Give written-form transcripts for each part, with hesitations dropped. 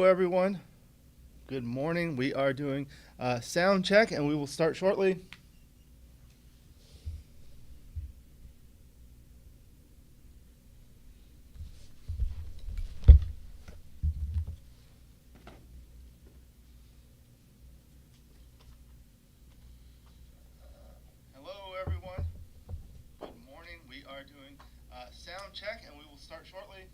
everyone. Good morning. We are doing sound check, and we will start shortly. Hello, everyone. Good morning. We are doing sound check, and we will start shortly.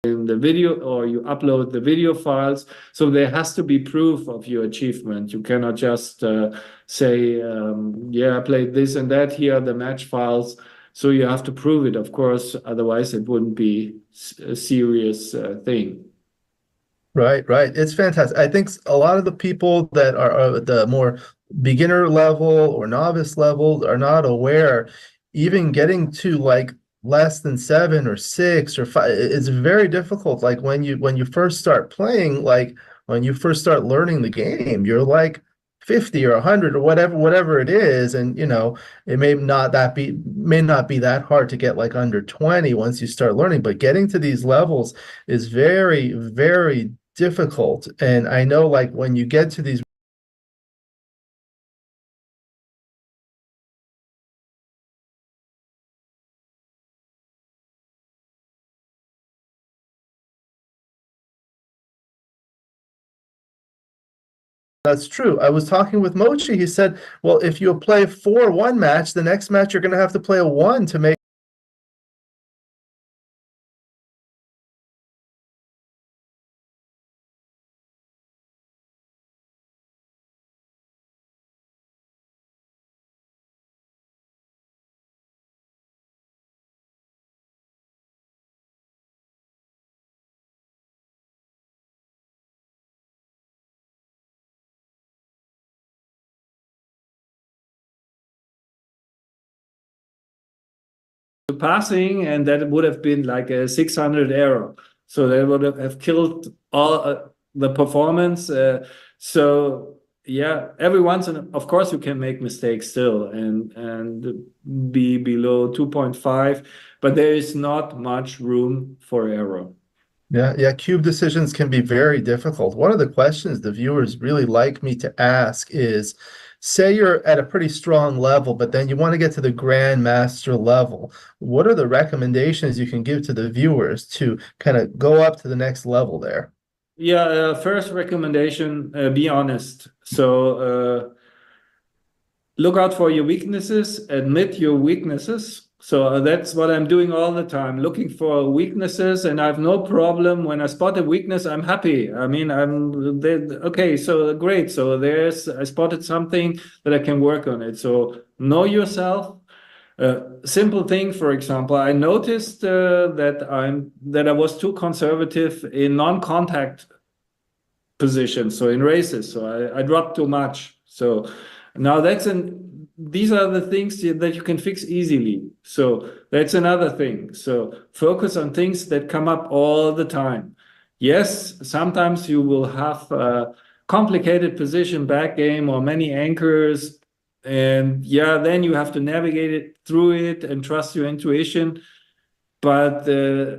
in the video, or you upload the video files. So there has to be proof of your achievement. You cannot just say, yeah, I played this and that, here are the match files. So you have to prove it, of course, otherwise it wouldn't be a serious thing. Right, right. It's fantastic. I think a lot of the people that are at the more beginner level or novice level are not aware, even getting to like less than 7 or 6 or 5, it's very difficult. Like when you first start playing, like when you first start learning the game, you're like 50 or 100 or whatever it is, and it may not be that hard to get like under 20 once you start learning, but getting to these levels is very, very difficult. And I know, like, when you get to these That's true. I was talking with Mochi. He said, well, if you play 4-1 match, the next match you're going to have to play a 1 to make passing, and that would have been like a 600 error. So they would have killed all the performance. So yeah, every once in, of course, you can make mistakes still and be below 2.5, but there is not much room for error. Yeah, cube decisions can be very difficult. One of the questions the viewers really like me to ask is, say you're at a pretty strong level, but then you want to get to the Grandmaster level. What are the recommendations you can give to the viewers to kind of go up to the next level there? Yeah, first recommendation, be honest. So look out for your weaknesses, admit your weaknesses. So that's what I'm doing all the time, looking for weaknesses, and I have no problem when I spot a weakness. I'm happy. I mean, okay, so great. So I spotted something that I can work on it. So know yourself. Simple thing, for example, I noticed that I was too conservative in non-contact positions, so in races. So I dropped too much. So now these are the things that you can fix easily. So that's another thing. So focus on things that come up all the time. Yes, sometimes you will have a complicated position back game or many anchors. And yeah, then you have to navigate it through it and trust your intuition. But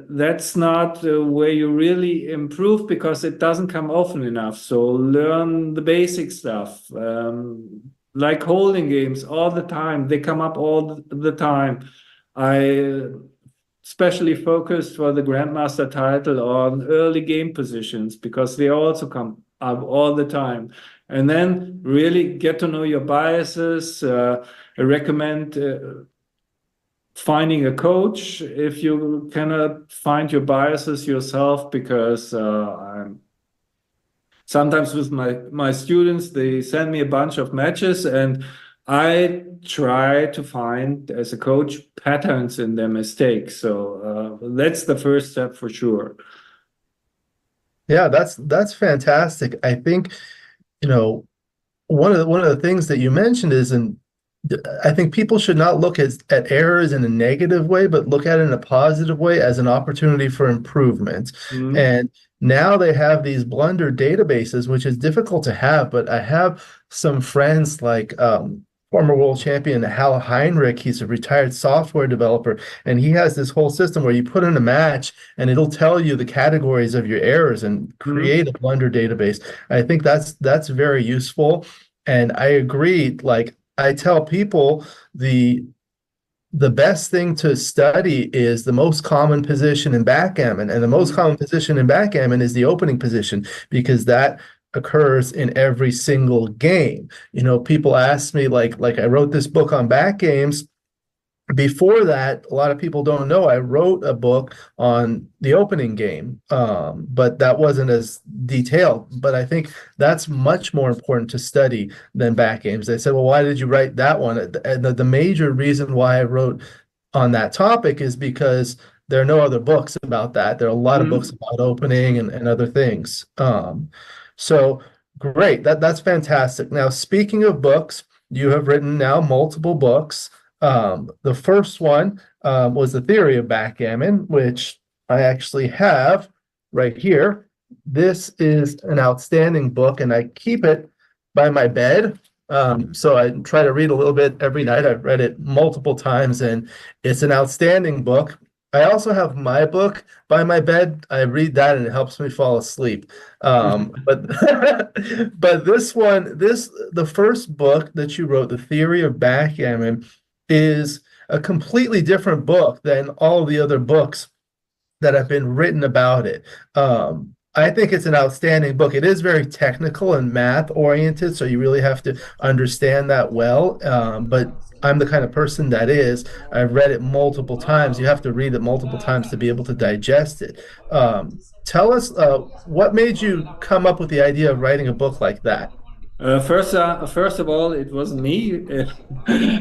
that's not where you really improve, because it doesn't come often enough. So learn the basic stuff. Like holding games all the time. They come up all the time. I especially focused for the Grandmaster title on early game positions, because they also come up all the time. And then really get to know your biases. I recommend finding a coach if you cannot find your biases yourself, because sometimes with my students, they send me a bunch of matches and I try to find, as a coach, patterns in their mistakes. So that's the first step for sure. Yeah, that's fantastic. I think, one of the things that you mentioned is, and I think people should not look at errors in a negative way, but look at it in a positive way as an opportunity for improvement. Mm-hmm. And now they have these blunder databases, which is difficult to have, but I have some friends like former world champion Hal Heinrich. He's a retired software developer, and he has this whole system where you put in a match and it'll tell you the categories of your errors and create a blunder database. I think that's very useful. And I agree, like, I tell people the best thing to study is the most common position in backgammon, and the most common position in backgammon is the opening position, because that occurs in every single game. People ask me, like I wrote this book on back games, before that, a lot of people don't know I wrote a book on the opening game, but that wasn't as detailed. But I think that's much more important to study than back games. They said, well, why did you write that one? And the major reason why I wrote on that topic is because there are no other books about that. There are a lot of books about opening and other things. So great. That's fantastic. Now, speaking of books, you have written now multiple books. The first one was The Theory of Backgammon, which I actually have right here. This is an outstanding book, and I keep it by my bed. So I try to read a little bit every night. I've read it multiple times, and it's an outstanding book. I also have my book by my bed. I read that, and it helps me fall asleep. But this one, the first book that you wrote, The Theory of Backgammon, is a completely different book than all the other books that have been written about it. I think it's an outstanding book. It is very technical and math oriented, so you really have to understand that well. But I'm the kind of person that is. I've read it multiple times. You have to read it multiple times to be able to digest it. Tell us what made you come up with the idea of writing a book like that? First of all, it wasn't me.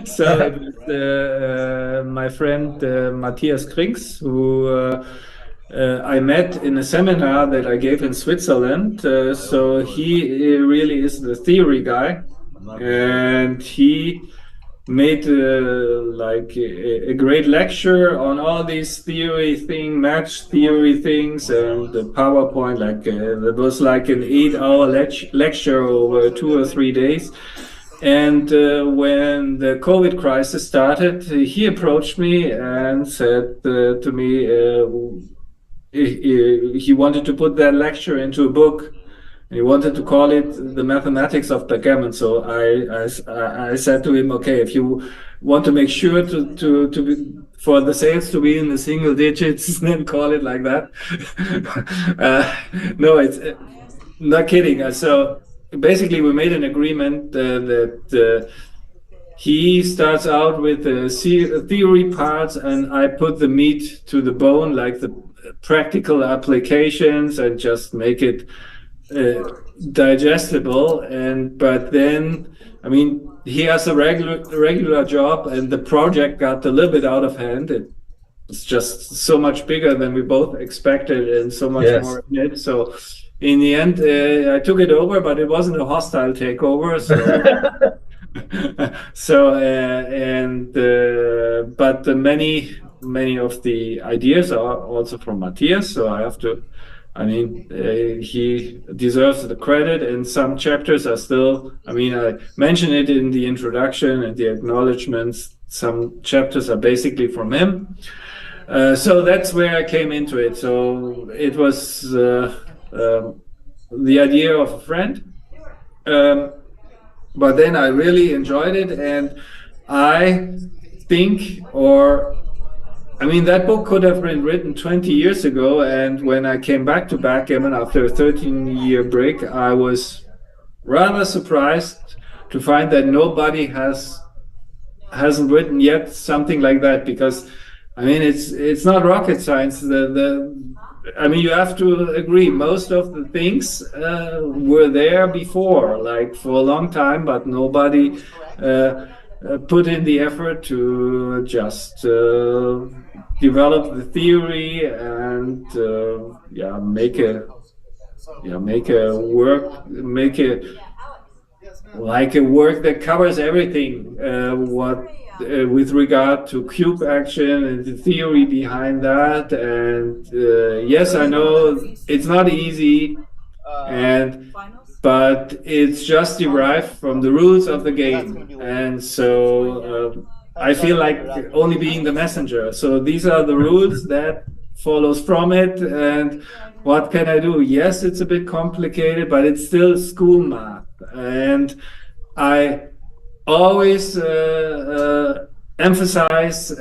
So it was my friend Matthias Krings, who I met in a seminar that I gave in Switzerland. So he really is the theory guy, and he made like a great lecture on all these match theory things, and the PowerPoint. Like it was like an 8-hour lecture over 2 or 3 days. And when the COVID crisis started, he approached me and said to me he wanted to put that lecture into a book. He wanted to call it The Mathematics of Backgammon. So I said to him, okay, if you want to make sure to be, for the sales to be in the single digits, then call it like that. No, it's not kidding. So basically, we made an agreement that he starts out with the theory parts, and I put the meat to the bone, like the practical applications, and just make it digestible. But then, I mean, he has a regular job, and the project got a little bit out of hand. It's just so much bigger than we both expected, and so much more in it. So in the end, I took it over, but it wasn't a hostile takeover. So but many of the ideas are also from Matthias. So I have to. I mean, he deserves the credit, and some chapters are still, I mean, I mentioned it in the introduction and the acknowledgements. Some chapters are basically from him. So that's where I came into it. So it was the idea of a friend. But then I really enjoyed it, and I think, I mean, that book could have been written 20 years ago, and when I came back to Backgammon after a 13-year break, I was rather surprised to find that nobody hasn't written yet something like that, because, I mean, it's not rocket science. I mean, you have to agree, most of the things were there before, like for a long time, but nobody put in the effort to just develop the theory and make a work that covers everything with regard to cube action and the theory behind that. And yes, I know it's not easy, but it's just derived from the rules of the game. And so I feel like only being the messenger. So these are the rules that follows from it. And what can I do? Yes, it's a bit complicated, but it's still school math. And I always emphasize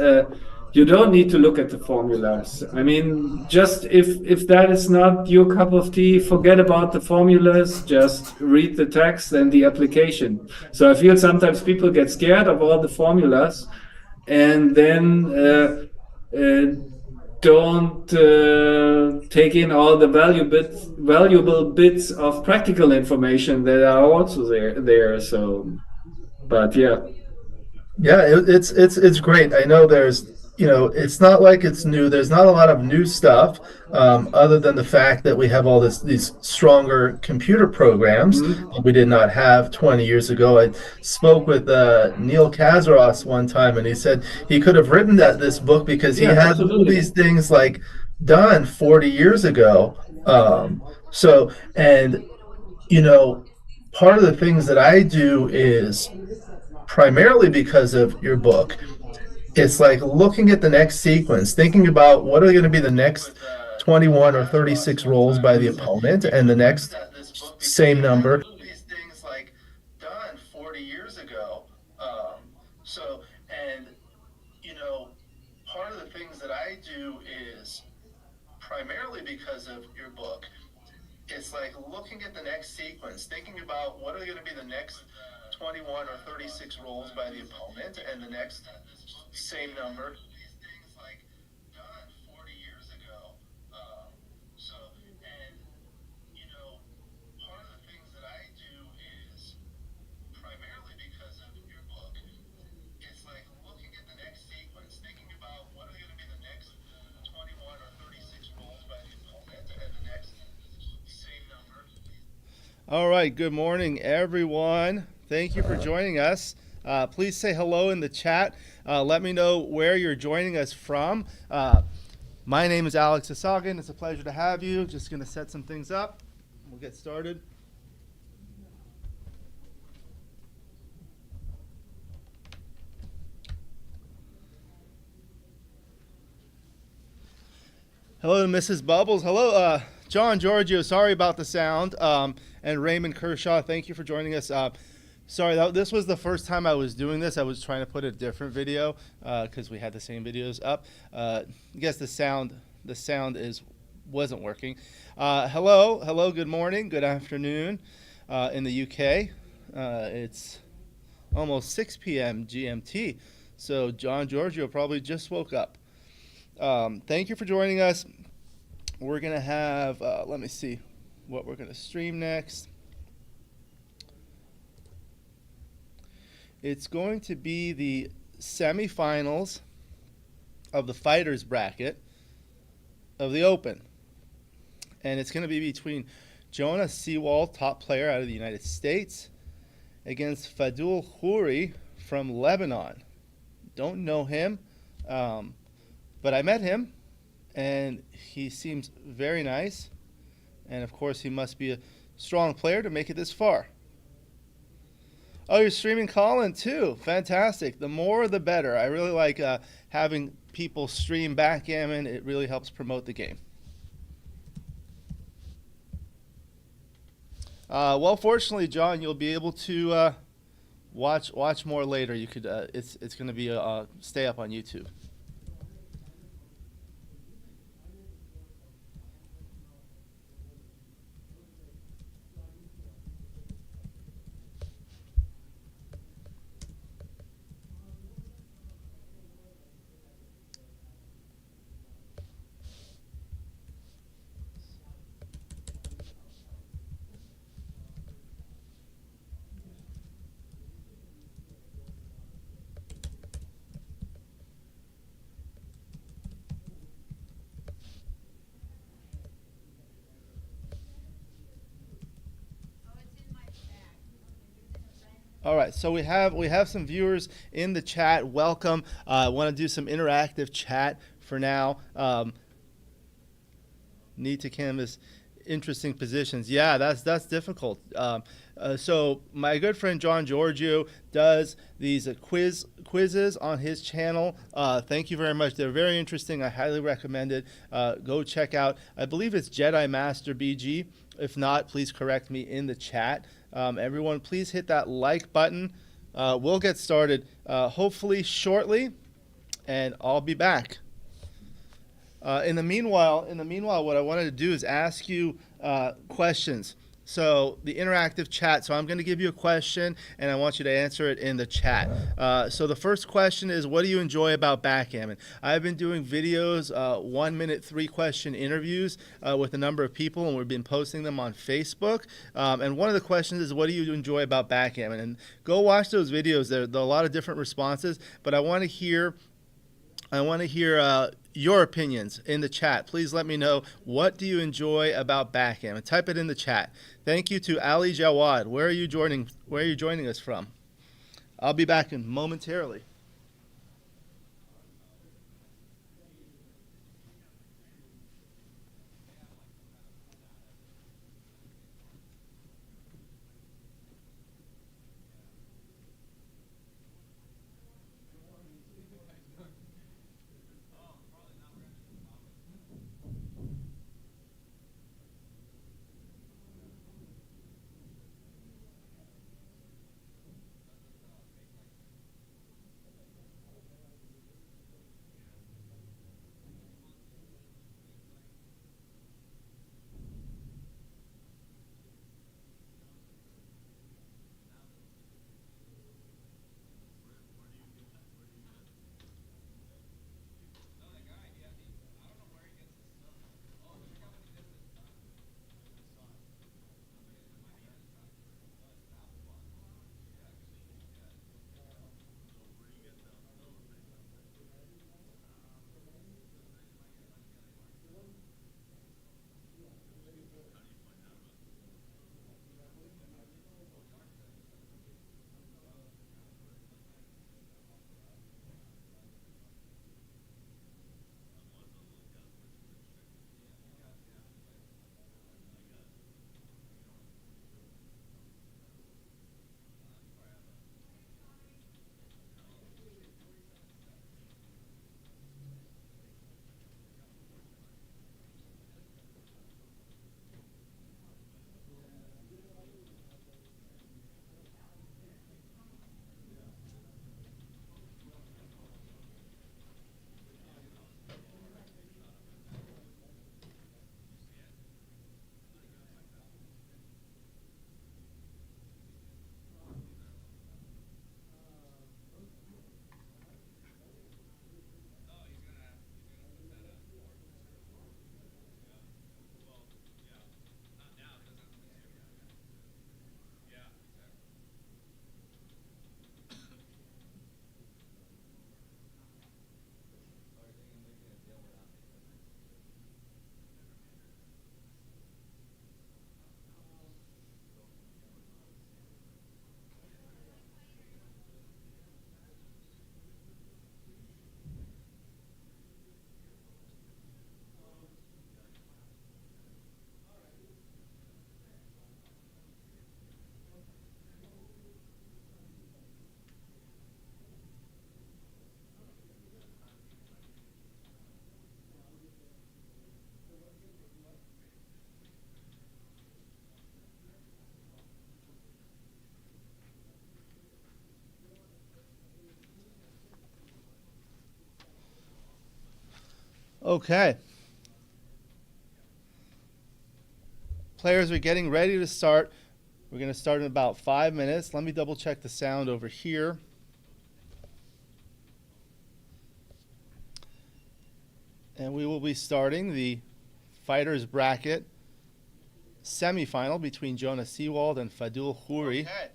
you don't need to look at the formulas. I mean, just if that is not your cup of tea, forget about the formulas, just read the text and the application. So I feel sometimes people get scared of all the formulas, and then don't take in all the valuable bits of practical information that are also there. So, but yeah. Yeah, it's great. I know it's not like it's new. There's not a lot of new stuff, other than the fact that we have all these stronger computer programs that we did not have 20 years ago. I spoke with Neil Kazaross one time, and he said he could have written this book because he Yeah, had all absolutely. these things like done 40 years ago. And part of the things that I do is primarily because of your book. It's like looking at the next sequence, thinking about what are going to be the next 21 or 36 rolls by the opponent, and the next same number. These things like done 40 years ago. So, and part of the things that I do is primarily because of your book. It's like looking at the next sequence, thinking about what are going to be the next 21 or 36 rolls by the opponent, and the next same number. These things like done 40 years ago. So, and part of the things that I do is primarily because of your book. It's like looking at the next sequence, thinking about what are going to be the next 21 or 36 rolls by the opponent, and the next same number. All right, good morning, everyone. Thank you for joining us. Please say hello in the chat. Let me know where you're joining us from. My name is Alex Eshaghian. It's a pleasure to have you. Just going to set some things up. We'll get started. Hello, Mrs. Bubbles. Hello, John Giorgio. Sorry about the sound. And Raymond Kershaw, thank you for joining us. Sorry, this was the first time I was doing this. I was trying to put a different video because we had the same videos up. I guess the sound wasn't working. Hello, good morning, good afternoon in the UK. It's almost 6 p.m. GMT, so John Giorgio probably just woke up. Thank you for joining us. We're going to have, let me see what we're going to stream next. It's going to be the semifinals of the fighters bracket of the Open. And it's going to be between Jonah Seewald, top player out of the United States, against Faddoul Khoury from Lebanon. Don't know him, but I met him, and he seems very nice. And, of course, he must be a strong player to make it this far. Oh, you're streaming Colin too. Fantastic. The more the better. I really like having people stream Backgammon. It really helps promote the game. Well, fortunately, John, you'll be able to watch more later. You could. It's going to be stay up on YouTube. All right, so we have some viewers in the chat. Welcome. I want to do some interactive chat for now. Need to canvas interesting positions. Yeah, that's difficult. So my good friend John Giorgio does these quizzes on his channel. Thank you very much. They're very interesting. I highly recommend it. Go check out. I believe it's Jedi Master BG. If not, please correct me in the chat. Everyone, please hit that like button. We'll get started hopefully shortly, and I'll be back. In the meanwhile, what I wanted to do is ask you questions. So the interactive chat. So I'm going to give you a question, and I want you to answer it in the chat. So the first question is, what do you enjoy about backgammon? I've been doing videos, 1 minute, 3-question interviews with a number of people, and we've been posting them on Facebook. And one of the questions is, what do you enjoy about backgammon? And go watch those videos. There are a lot of different responses, but I want to hear your opinions in the chat. Please let me know, what do you enjoy about backgammon? Type it in the chat. Thank you to Ali Jawad. Where are you joining us from? I'll be back in momentarily. Okay. Players are getting ready to start. We're going to start in about 5 minutes. Let me double check the sound over here. And we will be starting the fighters bracket semifinal between Jonah Seewald and Faddoul Khoury. Okay.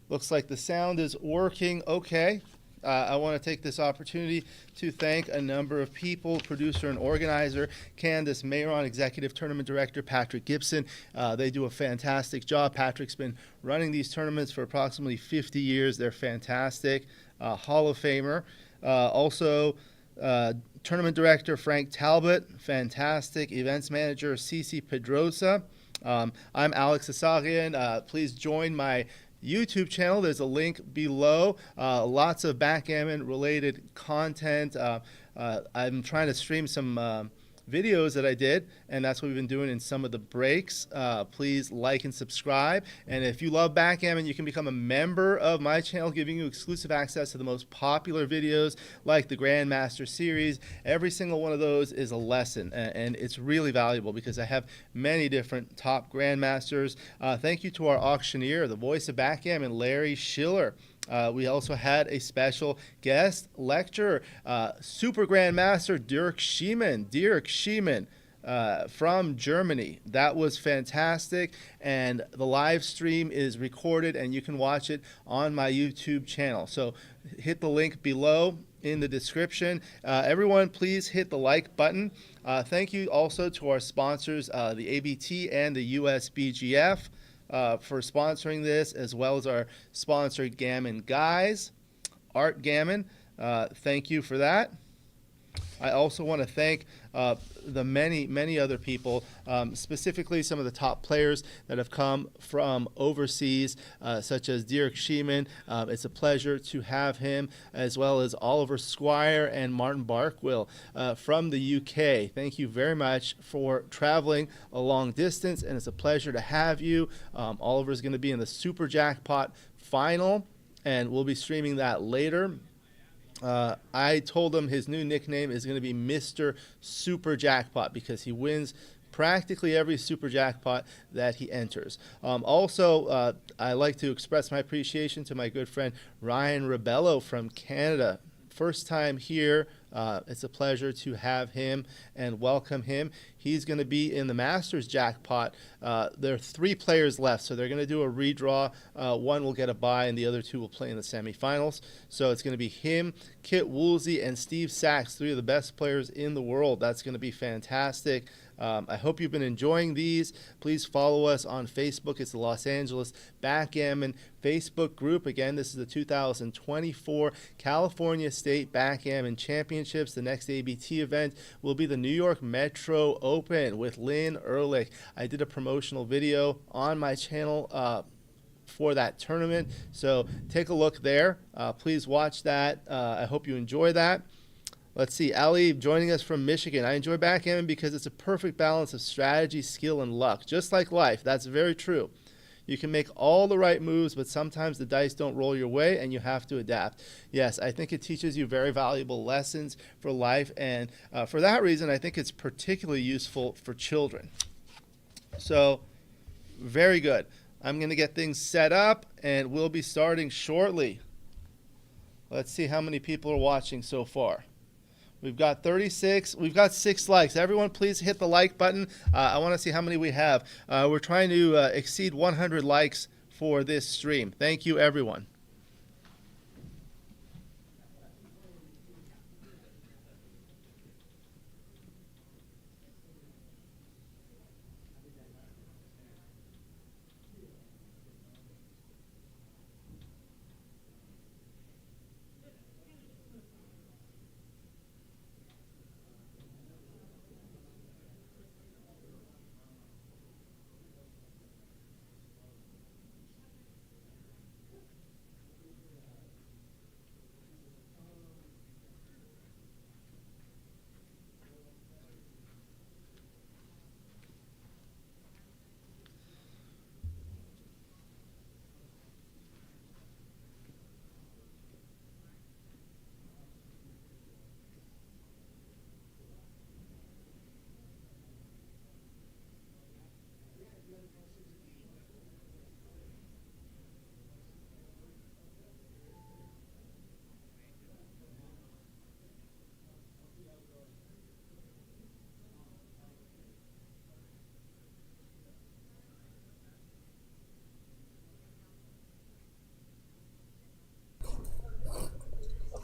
Looks like the sound is working okay. I want to take this opportunity to thank a number of people, producer and organizer, Candace Mayron, executive tournament director, Patrick Gibson. They do a fantastic job. Patrick's been running these tournaments for approximately 50 years. They're fantastic. Hall of Famer. Also, tournament director, Frank Talbot, fantastic. Events manager, Cici Pedrosa. I'm Alex Eshaghian. Please join my YouTube channel. There's a link below. Lots of backgammon related content. I'm trying to stream some videos that I did, and that's what we've been doing in some of the breaks. Please like and subscribe. And if you love Backgammon, you can become a member of my channel, giving you exclusive access to the most popular videos like the Grandmaster series. Every single one of those is a lesson, and it's really valuable because I have many different top Grandmasters. Thank you to our auctioneer, the voice of Backgammon, Larry Shiller. We also had a special guest lecturer, Super Grandmaster Dirk Schiemann from Germany. That was fantastic, and the live stream is recorded and you can watch it on my YouTube channel. So hit the link below in the description. Everyone, please hit the like button. Thank you also to our sponsors, the ABT and the USBGF. For sponsoring this, as well as our sponsor Gammon Guys, Art Gammon. Thank you for that. I also want to thank the many other people, specifically some of the top players that have come from overseas, such as Dirk Schiemann. It's a pleasure to have him, as well as Oliver Squire and Martin Barkwill from the UK. Thank you very much for traveling a long distance, and it's a pleasure to have you. Oliver is going to be in the Super Jackpot final, and we'll be streaming that later. I told him his new nickname is going to be Mr. Super Jackpot because he wins practically every Super Jackpot that he enters. Also, I like to express my appreciation to my good friend Ryan Rebello from Canada. First time here. It's a pleasure to have him and welcome him. He's going to be in the Masters Jackpot. There are 3 players left, so they're going to do a redraw. One will get a bye, and the other 2 will play in the semifinals. So it's going to be him, Kit Woolsey, and Steve Sachs, 3 of the best players in the world. That's going to be fantastic. I hope you've been enjoying these. Please follow us on Facebook. It's the Los Angeles Backgammon Facebook group. Again, this is the 2024 California State Backgammon Championships. The next ABT event will be the New York Metro Open with Lynn Ehrlich. I did a promotional video on my channel for that tournament, so take a look there. Please watch that. I hope you enjoy that. Let's see, Ali joining us from Michigan. I enjoy backgammon because it's a perfect balance of strategy, skill, and luck. Just like life, that's very true. You can make all the right moves, but sometimes the dice don't roll your way and you have to adapt. Yes, I think it teaches you very valuable lessons for life, and for that reason, I think it's particularly useful for children. So, very good. I'm going to get things set up, and we'll be starting shortly. Let's see how many people are watching so far. We've got 36. We've got 6 likes. Everyone, please hit the like button. I want to see how many we have. We're trying to exceed 100 likes for this stream. Thank you, everyone.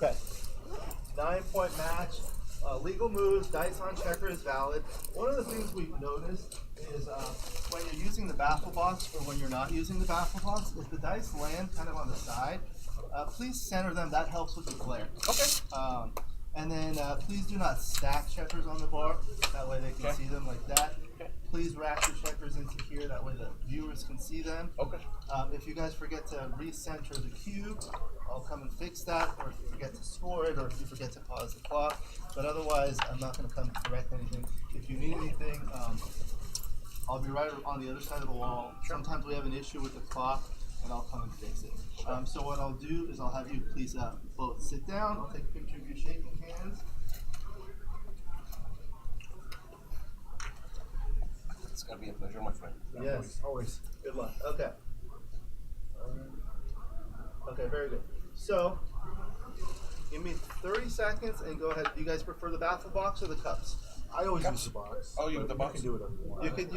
Okay, 9-point match, legal moves, dice on checker is valid. One of the things we've noticed is when you're using the baffle box or when you're not using the baffle box, if the dice land kind of on the side, please center them. That helps with the glare. Okay. And then please do not stack checkers on the bar. That way they can see them like that. Okay. please rack your checkers into here. That way the viewers can see them. Okay. If you guys forget to recenter the cube, I'll come and fix that. Or if you forget to score it, or if you forget to pause the clock. But otherwise, I'm not going to come correct anything. If you need anything, I'll be right on the other side of the wall. Sometimes we have an issue with the clock, and I'll come and fix it. So what I'll do is I'll have you please both sit down. I'll take a picture of you shaking hands. It's gonna be a pleasure, my friend. Yes, always. Good luck. Okay. Okay, very good. So, give me 30 seconds and go ahead. Do you guys prefer the baffle box or the cups? I always use the box. Oh, you with the box? You can do whatever you want. You could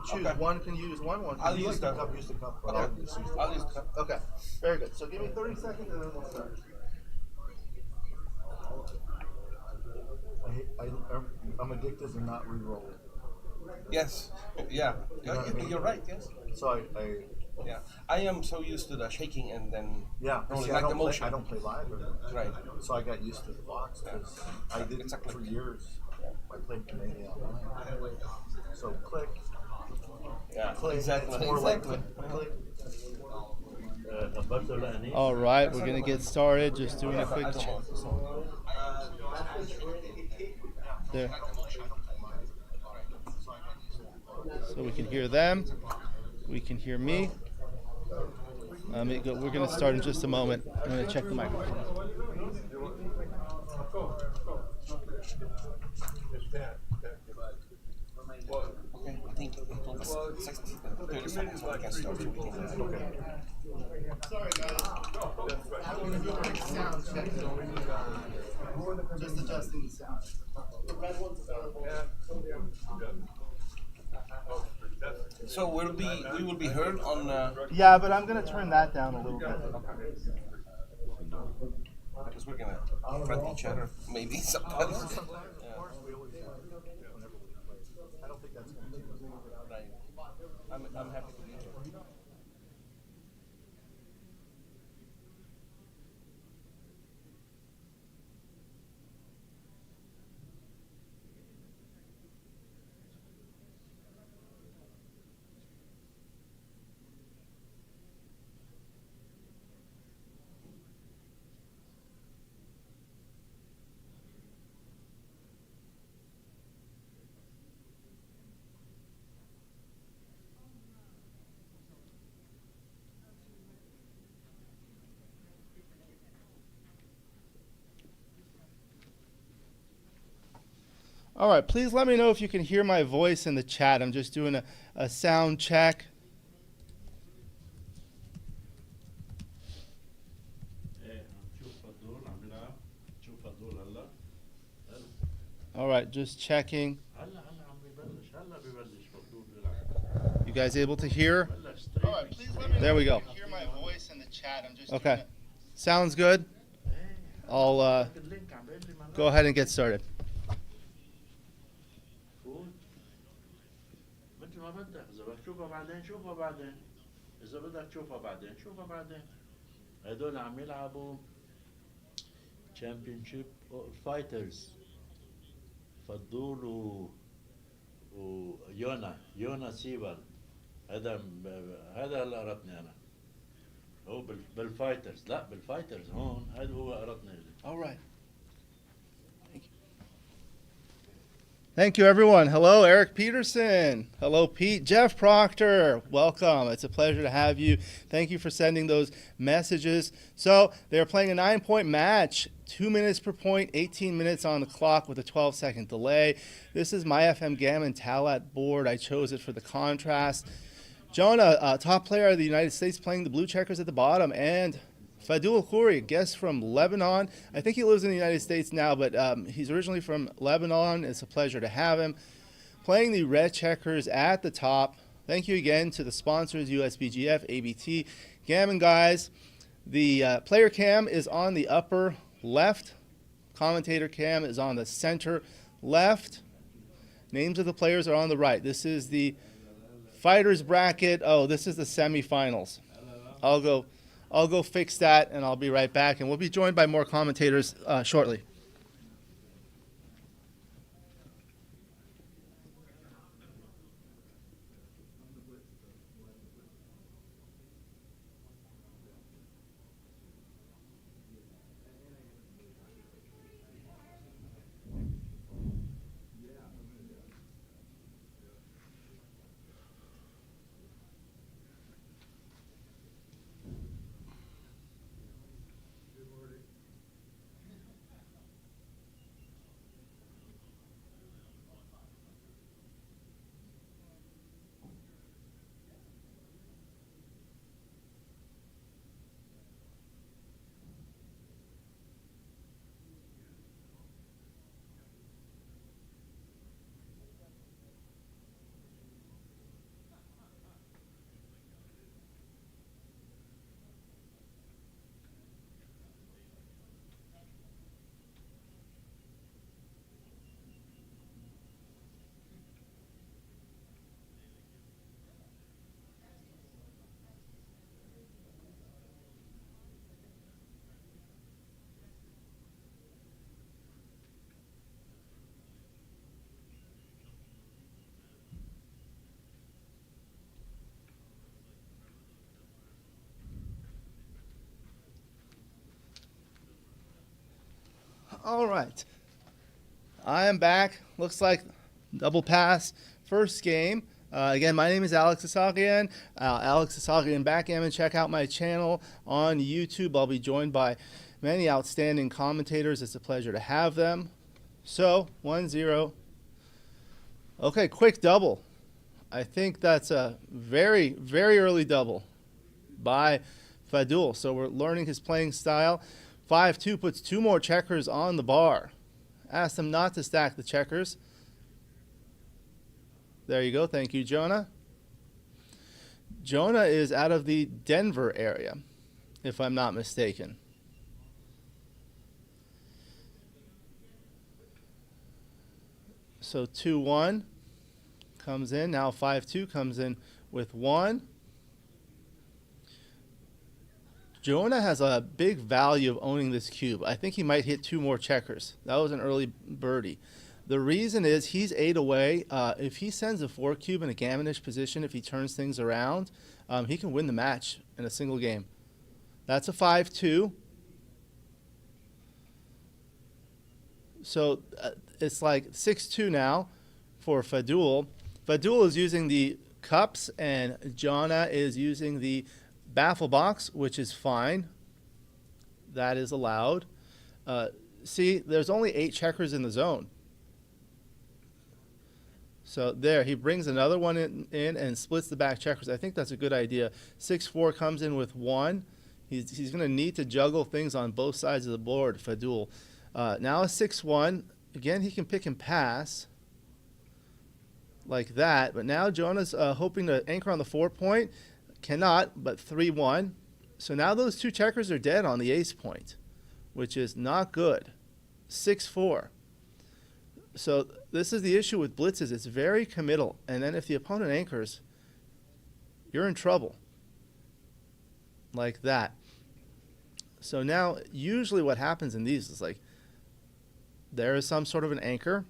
choose Okay. one. Can use one. One. I'll Can use Use the cup, use the cup. But Okay. I'll just use the I'll use box. the cup. Okay. Very good. So give me 30 seconds and then we'll start. I'm addicted to not re-rolling. Yes. Yeah. know what I mean? You're right. Yes. So Yeah. I am so used to the shaking and then yeah, rolling see, like the motion. I don't play live. Right. So I got used to the box because I did it Exactly. for years. I played Canadian online. So click, Yeah. click, Exactly. it's more like Exactly. click. All right, we're gonna get started. Just doing a quick check. There. So we can hear them. We can hear me. We're gonna start in just a moment. I'm gonna check the microphone. Okay. I think it will be 60, 30 seconds so we can start. So we can, okay. Sorry, guys. I'm gonna do a quick sound check. Just adjusting the sound. The red one's available. So we will be heard on. Yeah, but I'm gonna turn that down a little bit. Because we're gonna confront each other maybe sometimes. I don't think that's going to change. Right. I'm happy to be here. All right, please let me know if you can hear my voice in the chat. I'm just doing a sound check. All right, just checking. You guys able to hear? All right, please let me there we go. Hear my voice in the chat. I'm just okay. Sounds good. I'll go ahead and get started. شوفها بعدين شوفها بعدين إذا بدك تشوفها بعدين شوفها بعدين هدول عم يلعبوا championship fighters فضول ويونا سيوال هذا هلا قرطني أنا هو بالفايترز لا بالفايترز هون هذا هو قرطني All right. Thank you, everyone. Hello, Eric Peterson. Hello, Pete. Jeff Proctor. Welcome. It's a pleasure to have you. Thank you for sending those messages. So they're playing a 9-point match, 2 minutes per point, 18 minutes on the clock with a 12-second delay. This is my FM Gammon Talat board. I chose it for the contrast. Jonah, top player of the United States, playing the blue checkers at the bottom, and Faddoul Khoury, guest from Lebanon. I think he lives in the United States now, but he's originally from Lebanon. It's a pleasure to have him. Playing the red checkers at the top. Thank you again to the sponsors, USBGF, ABT, Gammon guys. The player cam is on the upper left. Commentator cam is on the center left. Names of the players are on the right. This is the fighters bracket. Oh, this is the semifinals. I'll go fix that, and I'll be right back. And we'll be joined by more commentators shortly. All right. I am back. Looks like double pass. First game. Again, my name is Alex Eshaghian. Alex Eshaghian Backgammon. Check out my channel on YouTube. I'll be joined by many outstanding commentators. It's a pleasure to have them. So, 1-0. Okay, quick double. I think that's a very, very early double by Faddoul. So we're learning his playing style. 5-2 puts 2 more checkers on the bar. Ask them not to stack the checkers. There you go. Thank you, Jonah. Jonah is out of the Denver area, if I'm not mistaken. So 2-1 comes in. Now 5-2 comes in with 1. Jonah has a big value of owning this cube. I think he might hit 2 more checkers. That was an early birdie. The reason is he's 8 away. If he sends a 4 cube in a gammonish position, if he turns things around, he can win the match in a single game. That's a 5-2. So it's like 6-2 now for Faddoul. Faddoul is using the cups, and Jonah is using the baffle box, which is fine. That is allowed. See, there's only 8 checkers in the zone. So there, he brings another one in and splits the back checkers. I think that's a good idea. 6-4 comes in with 1. He's going to need to juggle things on both sides of the board, Faddoul. Now a 6-1. Again, he can pick and pass like that. But now Jonah's hoping to anchor on the 4-point. Cannot, but 3-1. So now those 2 checkers are dead on the ace point, which is not good. 6-4. So this is the issue with blitzes. It's very committal. And then if the opponent anchors, you're in trouble. Like that. So now usually what happens in these is like there is some sort of an anchor.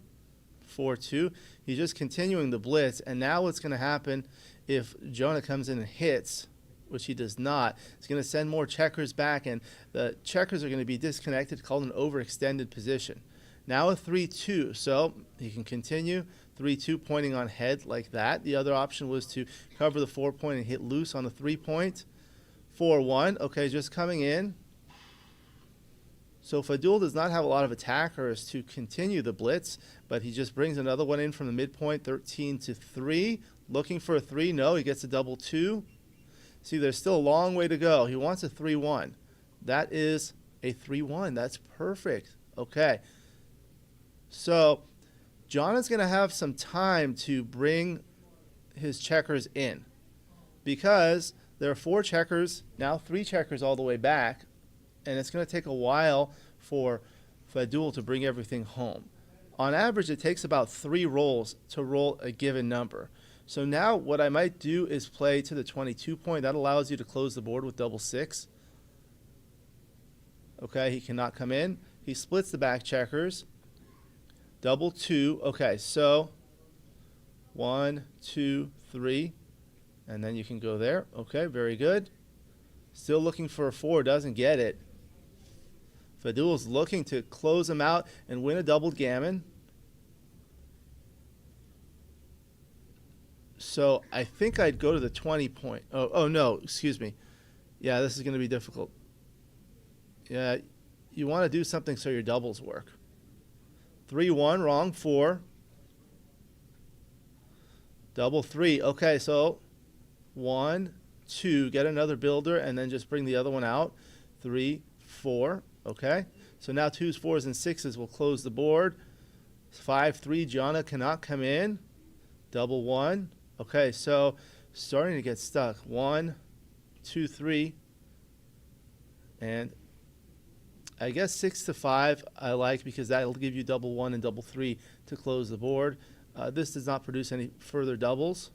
4-2. He's just continuing the blitz. And now what's going to happen if Jonah comes in and hits, which he does not, it's going to send more checkers back, and the checkers are going to be disconnected, called an overextended position. Now a 3-2, so he can continue 3-2 pointing on head like that. The other option was to cover the 4-point and hit loose on the 3-point. 4-1, okay, just coming in. So Faddoul does not have a lot of attackers to continue the blitz, but he just brings another one in from the midpoint, 13-3. Looking for a 3, no, he gets a double 2. See, there's still a long way to go. He wants a 3-1. That is a 3-1. That's perfect. Okay. So Jonah's going to have some time to bring his checkers in because there are 4 checkers, now 3 checkers all the way back, and it's going to take a while for Faddoul to bring everything home. On average, it takes about 3 rolls to roll a given number. So now what I might do is play to the 22-point. That allows you to close the board with double 6. Okay, he cannot come in. He splits the back checkers. Double 2. Okay, so 1, 2, 3. And then you can go there. Okay, very good. Still looking for a 4. Doesn't get it. Faddoul's looking to close him out and win a double gammon. So I think I'd go to the 20-point. Oh, no, excuse me. Yeah, this is going to be difficult. Yeah, you want to do something so your doubles work. 3-1, wrong, 4. Double 3. Okay, so 1, 2, get another builder, and then just bring the other one out. 3, 4. Okay, so now 2s, 4s, and 6s will close the board. 5-3, Jonah cannot come in. Double 1. Okay, so starting to get stuck. 1, 2, 3. And I guess 6-5 I like because that'll give you double 1 and double 3 to close the board. This does not produce any further doubles.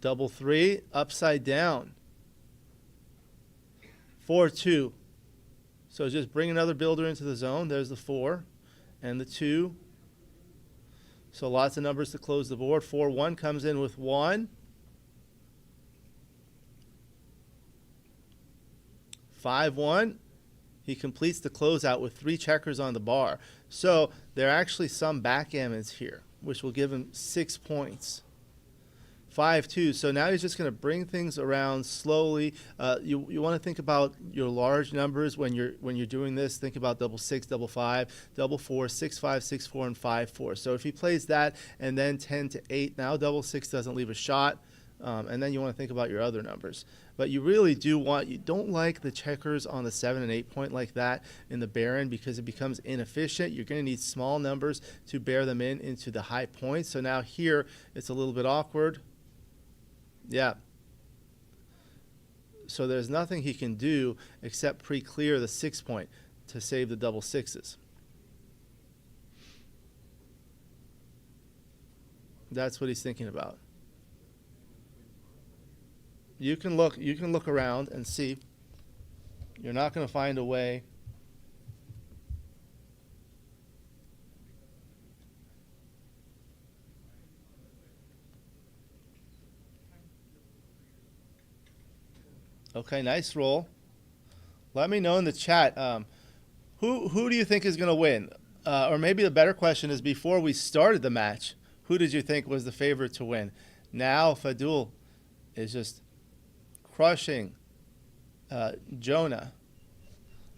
Double 3, upside down. 4-2. So just bring another builder into the zone. There's the 4 and the 2. So lots of numbers to close the board. 4-1 comes in with 1. 5-1. He completes the closeout with 3 checkers on the bar. So there are actually some backgammons here, which will give him 6 points. 5-2. So now he's just going to bring things around slowly. You want to think about your large numbers when you're doing this. Think about double 6, double 5, double 4, 6 5, 6 4, and 5 4. So if he plays that and then 10 to 8, now double 6 doesn't leave a shot. And then you want to think about your other numbers. But you really you don't like the checkers on the 7 and 8 point like that in the Baron because it becomes inefficient. You're going to need small numbers to bear them into the high points. So now here it's a little bit awkward. Yeah. So there's nothing he can do except pre-clear the 6 point to save the double 6s. That's what he's thinking about. You can look around and see. You're not going to find a way. Okay, nice roll. Let me know in the chat. Who do you think is going to win? Or maybe the better question is, before we started the match, who did you think was the favorite to win? Now Faddoul is just crushing Jonah.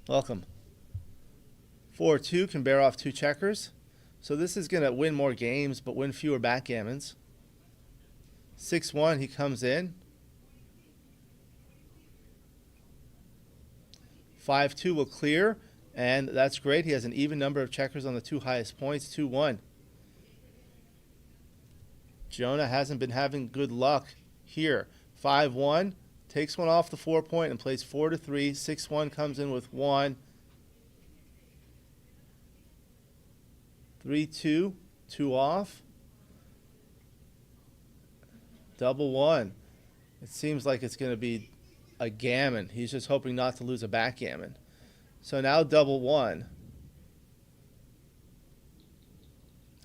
Welcome. 4-2 can bear off 2 checkers. So this is going to win more games but win fewer backgammons. 6-1, he comes in. 5-2 will clear, and that's great. He has an even number of checkers on the 2 highest points, 2-1. Jonah hasn't been having good luck here. 5-1, takes one off the 4 point and plays 4-3. 6-1 comes in with 1. 3-2, 2 off. Double 1. It seems like it's going to be a gammon. He's just hoping not to lose a backgammon. So now double 1.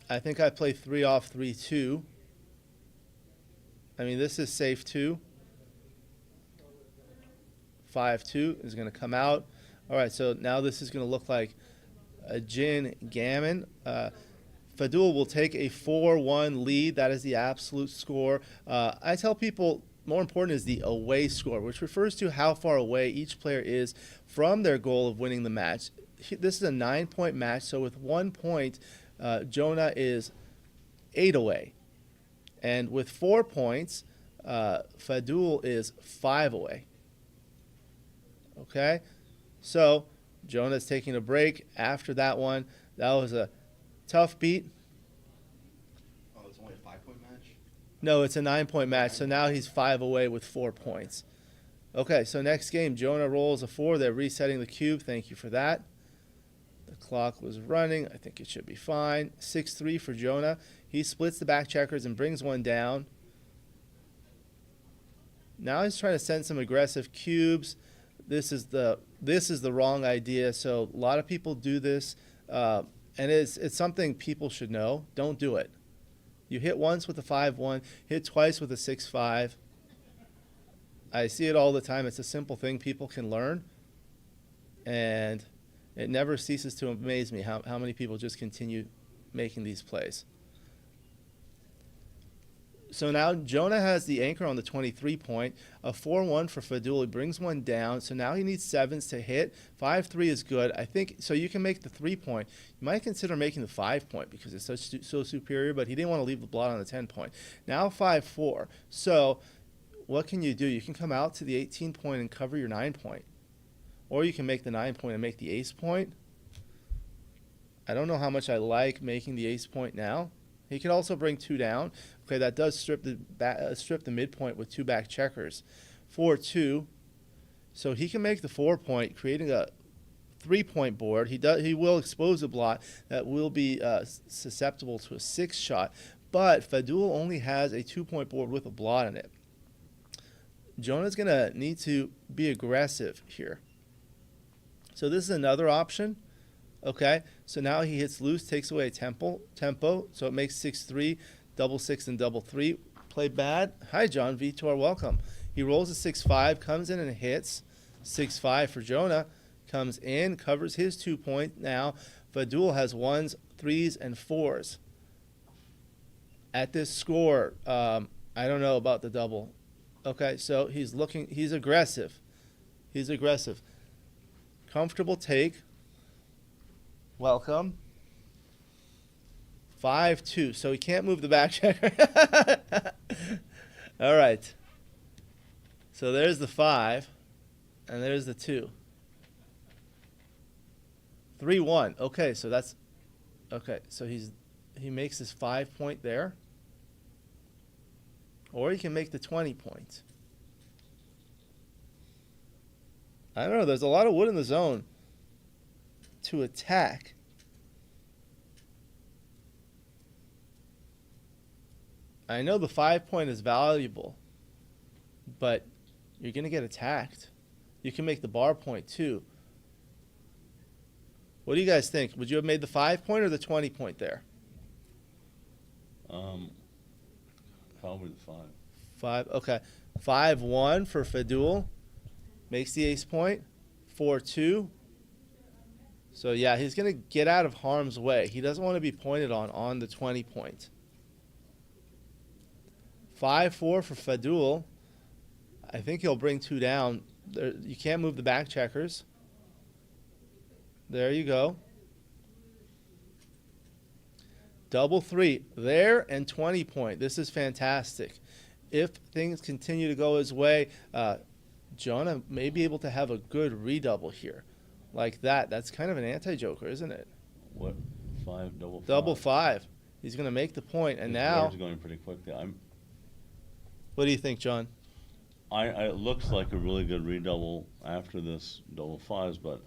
I think I play 3 off 3-2. I mean, this is safe too. 5-2 is going to come out. All right, so now this is going to look like a gin gammon. Faddoul will take a 4-1 lead. That is the absolute score. I tell people more important is the away score, which refers to how far away each player is from their goal of winning the match. This is a 9-point match, so with 1 point, Jonah is 8 away. And with 4 points, Faddoul is 5 away. Okay? So Jonah's taking a break after that one. That was a tough beat. Oh, it's only a 5-point match? No, it's a 9-point match, so now he's 5 away with 4 points. Okay, so next game, Jonah rolls a 4. They're resetting the cube. Thank you for that. The clock was running. I think it should be fine. 6-3 for Jonah. He splits the back checkers and brings one down. Now he's trying to send some aggressive cubes. This is the wrong idea. So a lot of people do this, and it's something people should know. Don't do it. You hit once with a 5-1, hit twice with a 6-5. I see it all the time. It's a simple thing people can learn, and it never ceases to amaze me how many people just continue making these plays. So now Jonah has the anchor on the 23 point, a 4-1 for Faddoul. He brings one down, so now he needs 7s to hit. 5-3 is good. I think, so you can make the 3 point. You might consider making the 5 point because it's so superior, but he didn't want to leave the blot on the 10 point. Now 5-4. So what can you do? You can come out to the 18 point and cover your 9 point. Or you can make the 9 point and make the ace point. I don't know how much I like making the ace point now. He can also bring 2 down. Okay, that does strip the midpoint with 2 back checkers. 4-2. So he can make the 4 point, creating a 3 point board. He will expose a blot that will be susceptible to a 6 shot. But Faddoul only has a 2 point board with a blot in it. Jonah's going to need to be aggressive here. So this is another option. Okay, so now he hits loose, takes away a tempo, so it makes 6-3, double 6 and double 3. Play bad. Hi, John Vitor, welcome. He rolls a 6-5, comes in and hits 6-5 for Jonah. comes in, covers his 2 point. Now Faddoul has 1s, 3s, and 4s. At this score, I don't know about the double. Okay, so he's aggressive. He's aggressive. Comfortable take. Welcome. 5-2. So he can't move the back checker. All right. So there's the 5, and there's the 2. 3-1. Okay, so that's okay. So he makes his 5 point there, or he can make the 20 point. I don't know. There's a lot of wood in the zone to attack. I know the 5 point is valuable, but you're going to get attacked. You can make the bar point too. What do you guys think? Would you have made the 5 point or the 20 point there? Probably the 5. 5. Okay. 5-1 for Faddoul. Makes the ace point. 4-2. So yeah, he's going to get out of harm's way. He doesn't want to be pointed on the 20 point. 5-4 for Faddoul. I think he'll bring 2 down. You can't move the back checkers. There you go. Double 3 there and 20 point. This is fantastic. If things continue to go his way, Jonah may be able to have a good redouble here. Like that. That's kind of an anti-joker, isn't it? What? 5, double 5? Double 5. He's going to make the point, and His now... board's going pretty quickly. What do you think, John? It looks like a really good redouble after this double 5s, but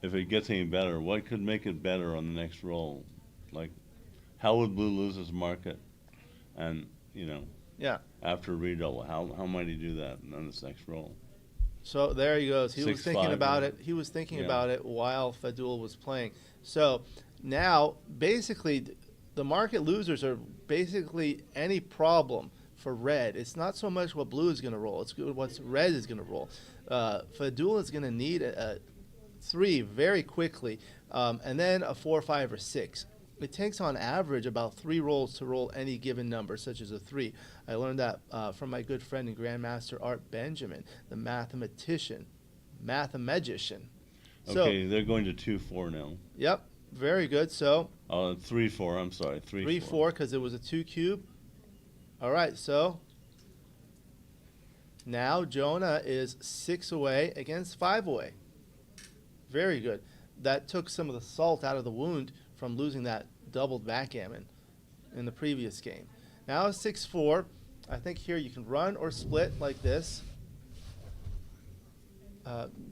if it gets any better, what could make it better on the next roll? Like, how would blue lose his market? And, Yeah. after a redouble, how might he do that on this next roll? So there he goes. He was 6-5, thinking about yeah. it. He was thinking Yeah. about it while Faddoul was playing. So now, basically, the market losers are basically any problem for red. It's not so much what blue is going to roll. It's what red is going to roll. Faddoul is going to need a 3 very quickly, and then a 4, 5, or 6. It takes on average about 3 rolls to roll any given number, such as a 3. I learned that from my good friend and Grandmaster Art Benjamin, the mathematician. Okay, they're going to 2-4 now. Yep, very good. So 3-4. I'm sorry, 3-4. 3-4 because it was a 2 cube. All right, so now Jonah is 6 away against 5 away. Very good. That took some of the salt out of the wound from losing that doubled backgammon in the previous game. Now it's 6-4. I think here you can run or split like this.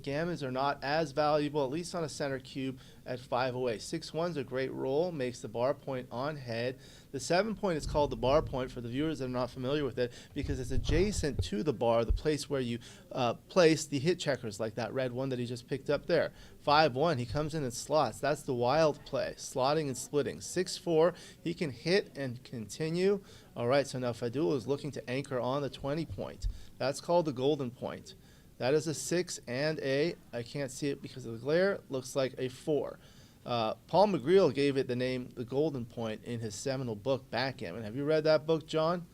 Gammons are not as valuable, at least on a center cube, at 5 away. 6-1's a great roll, makes the bar point on head. The 7 point is called the bar point for the viewers that are not familiar with it because it's adjacent to the bar, the place where you place the hit checkers, like that red one that he just picked up there. 5-1, he comes in and slots. That's the wild play, slotting and splitting. 6-4, he can hit and continue. All right, so now Faddoul is looking to anchor on the 20 point. That's called the golden point. That is a 6 and I can't see it because of the glare, looks like a 4. Paul McGreal gave it the name The Golden Point in his seminal book, Backgammon. Have you read that book, John?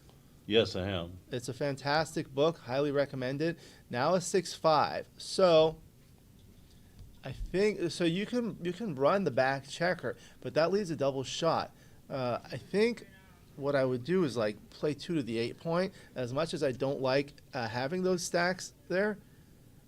Yes, I have. It's a fantastic book, highly recommended. Now a 6-5. So I think so you can run the back checker, but that leaves a double shot. I think what I would do is like play 2 to the 8 point. As much as I don't like having those stacks there,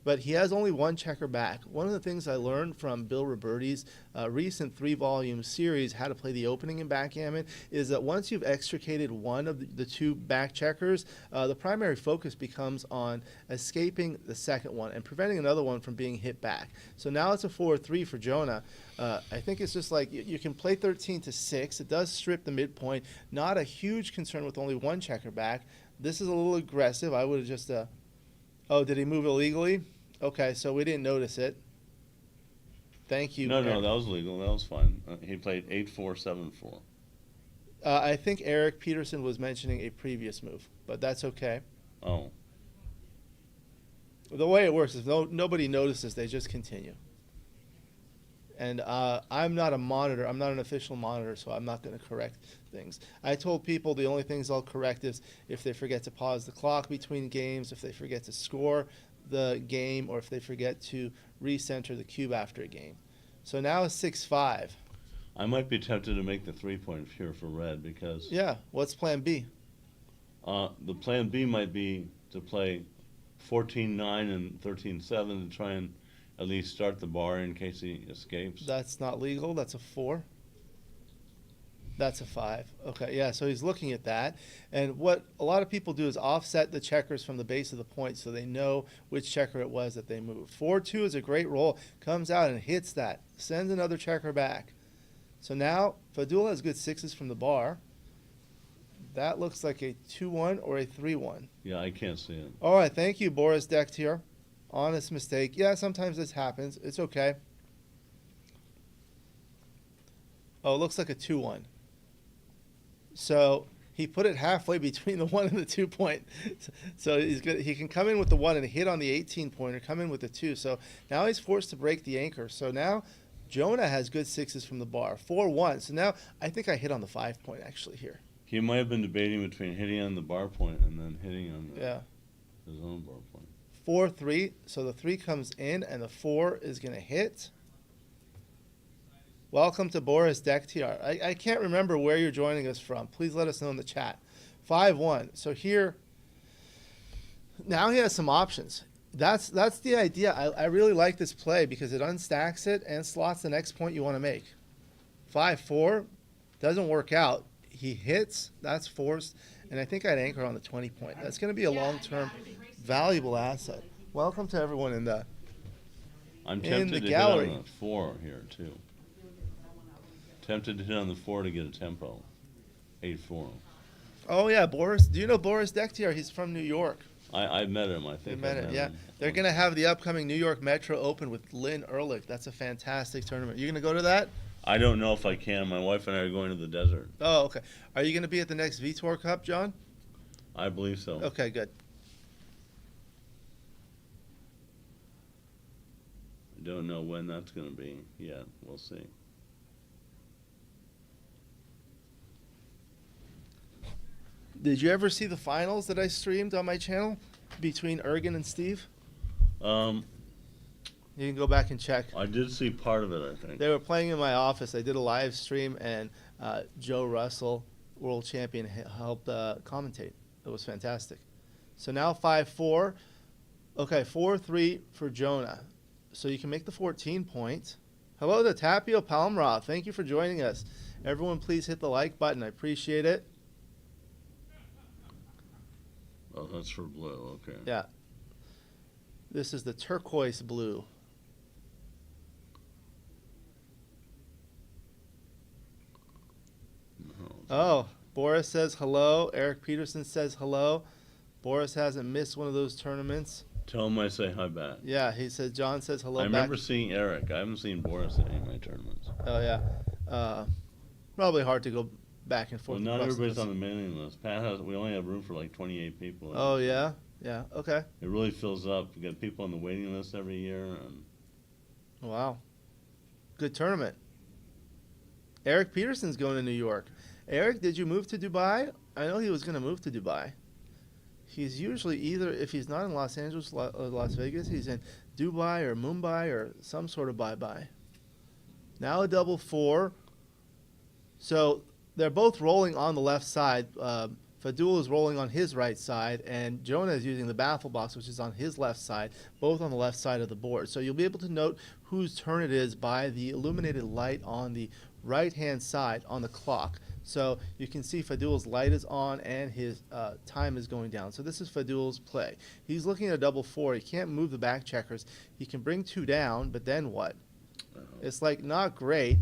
but he has only 1 checker back. One of the things I learned from Bill Roberti's recent 3-volume series, How to Play the Opening in Backgammon, is that once you've extricated one of the 2 back checkers, the primary focus becomes on escaping the second one and preventing another one from being hit back. So now it's a 4-3 for Jonah. I think it's just like you can play 13 to 6. It does strip the midpoint. Not a huge concern with only 1 checker back. This is a little aggressive. I would have just... Oh, did he move illegally? Okay, so we didn't notice it. Thank you. No, that was legal. That was fine. He played 8-4, 7-4. I think Eric Peterson was mentioning a previous move, but that's okay. Oh. The way it works is nobody notices, they just continue. And I'm not a monitor. I'm not an official monitor, so I'm not going to correct things. I told people the only things I'll correct is if they forget to pause the clock between games, if they forget to score the game, or if they forget to recenter the cube after a game. So now it's 6-5. I might be tempted to make the 3-point here for red because Yeah, what's plan B? the plan B might be to play 14-9 and 13-7 to try and at least start the bar in case he escapes. That's not legal. That's a 4. That's a 5. Okay, yeah, so he's looking at that. And what a lot of people do is offset the checkers from the base of the point so they know which checker it was that they moved. 4-2 is a great roll. Comes out and hits that. Sends another checker back. So now Faddoul has good 6s from the bar. That looks like a 2-1 or a 3-1. Yeah, I can't see it. All right, thank you, Boris Decked here. Honest mistake. Yeah, sometimes this happens. It's okay. Oh, it looks like a 2-1. So he put it halfway between the 1 and the 2 point. So he can come in with the 1 and hit on the 18 pointer, come in with the 2. So now he's forced to break the anchor. So now Jonah has good 6s from the bar. 4-1. So now I think I hit on the 5 point actually here. He might have been debating between hitting on the bar point and then hitting on his own bar point. 4-3. So the 3 comes in and the 4 is going to hit. Welcome to Boris Decked here. I can't remember where you're joining us from. Please let us know in the chat. 5-1. So here, now he has some options. That's the idea. I really like this play because it unstacks it and slots the next point you want to make. 5-4 doesn't work out. He hits. That's forced. And I think I'd anchor on the 20 point. That's going to be a long-term valuable asset. Welcome to everyone in the I'm tempted to gallery. hit on the 4 here, too. Tempted to hit on the 4 to get a tempo. 8-4. Oh, yeah, Boris. Do you know Boris Decked here? He's from New York. I met him, I think. You met him, yeah. They're going to have the upcoming New York Metro Open with Lynn Ehrlich. That's a fantastic tournament. You going to go to that? I don't know if I can. My wife and I are going to the desert. Oh, okay. Are you going to be at the next Vitor Cup, John? I believe so. Okay, good. I don't know when that's going to be yet. We'll see. Did you ever see the finals that I streamed on my channel between Ergen and Steve? You can go back and check. I did see part of it, I think. They were playing in my office. I did a live stream, and Joe Russell, world champion, helped commentate. It was fantastic. So now 5-4. Okay, 4-3 for Jonah. So you can make the 14 point. Hello to Tapio Palmroth. Thank you for joining us. Everyone, please hit the like button. I appreciate it. Oh, that's for blue. Okay. Yeah. This is the turquoise blue. Oh, Boris says hello. Eric Peterson says hello. Boris hasn't missed one of those tournaments. Tell him I say hi back. Yeah, he says, John says hello I back. remember seeing Eric. I haven't seen Boris at any of my tournaments. Oh, yeah. Probably hard to go back and forth. Well, not across everybody's those. on the mailing list. Pat has. We only have room for like 28 people. Oh, yeah? Yeah, okay. It really fills up. We get people on the waiting list every year. And Wow. Good tournament. Eric Peterson's going to New York. Eric, did you move to Dubai? I know he was going to move to Dubai. He's usually either, if he's not in Los Angeles, Las Vegas, he's in Dubai or Mumbai or some sort of bye-bye. Now a double 4. So they're both rolling on the left side. Faddoul is rolling on his right side, and Jonah is using the baffle box, which is on his left side, both on the left side of the board. So you'll be able to note whose turn it is by the illuminated light on the right-hand side on the clock. So you can see Faddoul's light is on and his time is going down. So this is Faddoul's play. He's looking at a double 4. He can't move the back checkers. He can bring 2 down, but then what? It's like not great.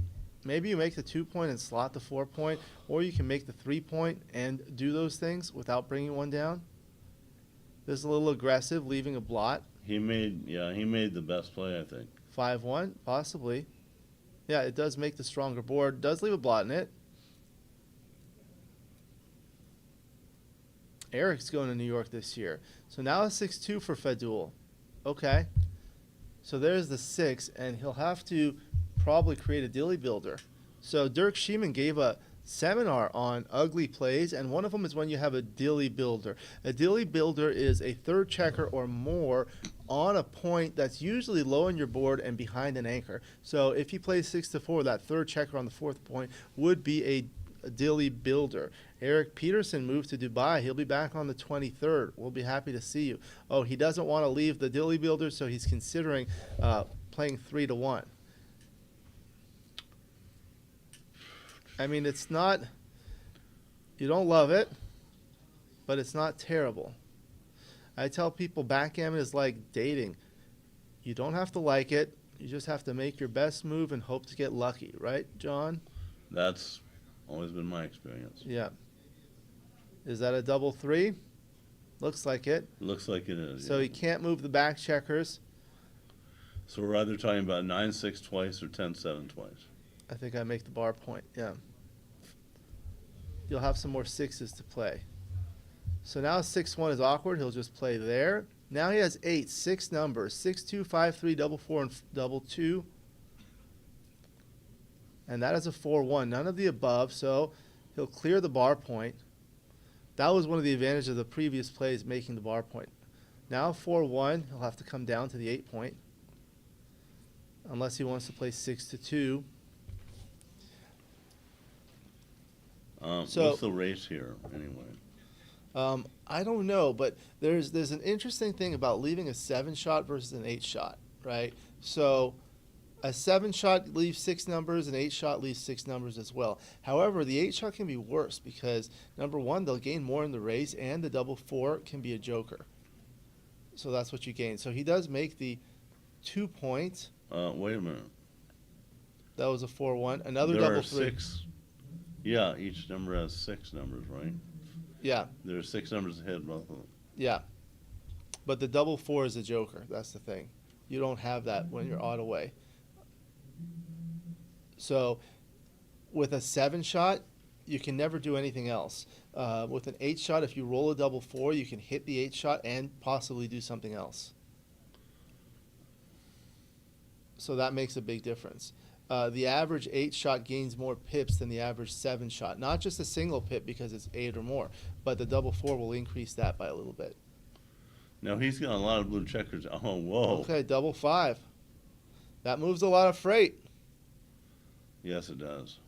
Maybe you make the 2 point and slot the 4 point, or you can make the 3 point and do those things without bringing 1 down. This is a little aggressive, leaving a blot. he made the best play, I think. 5-1, possibly. Yeah, it does make the stronger board. Does leave a blot in it. Eric's going to New York this year. So now a 6-2 for Faddoul. Okay. So there's the 6, and he'll have to probably create a dilly builder. So Dirk Sheeman gave a seminar on ugly plays, and one of them is when you have a dilly builder. A dilly builder is a third checker or more on a point that's usually low on your board and behind an anchor. So if you play 6-4, that third checker on the fourth point would be a dilly builder. Eric Peterson moved to Dubai. He'll be back on the 23rd. We'll be happy to see you. Oh, he doesn't want to leave the dilly builder, so he's considering playing 3-1. I mean, it's not, you don't love it, but it's not terrible. I tell people backgammon is like dating. You don't have to like it. You just have to make your best move and hope to get lucky, right, John? That's always been my experience. Yeah. Is that a double 3? Looks like it. Looks like it is. So yeah. he can't move the back checkers. So we're either talking about 9-6 twice or 10-7 twice. I think I make the bar point, yeah. You'll have some more 6s to play. So now 6-1 is awkward. He'll just play there. Now he has 8, 6 numbers. 6-2, 5-3, double 4, and double 2. And that is a 4-1. None of the above, so he'll clear the bar point. That was one of the advantages of the previous plays, making the bar point. Now 4-1, he'll have to come down to the 8 point. Unless he wants to play 6-2. What's the race here, anyway? I don't know, but there's an interesting thing about leaving a 7-shot versus an 8-shot, right? So a 7-shot leaves 6 numbers, an 8-shot leaves 6 numbers as well. However, the 8-shot can be worse because, number one, they'll gain more in the race, and the double 4 can be a joker. So that's what you gain. So he does make the 2 point. Wait a minute. That was a 4-1. Another There double are 3. 6. Yeah, each number has 6 numbers, right? Yeah, There are 6 numbers ahead, both of them. yeah. But the double 4 is a joker. That's the thing. You don't have that when you're odd away. So with a 7-shot, you can never do anything else. With an 8-shot, if you roll a double 4, you can hit the 8-shot and possibly do something else. So that makes a big difference. The average 8-shot gains more pips than the average 7-shot. Not just a single pip because it's 8 or more, but the double 4 will increase that by a little bit. Now he's got a lot of blue checkers. Oh, whoa. Okay, double 5. That moves a lot of freight. Yes, it does.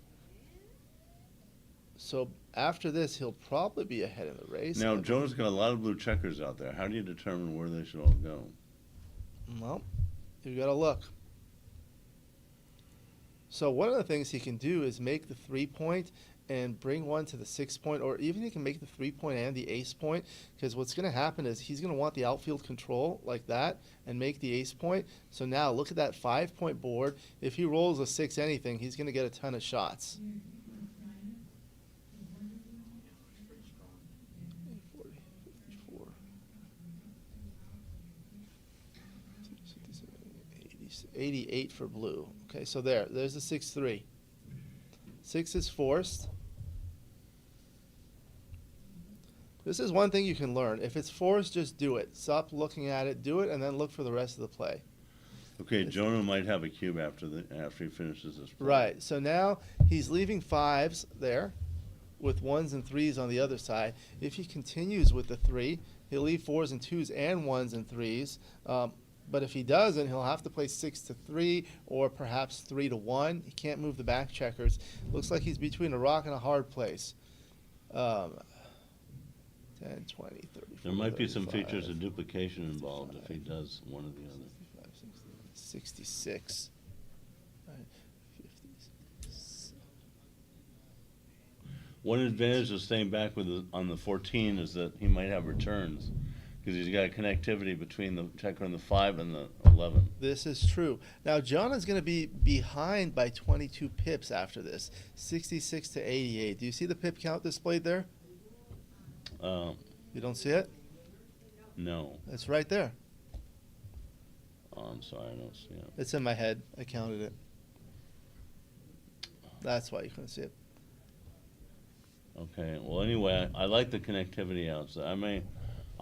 So after this, he'll probably be ahead in the race. Now, Jonah's got a lot of blue checkers out there. How do you determine where they should all go? Well, you got to look. So one of the things he can do is make the 3 point and bring one to the 6 point, or even he can make the 3 point and the ace point, because what's going to happen is he's going to want the outfield control like that and make the ace point. So now look at that 5 point board. If he rolls a 6 anything, he's going to get a ton of shots. 88 for blue. Okay, so there's the 6-3. 6 is forced. This is one thing you can learn. If it's forced, just do it. Stop looking at it, do it, and then look for the rest of the play. Okay, Jonah might have a cube after he finishes this play. Right. So now he's leaving 5s there, with 1s and 3s on the other side. If he continues with the 3, he'll leave 4s and 2s and 1s and 3s. But if he doesn't, he'll have to play 6-3 or perhaps 3-1. He can't move the back checkers. Looks like he's between a rock and a hard place. 10, 20, 30, 40, There might be some 35, features of duplication involved if he does one or the other. 66. Right, 50. One advantage of staying back on the 14 is that he might have returns, because he's got connectivity between the checker and the 5 and the 11. This is true. Now, Jonah's going to be behind by 22 pips after this, 66 to 88. Do you see the pip count displayed there? You don't see it? No. It's right there. Oh, I'm sorry, I don't see it. It's in my head. I counted it. That's why you couldn't see it. Okay, well, anyway, I like the connectivity outside.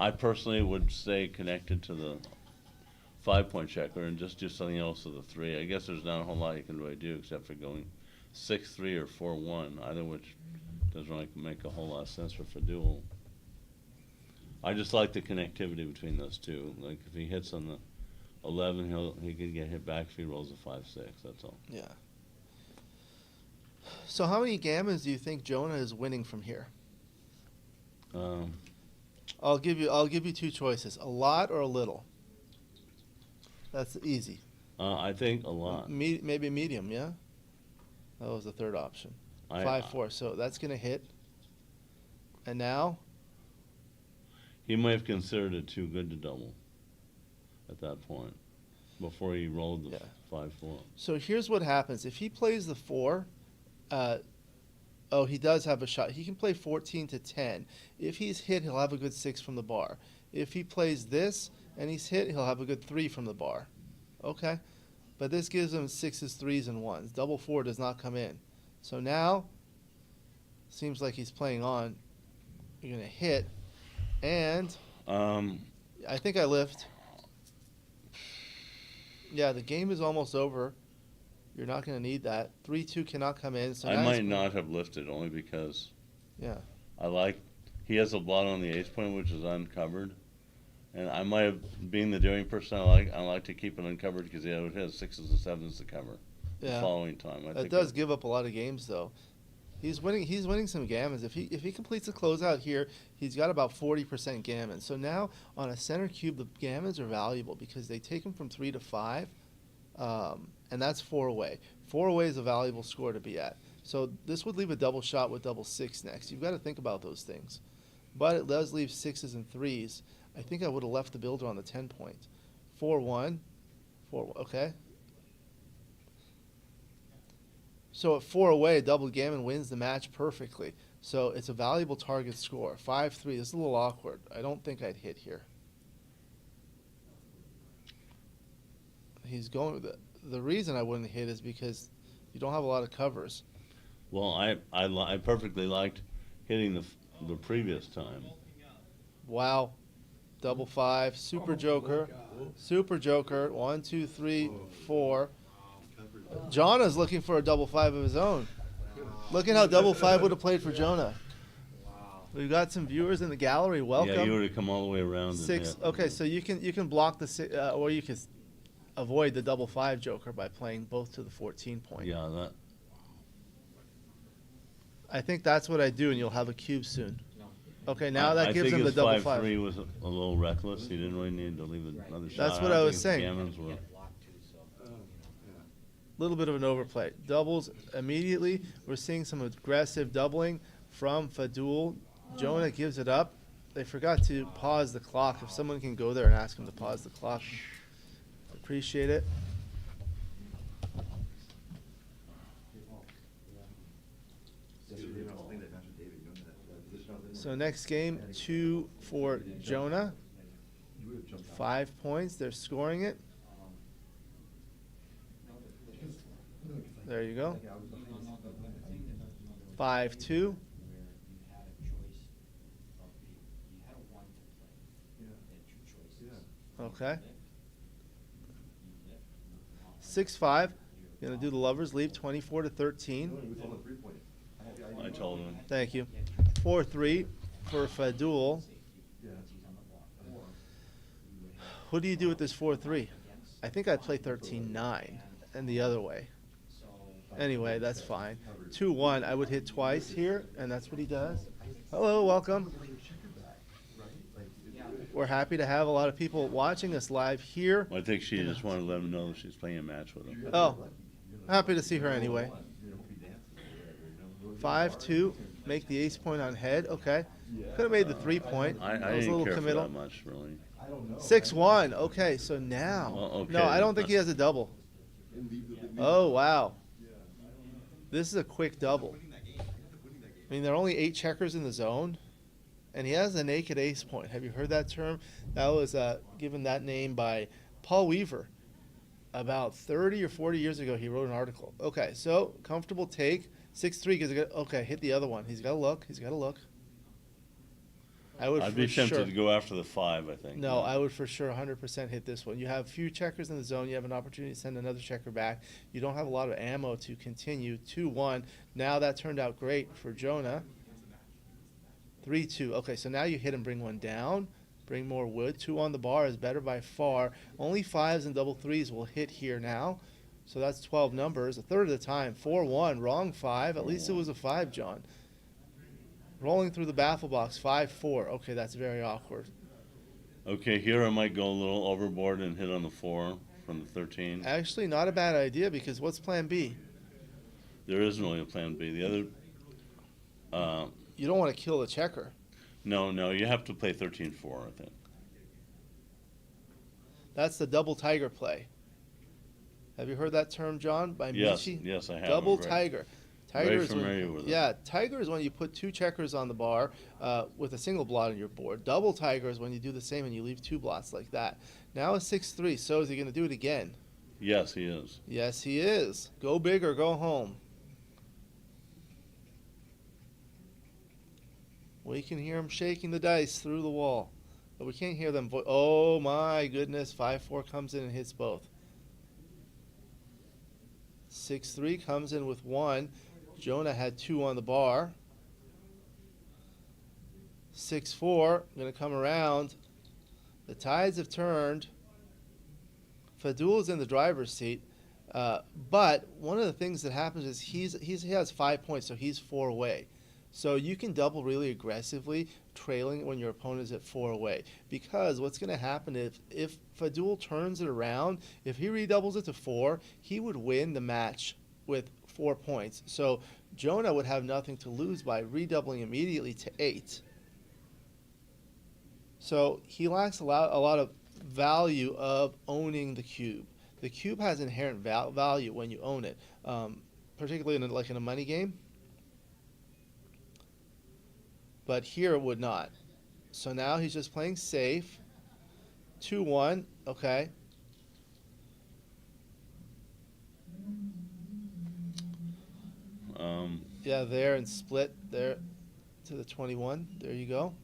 I personally would stay connected to the 5-point checker and just do something else with the 3. I guess there's not a whole lot you can really do except for going 6-3 or 4-1, either which doesn't really make a whole lot of sense for Faddoul. I just like the connectivity between those two. Like if he hits on the 11, he could get hit back if he rolls a 5-6. That's all. Yeah. So how many gammons do you think Jonah is winning from here? I'll give you two choices: a lot or a little. That's easy. I think a lot. Maybe medium. Yeah. That was the third option. 5-4. So that's gonna hit. And now He might have considered it too good to double at that point before he rolled the 5-4. So here's what happens. If he plays the 4, he does have a shot. He can play 14 to 10. If he's hit, he'll have a good 6 from the bar. If he plays this and he's hit, he'll have a good 3 from the bar. Okay? But this gives him 6s, 3s, and 1s. Double 4 does not come in. So now, seems like he's playing on. You're going to hit. And I think I lift. Yeah, the game is almost over. You're not going to need that. 3-2 cannot come in. So I might not have lifted only because he has a blot on the ace point, which is uncovered. And I might have, being the doing person, I like to keep it uncovered because it has 6s and 7s to cover the following time. It does give up a lot of games, though. He's winning some gammons. If he completes a closeout here, he's got about 40% gammon. So now on a center cube, the gammons are valuable because they take him from 3 to 5, and that's 4 away. 4 away is a valuable score to be at. So this would leave a double shot with double 6 next. You've got to think about those things. But it does leave 6s and 3s. I think I would have left the builder on the 10 point. 4-1. 4, okay. So at 4 away, double gammon wins the match perfectly. So it's a valuable target score. 5-3. This is a little awkward. I don't think I'd hit here. He's going. The reason I wouldn't hit is because you don't have a lot of covers. Well, I perfectly liked hitting the previous time. Wow. Double 5. Super Joker. Super Joker. 1, 2, 3, 4. Jonah's looking for a double 5 of his own. Look at how double 5 would have played for Jonah. We've got some viewers in the gallery. Welcome. Yeah, you would have come all the way around. 6. Okay, so you can block the or you can avoid the double 5 Joker by playing both to the 14 point. Yeah, that. I think that's what I do, and you'll have a cube soon. Okay, now that gives him the double 5. I think his 5-3 was a little reckless. He didn't really need to leave another shot. That's what I was saying. Gammons were. Little bit of an overplay. Doubles immediately. We're seeing some aggressive doubling from Faddoul. Jonah gives it up. They forgot to pause the clock. If someone can go there and ask him to pause the clock, appreciate it. So next game, 2 for Jonah. 5 points. They're scoring it. There you go. 5-2. Okay. 6-5. Gonna do the lovers leap. 24 to 13. I told him. Thank you. 4-3 for Faddoul. What do you do with this 4-3? I think I'd play 13-9 and the other way. Anyway, that's fine. 2-1, I would hit twice here, and that's what he does. Hello, welcome. We're happy to have a lot of people watching us live here. I think she just wanted to let him know that she's playing a match with him. Oh, happy to see her anyway. 5-2, make the ace point on head. Okay, could have made the 3 point. I was a didn't little care committal. for that much, really. 6-1. Okay, so now, Okay. no, I don't think he has a double. Oh wow, this is a quick double. I mean, there are only 8 checkers in the zone, and he has a naked ace point. Have you heard that term? That was given that name by Paul Weaver about 30 or 40 years ago. He wrote an article. Okay, so comfortable take. 6-3 because okay, hit the other one. He's got to look. He's got to look. I would I'd for be tempted sure. to go after the 5, I think. No, yeah. I would for sure 100% hit this one. You have a few checkers in the zone. You have an opportunity to send another checker back. You don't have a lot of ammo to continue. 2-1. Now that turned out great for Jonah. 3-2. Okay, so now you hit and bring one down. Bring more wood. 2 on the bar is better by far. Only 5s and double 3s will hit here now. So that's 12 numbers. A third of the time. 4-1. Wrong 5. At least it was a 5, John. Rolling through the baffle box. 5-4. Okay, that's very awkward. Okay, here I might go a little overboard and hit on the 4 from the 13. Actually, not a bad idea, because what's plan B? There isn't really a plan B. The other, You don't want to kill the checker. no, you have to play 13-4, I think. That's the double tiger play. Have you heard that term, John, by Yes, Michi? yes, I have. Double I'm very- tiger. Tiger very is when, familiar with it. yeah, tiger is when you put 2 checkers on the bar with a single blot on your board. Double tiger is when you do the same and you leave 2 blots like that. Now a 6-3. So is he going to do it again? Yes, he is. Yes, he is. Go big or go home. We can hear him shaking the dice through the wall, but we can't hear them. Oh my goodness! 5-4 comes in and hits both. 6-3 comes in with 1. Jonah had 2 on the bar. 6-4 going to come around. The tides have turned. Faddoul is in the driver's seat, but one of the things that happens is he has 5 points, so he's 4 away. So you can double really aggressively, trailing when your opponent is at 4 away. Because what's going to happen if Faddoul turns it around, if he redoubles it to 4, he would win the match with 4 points. So Jonah would have nothing to lose by redoubling immediately to 8. So he lacks a lot of value of owning the cube. The cube has inherent value when you own it, particularly in a money game. But here it would not. So now he's just playing safe. 2-1. Okay. Yeah, there and split there to the 21. There you go.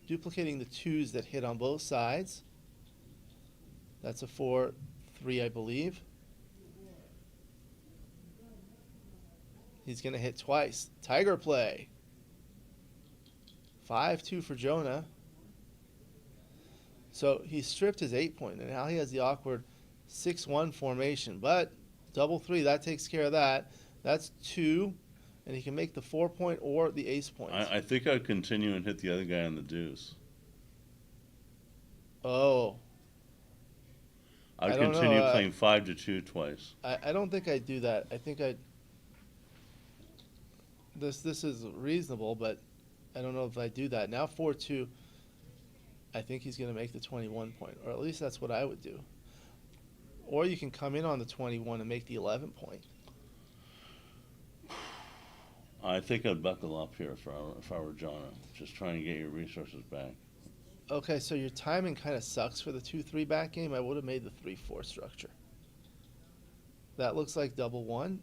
Duplicating the 2s that hit on both sides. That's a 4-3, I believe. He's going to hit twice. Tiger play. 5-2 for Jonah. So he stripped his 8 point, and now he has the awkward 6-1 formation. But double 3, that takes care of that. That's 2, and he can make the 4 point or the ace point. I think I'd continue and hit the other guy on the deuce. Oh. I'd I don't know, continue playing 5-2 twice. I don't think I'd do that. I think I'd... This is reasonable, but I don't know if I do that. Now 4-2, I think he's going to make the 21 point, or at least that's what I would do. Or you can come in on the 21 and make the 11 point. I think I'd buckle up here if I were Jonah, just trying to get your resources back. Okay, so your timing kind of sucks for the 2-3 back game. I would have made the 3-4 structure. That looks like double 1,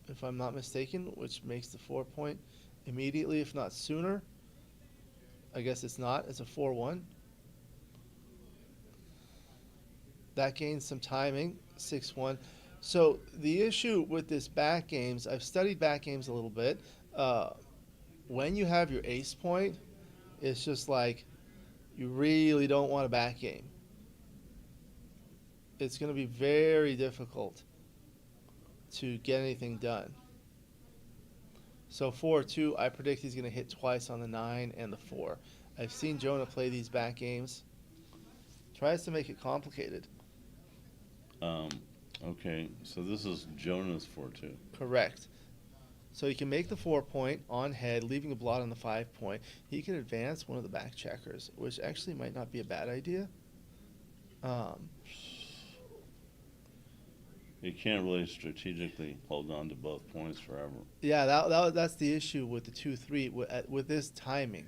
if I'm not mistaken, which makes the 4 point immediately, if not sooner. I guess it's not. It's a 4-1. That gains some timing. 6-1. So the issue with this back games, I've studied back games a little bit. When you have your ace point, it's just like you really don't want a back game. It's going to be very difficult to get anything done. So 4-2, I predict he's going to hit twice on the 9 and the 4. I've seen Jonah play these back games. Tries to make it complicated. Okay, so this is Jonah's 4-2. Correct. So he can make the 4 point on head, leaving a blot on the 5 point. He can advance one of the back checkers, which actually might not be a bad idea. You can't really strategically hold on to both points forever. Yeah, that's the issue with the 2-3 with this timing.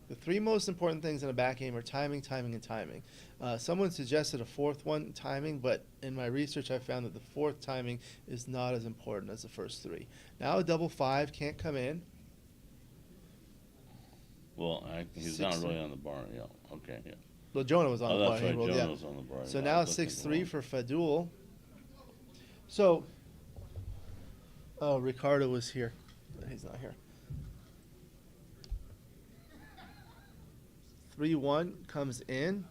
The 3 most important things in a back game are timing, timing, and timing. Someone suggested a 4th one, timing, but in my research I found that the 4th timing is not as important as the first 3. Now a double 5 can't come in. Well, he's not really on the bar. Yeah. Okay. Yeah. Well, Jonah was on Oh, the bar. that's He right. rolled, Jonah yeah. was on the bar. So Yeah, I now was looking 6-3 wrong. for Faddoul. Oh, Ricardo was here. He's not here. 3-1 comes in.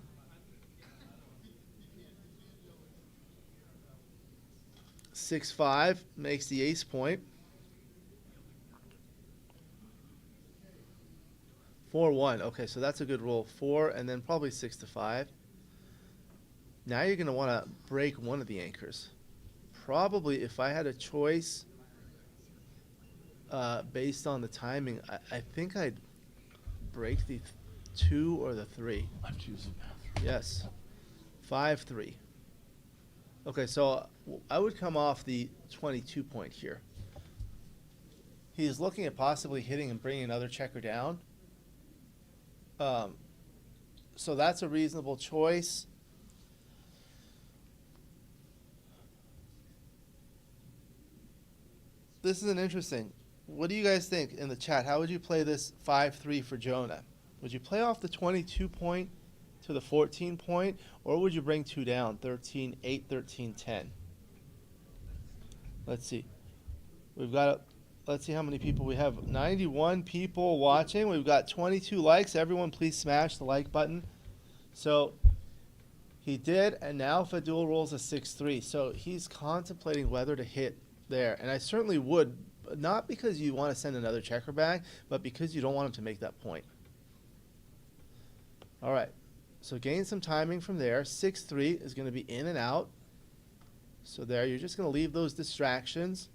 Six five makes the ace point. 4-1. Okay, so that's a good roll. 4 and then probably 6-5. Now you're going to want to break one of the anchors. Probably, if I had a choice, based on the timing, I think I'd break the 2 or the 3. I've choose the bathroom. Yes. 5-3. Okay, so I would come off the 22 point here. He's looking at possibly hitting and bringing another checker down. So that's a reasonable choice. This is an interesting. What do you guys think in the chat? How would you play this 5-3 for Jonah? Would you play off the 22 point to the 14 point, or would you bring 2 down, 13-8, 13-10? Let's see. Let's see how many people we have. 91 people watching. We've got 22 likes. Everyone, please smash the like button. So he did, and now Faddoul rolls a 6-3. So he's contemplating whether to hit there, and I certainly would, not because you want to send another checker back, but because you don't want him to make that point. All right. So gain some timing from there. 6-3 is going to be in and out. So there, you're just going to leave those distractions.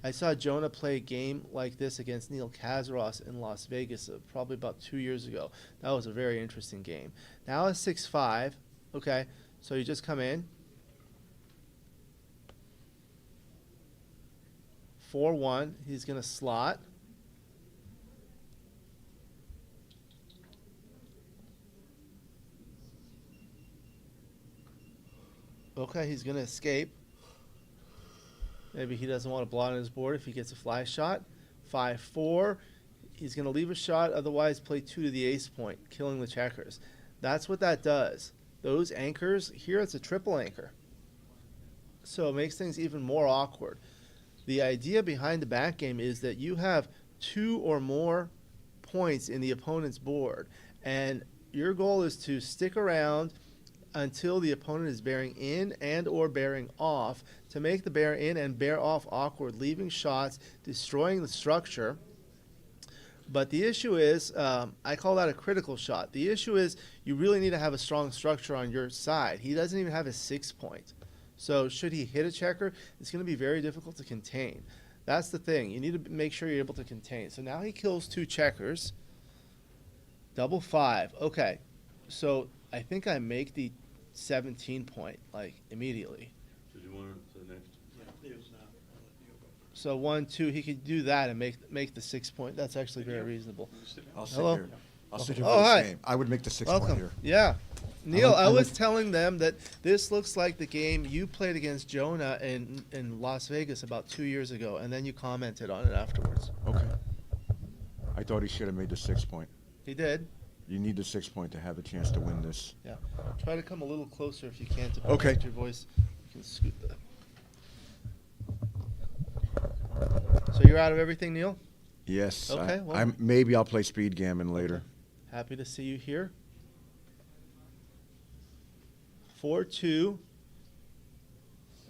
I saw Jonah play a game like this against Neil Kazaross in Las Vegas probably about 2 years ago. That was a very interesting game. Now it's 6-5. Okay, so you just come in. 4-1. He's going to slot. Okay, he's going to escape. Maybe he doesn't want to blot on his board if he gets a fly shot. 5-4. He's going to leave a shot, otherwise play 2 to the ace point, killing the checkers. That's what that does. Those anchors, here it's a triple anchor. So it makes things even more awkward. The idea behind the backgammon is that you have 2 or more points in the opponent's board, and your goal is to stick around until the opponent is bearing in and or bearing off, to make the bear in and bear off awkward, leaving shots, destroying the structure. But the issue is, I call that a critical shot. The issue is you really need to have a strong structure on your side. He doesn't even have a 6 point. So should he hit a checker, it's going to be very difficult to contain. That's the thing. You need to make sure you're able to contain. So now he kills 2 checkers. Double 5. Okay. So I think I make the 17 point, like, immediately. Did you want to next? Yeah, please. So 1-2, he could do that and make the 6 point. That's actually very reasonable. I'll sit Hello. here. I'll sit here Oh, for this hi. game. I would make the 6 point Welcome. here. Yeah. Neil, I I'm was a- telling them that this looks like the game you played against Jonah in Las Vegas about 2 years ago, and then you commented on it afterwards. Okay. I thought he should have made the 6 point. He did. You need the 6 point to have a chance to win this. Yeah. Try to come a little closer if you can to Okay. protect your voice. You can scoot that. So you're out of everything, Neil? Yes. Okay, well- Maybe I'll play speed gammon later. Happy to see you here. 4-2.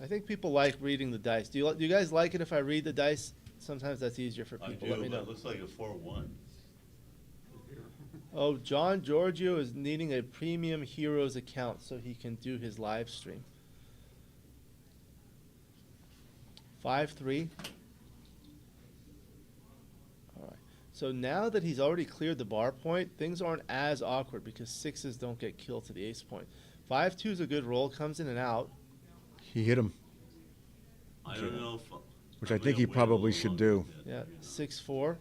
I think people like reading the dice. Do you guys like it if I read the dice? Sometimes that's easier for I people. do, Let me but know. it looks like a 4-1. Oh, John Giorgio is needing a premium heroes account so he can do his live stream. 5-3. All right. So now that he's already cleared the bar point, things aren't as awkward because 6s don't get killed to the ace point. 5-2 is a good roll, comes in and out. He hit him, I don't know if. which I think he probably should do. Yeah, 6-4.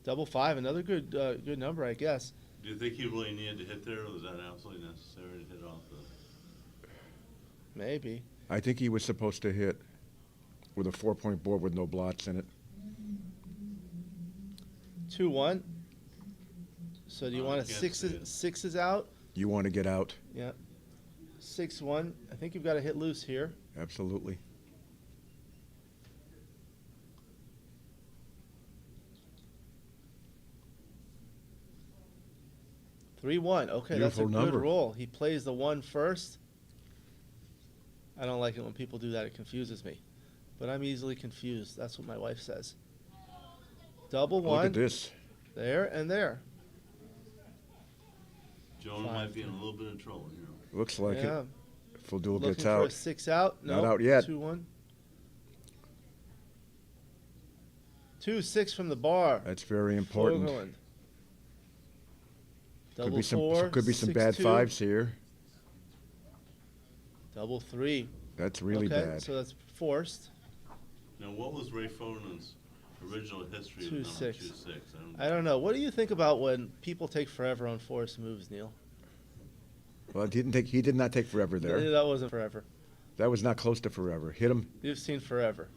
Double 5, another good good number, I guess. Do you think he really needed to hit there, or was that absolutely necessary to hit off the? Maybe. I think he was supposed to hit with a 4 point board with no blots in it. 2-1. So do you I want a can't see it. sixes out? You want to get out? Yeah. 6-1. I think you've got to hit loose here. Absolutely. Three one. Okay, that's a Beautiful good number. roll. He plays the 1 first. I don't like it when people do that. It confuses me. But I'm easily confused. That's what my wife says. Double Look one. at this. There and there. Jonah might be in a little bit of trouble here. Looks like Yeah. it. Faddoul Looking gets for a out. 6 out. Not No. out yet. 2-1. 2-6 from the bar. That's very important. Fogelland. Could Double be some 4. could be some bad 6-2. fives here. Double 3. That's really okay, bad. so that's forced. Now, what was Ray Fonen's original history of 2-6. 2-6? I don't know. What do you think about when people take forever on forced moves, Neil? Well, he did not take forever there. That wasn't forever. That was not close to forever. Hit him. You've seen forever.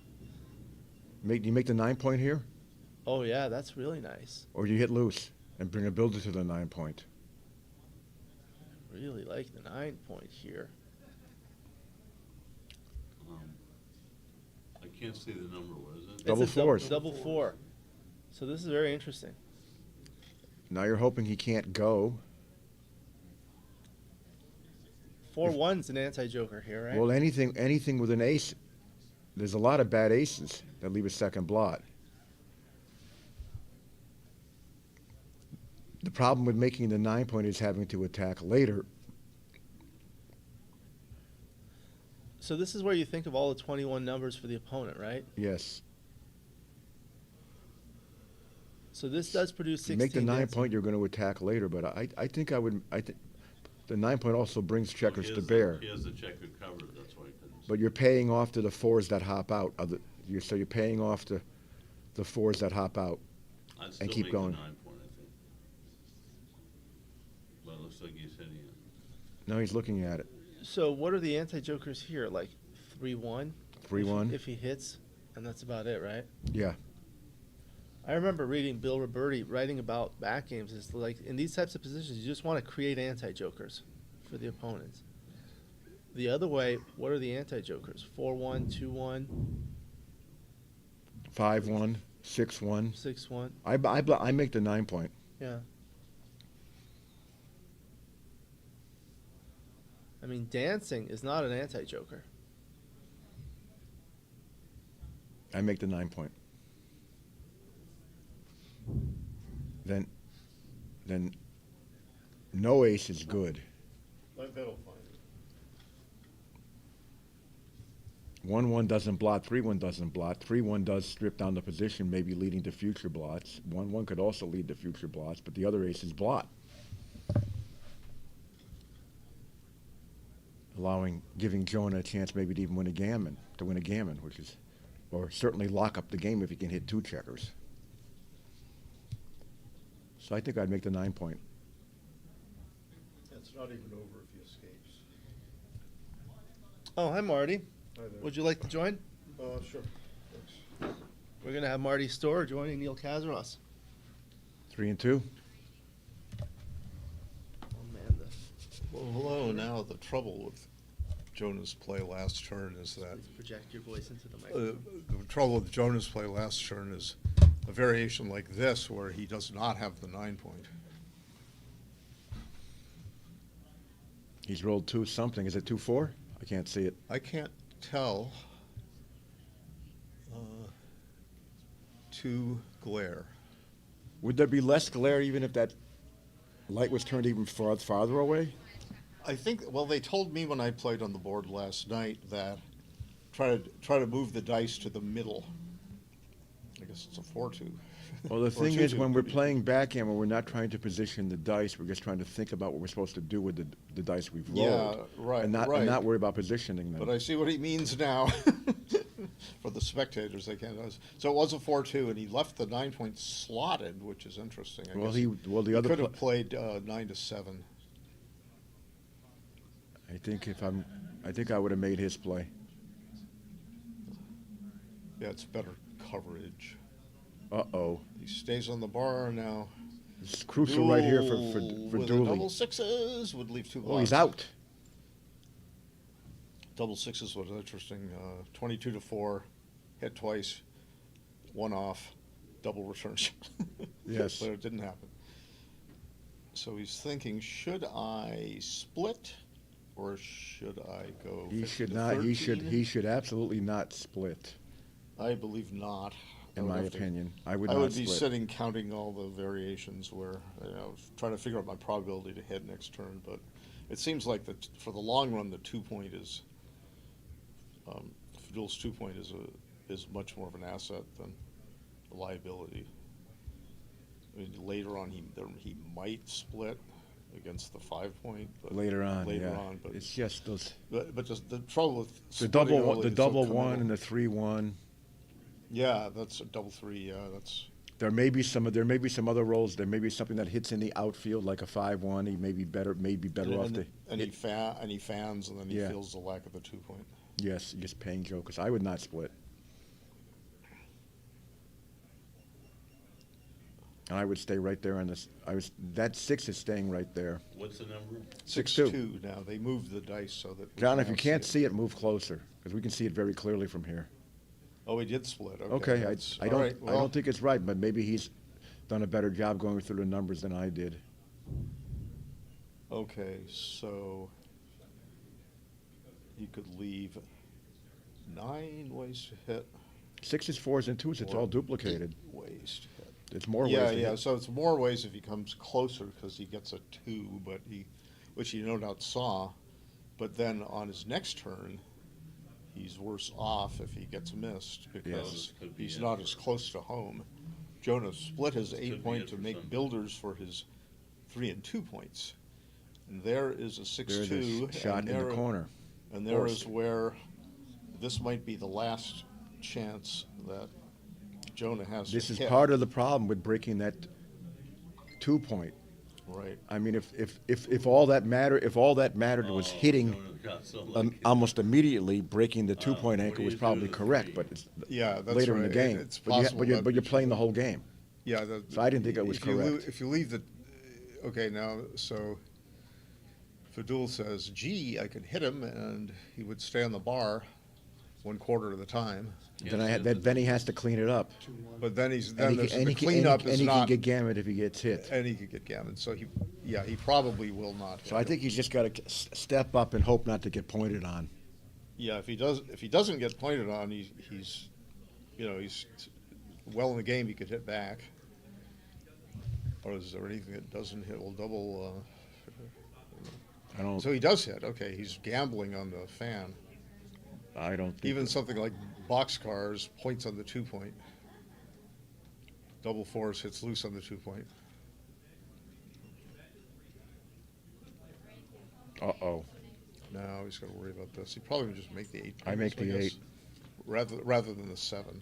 You make the 9-point here, Oh, yeah, that's really nice. or you hit loose and bring a builder to the 9-point. Really like the 9-point here. I can't see the number. What is it? Double It's a fours. Double 4. So this is very interesting. Now you're hoping he can't go. 4-1's an anti-joker here, right? Well, anything with an ace, there's a lot of bad aces that leave a second blot. The problem with making the 9-point is having to attack later. So this is where you think of all the 21 numbers for the opponent, right? Yes. So this does produce If you 16 make the dancing. 9-point, you're going to attack later, but I think I think the 9-point also brings checkers He to has bear. He has the checker covered. That's why he couldn't. But you're paying off to the 4s that hop out. So you're paying off to the 4s that hop out. I'd still keep make going. The 9-point, I think. But it looks like he's hitting it. No, he's looking at it. So what are the anti-jokers here? Like 3-1? 3-1. If he hits, and that's about it, right? Yeah. I remember reading Bill Roberti writing about back games. It's like in these types of positions, you just want to create anti-jokers for the opponents. The other way, what are the anti-jokers? 4-1, 2-1, 5-1, 6-1. 6-1. I make the 9-point. Yeah. I mean, dancing is not an anti-joker. I make the 9-point. Then no ace is good. Let Faddoul find it. 1-1 doesn't blot. 3-1 doesn't blot. 3-1 does strip down the position, maybe leading to future blots. 1-1 could also lead to future blots, but the other ace is blot, giving Jonah a chance maybe to even win a gammon, which is, or certainly lock up the game if he can hit 2 checkers. So I think I'd make the 9-point. It's not even over if he escapes. Oh, hi, Marty. Hi there. Would you like to join? Sure. Thanks. We're going to have Marty Storr joining Neil Kazaross. 3 and 2. Amanda. Well, hello. Now the trouble with Jonah's play last turn is that Please project your voice into the microphone. the trouble with Jonah's play last turn is a variation like this where he does not have the 9-point. He's rolled 2 something. Is it 2-4? I can't see it. I can't tell. 2 glare. Would there be less glare even if that light was turned even farther away? I think. Well, they told me when I played on the board last night that try to move the dice to the middle. I guess it's a 4-2. Well, the Or thing 2-2 is, when we're could be. playing backgammon, we're not trying to position the dice. We're just trying to think about what we're supposed to do with the dice we've Yeah, rolled. right, And right. not worry about positioning them. But I see what he means now. For the spectators, they can't. So it was a 4-2, and he left the 9-point slotted, which is interesting. I guess the other could have pla- played 9-7. I think I would have made his play. Yeah, it's better coverage. Uh-oh. He stays on the bar now. It's crucial right here for With a Dooley. double sixes would leave 2 blots. Oh, he's out. Double sixes was interesting. 22 to 4, hit twice, 1 off, double return shot. Yes. But it didn't happen. So he's thinking, should I split or should I go? He 50 should to not. 13? He should absolutely not split. I believe not. In my opinion, I would I not would be split. sitting counting all the variations where, trying to figure out my probability to hit next turn. But it seems like that for the long run, the 2-point is, Faddoul's 2-point is much more of an asset than a liability. I mean, later on, he might split against the 5-point. But Later on, but it's just those but just the trouble with the splitting double early the is they'll double come one in. and the 3-1. Yeah, that's a double 3. Yeah, that's. There may be some other rolls. There may be something that hits in the outfield like a 5-1. He may be better off to. And he fans, and then he Yeah. feels the lack of the 2-point. Yes, just paying jokers. I would not split. And I would stay right there on this. That 6 is staying right there. What's the number? 6-2 now. They moved the dice so that. we John, can if you now can't see it, move closer because we can see it very clearly from here. Oh, he did split. Okay, that's- I all don't right, I well, don't think it's right, but maybe he's done a better job going through the numbers than I did. Okay, so he could leave 9 ways to hit. 6s, 4s, and 2s. It's all duplicated. 8 ways to hit. It's more Yeah, ways. to yeah. hit. So it's more ways if he comes closer because he gets a 2, which he no doubt saw. But then on his next turn, he's worse off if he gets missed because Could be he's it. not as close to home. Jonah split his This could be 8-point it to for make some. builders for his 3 and 2 points. And there is a There's 6-2. a shot and in the there- corner. And there is where this might be the last chance that Jonah has This to is hit. part of the problem with breaking that 2-point. Right. I mean, if all that mattered was hitting almost immediately, breaking the 2-point what anchor do was you probably do? correct. But it's Yeah, that's later in right. the game. It's But you- possible but you're that- playing the whole game. Yeah. So I didn't think it was if you correct. if you leave the, okay, now so Faddoul says, "Gee, I could hit him," and he would stay on the bar 1/4 of the time. Then he has to clean it up. But then And the cleanup is he not, can get gammoned if he gets hit. and he could get gammon. So he probably will not. So I think he's just got to step up and hope not to get pointed on. Yeah, if he doesn't get pointed on, he's well in the game. He could hit back. Or is there anything that doesn't hit? Well, double. I don't. So he does hit. Okay, he's gambling on the fan. I don't think. Even something like boxcars points on the 2-point. Double 4s hits loose on the 2-point. Uh-oh. Now he's got to worry about this. He probably would just make the 8. I make the guess, 8. rather than the 7.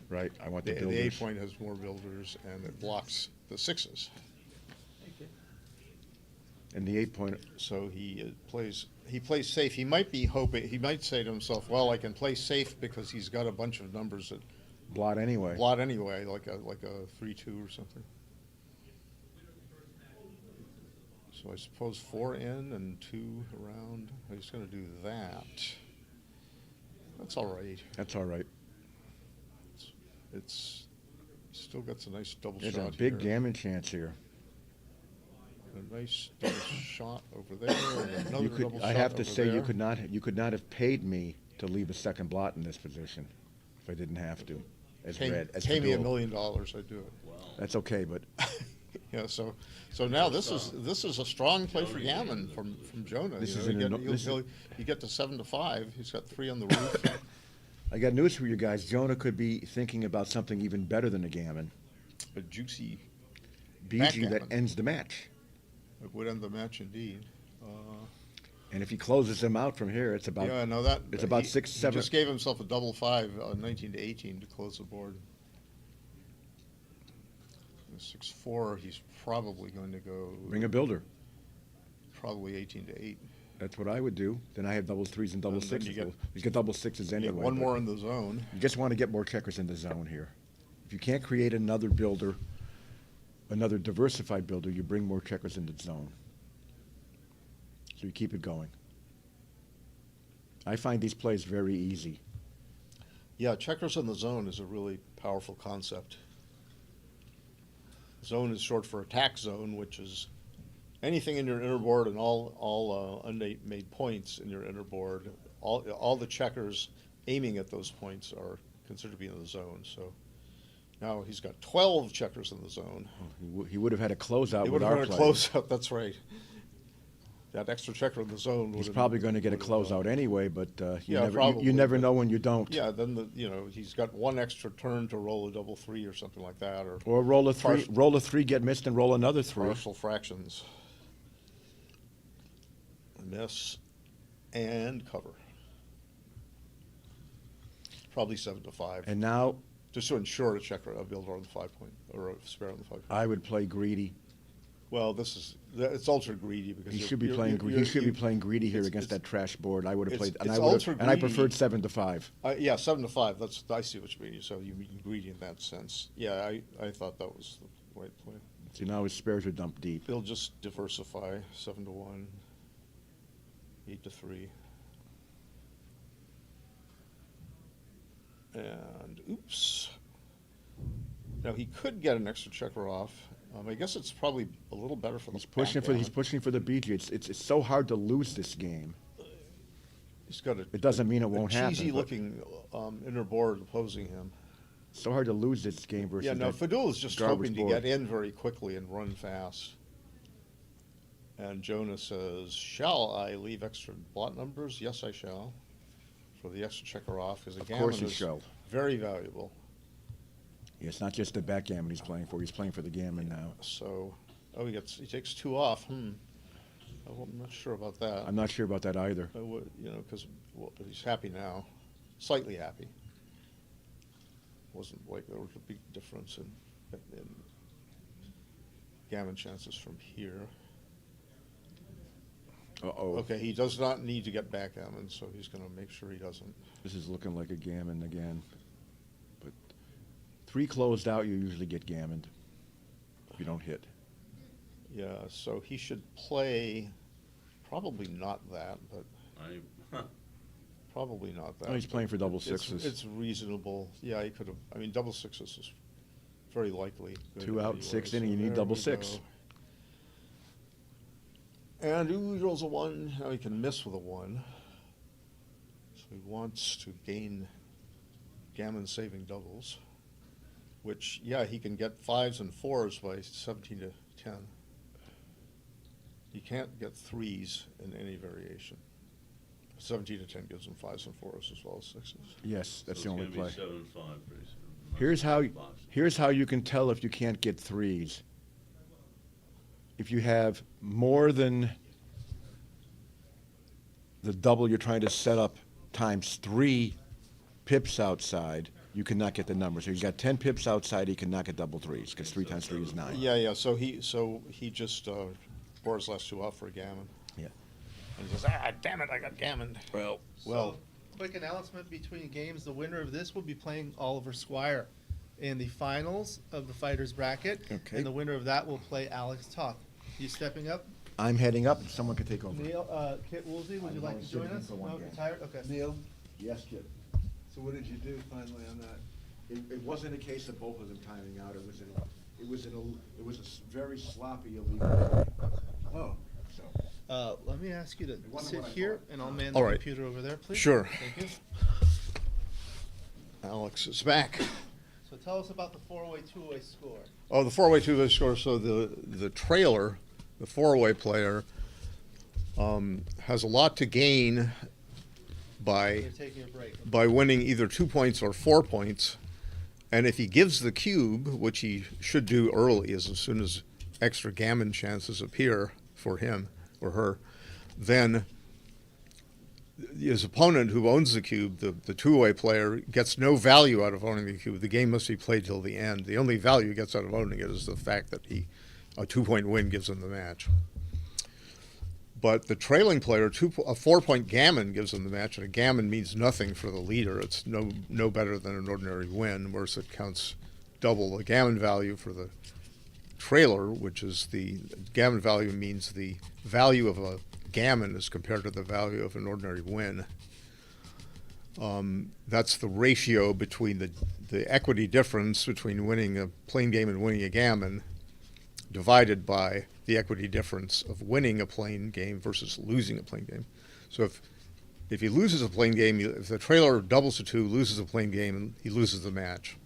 Right. I want the The builders. 8-point has more builders and it blocks the 6s. And the 8-point. So he plays safe. He might say to himself, well, I can play safe because he's got a bunch of numbers that Blot anyway. blot anyway, like a 3-2 or something. So I suppose 4 in and 2 around. He's going to do that. That's all right. That's all right. It's still got a nice double There's shot a big here. gammon chance here. A nice double shot over there. And another You could. double I shot have to over say there. you could not have paid me to leave a second blot in this position if I didn't have to. As Pay me $1 Faddoul. million, I'd do it. That's okay, but Yeah, so now this is a strong play for Gammon from Jonah. This you is know, an eno- you get to 7 to 5. He's got 3 on the roof. I got news for you guys. Jonah could be thinking about something even better than a gammon. A juicy BG Backgammon. that ends the match. It would end the match indeed. And if he closes them out from here, it's about Yeah, no, that it's about he, 6, he 7. just gave himself a double 5, 19 to 18 to close the board. 6-4. He's probably going to go Bring a builder. probably 18 to 8. That's what I would do. Then I have double 3s and double And then 6s. you get- You get double 6s You anyway. get one but more in the zone. You just want to get more checkers in the zone here. If you can't create another builder, another diversified builder, you bring more checkers into the zone. So you keep it going. I find these plays very easy. Yeah, checkers in the zone is a really powerful concept. Zone is short for attack zone, which is anything in your inner board and all unmade points in your inner board. All the checkers aiming at those points are considered to be in the zone. So now he's got 12 checkers in the zone. He would have had a closeout He with would our have had a play. closeout. That's right. That extra checker in the zone. He's would've- probably going to get a would've, closeout anyway, but Yeah, probably, you never but- know when you don't. Yeah, then he's got one extra turn to roll a double 3 or something like that, Or roll a three, Partial- roll a 3, get missed, and roll another 3. partial fractions. Miss and cover. Probably 7 to 5. And now Just to ensure a checker, a builder on the 5 point, or a spare on the 5 point. I would play greedy. Well, it's ultra greedy because He you're- should be you're- playing. you're- He should be you- playing greedy here it's- against it's- that trash board. I would have it's- played, and it's I would ultra have, and I greedy. preferred 7 to 5. Yeah, 7 to 5. I see what you mean. So you mean greedy in that sense. Yeah, I thought that was the right play. See, now his spares are dumped deep. He'll just diversify 7 to 1, 8 to 3. And oops. Now he could get an extra checker off. I guess it's probably a little better for the He's pushing for. He's backgammon. pushing for the BG. It's so hard to lose this game. He's got It doesn't mean it won't happen. cheesy but looking inner board opposing him. it's so hard to lose this game versus. Yeah, no, that Faddoul is just garbage hoping to board. get in very quickly and run fast. And Jonah says, "Shall I leave extra blot numbers? Yes, I shall. For the extra checker off, because a Of course gammon he is shall. very valuable. Yeah, it's not just the backgammon he's playing for. He's playing for the gammon now. So, he takes 2 off. I'm not sure about that. I'm not sure about that either. I would, because he's happy now, slightly happy. Wasn't like there was a big difference in gammon chances from here. Uh-oh. Okay, he does not need to get backgammon, so he's going to make sure he doesn't. This is looking like a gammon again. But 3 closed out, you usually get gammoned if you don't hit. Yeah, so he should play, probably not that, but probably not that. Oh, he's playing for double It's- sixes. It's reasonable. Yeah, he could have, double sixes is very likely. good 2 out, anyway, 6 so in, and you need there double we 6. go. And he rolls a 1. Now he can miss with a 1. So he wants to gain gammon saving doubles, which, yeah, he can get 5s and 4s by 17 to 10. He can't get 3s in any variation. 17 to 10 gives him 5s and 4s as well as 6s. Yes, that's the only It's play. gonna be 7-5 pretty soon. Here's how you can tell if you can't get 3s. If you have more than the double you're trying to set up times 3 pips outside, you cannot get the number. So you got 10 pips outside, he cannot get double 3s because 3 times 3 is 9. Yeah. So he just bore his last 2 off for a gammon. Yeah. And he says, damn it, I got gammoned. Well, Quick announcement between games. The winner of this will be playing Oliver Squire in the finals of the Fighters Bracket. Okay. And the winner of that will play Alex Toth. You stepping up? I'm heading up. Someone can take over. Neil, Kit Woolsey, would you I'm like only to join sitting in us? for one No, game. you're tired? Okay. Neil, Yes, kid. so what did you do finally on that? It wasn't a case of both of them timing out. It was a very sloppy illegal. Oh, So Let me ask you to wasn't sit what I here, thought. and I'll man All the right. computer over there, please. Sure. Thank you. Alex is back. So tell us about the 4-way, 2-way score. Oh, the 4-way 2-way score. So the trailer, the 4-way player, has a lot to gain You're taking a break. by winning either 2 points or 4 points. And if he gives the cube, which he should do early, as soon as extra gammon chances appear for him or her, then his opponent who owns the cube, the 2-way player, gets no value out of owning the cube. The game must be played till the end. The only value he gets out of owning it is the fact that a 2-point win gives him the match. But the trailing player, a 4-point gammon gives him the match, and a gammon means nothing for the leader. It's no better than an ordinary win, whereas it counts double the gammon value for the trailer, which is the gammon value means the value of a gammon as compared to the value of an ordinary win. That's the ratio between the equity difference between winning a plain game and winning a gammon divided by the equity difference of winning a plain game versus losing a plain game. So if he loses a plain game, if the trailer doubles to 2, loses a plain game, and he loses the match.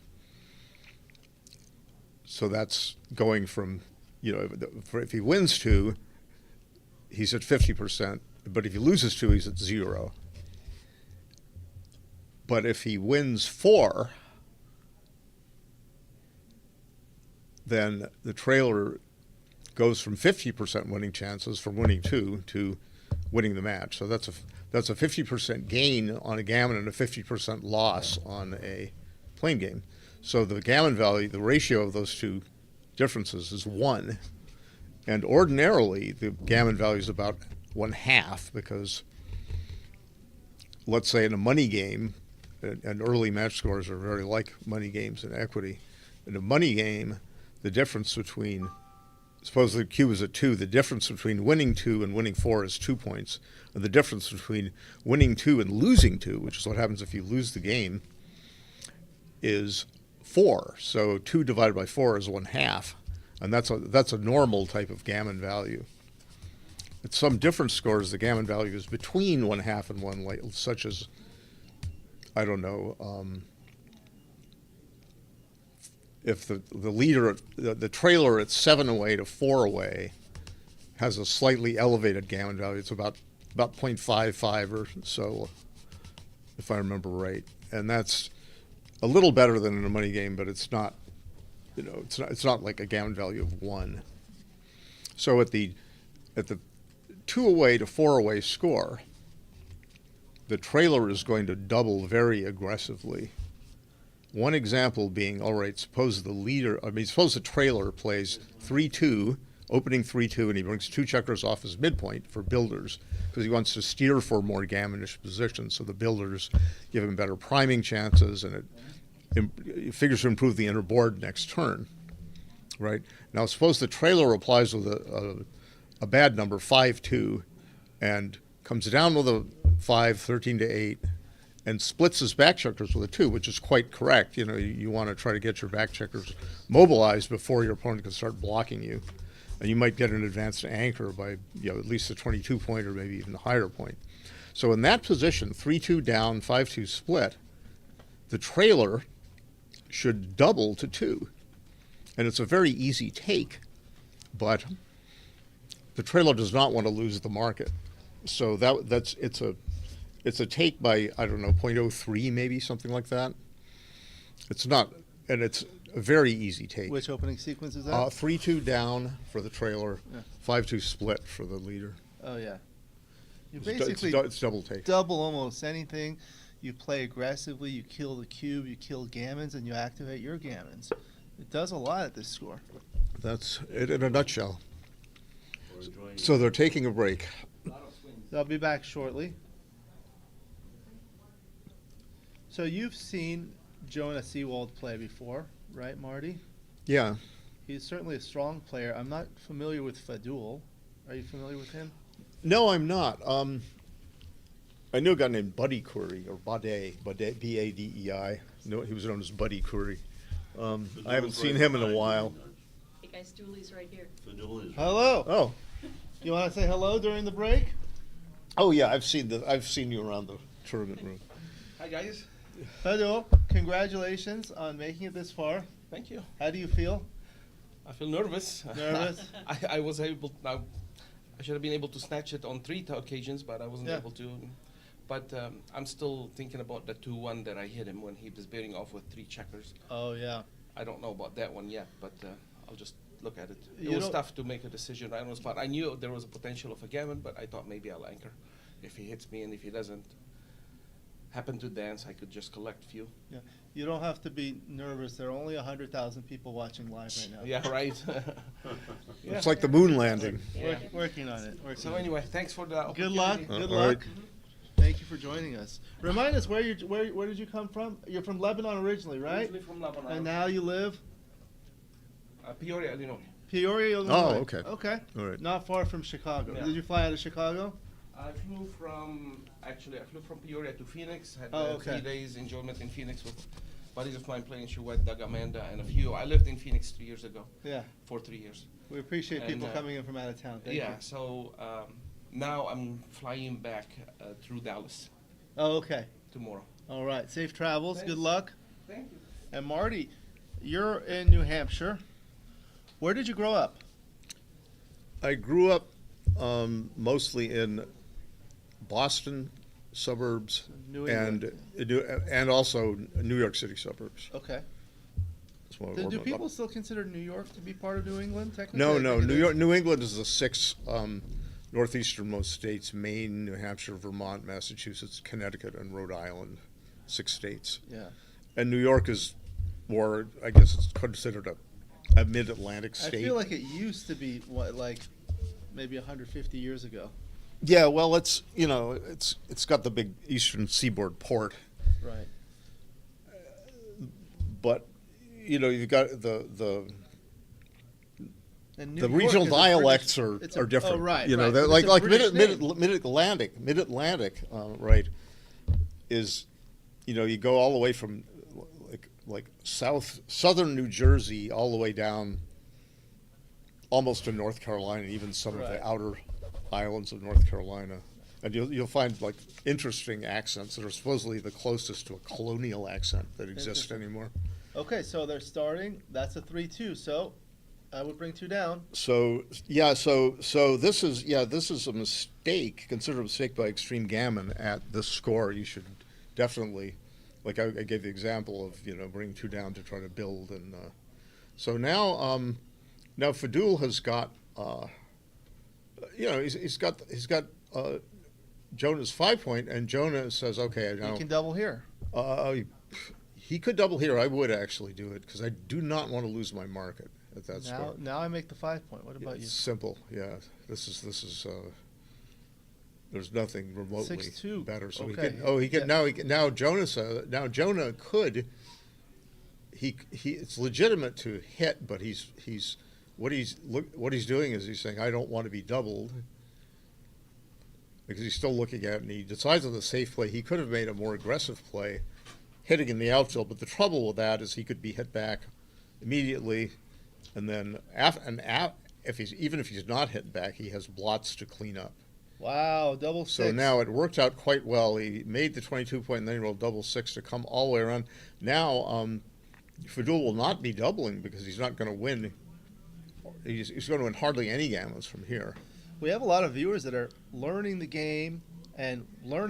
So that's going from, if he wins 2, he's at 50%, but if he loses 2, he's at 0. But if he wins 4, then the trailer goes from 50% winning chances from winning 2 to winning the match. So that's a 50% gain on a gammon and a 50% loss on a plain game. So the gammon value, the ratio of those two differences is 1. And ordinarily, the gammon value is about 1/2 because, let's say in a money game, and early match scores are very like money games in equity. In a money game, the difference between, suppose the cube is at 2, the difference between winning 2 and winning 4 is 2 points. And the difference between winning 2 and losing 2, which is what happens if you lose the game, is 4. So 2 divided by 4 is 1/2. And that's a normal type of gammon value. At some different scores, the gammon value is between 1/2 and 1, like, such as, I don't know, if the leader, the trailer at 7 away to 4 away has a slightly elevated gammon value. It's about 0.55 or so, if I remember right. And that's a little better than in a money game, but it's not, it's not like a gammon value of 1. So at the 2 away to 4 away score, the trailer is going to double very aggressively. One example being, all right, suppose the trailer plays 3-2, opening 3-2, and he brings 2 checkers off his midpoint for builders because he wants to steer for more gammonish positions, so the builders give him better priming chances, and it figures to improve the inner board next turn, right? Now, suppose the trailer applies with a bad number, 5-2, and comes down with a 5, 13-8, and splits his back checkers with a 2, which is quite correct. You want to try to get your back checkers mobilized before your opponent can start blocking you. And you might get an advanced anchor by at least a 22 point or maybe even a higher point. So in that position, 3-2 down, 5-2 split, the trailer should double to 2. And it's a very easy take, but the trailer does not want to lose the market. So it's a take by, I don't know, 0.03 maybe, something like that. It's not, and it's a very easy take. Which opening sequence is that? 3-2 down for the trailer, Yeah. 5-2 split for the leader. Oh, yeah. You It's basically it's double take. double almost anything. You play aggressively, you kill the cube, you kill gammons, and you activate your gammons. It does a lot at this score. That's it in a nutshell. So they're taking a break. I'll be back shortly. So you've seen Jonah Seewald play before, right, Marty? Yeah. He's certainly a strong player. I'm not familiar with Faddoul. Are you familiar with him? No, I'm not. I knew a guy named Buddy Khoury, or Bade, B-A-D-E-I. No, he was known as Buddy Khoury. I haven't seen him in a while. Hey guys, Dooley's right here. Hello. Oh. You want to say hello during the break? Oh yeah, I've seen you around the tournament room. Hi guys. Faddoul, congratulations on making it this far. Thank you. How do you feel? I feel nervous. Nervous? I was able. I should have been able to snatch it on 3 occasions, but I wasn't able to. But I'm still thinking about the 2-1 that I hit him when he was beating off with 3 checkers. Oh yeah. I don't know about that one yet, but I'll just look at it. It was tough to make a decision right on the spot. I knew there was a potential of a gammon, but I thought maybe I'll anchor if he hits me, and if he doesn't happen to dance, I could just collect few. Yeah. You don't have to be nervous. There are only 100,000 people watching live right now. Yeah, right. Yeah. It's like the moon landing. Working on it. So anyway, thanks for the opportunity. Good luck. Good all luck. right. Thank Thank you for joining us. Remind us where did you come from? You're from Lebanon originally, right? Originally from Lebanon. And now you live Peoria, Illinois. Peoria, Illinois. Oh, okay. Okay. All right. Not far from Chicago. Yeah. Did you fly out of Chicago? I flew from Peoria to Phoenix. Had Oh, okay. 3 days enjoyment in Phoenix with buddies of mine playing Chouette, Doug Amanda, and a few. I lived in Phoenix 3 years ago. Yeah. For 3 years. We appreciate people And, coming in from out of town. Thank yeah. you. So now I'm flying back through Dallas Oh, okay. tomorrow. All right. Safe travels. Thanks. Good luck. Thank you. And Marty, you're in New Hampshire. Where did you grow up? I grew up mostly in Boston suburbs New and England. and also New York City suburbs. Okay. That's one of Do where my- people still consider New York to be part of New England? Technically, No, I no. think it New is. York, New England is the 6 northeasternmost states: Maine, New Hampshire, Vermont, Massachusetts, Connecticut, and Rhode Island. 6 states. Yeah. And New York is more, I guess, it's considered a mid-Atlantic I state. feel like it used to be like maybe 150 years ago. Yeah, well, it's got the big eastern seaboard port, Right. but you've got the And New the York regional is a dialects British- it's are a- different. Oh, right. You know, right. they're But like it's a British name. mid Atlantic, right? Is you go all the way from like southern New Jersey all the way down almost to North Carolina, even some of Right. the outer islands of North Carolina. And you'll find like interesting accents that are supposedly the closest to a colonial accent that exists Interesting. anymore. Okay, so they're starting. That's a 3-2. So I would bring 2 down. So yeah, so this is a mistake, considered a mistake by Extreme Gammon at this score. You should definitely, like I gave the example of bringing 2 down to try to build, and so now Faddoul has got he's got Jonah's 5-point, and Jonah says, okay, You can double here. he could double here. I would actually do it because I do not want to lose my market at that score. Now I make the 5-point. What about It's you? simple, yeah. This is there's nothing remotely 6-2. better. So Okay. now Jonah could it's legitimate to hit, but what he's doing is he's saying I don't want to be doubled, because he's still looking at it, and he decides on the safe play. He could have made a more aggressive play, hitting in the outfield, but the trouble with that is he could be hit back immediately, and then if he's not hit back, he has blots to clean up. Wow, double 6. So now it worked out quite well. He made the 22-point, and then he rolled double 6 to come all the way around. Now Faddoul will not be doubling because he's not going to win. He's going to win hardly any gammons from here. We have a lot of viewers that are learning the game and know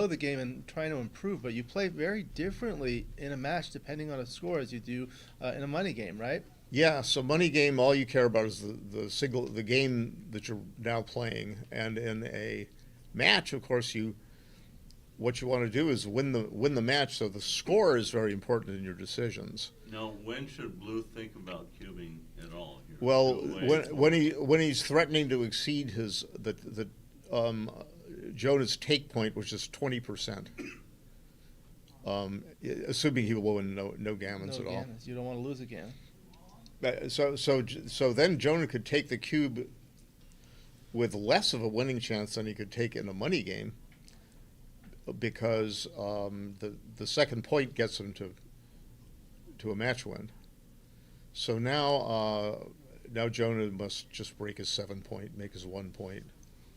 the game and trying to improve, but you play very differently in a match depending on a score as you do in a money game, right? Yeah, so money game, all you care about is the game that you're now playing, and in a match, of course, what you want to do is win the match. So the score is very important in your decisions. Now, when should blue think about cubing at all? Here? Well, Go away. when he's threatening to exceed Jonah's take point, which is 20%, assuming he will win no gammons No at all. gammons. You don't want to lose again. So then Jonah could take the cube with less of a winning chance than he could take in a money game, because the second point gets him to a match win. So now Jonah must just break his 7-point, make his 1 point,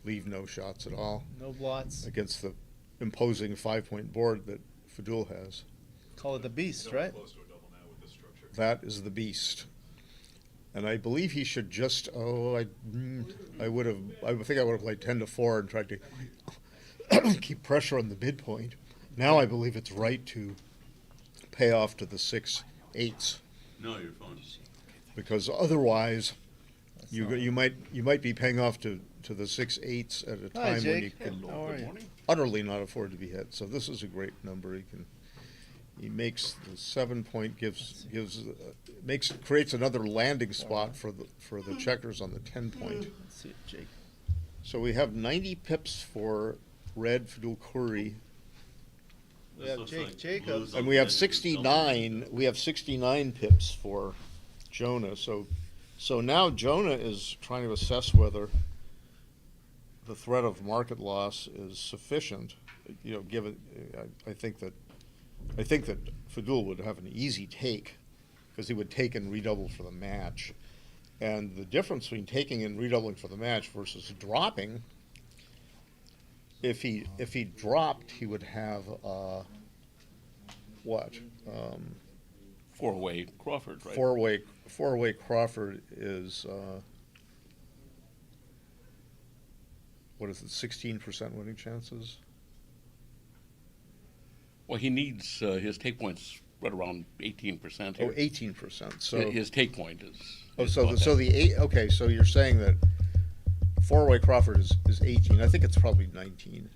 leave no shots at all No blots. against the imposing 5-point board that Faddoul has. Call it the beast, right? That is the beast. And I believe he should just I think I would have played 10-4 and tried to keep pressure on the midpoint. Now I believe it's right to pay off to the 6-8s, No, you're fine. because otherwise you might be paying off to the 6-8s at a Hi, time when you Jake. can How are you? utterly not afford to be hit. So this is a great number. He makes the 7-point, creates another landing spot for the checkers on the 10-point. Let's see, Jake. So we have 90 pips for red, Faddoul, Khoury. We have Jacobs. And we have 69. We have 69 pips for Jonah. So now Jonah is trying to assess whether the threat of market loss is sufficient. You know, given I think that Faddoul would have an easy take because he would take and redouble for the match, and the difference between taking and redoubling for the match versus dropping. If he dropped, he would have what? Four-way Crawford, right? Four-way Crawford is what is it? 16% winning chances. Well, he needs his take points right around 18%. Oh, 18%. So his take point is. Oh, so the eight. Okay, so you're saying that four-way Crawford is 18. I think it's probably 19.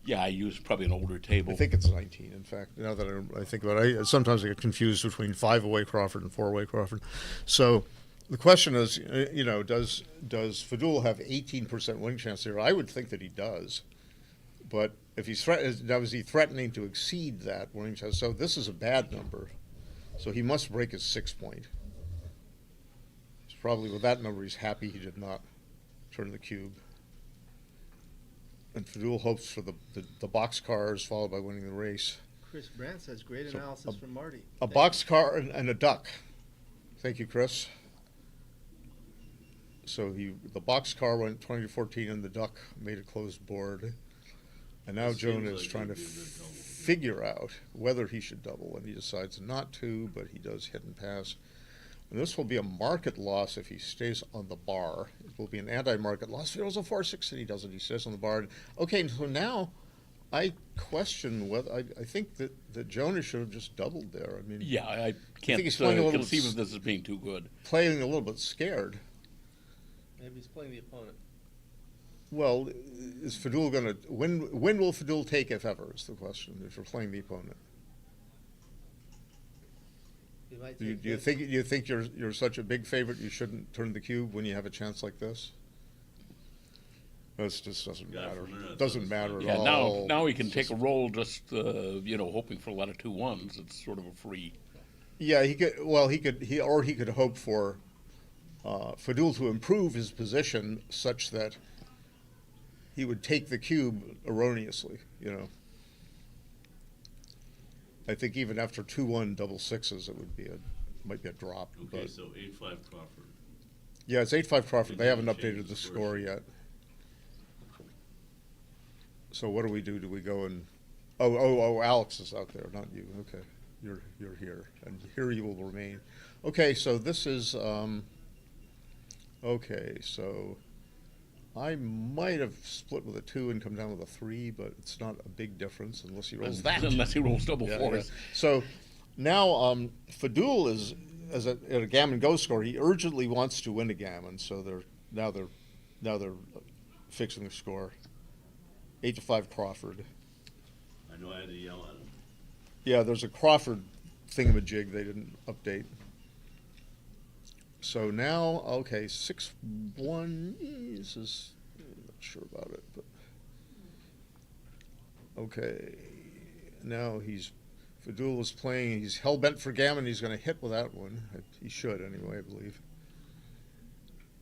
Yeah, I use probably an older table. I think it's 19. In fact, now that I think about it, sometimes I get confused between five-way Crawford and four-way Crawford. So the question is, you know, does Faddoul have 18% winning chance here? I would think that he does, but if he's now is he threatening to exceed that winning chance? So this is a bad number. So he must break his 6 point. He's probably with that number. He's happy he did not turn the cube. And Faddoul hopes for the boxcars followed by winning the race. Chris Brandt says great So analysis from Marty. A boxcar and a duck. Thank you, Chris. So the boxcar went 20-14 and the duck made a closed board. And now Jonah is trying to figure out whether he should double, and he decides not to, but he does hit and pass. And this will be a market loss if he stays on the bar. It will be an anti-market loss. If he rolls a 4-6 and he doesn't, he stays on the bar. Okay, so now I question whether I think that Jonah should have just doubled there. I mean, yeah, I can't conceive of this as being too good. Playing a little bit scared. Maybe he's playing the opponent. Well, is Faddoul going to when will Faddoul take, if ever, is the question, if you're playing the opponent? Do you think you're such a big favorite you shouldn't turn the cube when you have a chance like this? This just doesn't matter. It doesn't matter at all. Yeah, now he can take a roll just hoping for a lot of 2-1s. It's sort of a free. Yeah, he could hope for Faddoul to improve his position such that he would take the cube erroneously, you know. I think even after 2-1 double sixes, it might be a drop. Okay, but, so 8-5 Crawford. Yeah, it's 8-5 Crawford. They haven't updated the score yet. So what do we do? Do we go and Alex is out there, not you. Okay, you're here, and here you will remain. Okay, so this is okay. So I might have split with a 2 and come down with a 3, but it's not a big difference unless he rolls that. Unless he rolls double fours. Yeah. So now Faddoul is at a gammon go score. He urgently wants to win a gammon, so they're fixing the score. 8-5 Crawford. I know I had to yell at him. Yeah, there's a Crawford thingamajig they didn't update. So now, okay, 6-1. This is, I'm not sure about it, but okay. Now Faddoul is playing. He's hell bent for gammon. He's going to hit with that one. He should anyway, I believe.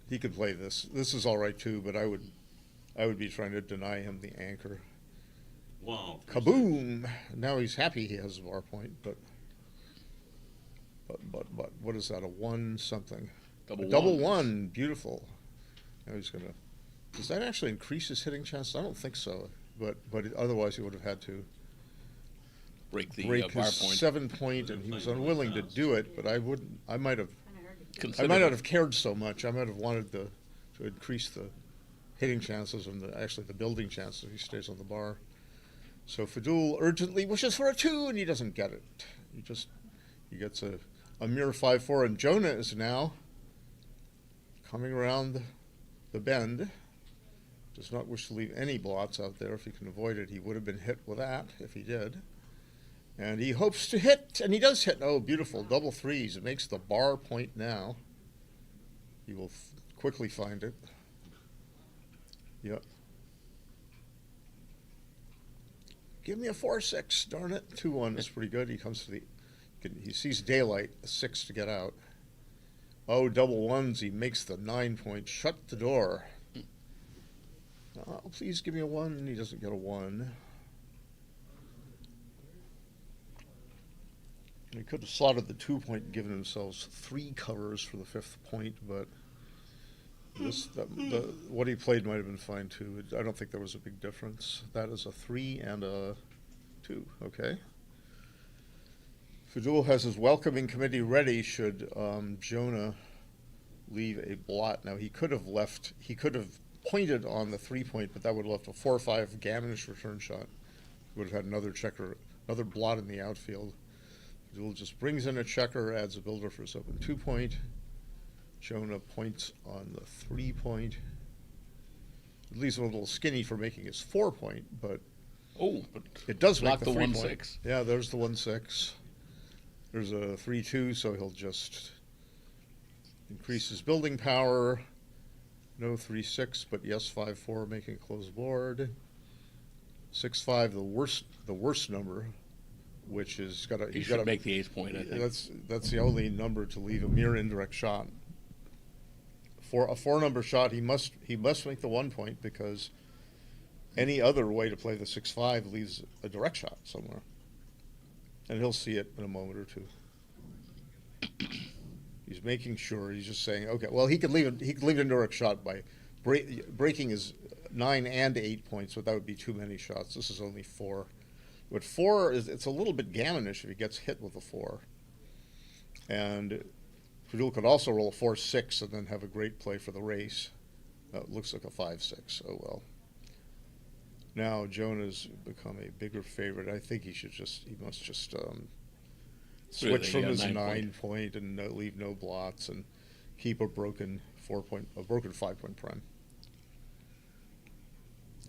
He could play this. This is all right too, but I would be trying to deny him the anchor. Wow. Kaboom! Now he's happy he has a bar point, but what is that? A 1 something? Double one. Beautiful. Now he's gonna. Does that actually increase his hitting chance? I don't think so. But otherwise he would have had to break his bar point. 7 point, and he was unwilling to do it. But I might not have cared so much. I might have wanted to increase the hitting chances and the building chances if he stays on the bar. So Faddoul urgently wishes for a 2, and he doesn't get it. He gets a mere 5-4, and Jonah is now coming around the bend. Does not wish to leave any blots out there. If he can avoid it, he would have been hit with that if he did. And he hopes to hit, and he does hit. Oh, beautiful, double 3s. It makes the bar point now. He will quickly find it. Yep. Give me a 4-6, darn it. 2-1 is pretty good. He comes to he sees daylight, a 6 to get out. Oh, double ones, he makes the 9 point. Shut the door. Oh, please give me a 1, and he doesn't get a 1. He could have slotted the 2 point and given themselves 3 covers for the 5th point, but what he played might have been fine too. I don't think there was a big difference. That is a 3 and a 2. Okay. Faddoul has his welcoming committee ready should Jonah leave a blot. Now he could have pointed on the 3 point, but that would have left a 4-5 gammonish return shot. He would have had another checker, another blot in the outfield. Faddoul just brings in a checker, adds a builder for his open 2 point. Jonah points on the 3 point. It leaves him a little skinny for making his 4 point, but it does make the 3 point. 1-6. Yeah, there's the 1-6. There's a 3-2, so he'll just increase his building power. No 3-6, but yes 5-4, making a closed board. 6-5, the worst number, which is He should make the 8th point, I think. That's the only number to leave a mere indirect shot. For a 4-number shot, he must make the 1 point, because any other way to play the 6-5 leaves a direct shot somewhere, and he'll see it in a moment or two. He's making sure. He's just saying, okay, well, he could leave an indirect shot by breaking his 9 and 8 points, but that would be too many shots. This is only 4. But 4 it's a little bit gammonish if he gets hit with a 4. And Faddoul could also roll a 4-6 and then have a great play for the race. It looks like a 5-6. Oh well. Now Jonah's become a bigger favorite. I think he must just switch from his 9 point and leave no blots and keep a broken 5 point prime.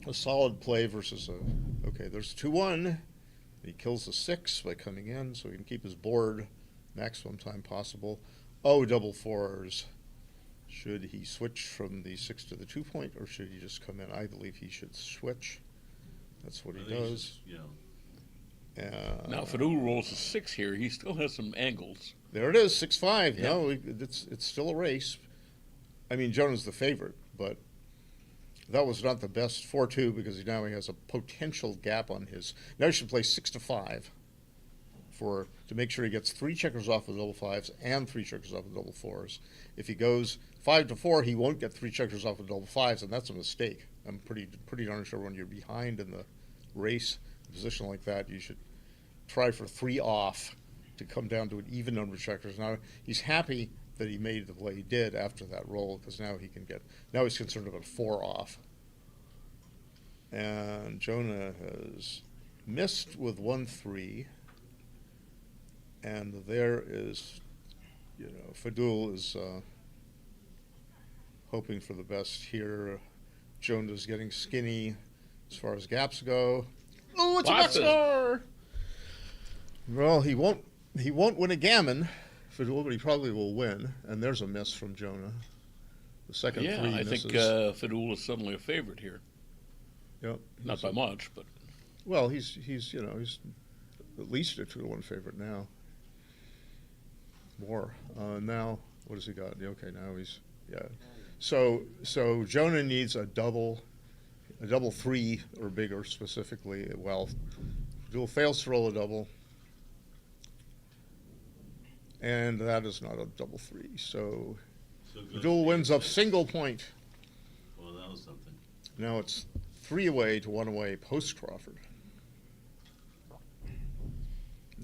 A solid play versus okay. There's 2-1. He kills the 6 by coming in, so he can keep his board maximum time possible. Oh, double 4s. Should he switch from the 6 to the 2 point, or should he just come in? I believe he should switch. That's what he does. Now, if Faddoul rolls a 6 here, he still has some angles. There it is, 6-5. Yeah. No, it's still a race. I mean, Jonah's the favorite, but that was not the best 4-2 because now he has a potential gap on his. Now he should play 6-5 to make sure he gets 3 checkers off of double 5s and 3 checkers off of double 4s. If he goes 5-4, he won't get 3 checkers off of double 5s, and that's a mistake. I'm pretty darn sure when you're behind in the race, a position like that, you should try for 3 off to come down to an even number of checkers. Now he's happy that he made the play he did after that roll, because now he's concerned about 4 off. And Jonah has missed with 1-3. And there is, Faddoul is hoping for the best here. Jonah's getting skinny as far as gaps go. Oh, it's a Pascar! Well, he won't win a gammon, Faddoul, but he probably will win. And there's a miss from Jonah. The second 3 I misses. think Faddoul is suddenly a favorite here. Yep. Not by much, but well, he's at least a 2-1 favorite now. More now. What has he got? Okay, now he's So Jonah needs a double 3 or bigger specifically. Well, Faddoul fails to roll a double, and that is not a double 3. So Faddoul wins up single point. Well, that was something. Now it's 3 away to 1 away post Crawford.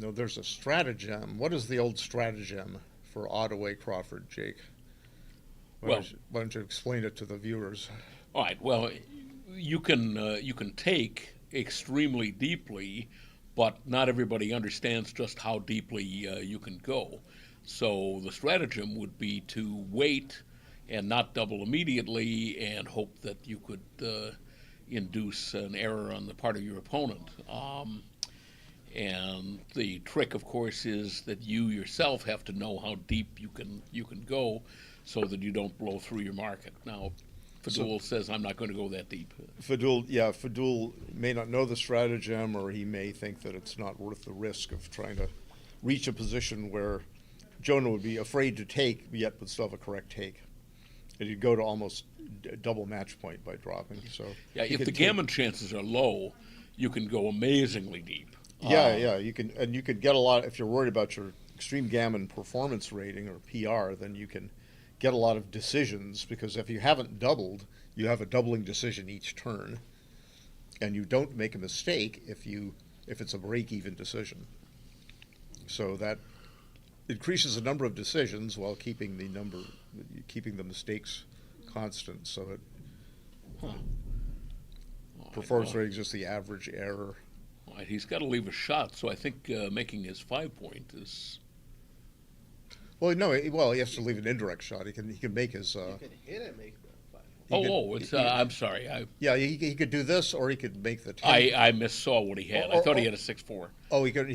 No, there's a stratagem. What is the old stratagem for odd away Crawford, Jake? Why don't you explain it to the viewers? all right. Well, you can take extremely deeply, but not everybody understands just how deeply you can go. So the stratagem would be to wait and not double immediately and hope that you could induce an error on the part of your opponent. And the trick, of course, is that you yourself have to know how deep you can go so that you don't blow through your market. Now, Faddoul says, I'm not going to go that deep. Faddoul may not know the stratagem, or he may think that it's not worth the risk of trying to reach a position where Jonah would be afraid to take, yet would still have a correct take. And you'd go to almost double match point by dropping. So yeah, if the gammon chances are low, you can go amazingly deep. Yeah, you can, and you could get a lot. If you're worried about your extreme gammon performance rating or PR, then you can get a lot of decisions, because if you haven't doubled, you have a doubling decision each turn, and you don't make a mistake if it's a break-even decision. So that increases the number of decisions while keeping the mistakes constant. So it performance rating is just the average error. All right, he's got to leave a shot, so I think making his 5-point is. Well, no. Well, he has to leave an indirect shot. He can make his. You can hit and make the 5. I'm sorry. He could do this, or he could make the 10. I missaw what he had. I thought he had a 6-4. Oh, he could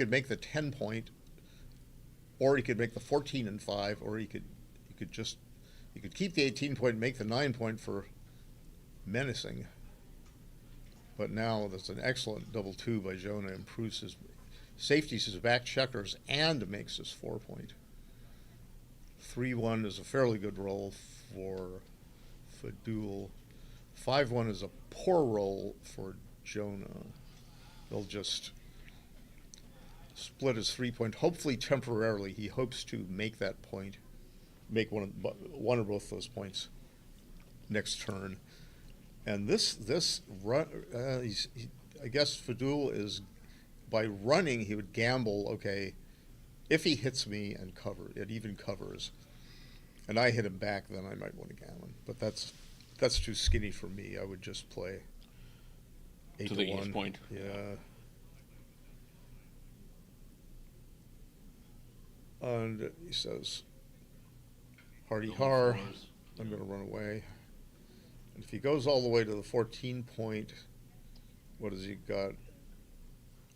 make the 10-point, or he could make the 14 and 5, or he could keep the 18-point and make the 9-point for menacing. But now that's an excellent double 2 by Jonah. Improves his safeties, his back checkers, and makes his 4-point. 3-1 is a fairly good roll for Faddoul. 5-1 is a poor roll for Jonah. They'll just split his 3-point. Hopefully, temporarily, he hopes to make that point, make one of both those points next turn. And this run, I guess Faddoul is, by running, he would gamble, okay, if he hits me and it even covers, and I hit him back, then I might want to gammon. But that's too skinny for me. I would just play 8 to the 1. point. Yeah. And he says, "Hardy har, I'm going to run away." And if he goes all the way to the 14-point, what has he got?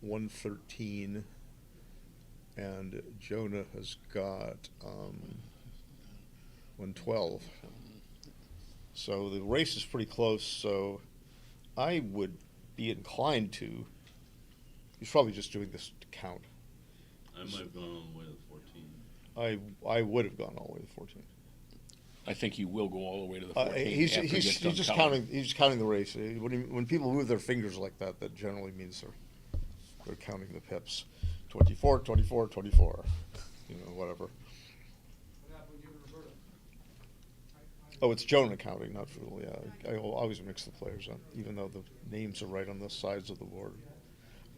113. And Jonah has got 112. So the race is pretty close. So I would be inclined to. He's probably just doing this to count. I might have gone all the way to 14. I would have gone all the way to 14. I think he will go all the way to the 14. He's just counting. He's counting the race. When people move their fingers like that, that generally means they're counting the pips. 24, 24, 24. Whatever. Oh, it's Jonah counting, not Faddoul. Yeah, I always mix the players up, even though the names are right on the sides of the board.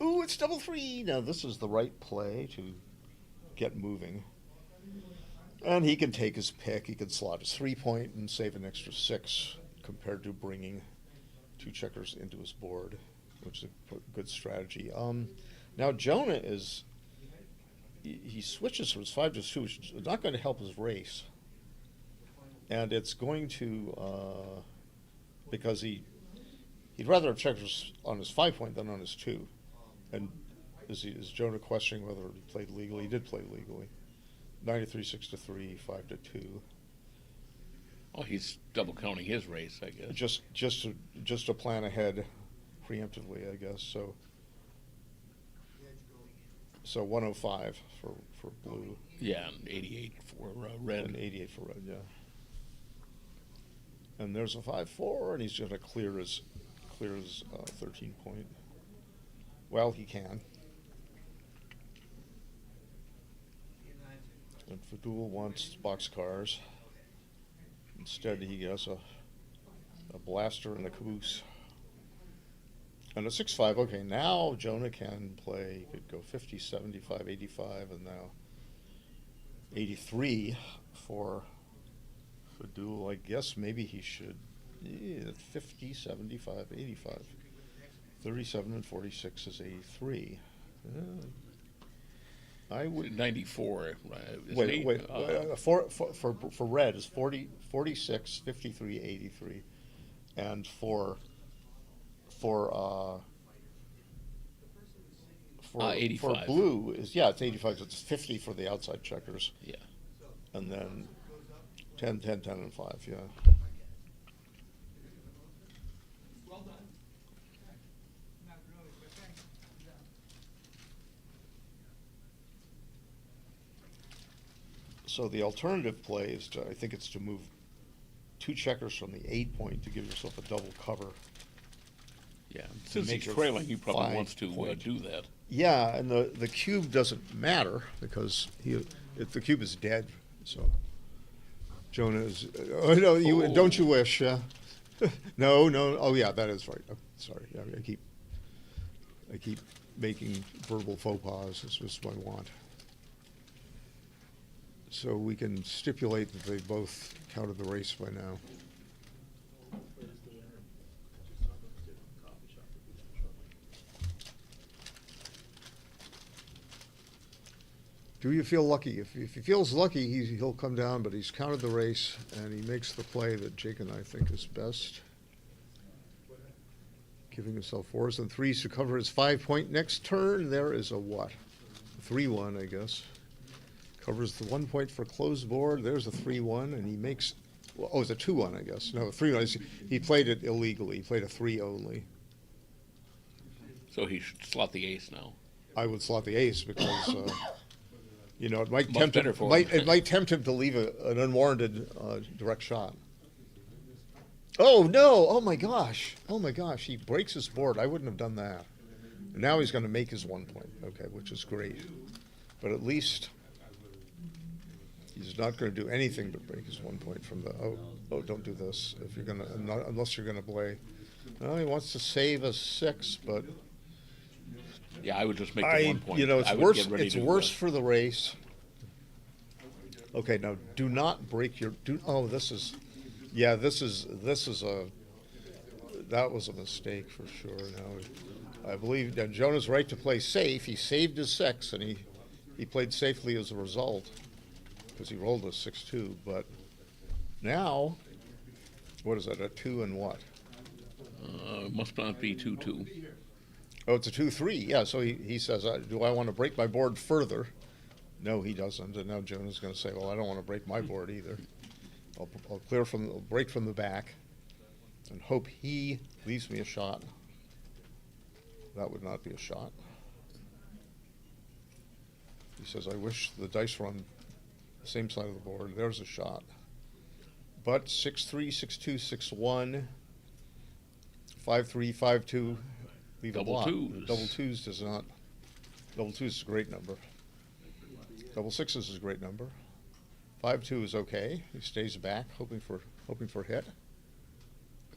Ooh, it's double 3. Now this is the right play to get moving. And he can take his pick. He can slot his 3-point and save an extra 6 compared to bringing 2 checkers into his board, which is a good strategy. Now Jonah he switches from his 5 to 2, which is not going to help his race. And it's going to, because he'd rather have checkers on his 5-point than on his 2. And is Jonah questioning whether he played legally? He did play legally. 93, 6 to 3, 5 to 2. Oh, he's double counting his race, I guess. Just to plan ahead preemptively, I guess. So 105 for blue. Yeah, and 88 for red. And 88 for red, yeah. And there's a 5-4, and he's going to clear his 13-point. Well, he can. And Faddoul wants boxcars. Instead, he gets a blaster and a caboose. And a 6-5. Okay, now Jonah can play. He could go 50, 75, 85, and now 83 for Faddoul. I guess maybe he should 50, 75, 85. 37 and 46 is 83. I would 94. Wait. For red is 40, 46, 53, 83, and for 85. For blue is it's 85. So it's 50 for the outside checkers. Yeah. And then 10, 10, 10, and 5. Yeah. So the alternative play is to, I think it's to move 2 checkers from the 8 point to give yourself a double cover. Yeah, since make he's it trailing, he probably 5 wants to point. do that. Yeah, and the cube doesn't matter because if the cube is dead, so Jonah is. Oh no, you don't you wish? No. Oh yeah, that is right. Oh, sorry, yeah, I keep making verbal faux pas. It's just what I want. So we can stipulate that they both counted the race by now. Do you feel lucky? If he feels lucky, he'll come down, but he's counted the race, and he makes the play that Jake and I think is best. Giving himself 4s and 3s to cover his 5 point next turn. There is a what? 3-1, I guess. Covers the 1 point for closed board. There's a 3-1, and he makes, well, oh, it's a 2-1, I guess. No, 3-1. He played it illegally. He played a 3 only. So he should slot the ace now. I would slot the ace because, you know, it might Much tempt him. better for him. It might tempt him to leave an unwarranted direct shot. Oh no! Oh my gosh! Oh my gosh! He breaks his board. I wouldn't have done that. And now he's going to make his 1 point. Okay, which is great. But at least he's not going to do anything but break his 1 point from the. Oh! Don't do this. If you're gonna, unless you're going to play. Well, he wants to save a 6, but. Yeah, I would just make the 1 point. You know, it's I would worse. get ready It's to, worse for the race. Okay, now do not break your. Oh, this is. Yeah, this is a. That was a mistake for sure. Now, I believe that Jonah's right to play safe. He saved his 6, and he played safely as a result because he rolled a 6-2. But now, what is that? A 2 and what? Must not be 2-2. Oh, it's a 2-3. Yeah, so he says, do I want to break my board further? No, he doesn't. And now Jonah's going to say, well, I don't want to break my board either. I'll break from the back and hope he leaves me a shot. That would not be a shot. He says, I wish the dice were on the same side of the board. There's a shot. But 6-3, 6-2, 6-1, 5-3, 5-2. Leave Double a block. twos. Double twos does not. Double twos is a great number. Double sixes is a great number. 5-2 is okay. He stays back, hoping for a hit.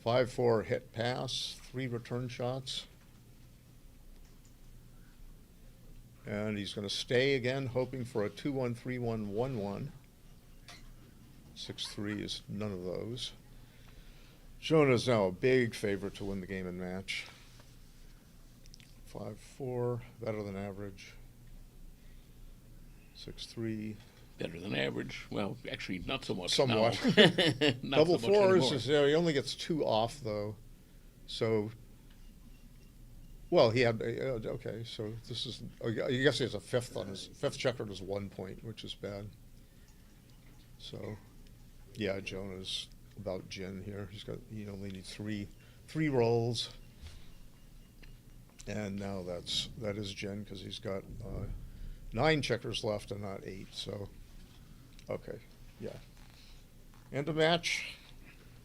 5-4 hit pass. 3 return shots. And he's going to stay again, hoping for a 2-1, 3-1, 1-1. 6-3 is none of those. Jonah is now a big favorite to win the game and match. 5-4, better than average. 6-3. Better than average. Well, actually, not so much. Somewhat. Now. Not Double so much fours anymore. is, he only gets 2 off though. So, well, he had okay. So this is. I guess he has a 5th on his 5th checkered is 1 point, which is bad. So, yeah, Jonah's about gin here. He only needs three rolls. And now that is gin because he's got 9 checkers left and not 8. So, okay, yeah. End of match.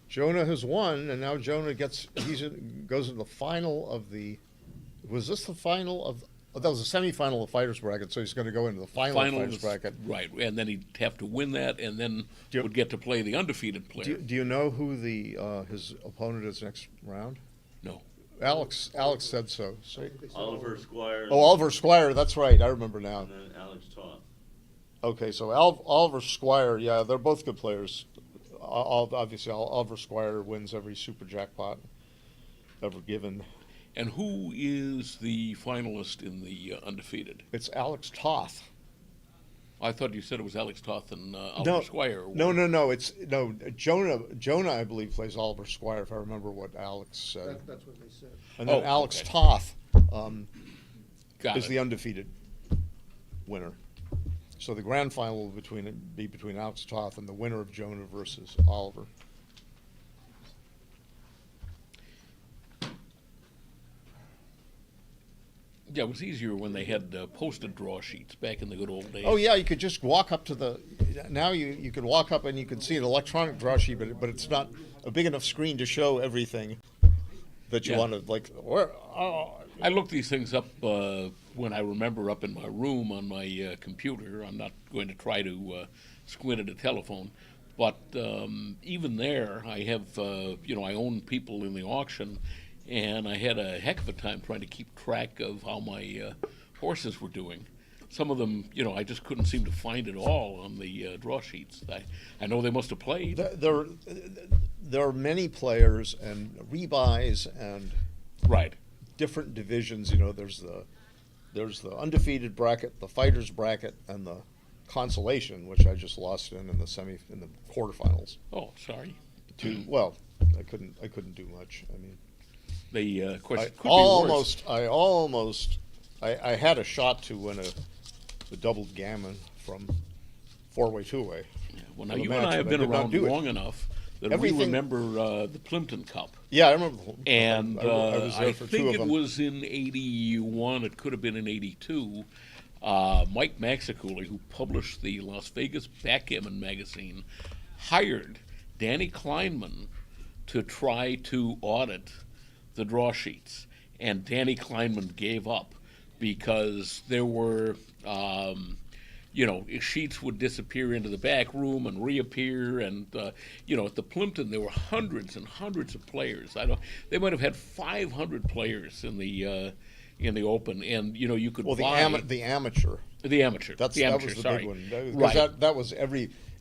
Jonah has won, and now Jonah goes into the final of the. Was this the final of? Oh, that was the semifinal of Fighters Bracket. So he's going to go into the final of Fighters Bracket. Right, and then he'd have to win that, and then would get to play the undefeated player. Do you know who his opponent is next round? No. Alex said so. Oliver Squire. Oh, Oliver Squire. That's right. I remember now. And then Alex Toth. Okay, so Oliver Squire. Yeah, they're both good players. Obviously, Oliver Squire wins every super jackpot ever given. And who is the finalist in the undefeated? It's Alex Toth. I thought you said it was Alex Toth and Oliver Squire. No. Jonah, I believe, plays Oliver Squire, if I remember what Alex said. That's what they said. And then Alex okay. Toth Got is the undefeated winner. So the grand final will be between Alex Toth and the winner of Jonah versus Oliver. Yeah, it was easier when they had posted draw sheets back in the good old days. Oh yeah, you could just walk up to the. Now you could walk up and you can see an electronic draw sheet, but it's not a big enough screen to show everything that you want to like. I looked these things up when I remember up in my room on my computer. I'm not going to try to squint at a telephone, but even there, I have I own people in the auction. And I had a heck of a time trying to keep track of how my horses were doing. Some of them, I just couldn't seem to find it all on the draw sheets. I know they must have played. There are many players and rebuys and right different divisions. There's the undefeated bracket, the fighters bracket, and the consolation, which I just lost in the quarterfinals. Oh, sorry. Well, I couldn't do much. I mean. The question could be worse. I had a shot to win a doubled gammon from 4-way, 2-way. Yeah, well, now you and I have been around long enough that we remember the Plimpton Cup. Yeah, I remember. And I was there for think two of it them. was in '81. It could have been in '82. Mike Maxiculi, who published the Las Vegas Backgammon magazine, hired Danny Kleinman to try to audit the draw sheets, and Danny Kleinman gave up because there were, sheets would disappear into the back room and reappear, and at the Plimpton there were hundreds and hundreds of players. They might have had 500 players in the open, and you could buy the amateur. The amateur. That was the big one. Right. That was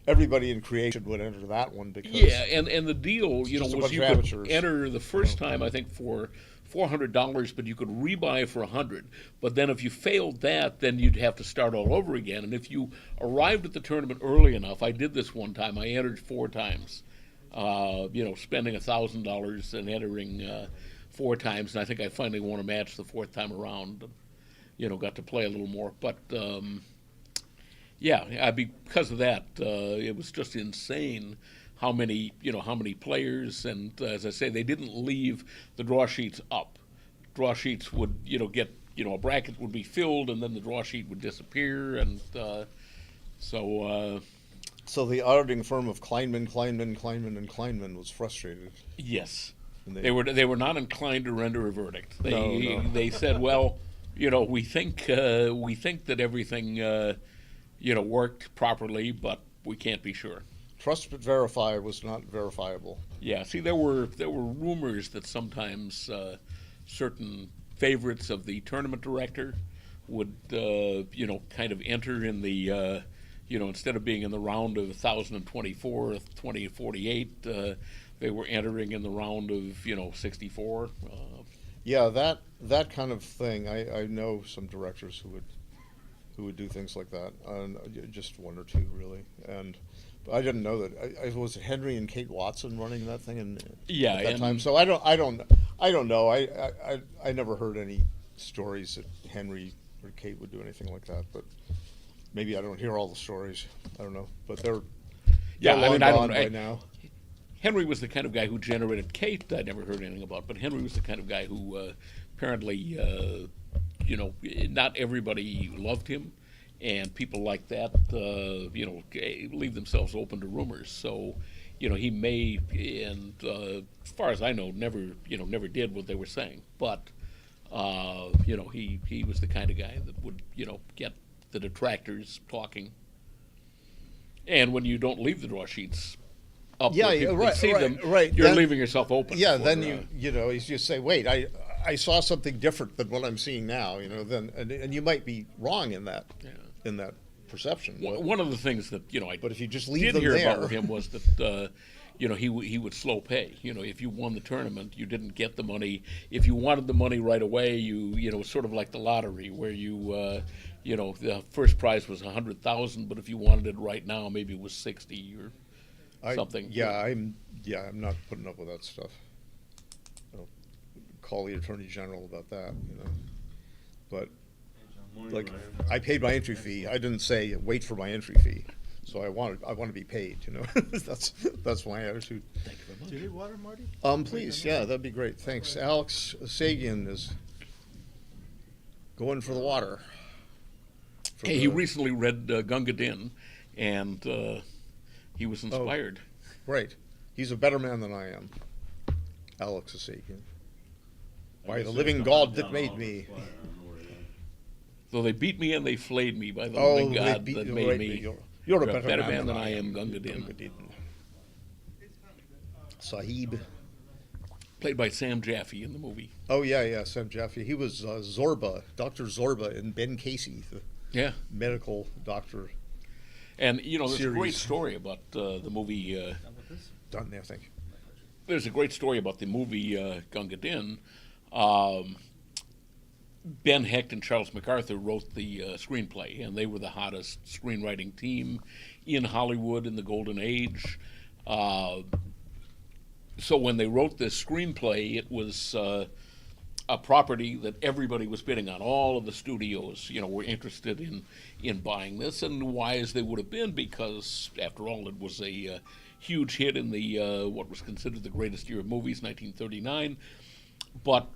everybody in creation would enter that one because and the deal, was you could enter the first time, I think, for $400, but you could rebuy for $100. But then if you failed that, then you'd have to start all over again. And if you arrived at the tournament early enough, I did this one time. I entered 4 times, spending $1,000 and entering 4 times. And I think I finally won a match the 4th time around. Got to play a little more, but. Because of that, it was just insane how many players, and as I say, they didn't leave the draw sheets up. Draw sheets would, get, a bracket would be filled, and then the draw sheet would disappear, and so the auditing firm of Kleinman was frustrated. Yes, they were not inclined to render a verdict. They said, well, we think that everything. Worked properly, but we can't be sure. Trust but verify was not verifiable. Yeah, see, there were rumors that sometimes certain favorites of the tournament director would, kind of enter in the, instead of being in the round of 1,024, 2048, they were entering in the round of, 64. Yeah, that kind of thing. I know some directors who would do things like that, just 1 or 2 really, and I didn't know that. Was it Henry and Kate Watson running that thing at that time? So I don't know. I never heard any stories that Henry or Kate would do anything like that, but maybe I don't hear all the stories. I don't know, but they're long gone by now. Henry was the kind of guy who generated Kate. I never heard anything about, but Henry was the kind of guy who apparently. Not everybody loved him, and people like that, leave themselves open to rumors. So, he may, and as far as I know, never did what they were saying. But, he was the kind of guy that would, get the detractors talking. And when you don't leave the draw sheets up, where people can see them, you're then, leaving yourself open. Yeah, then you just say, wait, I saw something different than what I'm seeing now, then and you might be wrong in that perception. One of the things that but if you just did hear about with him was that he would slow pay. If you won the tournament, you didn't get the money. If you wanted the money right away, you sort of like the lottery, where the first prize was $100,000, but if you wanted it right now, maybe it was 60 or something. I'm not putting up with that stuff. Call the Attorney General about that, but like I paid my entry fee. I didn't say wait for my entry fee, so I want to be paid. That's my attitude. Thank you very much. Do you need water, Marty? Please, yeah, that'd be great. Thanks. Alex Eshaghian is going for the water. Hey, he recently read Gunga Din, and he was inspired. Great. He's a better man than I am. Alex Eshaghian. By the living God that made me. So they beat me and they flayed me by the Oh, living they God beat that you, made right, me. You're a better man than I am, Gunga Din. Sahib. Played by Sam Jaffe in the movie. Oh, yeah, Sam Jaffe. He was Zorba, Dr. Zorba in Ben Casey, the medical doctor. And, you know, there's a great story about the movie. Done there, I think. There's a great story about the movie Gunga Din. Ben Hecht and Charles MacArthur wrote the screenplay, and they were the hottest screenwriting team in Hollywood in the Golden Age. So when they wrote this screenplay, it was a property that everybody was bidding on. All of the studios, you know, were interested in buying this, and wise they would have been, because after all, it was a huge hit in the what was considered the greatest year of movies, 1939. But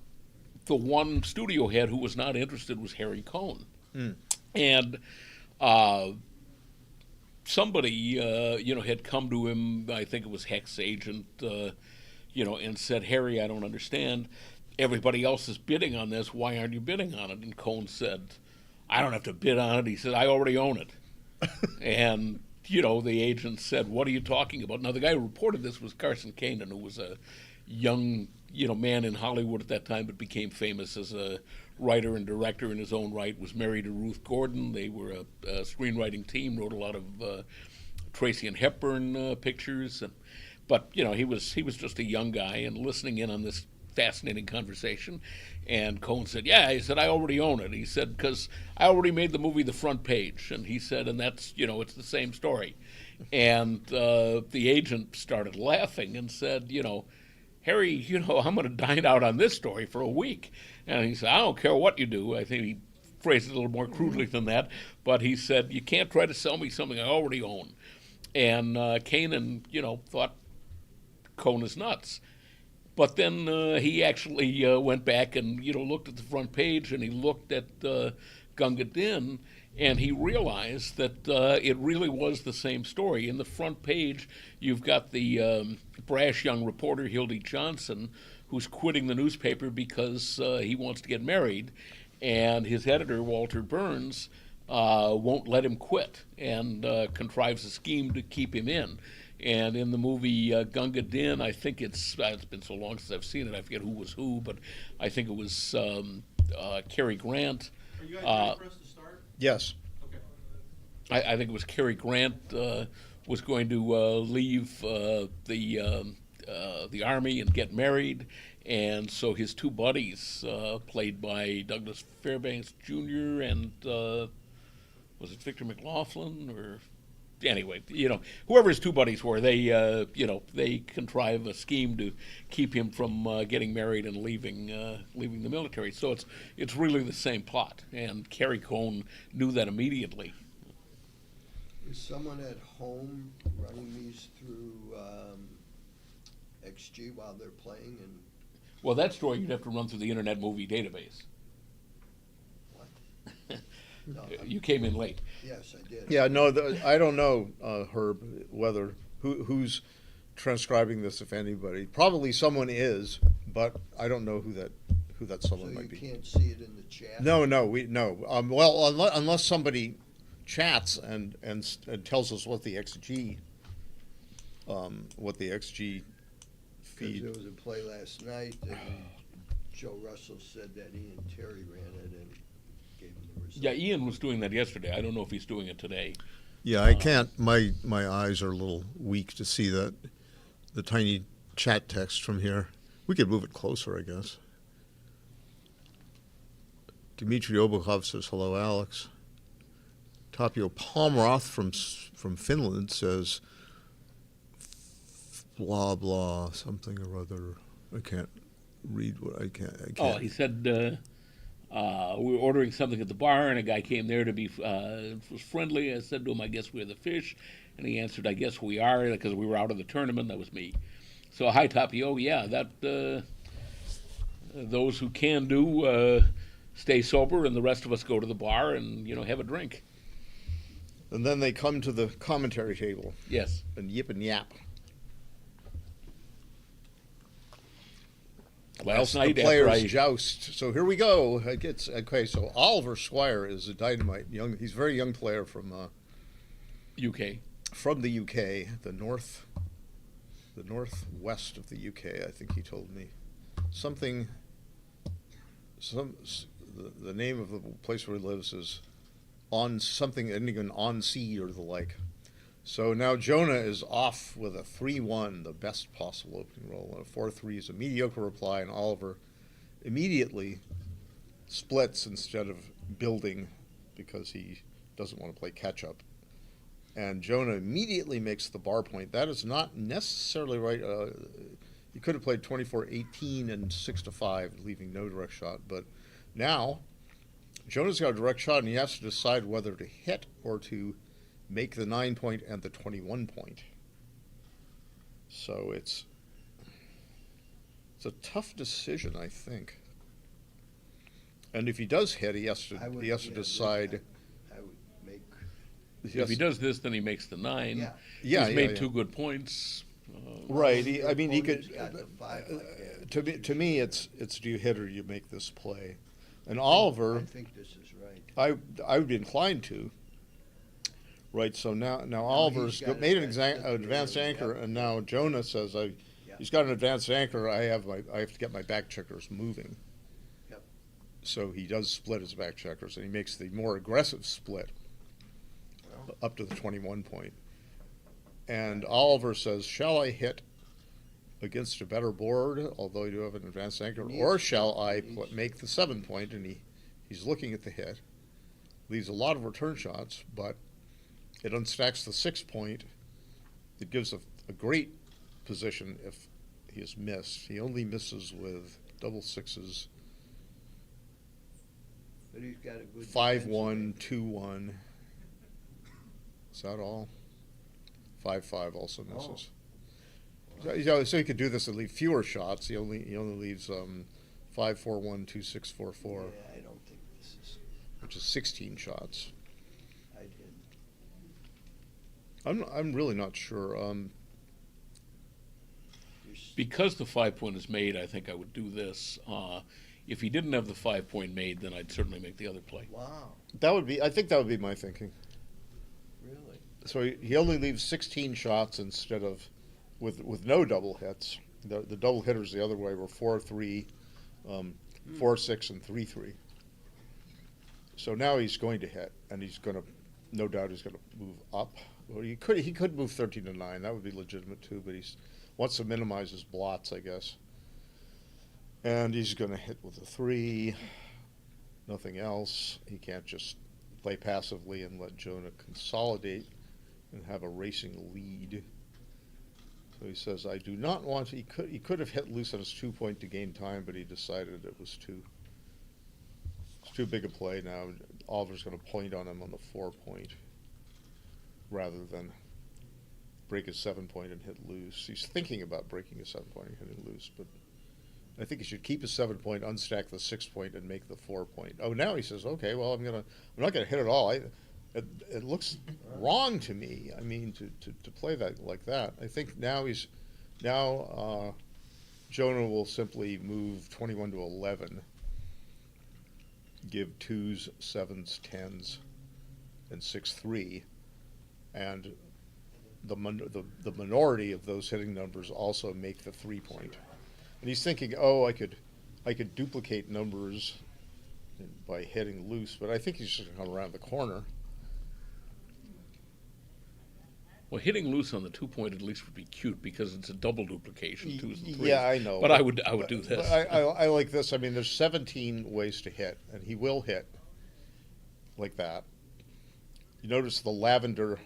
the one studio head who was not interested was Harry Cohn. And somebody, you know, had come to him, I think it was Hecht's agent, you know, and said, Harry, I don't understand. Everybody else is bidding on this. Why aren't you bidding on it? And Cohn said, I don't have to bid on it. He said, I already own it. And, you know, the agent said, what are you talking about? Now, the guy who reported this was Carson Kanan, who was a young, you know, man in Hollywood at that time, but became famous as a writer and director in his own right, was married to Ruth Gordon. They were a screenwriting team, wrote a lot of Tracy and Hepburn pictures. But, you know, he was just a young guy and listening in on this fascinating conversation. And Cohn said, yeah, he said, I already own it. He said, because I already made the movie the front page. And he said, and that's, you know, it's the same story. And the agent started laughing and said, you know, Harry, you know, I'm going to dine out on this story for a week. And he said, I don't care what you do. I think he phrased it a little more crudely than that. But he said, you can't try to sell me something I already own. And Kanan, you know, thought Cohn is nuts. But then he actually went back and, you know, looked at the front page, and he looked at Gunga Din, and he realized that it really was the same story. In the front page, you've got the brash young reporter, Hildy Johnson, who's quitting the newspaper because he wants to get married, and his editor, Walter Burns, won't let him quit and contrives a scheme to keep him in. And in the movie Gunga Din, I think it's been so long since I've seen it, I forget who was who, but I think it was Cary Grant. Are you guys ready for us to start? Yes. Okay. I think it was Cary Grant was going to leave the army and get married, and so his two buddies, played by Douglas Fairbanks Jr. and was it Victor McLaughlin or? Anyway, you know, whoever his two buddies were, they, you know, they contrive a scheme to keep him from getting married and leaving the military. So it's really the same plot, and Harry Cohn knew that immediately. Is someone at home running these through XG while they're playing? And Well, that story you'd have to run through the Internet Movie Database. what? No, You came in late. yes, I did. Yeah, no, I don't know, Herb, whether who's transcribing this, if anybody. Probably someone is, but I don't know who that someone So might you be. can't see it in the chat? No. Well, unless somebody chats and tells us what the XG feed. Because there was a play last night, and Joe Russell said that Ian Terry ran it and gave him the result. Yeah, Ian was doing that yesterday. I don't know if he's doing it today. Yeah, I can't. My eyes are a little weak to see the tiny chat text from here. We could move it closer, I guess. Dmitry Obukhov says hello, Alex. Tapio Palmroth from Finland says blah blah something or other. I can't read what I can't. Oh, he said we were ordering something at the bar, and a guy came there to be was friendly. I said to him, "I guess we're the fish," and he answered, "I guess we are," because we were out of the tournament. That was me. So hi, Tapio. Yeah, that those who can do stay sober, and the rest of us go to the bar and have a drink. And then they come to the commentary table. Yes. And yip and yap. Last the night players joust. So here we go. Okay. So Oliver Squire is a dynamite young. He's a very young player from UK. From the UK, the northwest of the UK. I think he told me something. The name of the place where he lives is on something ending in on sea or the like. So now Jonah is off with a 3-1, the best possible opening roll, and a 4-3 is a mediocre reply, and Oliver immediately splits instead of building because he doesn't want to play catch-up. And Jonah immediately makes the bar point. That is not necessarily right. He could have played 24-18 and 6-5, leaving no direct shot, but now Jonah's got a direct shot, and he has to decide whether to hit or to make the 9-point and the 21-point. So it's a tough decision, I think. And if he does hit, he has to decide. I would make. If he does this, then he makes the 9. Yeah. He's made 2 good points. Right. He could. To me, it's do you hit or you make this play? And Oliver, I think this is right. I would be inclined to. Right, so now Oliver's made an advanced anchor, and now Jonah says he's got an advanced anchor. I have to get my back checkers moving. Yep. So he does split his back checkers, and he makes the more aggressive split up to the 21-point. And Oliver says, "Shall I hit against a better board, although you do have an advanced anchor, or shall I make the 7-point?" And he's looking at the hit. Leaves a lot of return shots, but it unstacks the 6-point. It gives a great position if he is missed. He only misses with double sixes. But he's got a good 5-1, 2-1. Is that all? 5-5 also misses. So he could do this and leave fewer shots. He only leaves 5-4-1, 2-6-4-4. Yeah, I don't think this is. Which is 16 shots. I did. I'm really not sure. Because the 5-point is made, I think I would do this. If he didn't have the 5-point made, then I'd certainly make the other play. Wow. I think that would be my thinking. Really? So he only leaves 16 shots instead of with no double hits. The double hitters the other way were 4-3, 4-6, and 3-3. So now he's going to hit, and no doubt he's going to move up. Well, he could move 13-9. That would be legitimate too, but he wants to minimize his blots, I guess. And he's going to hit with a 3. Nothing else. He can't just play passively and let Jonah consolidate and have a racing lead. So he says, "I do not want to." He could have hit loose on his 2-point to gain time, but he decided it was too big a play now. Oliver's going to point on him on the 4-point rather than break his 7-point and hit loose. He's thinking about breaking his 7-point and hitting loose, but I think he should keep his 7-point, unstack the 6-point, and make the 4-point. Oh, now he says, "Okay, well, I'm not gonna hit at all. It looks wrong to me. I mean, to play that like that. I think now Jonah will simply move 21 to 11, give 2s, 7s, 10s, and 6-3, and the minority of those hitting numbers also make the 3-point. And he's thinking, I could duplicate numbers by hitting loose, but I think he's just gonna come around the corner. Well, hitting loose on the 2-point at least would be cute because it's a double duplication, 2s and 3s. Yeah, I know. But I would do this. I like this. I mean, there's 17 ways to hit, and he will hit like that. You notice the lavender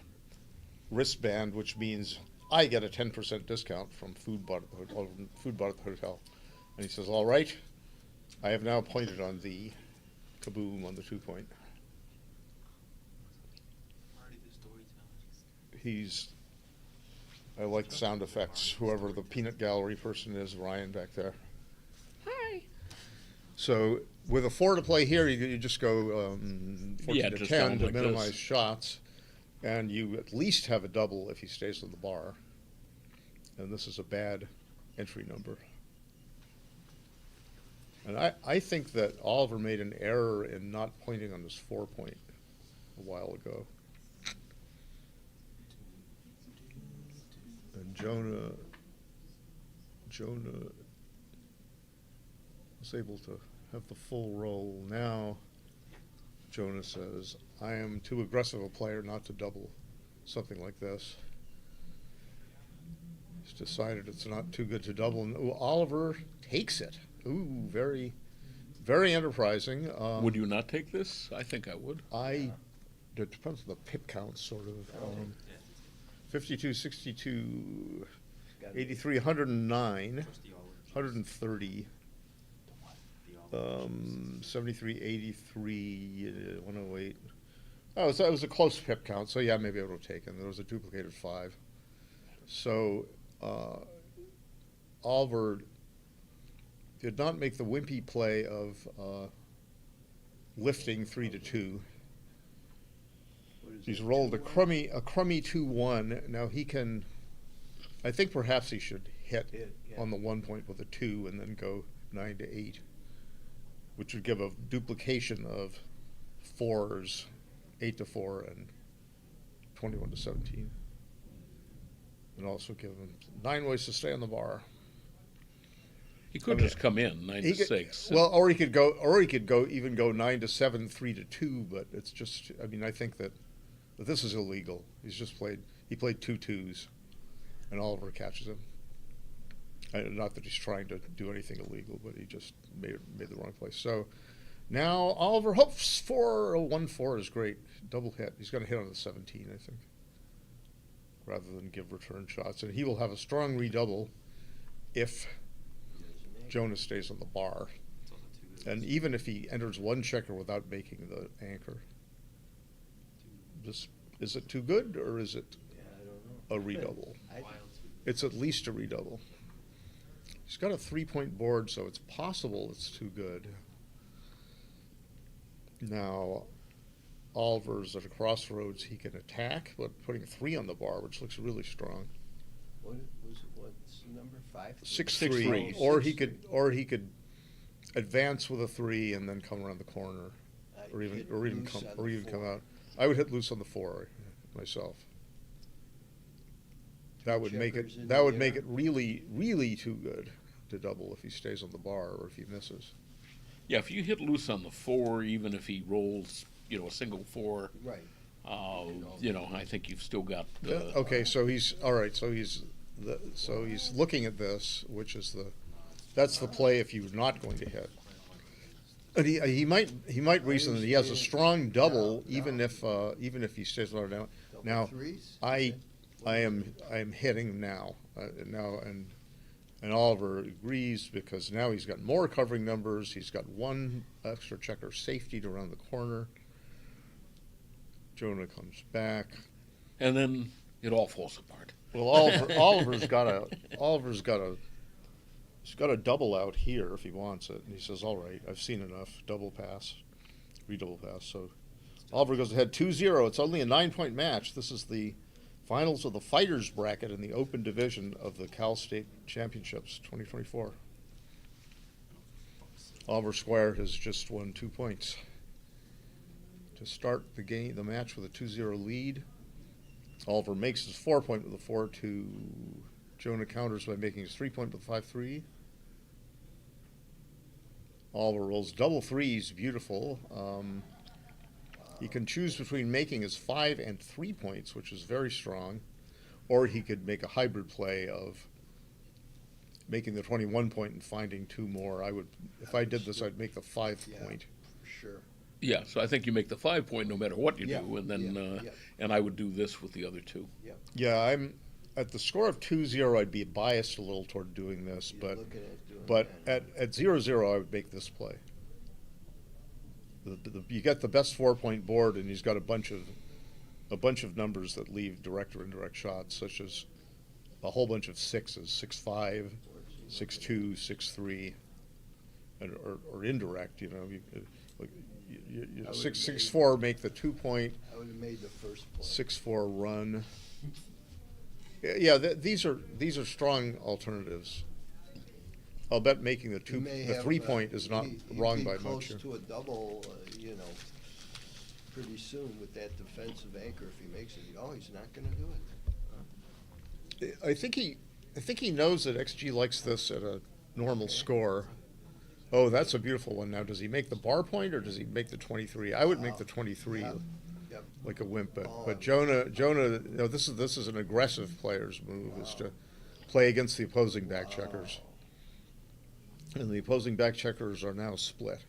wristband, which means I get a 10% discount from food bought at the hotel. And he says, "All right, I have now pointed on the kaboom on the 2-point." I like the sound effects, whoever the peanut gallery person is, Ryan back there. Hi. So with a 4 to play here, you just go 14 Yeah, to just 10 down to like minimize this. shots, and you at least have a double if he stays on the bar. And this is a bad entry number. And I think that Oliver made an error in not pointing on his 4 point a while ago. And Jonah was able to have the full roll. Now Jonah says, I am too aggressive a player not to double something like this. He's decided it's not too good to double. And Oliver takes it. Ooh, very, very enterprising. Would you not take this? I think I would. It depends on the pip count, sort of. 52, 62, 83, 109, 130, 73, 83, 108. Oh, so it was a close pip count, so yeah, maybe I would have taken. There was a duplicated 5. So Oliver did not make the wimpy play of lifting 3 to 2. He's rolled a crummy 2-1. Now he can, I think perhaps he should hit on the 1 point with a 2 and then go 9 to 8, which would give a duplication of 4s, 8 to 4 and 21 to 17. And also give him 9 ways to stay on the bar. He could just come in 9 to 6. Well, or he could go, even go 9 to 7, 3 to 2. But it's just, I mean, I think that this is illegal. He played 2 2s, and Oliver catches him. Not that he's trying to do anything illegal, but he just made the wrong play. So now Oliver hopes for a 1-4 is great, double hit. He's going to hit on the 17, I think, rather than give return shots, and he will have a strong redouble if Jonah stays on the bar, and even if he enters 1 checker without making the anchor. Is it too good, or is it a redouble? It's at least a redouble. He's got a 3-point board, so it's possible it's too good. Now, Oliver's at a crossroads. He can attack, but putting 3 on the bar, which looks really strong. What's the number? 5? 6-3, or he could advance with a 3 and then come around the corner, or even come out. I would hit loose on the 4 myself. That would make it really, really too good to double if he stays on the bar or if he misses. Yeah, if you hit loose on the 4, even if he rolls, a single 4, right? I think you've still got. Okay, so he's all right. So he's looking at this, which is that's the play if you're not going to hit. And he might reason that he has a strong double even if he stays lower down. Now I am hitting now and Oliver agrees because now he's got more covering numbers. He's got 1 extra checker safety to around the corner. Jonah comes back, and then it all falls apart. Well, Oliver's got a double out here if he wants it. And he says, all right, I've seen enough. Double pass, redouble pass. So Oliver goes ahead 2-0. It's only a 9-point match. This is the finals of the fighters bracket in the open division of the Cal State Championships 2024. Oliver Squire has just won 2 points. To start the match with a 2-0 lead, Oliver makes his 4-point with a 4-2. Jonah counters by making his 3-point with 5-3. Oliver rolls double 3s, beautiful. He can choose between making his 5 and 3 points, which is very strong, or he could make a hybrid play of making the 21 point and finding 2 more. If I did this, I'd make the 5 point. For sure. Yeah, so I think you make the 5 point no matter what you do, and then and I would do this with the other 2. Yeah, I'm at the score of 2-0. I'd be biased a little toward doing this, but at 0-0, I would make this play. You get the best 4-point board, and he's got a bunch of numbers that leave direct or indirect shots, such as a whole bunch of 6s, 6-5, 6-2, 6-3, or indirect. You know, like I would've 6-6-4 make the 2-point. I would have made the first play. 6-4 run. Yeah, these are strong alternatives. I'll bet making the He may 3-point is not he'd wrong be by close much. to a double, you know, pretty soon with that defensive anchor if he makes it. Oh, he's not going to do it. I think he knows that XG likes this at a normal score. Oh, that's a beautiful one. Now, does he make the bar point or does he make the 23? I would make the 23 Yep. like a wimp, but Jonah, no, this is an aggressive player's move, is to play against the opposing back checkers. And the opposing back checkers are now split.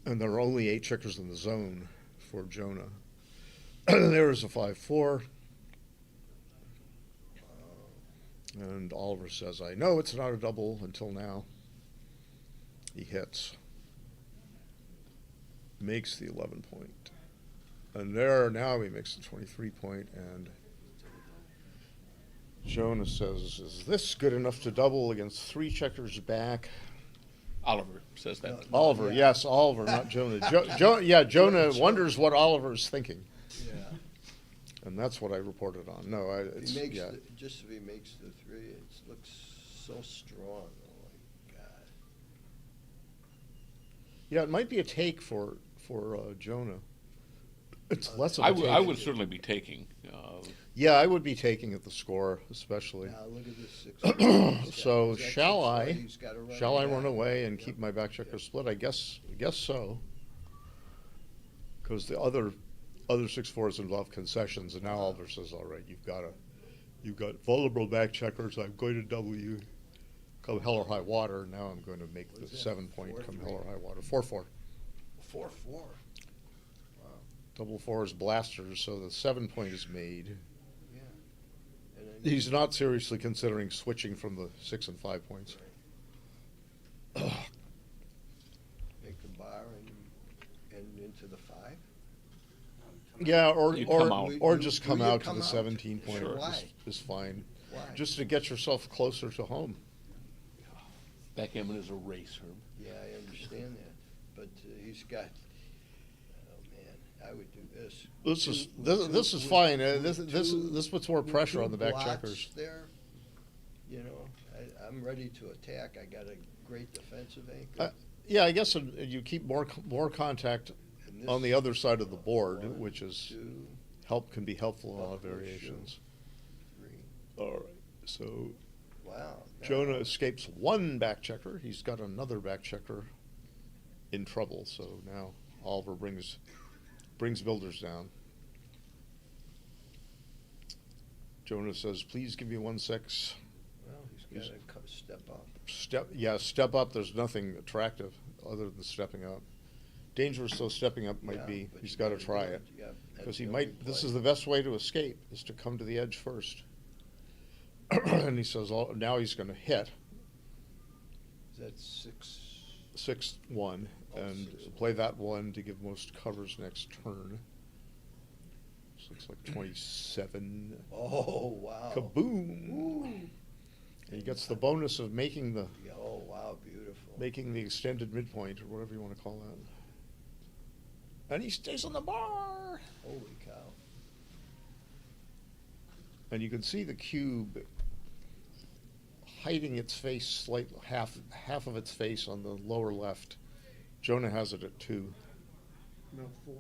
And there are only 8 checkers in the zone for Jonah. There's a 5-4. And Oliver says, I know it's not a double until now. He hits. Makes the 11-point. And now he makes the 23-point, and Jonah says, is this good enough to double against 3 checkers back? Oliver says that. Oliver, yes, Oliver, not Jonah. Jonah wonders what Oliver's thinking. Yeah. And that's what I reported on. No, Just if he makes the 3, it looks so strong. Oh my God. Yeah, it might be a take for Jonah. It's less of a I take. would certainly be taking. Yeah, I would be taking at the score, especially. Now look at this 6. So Is that shall 6 I? right? He's gotta run Shall I it run out. away and keep my back checker split? I guess so. Because the other 6-4s involve concessions, and now Oliver says, "All right, you've got vulnerable back checkers. I'm going to double you, come hell or high water. Now I'm going to make the 7-point come hell or high water. 4-4. 4-4. Double 4 is blasters, so the 7-point is made. Yeah. And then He's not seriously considering switching from the 6 and 5 points. make a bar and into the 5. Yeah, or You come out. or just come Will you out to come the out? 17-point Sure. Why? is fine. Why? Just to get yourself closer to home. Backgammon is a race, Herb. Yeah, I understand that, but he's got. Oh man, I would do this. This is fine. This puts more with pressure 2 on the back blots checkers. There, you know, I'm ready to attack. I got a great defensive anchor. Yeah, I guess you keep more contact And this on the other side of the board, 1, which is 2, can be helpful in a lot of Buffalo shoe. variations. 3. All right, so Wow. Jonah escapes 1 back checker. He's got another back checker in trouble. So now Oliver brings builders down. Jonah says, "Please give me 1-6." Well, he's got to step up. Step up. There's nothing attractive other than stepping up. Dangerous though stepping up might Yeah, be. but He's you got to gotta try do it it. You got- that's because he the might. only This play. is the best way to escape is to come to the edge first. And he says, "Oh, now he's going to hit Is that 6? 6-1 and 6-1. play that 1 to give most covers next turn." This looks like 27. Oh wow. Kaboom! Ooh. And he gets the bonus of making the Oh wow, beautiful. extended midpoint or whatever you want to call that. And he stays on the bar. Holy cow. And you can see the cube hiding its face slightly, half of its face on the lower left. Jonah has it at 2. No, 4.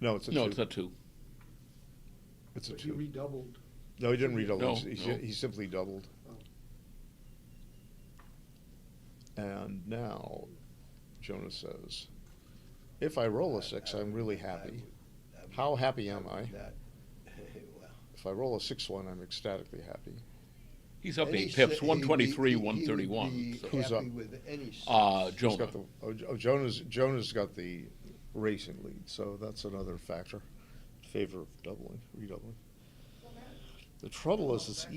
No, it's a 2. No, it's a 2. It's a But he 2. redoubled. No, he didn't redouble. No, He simply doubled. Oh. And now Jonah says, "If I roll a 6, I'm really happy. How happy am I? That, well, If I roll a 6-1, I'm ecstatically happy." He's up and 8 he pips, said- 123, he would 131. be So. Who's happy up? with any He's Jonah. got Jonah's got the racing lead, so that's another factor in favor of redoubling. The trouble is, it's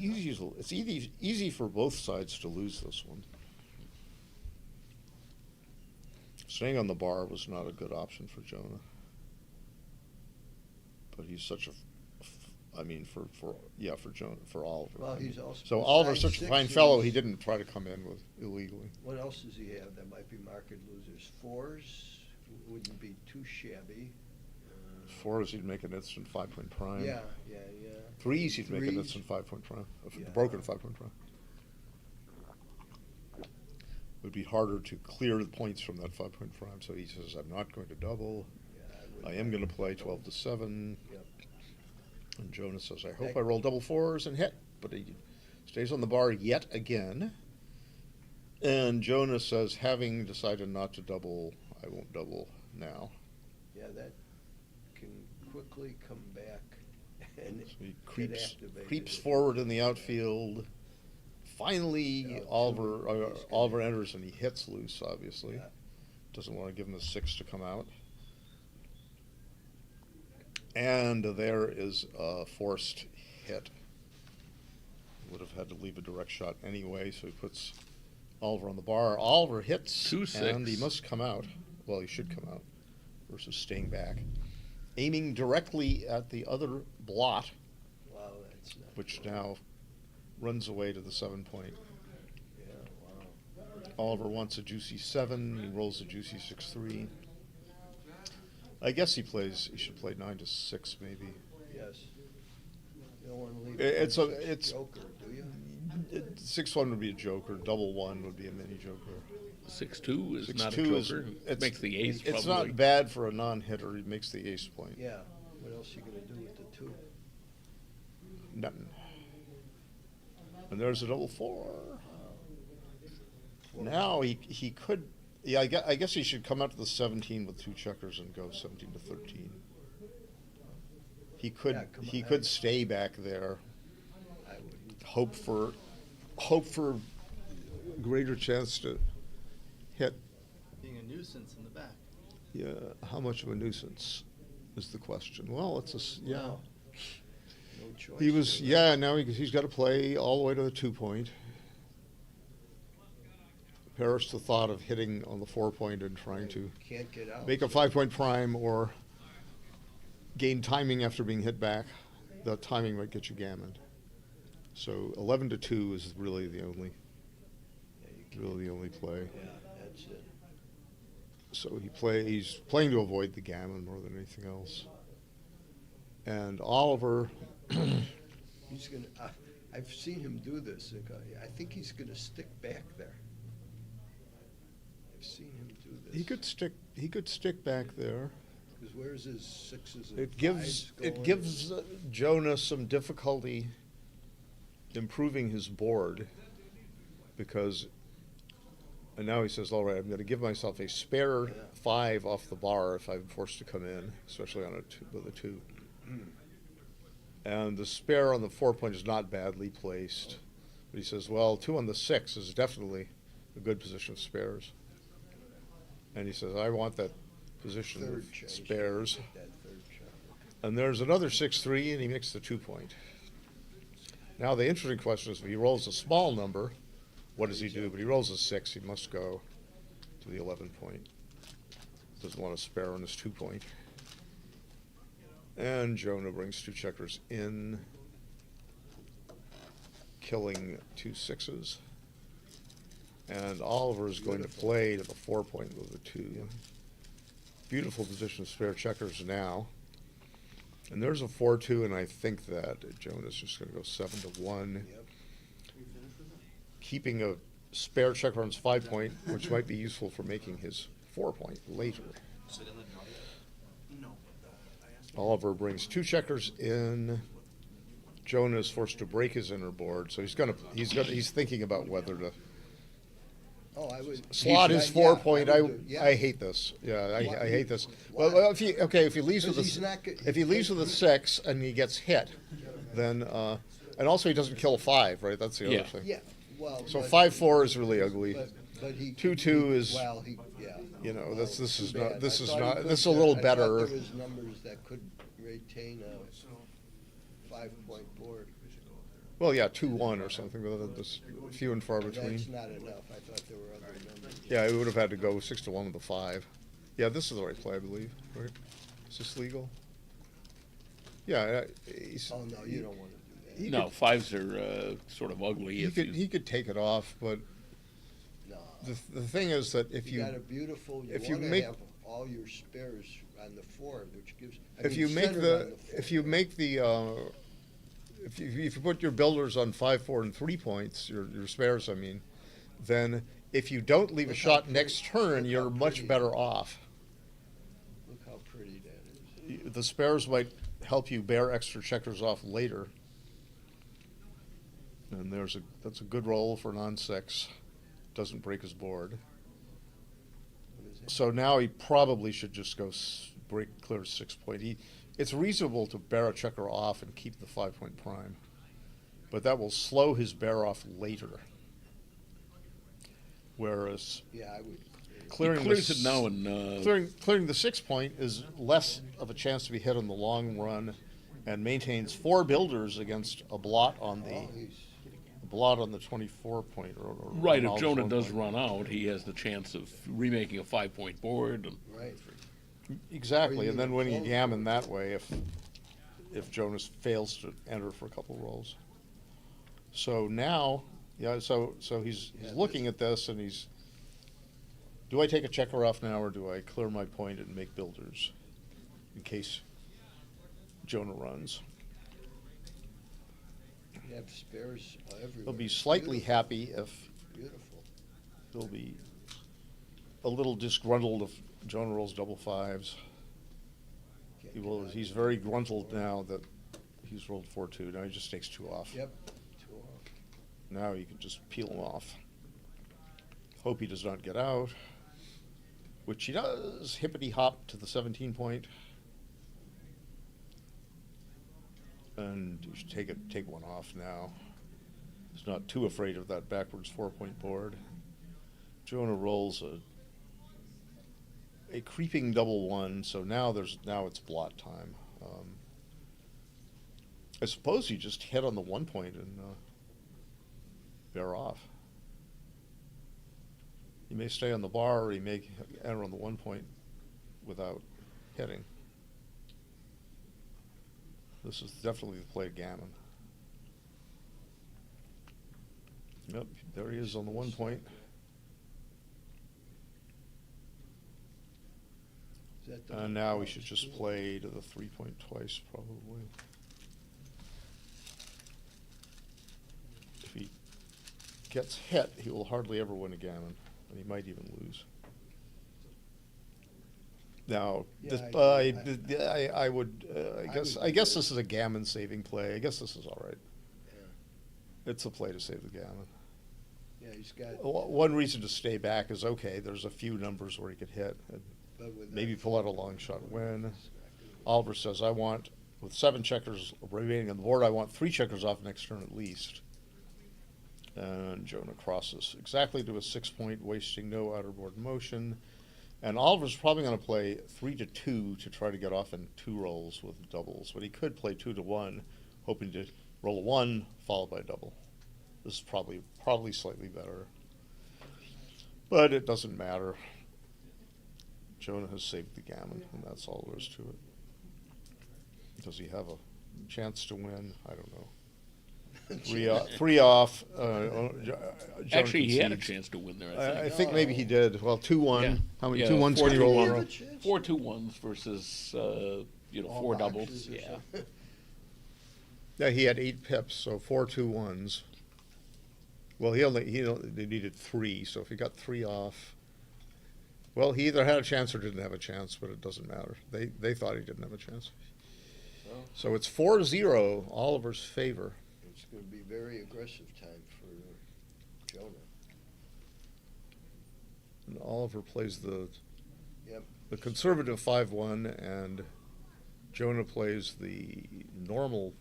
easy for both sides to lose this one. Staying on the bar was not a good option for Jonah, but he's such I mean, for Jonah, for Oliver. Well, I mean, he's also so Oliver's besides such a fine sixes- fellow. He didn't try to come in with illegally. What else does he have that might be market losers? Fours wouldn't be too shabby. Fours, he'd make an instant 5-point prime. Yeah. Threes, he'd make an Threes. instant 5-point prime. Yeah. Broken 5-point prime. It would be harder to clear the points from that 5-point prime. So he says, I'm not going to double. I am going to play 12 to 7. Yep. And Jonah says, I hope I roll double fours and hit. But he stays on the bar yet again. And Jonah says, having decided not to double, I won't double now. Yeah, that can quickly come back and So he get creeps activated. forward in the outfield. Finally, Oliver enters and he hits loose, obviously. Yeah. Doesn't want to give him the 6 to come out. And there is a forced hit. Would have had to leave a direct shot anyway, so he puts Oliver on the bar. Oliver hits, 2-6. and he must come out. Well, he should come out versus staying back. Aiming directly at the other blot, Wow, that's not which good. now runs away to the 7-point. Yeah, wow. Oliver wants a juicy 7. He rolls a juicy 6-3. I guess he should play 9 to 6 maybe. Yes. You don't want to leave It's a a- it's- joker, do you? 6-1 would be a joker. Double 1 would be a mini joker. 6-2 is not a 6-2 is- joker. it's- Makes the ace It's probably. not bad for a non-hitter. He makes the ace point. Yeah. What else are you going to do with the 2? Nothing. And there's a double 4. Now he could. Yeah, I guess he should come out to the 17 with 2 checkers and go 17 to 13. He could Yeah, come he on. could stay back there. I wouldn't. Hope for greater chance to hit. Being a nuisance in the back. Yeah, how much of a nuisance is the question? Well, it's yeah. No choice. He was there. now he's got to play all the way to the 2-point. Perish the thought of hitting on the 4-point and trying to Can't get out. make a 5-point prime or gain timing after being hit back. The timing might get you gammoned. So 11 to 2 is really the only play. Yeah, that's it. So he's playing to avoid the gammon more than anything else. And Oliver, He's going to. I've seen him do this. I think he's going to stick back there. I've seen him do this. he could stick back there. Because where's his 6s and It 5s going? gives Jonah some difficulty improving his board because, and now he says, all right, I'm going to give myself a spare 5 off the bar if I'm forced to come in, especially on with a 2. And the spare on the 4-point is not badly placed, but he says, well, 2 on the 6 is definitely a good position of spares. And he says, I want that position Third with chase. spares. That third shot. And there's another 6-3, and he makes the 2-point. Now the interesting question is, if he rolls a small number, what does he do? But he rolls a 6, he must go to the 11-point. Doesn't want to spare on his 2-point. And Jonah brings 2 checkers in, killing 2 6s. And Oliver is going to play to the 4-point with the 2. Beautiful position of spare checkers now. And there's a 4-2, and I think that Jonah's just going to go 7 to 1. Yep. Keeping a spare checker on his 5-point, which might be useful for making his 4-point later. Oliver brings 2 checkers in. Jonah is forced to break his inner board, so he's thinking about whether to Oh, I would slot his yeah, 4-point. I would do- yeah. I hate this. Yeah, I hate this. Why? Well, if he leaves with Because he's not good- if he leaves with a 6 and he gets hit, then and also he doesn't kill 5, right? That's the other thing. Yeah, well. So but- 5-4 is really ugly. But he. 2-2 is. Well, yeah. You know, Well, this is too not bad. this I is thought he not could- this is a little I thought better. there was numbers that could retain a 5-point board. Well, yeah, 2-1 or something, but that's few and far between. That's not enough. I thought there were other numbers. Yeah, we would have had to go 6 to 1 with a 5. Yeah, this is the right play, I believe. Right? Is this legal? Yeah. Oh, no, you don't want to do that. No, fives are sort of ugly. He could take it off, but No. the thing is that if you got a beautiful, you if you want to make have all your spares on the 4, which gives. if you make if you put your builders on 5, 4, and 3 points, your spares, I mean, then if you don't leave a shot next turn, you're much better off. Look how pretty that is. The spares might help you bear extra checkers off later. And that's a good roll for non-6. Doesn't break his board. So now he probably should just go clear 6 point. It's reasonable to bear a checker off and keep the 5-point prime, but that will slow his bear off later. Whereas I would. Clearing it now and clearing the 6 point is less of a chance to be hit on the long run, and maintains 4 builders against a blot on the 24 point. Right, if Jonah does run out, he has the chance of remaking a 5-point board. Right. Exactly, and then winning a gammon that way if Jonas fails to enter for a couple rolls. So now, so he's looking at this and do I take a checker off now or do I clear my point and make builders in case Jonah runs? You have spares everywhere. He'll be slightly happy if Beautiful. he'll be a little disgruntled if Jonah rolls double 5s. He's very gruntled now that he's rolled 4-2. Now he just takes 2 off. Yep, 2 off. Now you can just peel him off. Hope he does not get out, which he does. Hippity hop to the 17 point. And you should take one off now. He's not too afraid of that backwards 4-point board. Jonah rolls a creeping double 1, so now it's blot time. I suppose you just hit on the 1 point and bear off. He may stay on the bar, or he may enter on the 1 point without hitting. This is definitely the play of gammon. Yep, there he is on the 1 point. And now we should just play to the 3 point twice, probably. If he gets hit, he will hardly ever win a gammon, and he might even lose. Now, I guess this is a gammon saving play. I guess this is all right. Yeah. It's a play to save the gammon. Yeah, he's got. One reason to stay back is there's a few numbers where he could hit. Maybe pull out a long shot win. Oliver says, with 7 checkers remaining on the board, I want 3 checkers off next turn at least. And Jonah crosses exactly to a 6 point, wasting no outer board motion. And Oliver's probably going to play 3-2 to try to get off in 2 rolls with doubles. But he could play 2-1, hoping to roll a 1 followed by a double. This is probably slightly better. But it doesn't matter. Jonah has saved the gammon, and that's all there is to it. Does he have a chance to win? I don't know. 3 off. Actually, he had a chance to win there. I think maybe he did. Well, 2-1. Yeah. How many 2-1s can you roll? 4 2-1s versus 4 doubles. Yeah. Yeah, he had 8 pips, so 4 2-1s. Well, he only needed 3, so if he got 3 off. Well, he either had a chance or didn't have a chance, but it doesn't matter. They thought he didn't have a chance. So it's 4-0, Oliver's favor. It's going to be very aggressive time for Jonah. And Oliver plays the conservative 5-1, and Jonah plays the normal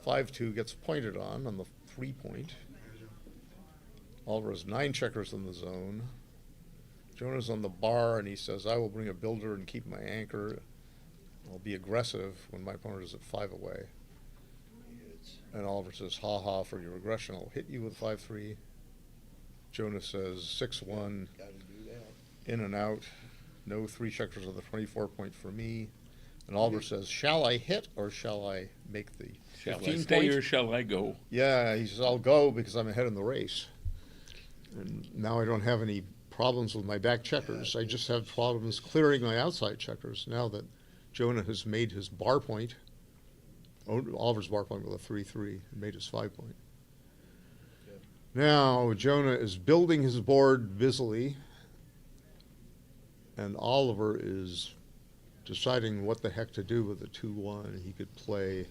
5-2, gets pointed on the 3 point. Oliver has 9 checkers in the zone. Jonah's on the bar, and he says, I will bring a builder and keep my anchor. I'll be aggressive when my opponent is at 5 away. And Oliver says, ha ha, for your aggression, I'll hit you with 5-3. Jonah says, 6-1, Got to do that. in and out. No 3 checkers on the 24 point for me. And Oliver says, shall I hit or shall I make the Shall I 15 stay point? or shall I go? Yeah, he says, I'll go because I'm ahead in the race. And now I don't have any problems with my back checkers. I just have problems clearing my outside checkers now that Jonah has made his bar point. Oliver's bar point with a 3-3 and made his 5 point. Now Jonah is building his board busily, and Oliver is deciding what the heck to do with the 2-1. He could play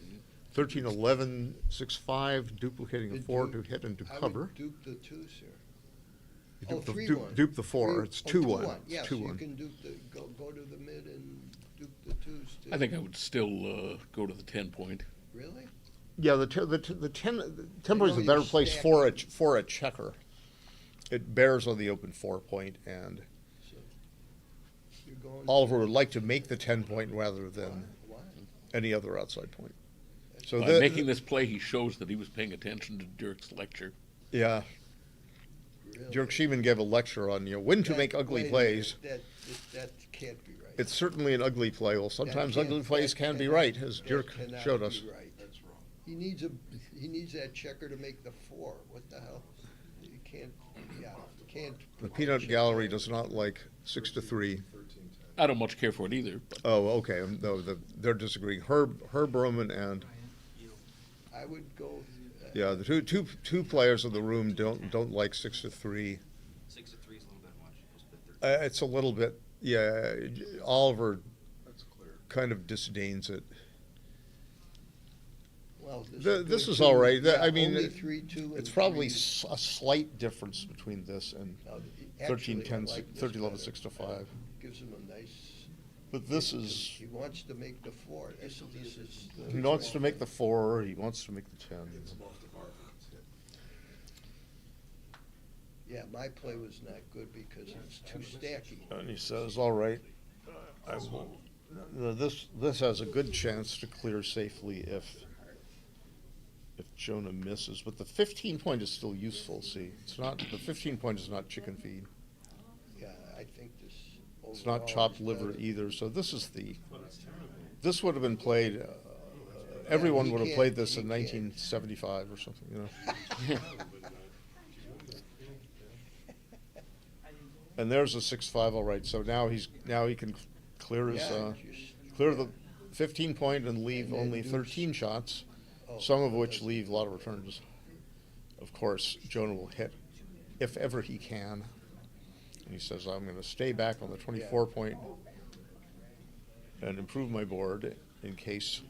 13-11, 6-5, duplicating a 4 to hit and to cover. would dupe the twos here. You Oh, dupe the- 3-1. dupe the 4. It's 2-1. 2-1. It's Yeah, so you 2-1. can dupe the, go to the mid and dupe the twos too. I think I would still go to the 10 point. Really? Yeah, the 10 point is a know better you place stack for a checker. It bears on the open 4 point, and You're going Oliver would like to make the 10 point rather than Why? any other outside point. So By making this play, he shows that he was paying attention to Dirk's lecture. yeah, Really? Dirk Sheeman gave a lecture on when to That- make ugly wait a plays. minute, That can't be right. It's certainly an ugly play. Well, sometimes That ugly can't- plays that can be cannot- right, as that Dirk cannot showed be us. right. That's wrong. He needs that checker to make the 4. What the hell? You can't. Yeah, you can't. The peanut gallery does not like 6-3. I don't much care for it either. But Oh, okay. No, they're disagreeing. Herb Roman and I would go. yeah, the two players in the room don't like 6-3. 6-3 is a little bit much. It's a little bit. Yeah, Oliver kind of disdains it. Well, This good is too. all right. Yeah, I mean, only 3-2 it's and probably 3. a slight difference between this and Now, 13-10, actually, I like this 13-11, better. 6-5. Gives him a nice. But this He is, wants to make the 4. This is. he wants to make the 4, he wants to make the 10. Yeah, my play was not good because it's too stacky. And he says, all right, I will, this has a good chance to clear safely if Jonah misses. But the 15 point is still useful, see. It's not, the 15 point is not chicken feed. Yeah, I think this. It's not overall chopped is liver better. either, so this is this would have been played, everyone he would have can't- played this he in can't. 1975 or something, you know? And there's a 6-5, all right, so now he can clear his, Yeah, clear the 15 point and leave And then only deuce. 13 shots, Oh, some of that which doesn't- leave a lot of returns. Of course, Jonah will hit if ever he can. And he says, I'm gonna stay back on the 24 point and improve my board in case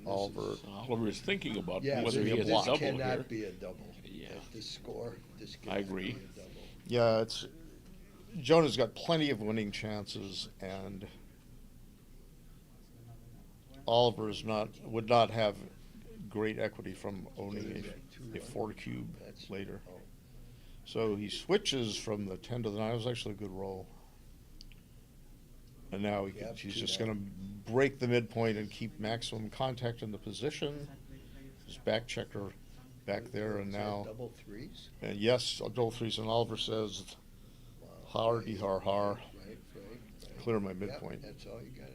Oliver. Oliver is thinking about Yeah, whether he has a this double cannot here. be a double. Yeah. This score, this I cannot agree. be a double. Yeah, Jonah's got plenty of winning chances, and Oliver would not have great equity from owning a 4 cube later. So he switches from the 10 to the 9. It was actually a good roll. And now he's just going to break the midpoint and keep maximum contact in the position. His back checker back there, and Is that now. double threes? And yes, double threes, and Oliver says, hardy har har, Right. clear my Yep, midpoint. that's all you got.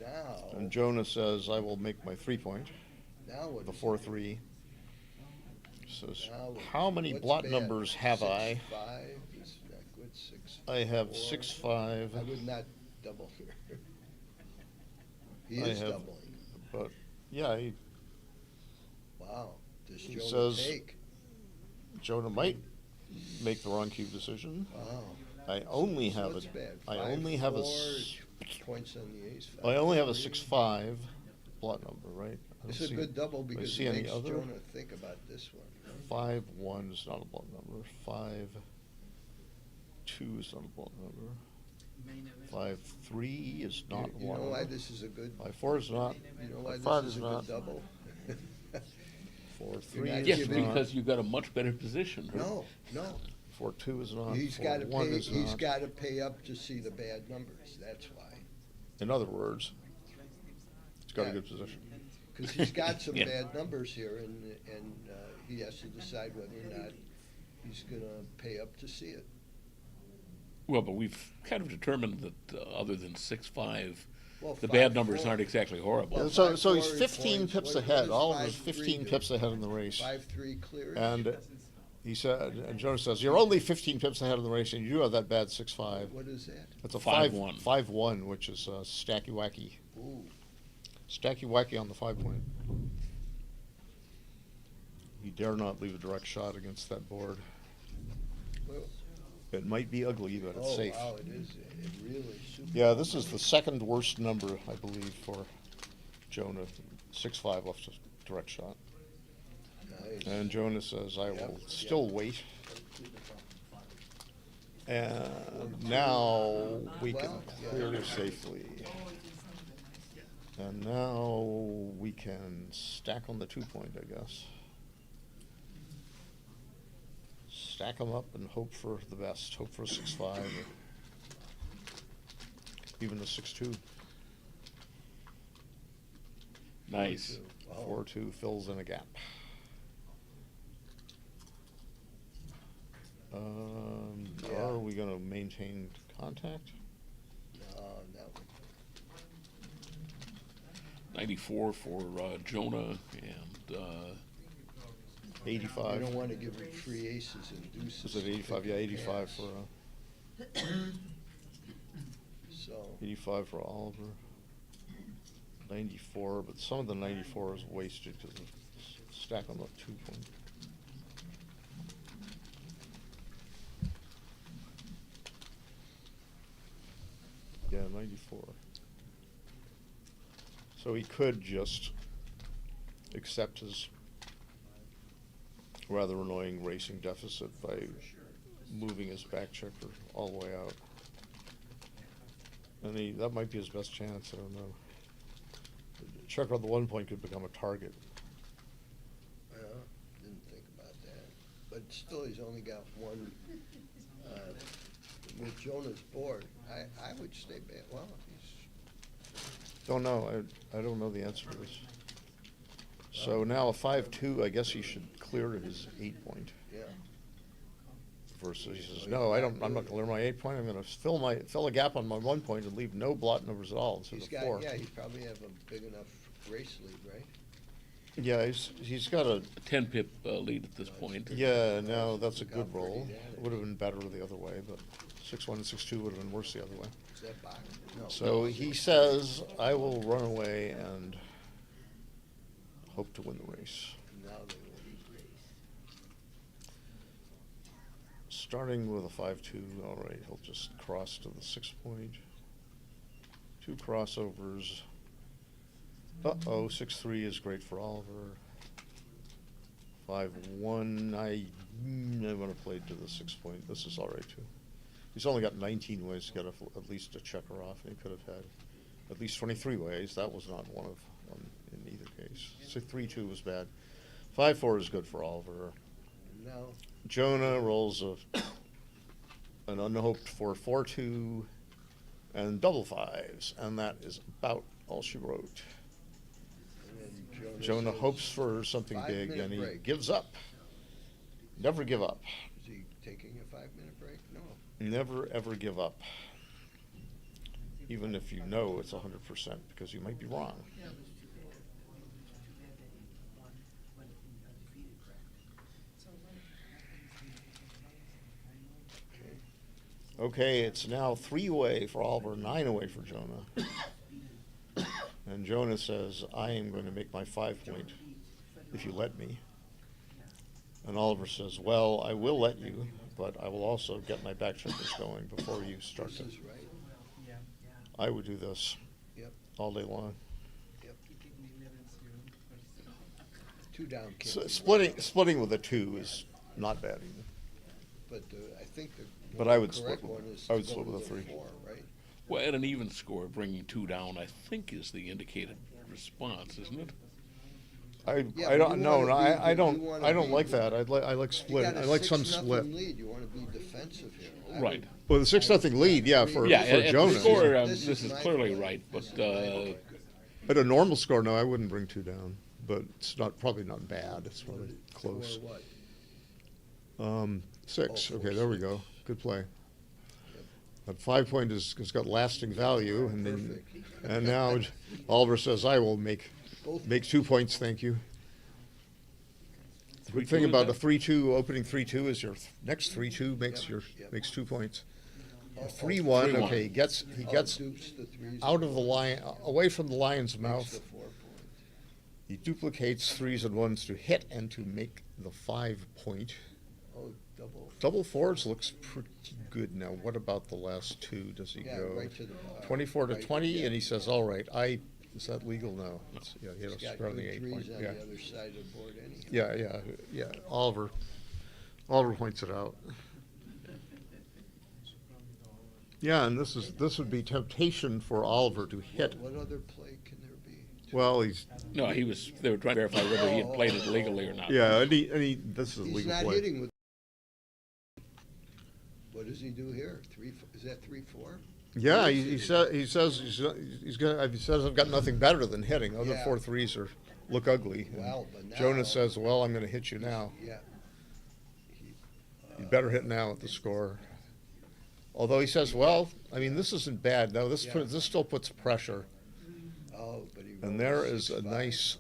Now. And Jonah says, I will make my 3 point, Now what the is 4-3. Says, Now, how many what's blot bad? numbers have I? 6-5 is not good. 6. I have 4. 6-5. I would not double here. He I is have- doubling. But, yeah, Wow. Does he Jonah says take? Jonah might make the wrong cube decision. Wow. I only So have what's it. bad? I 5, only have 4, points on the ace. I only have a 5, 6-5 blot number, right? I This don't is a see- good double do I because see it any makes other? Jonah think about this one. 5-1 is not a blot number. 5-2 is not a blot number. 5-3 is not You one. know why this is a good? 5-4 is not. You know why 5 this is is a not. good double? 4-3 You're not is Yes, giving- not. because you've got a much better position. No, no. 4-2 is not. He's got to 4-1 pay. is He's not. got to pay up to see the bad numbers. That's why. In other words, it's got Yeah. a good position. Because he's got some Yeah. bad numbers here, and he has to decide whether or not he's going to pay up to see it. Well, but we've kind of determined that other than 6-5, Well, the bad 5-4. numbers aren't exactly horrible. Well, So 5-4 he's 15 points. pips What ahead. does Oliver's 5-3 15 do? pips ahead in the race. 5-3 clear. And he said, and Jonah says, you're only 15 pips ahead of the race, and you do have that bad 6-5. What is that? It's a 5-1. 5-1, which is stacky wacky. Ooh. Stacky wacky on the 5-point. You dare not leave a direct shot against that board. Well, It might be ugly, but it's oh, safe. wow, it is. It really super. Yeah, this is the second worst number, I believe, for Jonah. 6-5 off a direct shot. Nice. And Jonah says, I will Yep, still wait. And now we can Well, yeah. clear safely. And now we can stack on the 2-point, I guess. Stack them up and hope for the best. Hope for a 6-5 or even a 6-2. Nice. 4-2 fills in a gap. Yeah. Are we going to maintain contact? No, no. 94 for Jonah and 85. You don't want to give him free aces and deuces. Is it 85? Yeah, 85 for So 85 for Oliver. 94, but some of the 94 is wasted because of stack on the 2-point. Yeah, 94. So he could just accept his rather annoying racing deficit by moving his back checker all the way out. And that might be his best chance, I don't know. Checker on the 1-point could become a target. Yeah, didn't think about that. But still, he's only got one. With Jonah's board, I would stay back. Well, Don't know. I don't know the answer to this. So now a 5-2, I guess he should clear his 8-point. yeah. Versus he says, no, I'm not gonna clear my 8-point. I'm gonna fill a gap on my 1-point and leave no blot numbers at all instead He's of got, 4. yeah, he probably have a big enough race lead, right? Yeah, he's got a 10 pip lead at this point. Yeah, no, that's a good roll. It would have been better the other way, but 6-1 and 6-2 would have been worse the other way. Is that back? No. So he says, I will run away and hope to win the race. Now they will be race. Starting with a 5-2, all right, he'll just cross to the 6-point. 2 crossovers. Uh-oh, 6-3 is great for Oliver. 5-1, I want to play to the 6-point. This is all right, too. He's only got 19 ways to get at least a checker off, and he could have had at least 23 ways. That was not one of them in either case. So 3-2 was bad. 5-4 is good for Oliver. No. Jonah rolls an unhoped for 4-2 and double 5s, and that is about all she wrote. And then Jonah says hopes for something big, 5-minute and he break. gives up. Never give up. Is he taking a 5-minute break? No. Never, ever give up. Even if you know it's 100%, because you might be wrong. Okay, it's now 3 away for Oliver, 9 away for Jonah. And Jonah says, I am going to make my 5-point if you let me. And Oliver says, well, I will let you, but I will also get my back checkers going before you start This to. is right. I would do this Yep. all day long. Yep. 2 down kick. So splitting with a 2 is not bad either. But I think the But I would split correct with- one is I would to go split with to a the 3. 4, right? Well, at an even score, bringing 2 down, I think, is the indicated response, isn't it? I Yeah, I but don't you know. wanna I you don't wanna I don't be- like that. I like You split. got I a like some 6-0 split. lead. You want to be defensive here. I Right. would- Well, the 6-0 lead, yeah, for Yeah, for at Jonah. the score, This this is is my clearly point. right, This but is my point. At a normal score, no, I wouldn't bring 2 down, but it's probably not bad. It's probably close. Or what? 6. Oh, Okay, 4, there we 6. go. Good play. But 5 point has got lasting value, and then, and now Oliver says, I will make 2 points, thank you. The good thing about a 3-2, opening 3-2 is your next 3-2 makes 2 points. A 3-1, okay, he gets out of the lion, away from the lion's mouth. He duplicates 3s and 1s to hit and to make the 5 point. Oh, Double 4s looks pretty good. Now, what about the last 2? Does he go right to the bar. 24 to Right, 20? yeah. And he says, all right, is that legal? No. Yeah, he has He's to got start on the good 8 threes point. on Yeah. the other side of the board anyhow. Yeah. Oliver points it out. Yeah, and this would be temptation for Oliver to hit. What other play can there be? Well, No, they were trying to verify whether he had played it legally or not. Yeah, and this is a He's legal not play. hitting with. What does he do here? Is that 3-4? Yeah, he says he's gonna. He says I've got nothing better than hitting. Other Yeah. 4-3s look ugly. And Well, but now- Jonah says, "Well, I'm going to hit you now. Yeah. You better hit now at the score." Although he says, "Well, I mean, this isn't bad. No, this still puts pressure." Oh, but he. And there is a nice.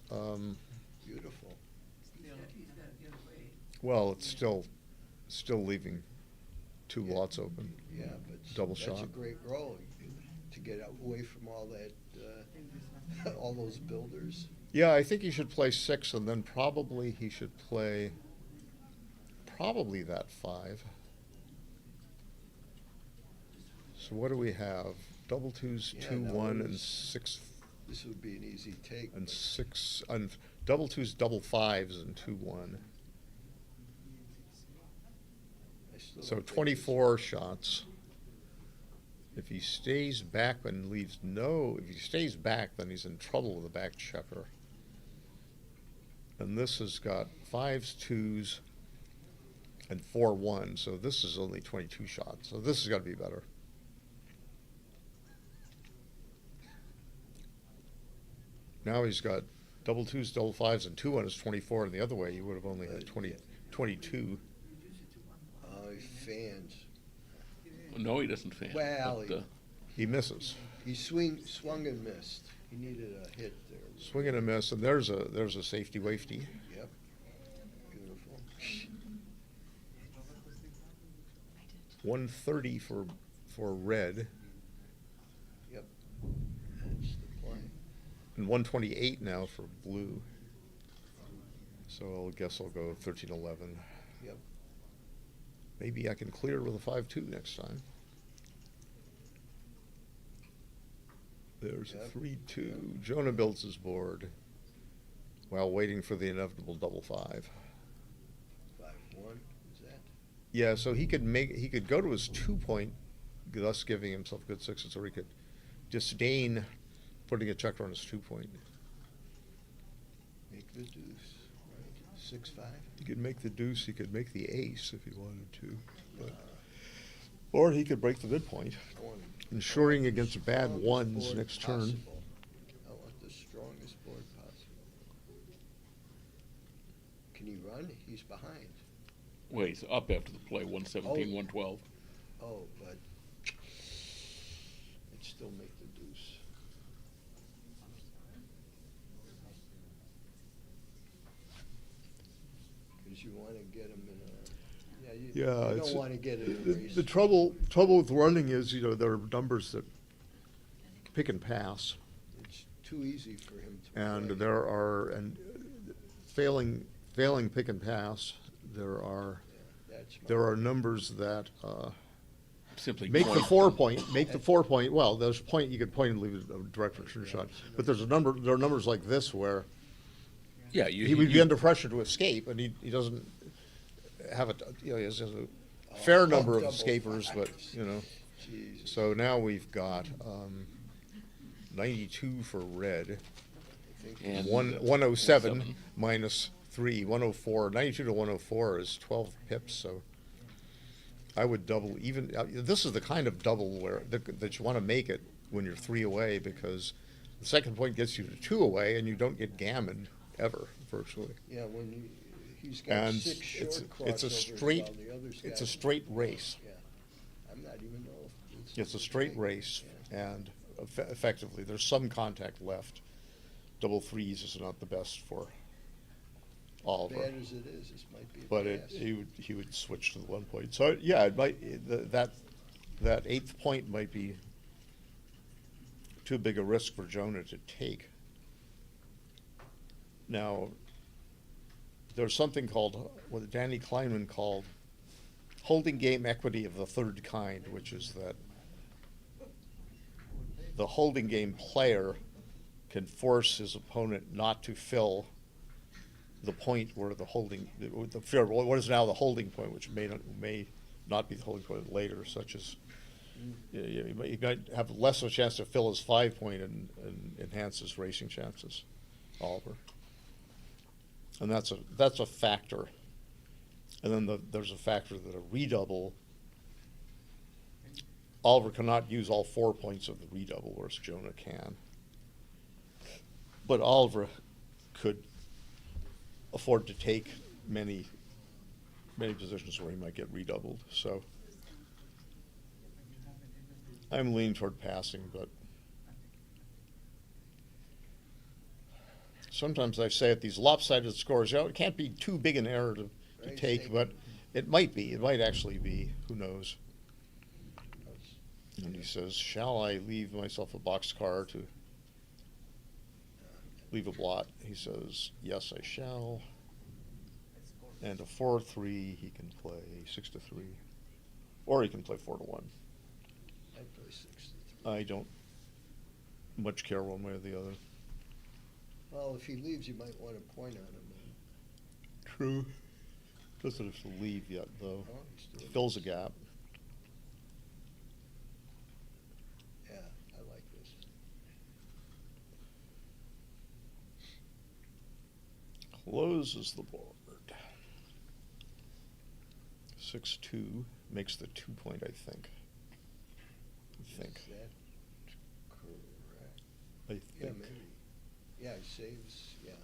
Beautiful. Well, it's still leaving 2 lots open. Yeah, but double that's shot. a great roll to get away from all that, all those builders. Yeah, I think he should play 6, and then probably he should play that 5. So what do we have? Double 2s, Yeah, 2, now 1, this- and 6. This would be an easy take. And 6, and double 2s, double 5s, and 2, 1. So 24 shots. If he stays back and leaves if he stays back, then he's in trouble with a back checker. And this has got 5s, 2s, and 4, 1. So this is only 22 shots. So this has got to be better. Now he's got double 2s, double 5s, and 2, 1 is 24. And the other way, he would have only had 22. He fans. No, he doesn't fan. Well, but, he misses. He swung and missed. He needed a hit there. Swing and a miss, and there's a safety wafty. Yep. Beautiful. 130 for red. Yep. That's the play. And 128 now for blue. So I guess I'll go 13-11. Yep. Maybe I can clear with a 5-2 next time. There's a 3-2. Jonah builds his board while waiting for the inevitable double 5. 5-1. Is that? Yeah, so he could go to his 2 point, thus giving himself good 6s, or he could disdain putting a checker on his 2 point. Make the deuce. Right. 6-5. He could make the deuce. He could make the ace if he wanted to, or he could break the midpoint, ensuring against bad ones next turn. I want the strongest board possible. Can he run? He's behind. Well, he's up after the play, 117, 112. Oh, but it'd still make the deuce. Because you want to get him in a. You don't want to get it in a race. The trouble with running is, there are numbers that pick and pass. It's too easy for him to And play. there are, failing pick and pass, there are numbers that simply make the point. 4 point. Make the 4 point. Well, there's a point you could point and leave a direct return shot. But there are numbers like this where he would be under pressure to escape, and he doesn't have he has a fair number of escapers, but Jesus. So now we've got 92 for red, And 107 minus 3, 104. 92 to 104 is 12 pips. So I would double even. This is the kind of double that you want to make it when you're 3 away, because the second point gets you to 2 away, and you don't get gammon ever virtually. Yeah, when he's got And 6 short it's a crossovers straight while the others it's got- a straight race. Yeah, I'm not even know if It's a straight race, and effectively, there's some contact left. Double threes is not the best for Oliver. Bad as it is, this might be a But pass. he would switch to the 1 point. So yeah, it might that 8th point might be too big a risk for Jonah to take. Now, there's something called what Danny Kleinman called holding game equity of the third kind, which is that the holding game player can force his opponent not to fill the point where the holding, what is now the holding point, which may not be the holding point later, such as you might have less of a chance to fill his 5 point and enhance his racing chances, Oliver. And that's a factor. And then there's a factor that a redouble, Oliver cannot use all 4 points of the redouble, whereas Jonah can. But Oliver could afford to take many positions where he might get redoubled. So I'm leaning toward passing, but sometimes I say at these lopsided scores, it can't be too big an error to take, but it might be. It might actually be. Who knows? And he says, shall I leave myself a boxcar to leave a blot? He says, yes, I shall. And a 4-3, he can play 6-3. Or he can play 4-1. I play 6-3. I don't much care one way or the other. Well, if he leaves, you might want to point on him. True. Doesn't have to leave yet, though. Oh, he's doing Fills a this. gap. Yeah, I like this. Closes the board. 6-2 makes the 2 point, I think. Is that correct? I Yeah, think. maybe. Yeah, he saves. Yeah, I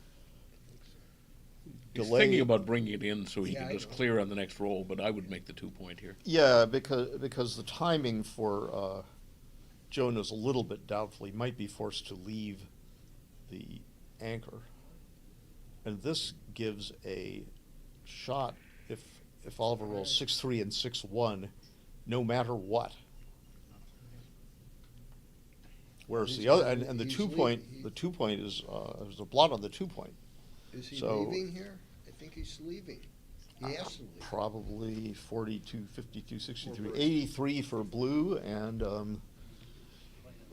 think so. He's Delay- thinking about bringing it in so he Yeah, can I just know. clear on the next roll, but I would make the 2 point here. Yeah, because the timing for Jonah's a little bit doubtful. He might be forced to leave the anchor. And this gives a shot if Oliver rolls 6-3 and 6-1, no matter what. Whereas the other and the He's 2 point leaving. the 2 point is there's a blot on the 2 point. Is he So- leaving here? I think he's leaving. He has to leave. Probably 42, 52, 63, 83 for blue and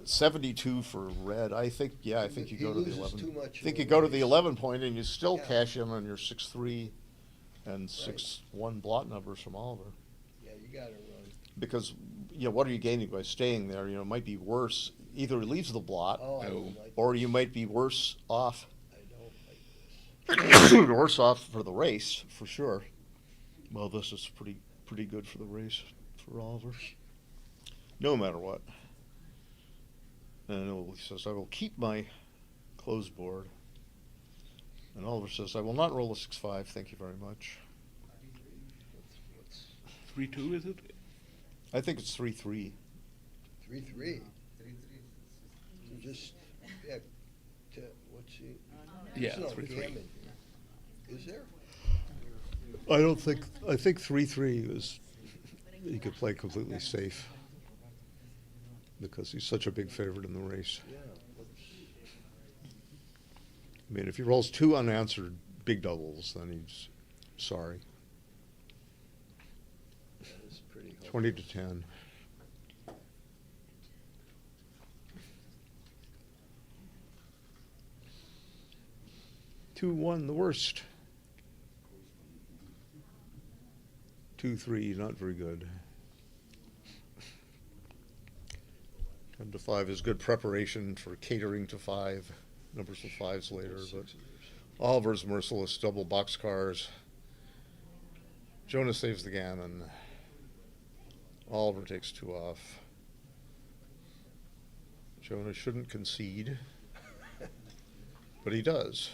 72 for red. I think you He go to the loses 11. too much I think in you the go to the race. 11 point and you still Yeah. cash in on your 6-3 and 6-1 blot numbers from Oliver. Yeah, you got to run. Because what are you gaining by staying there? It might be worse. Either he leaves the blot, Oh, I don't like or this. you might be worse off. I don't like this. Worse off for the race, for sure. Well, this is pretty good for the race for Oliver. No matter what. And he says, I will keep my closed board. And Oliver says, I will not roll a 6-5, thank you very much. What's 3-2, is it? I think it's 3-3. 3-3? So just, yeah, what's he? Yeah, There's no 3-3. gammon here. Is there? I think 3-3 is, he could play completely safe. Because he's such a big favorite in the race. Yeah. I mean, if he rolls 2 unanswered big doubles, then he's sorry. That is pretty hard. 20-10. Two, 1, the worst. 2-3, not very good. 10-5 is good preparation for catering to 5 numbers of 5s later, but Oliver's merciless double boxcars. Jonah saves the gammon. Oliver takes 2 off. Jonah shouldn't concede, but he does.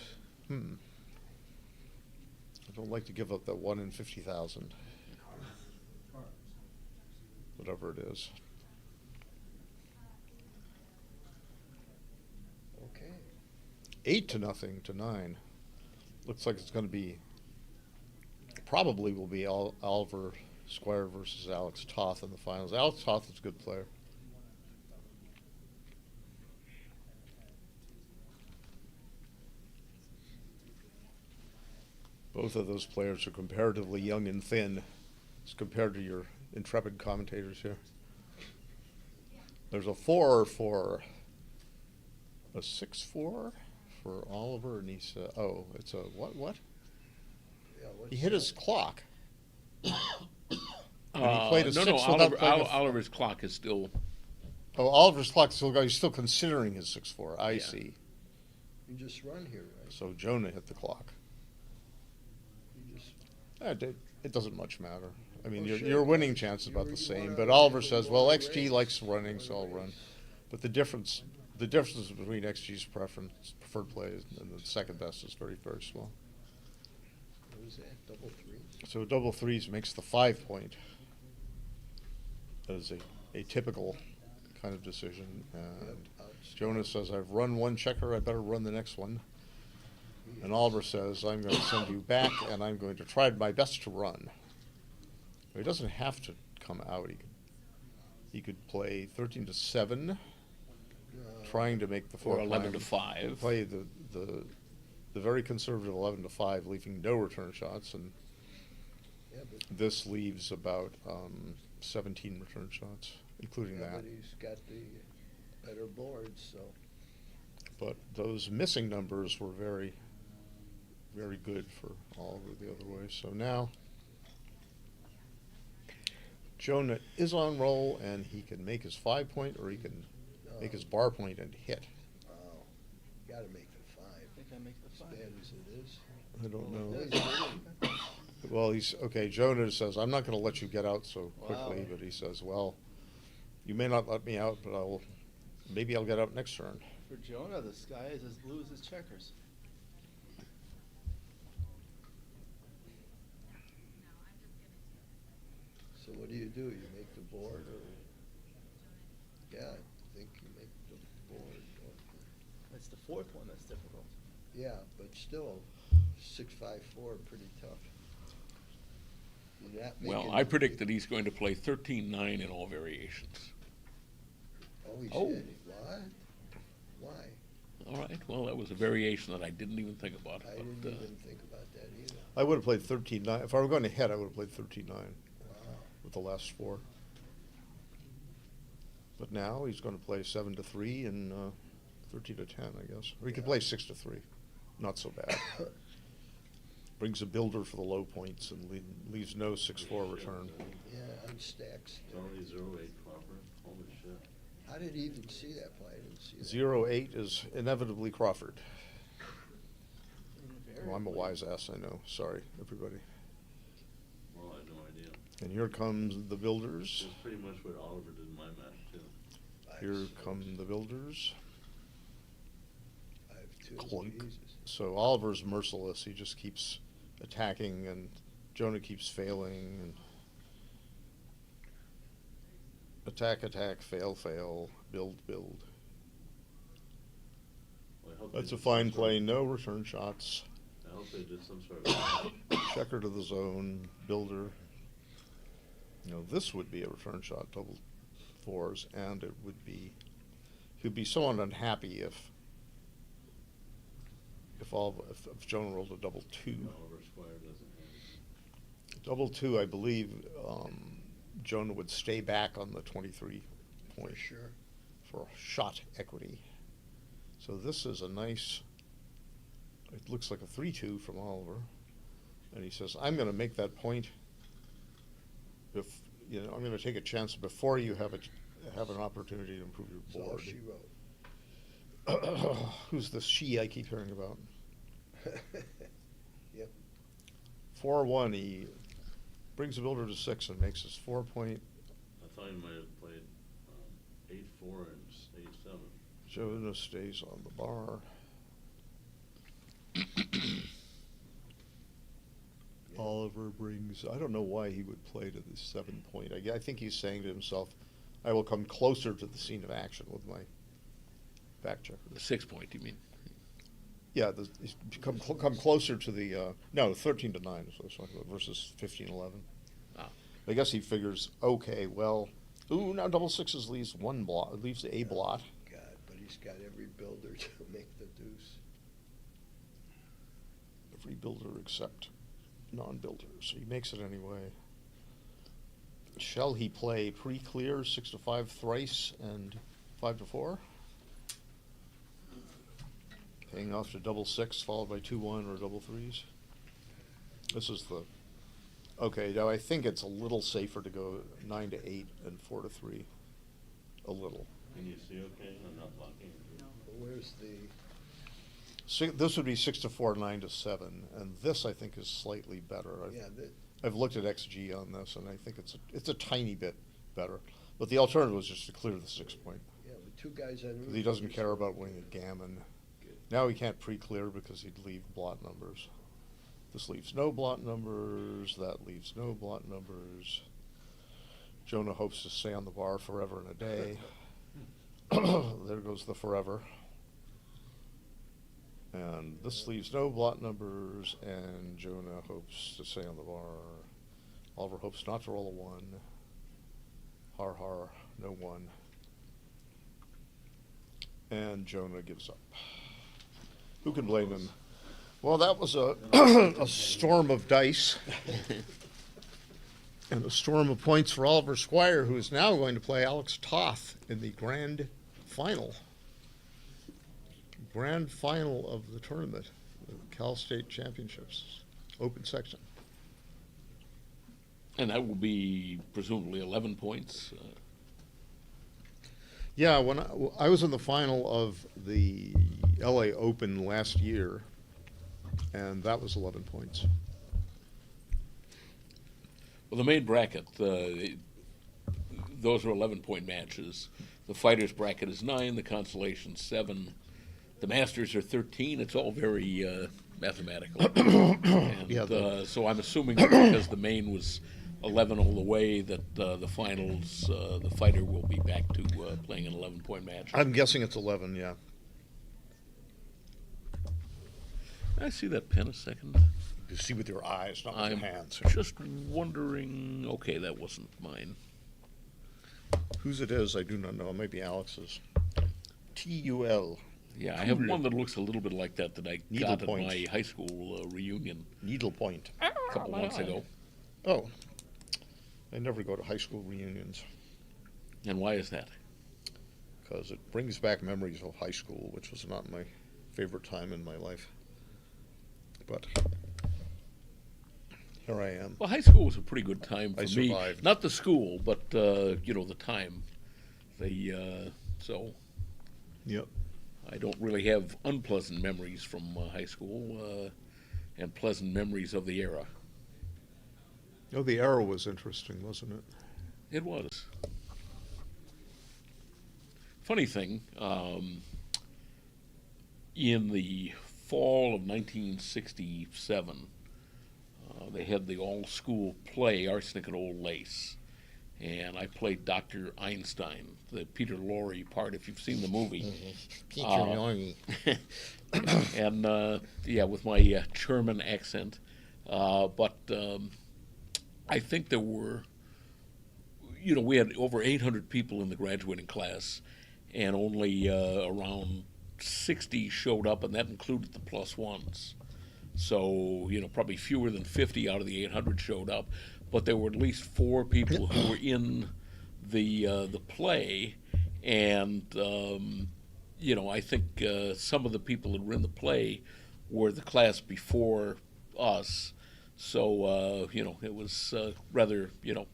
I don't like to give up that 1 in 50,000. Whatever it is. 8-0 to 9. Looks like it's going to be, probably will be Oliver Squire versus Alex Toth in the finals. Alex Toth is a good player. Both of those players are comparatively young and thin as compared to your intrepid commentators here. There's a 4 for a 6-4 for Oliver, and he's oh, it's a what? Yeah, He hit his clock. And he No, played a 6 without Oliver, playing a Oliver's clock is still. Oh, Oliver's clock still going. He's still considering his 6-4. I see. You just run here, right? So Jonah hit the clock. You just It doesn't much matter. I mean, Well, your sure. winning chance is about You the same. wanna But Oliver hit says, the "Well, ball XG race. likes running, so I'll run." But the difference between XG's preferred play and the second best is very, very small. What was that? Double threes? So double threes makes the 5 point. That is a typical kind of decision. And Jonah says, "I've run one checker. I better run the next one." And Oliver says, "I'm going to send you back, and I'm going to try my best to run." He doesn't have to come out. He could play 13-7, trying to make the 4 Or 11-5. Play the very conservative 11-5, leaving no return shots, and Yeah, but, this leaves about 17 return shots, including yeah, that. but he's got the better boards, so. But those missing numbers were very, very good for Oliver the other way. So now Jonah is on roll, and he can make his 5 point, or he can make his bar point and hit. Wow. Gotta make the 5. I think I make the As 5. bad as it is. I don't No, know. he's winning. Well, he's okay. Jonah says, "I'm not going to let you get out so quickly," Wow. but he says, "Well, you may not let me out, but maybe I'll get out next turn." For Jonah, this guy is as blue as his checkers. So what do? You make the board, or? Yeah, I think you make the board. don't you? It's the fourth one that's difficult. Yeah, but still, 6-5-4, pretty tough. You're not Well, making- I predict that he's going to play 13-9 in all variations. Oh, he Oh. said, what? Why? All right. Well, that was a variation that I didn't even think about. I but, didn't even think about that either. I would have played 13-9. If I were going to hit, I would have played 13-9 Wow. with the last 4. But now he's going to play 7-3 and 13-10, I guess. Or he could play 6-3. Not so bad. Brings a builder for the low points and leaves no 6-4 return. Yeah, unstacks. Only 0-8 Crawford. Holy shit. How did he even see that play? I didn't see that. 0-8 is inevitably Crawford. Oh, I'm a wise ass, I know. Sorry, everybody. Well, I had no idea. And here comes the builders. That's pretty much what Oliver did in my match, too. Here come the builders. 5-2. Clunk. Jesus. So Oliver's merciless. He just keeps attacking, and Jonah keeps failing. And attack, attack, fail, fail, build, build. Well, I hope That's they a did fine some play. sort No return shots. I hope they did some sort of. Checker to the zone. Builder. This would be a return shot, double 4s, and it would be. He'd be somewhat unhappy if Jonah rolled a double 2. Oliver Squire doesn't have. Double 2, I believe Jonah would stay back on the 23 point For sure. for shot equity. So this is a nice, it looks like a 3-2 from Oliver. And he says, "I'm going to make that point. I'm going to take a chance before you have an opportunity to improve your That's all board." she wrote. Who's the she I keep hearing about? Yep. 4-1, he brings the builder to 6 and makes his 4 point. I thought he might have played 8-4 and 8-7. Jonah stays on the bar. Oliver brings, I don't know why he would play to the 7 point. I think he's saying to himself, "I will come closer to the scene of action with my back checker." The 6 point, you mean? Yeah, he's come closer to the, no, 13 to 9 is what I was talking about, versus 15-11. Ah. I guess he figures, okay, well, ooh, now double sixes leaves one blot, leaves a blot. God, but he's got every builder to make the deuce. Every builder except non-builders, so he makes it anyway. Shall he play pre-clear 6 to 5 thrice and 5 to 4? Paying off to double six followed by 2-1 or double threes. This is the, okay, now I think it's a little safer to go 9 to 8 and 4 to 3. A little. Can you see okay? I'm not blocking. Where's the? This would be 6 to 4, 9 to 7, and this I think is slightly better. I've looked at XG on this, and I think it's a tiny bit better. But the alternative was just to clear the 6 point. Yeah, with two guys on. He doesn't care about winning a gammon. Now he can't pre-clear because he'd leave blot numbers. This leaves no blot numbers. That leaves no blot numbers. Jonah hopes to stay on the bar forever and a day. There goes the forever. And this leaves no blot numbers, and Jonah hopes to stay on the bar. Oliver hopes not to roll a 1. Har har, no 1. And Jonah gives up. Who can blame him? Well, that was a, a storm of dice. And a storm of points for Oliver Squire, who is now going to play Alex Toth in the grand final. Grand final of the tournament, the Cal State Championships, open section. And that will be presumably 11 points. Yeah, when I was in the final of the LA Open last year, and that was 11 points. Well, the main bracket, those are 11-point matches. The fighters bracket is 9, the consolation 7. The masters are 13. It's all very mathematical. And, so I'm assuming that because the main was 11 all the way, that the finals, the fighter will be back to playing an 11-point match. I'm guessing it's 11, yeah. Can I see that pen a second? You see with your eyes, not with your hands. Just wondering. Okay, that wasn't mine. Whose it is, I do not know. Maybe Alex's. TUL. Yeah, I have one that looks a little bit like that I got at Needlepoint. my high school reunion. Needlepoint. A couple months ago. Oh. I never go to high school reunions. And why is that? Because it brings back memories of high school, which was not my favorite time in my life. But here I am. Well, high school was a pretty good time for I me. survived. Not the school, but you know, the time. So. Yep. I don't really have unpleasant memories from high school, and pleasant memories of the era. Oh, the era was interesting, wasn't it? It was. Funny thing, in the fall of 1967, they had the all-school play, Arsenic and Old Lace, and I played Dr. Einstein, the Peter Lorre part, if you've seen the movie. Peter Lorre. And, yeah, with my German accent. But I think there were, you know, we had over 800 people in the graduating class, and only around 60 showed up, and that included the plus ones. So, you know, probably fewer than 50 out of the 800 showed up, but there were at least 4 people who were in the play, and you know, I think some of the people that were in the play were the class before us. So, you know, it was rather, you know,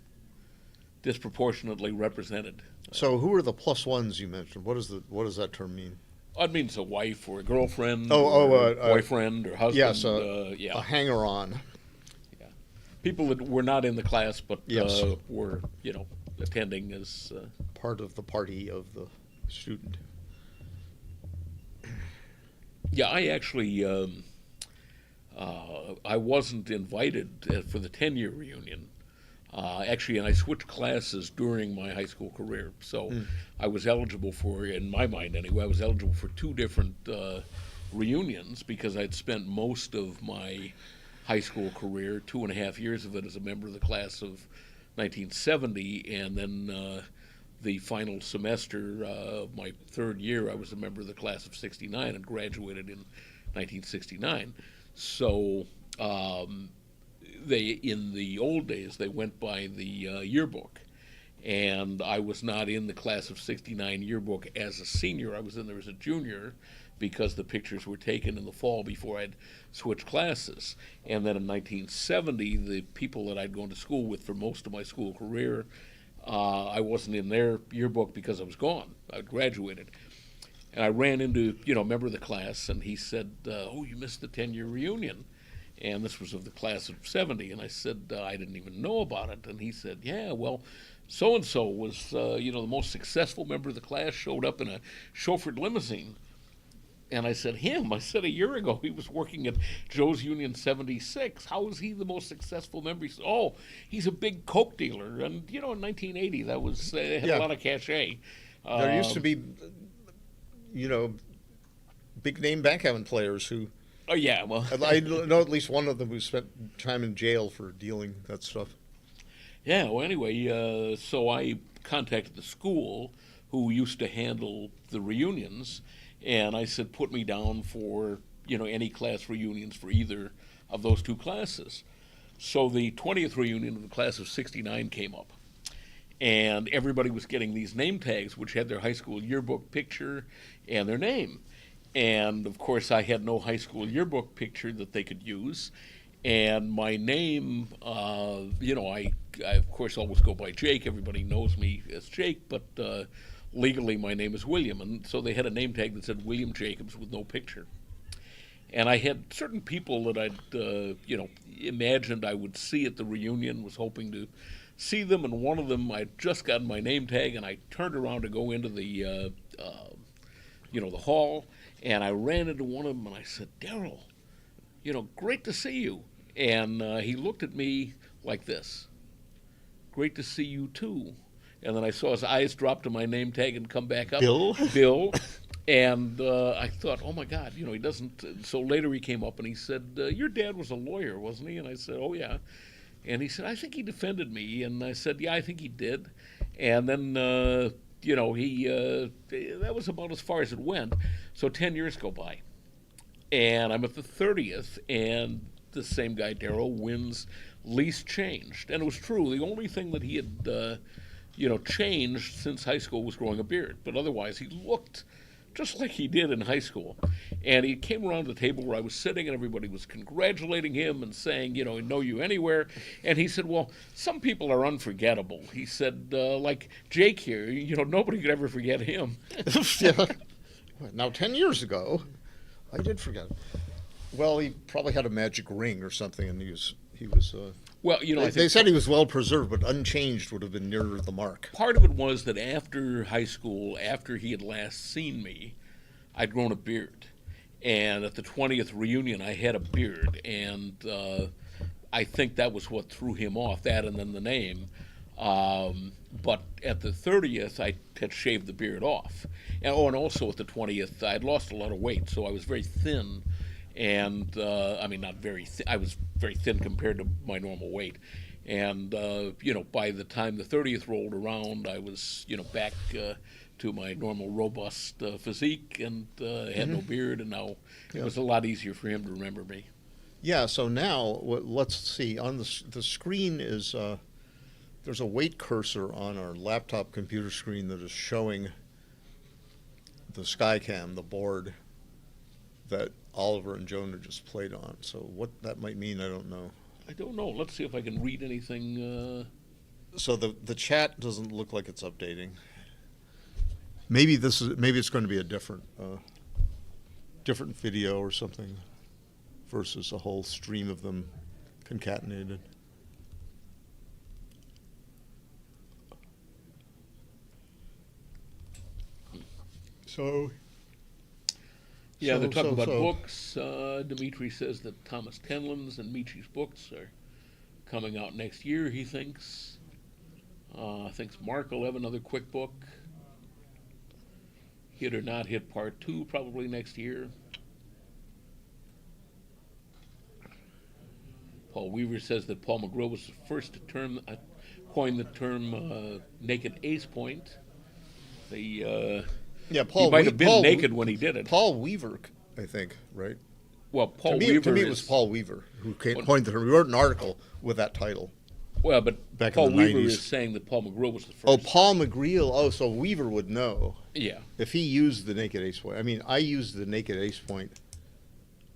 disproportionately represented. So who are the plus ones you mentioned? What does that term mean? It means a wife or a girlfriend, boyfriend or husband. Yes, yeah. a hanger-on. Yeah, people that were not in the class but Yes. Were, you know, attending as part of the party of the student. Yeah, I actually I wasn't invited for the 10-year reunion. Actually, and I switched classes during my high school career, so I was eligible for, in my mind anyway, I was eligible for 2 different reunions because I'd spent most of my high school career, 2.5 years of it as a member of the class of 1970, and then the final semester of my third year, I was a member of the class of 69 and graduated in 1969. So in the old days, they went by the yearbook. And I was not in the class of 69 yearbook as a senior. I was in there as a junior because the pictures were taken in the fall before I'd switched classes. And then in 1970, the people that I'd gone to school with for most of my school career, I wasn't in their yearbook because I was gone. I'd graduated. And I ran into, a member of the class, and he said, oh, you missed the 10-year reunion. And this was of the class of 70. And I said, I didn't even know about it. And he said, yeah, well, so-and-so was, the most successful member of the class, showed up in a chauffeured limousine. And I said, him? I said, a year ago he was working at Joe's Union 76. How is he the most successful member? He said, oh, he's a big Coke dealer. And, in 1980, that was, had a lot of cachet. There used to be, big-name backgammon players who... Oh, yeah, well... I know at least one of them who spent time in jail for dealing that stuff. Yeah, well, anyway, so I contacted the school who used to handle the reunions, and I said, put me down for, any class reunions for either of those two classes. So the 20th reunion of the class of 69 came up, and everybody was getting these name tags, which had their high school yearbook picture and their name. And, of course, I had no high school yearbook picture that they could use. And my name, I of course always go by Jake. Everybody knows me as Jake, but legally my name is William. And so they had a name tag that said William Jacobs with no picture. And I had certain people that I'd, imagined I would see at the reunion, was hoping to see them. And one of them, I'd just gotten my name tag, and I turned around to go into the, the hall. And I ran into one of them, and I said, Daryl, great to see you. And he looked at me like this. Great to see you, too. And then I saw his eyes drop to my name tag and come back up. Bill? Bill. And I thought, oh, my God, he doesn't. So later he came up and he said, your dad was a lawyer, wasn't he? And I said, oh, yeah. And he said, I think he defended me. And I said, yeah, I think he did. And then... that was about as far as it went. So 10 years go by. And I'm at the 30th, and the same guy, Darryl, wins least changed. And it was true. The only thing that he had, changed since high school was growing a beard. But otherwise, he looked just like he did in high school. And he came around the table where I was sitting, and everybody was congratulating him and saying, know you anywhere. And he said, well, some people are unforgettable. He said, like Jake here, nobody could ever forget him. Yeah. Now, 10 years ago, I did forget. Well, he probably had a magic ring or something, and he was well, they said he was well preserved, but unchanged would have been nearer the mark. Part of it was that after high school, after he had last seen me, I'd grown a beard. And at the 20th reunion, I had a beard. And I think that was what threw him off, that and then the name. But at the 30th, I had shaved the beard off. And also at the 20th, I'd lost a lot of weight, so I was very thin. And, not very thin. I was very thin compared to my normal weight. And, by the time the 30th rolled around, I was, back to my normal robust physique and had no beard. And now it was a lot easier for him to remember me. Yeah, so now, let's see. On the screen is, there's a weight cursor on our laptop computer screen that is showing the Skycam, the board that Oliver and Jonah just played on. So what that might mean, I don't know. I don't know. Let's see if I can read anything. So the chat doesn't look like it's updating. Maybe it's going to be a different video or something versus a whole stream of them concatenated. So. Yeah, they're talking about books. Dimitri says that Thomas Tenlin's and Michi's books are coming out next year, he thinks. Thinks Mark will have another quick book. Hit or Not Hit Part 2 probably next year. Paul Weaver says that Paul McGrill was the first to coin the term naked ace point. He might have been naked when he did it. Paul Weaver, I think, right? Well, Paul to Weaver me, it was Paul Weaver who coined the term. He wrote an article with that title. Well, but back Paul in the Weaver 90s. is saying that Paul McGrill was the first. Oh, Paul McGrill. Oh, so Weaver would know. Yeah. If he used the naked ace point. I mean, I used the naked ace point,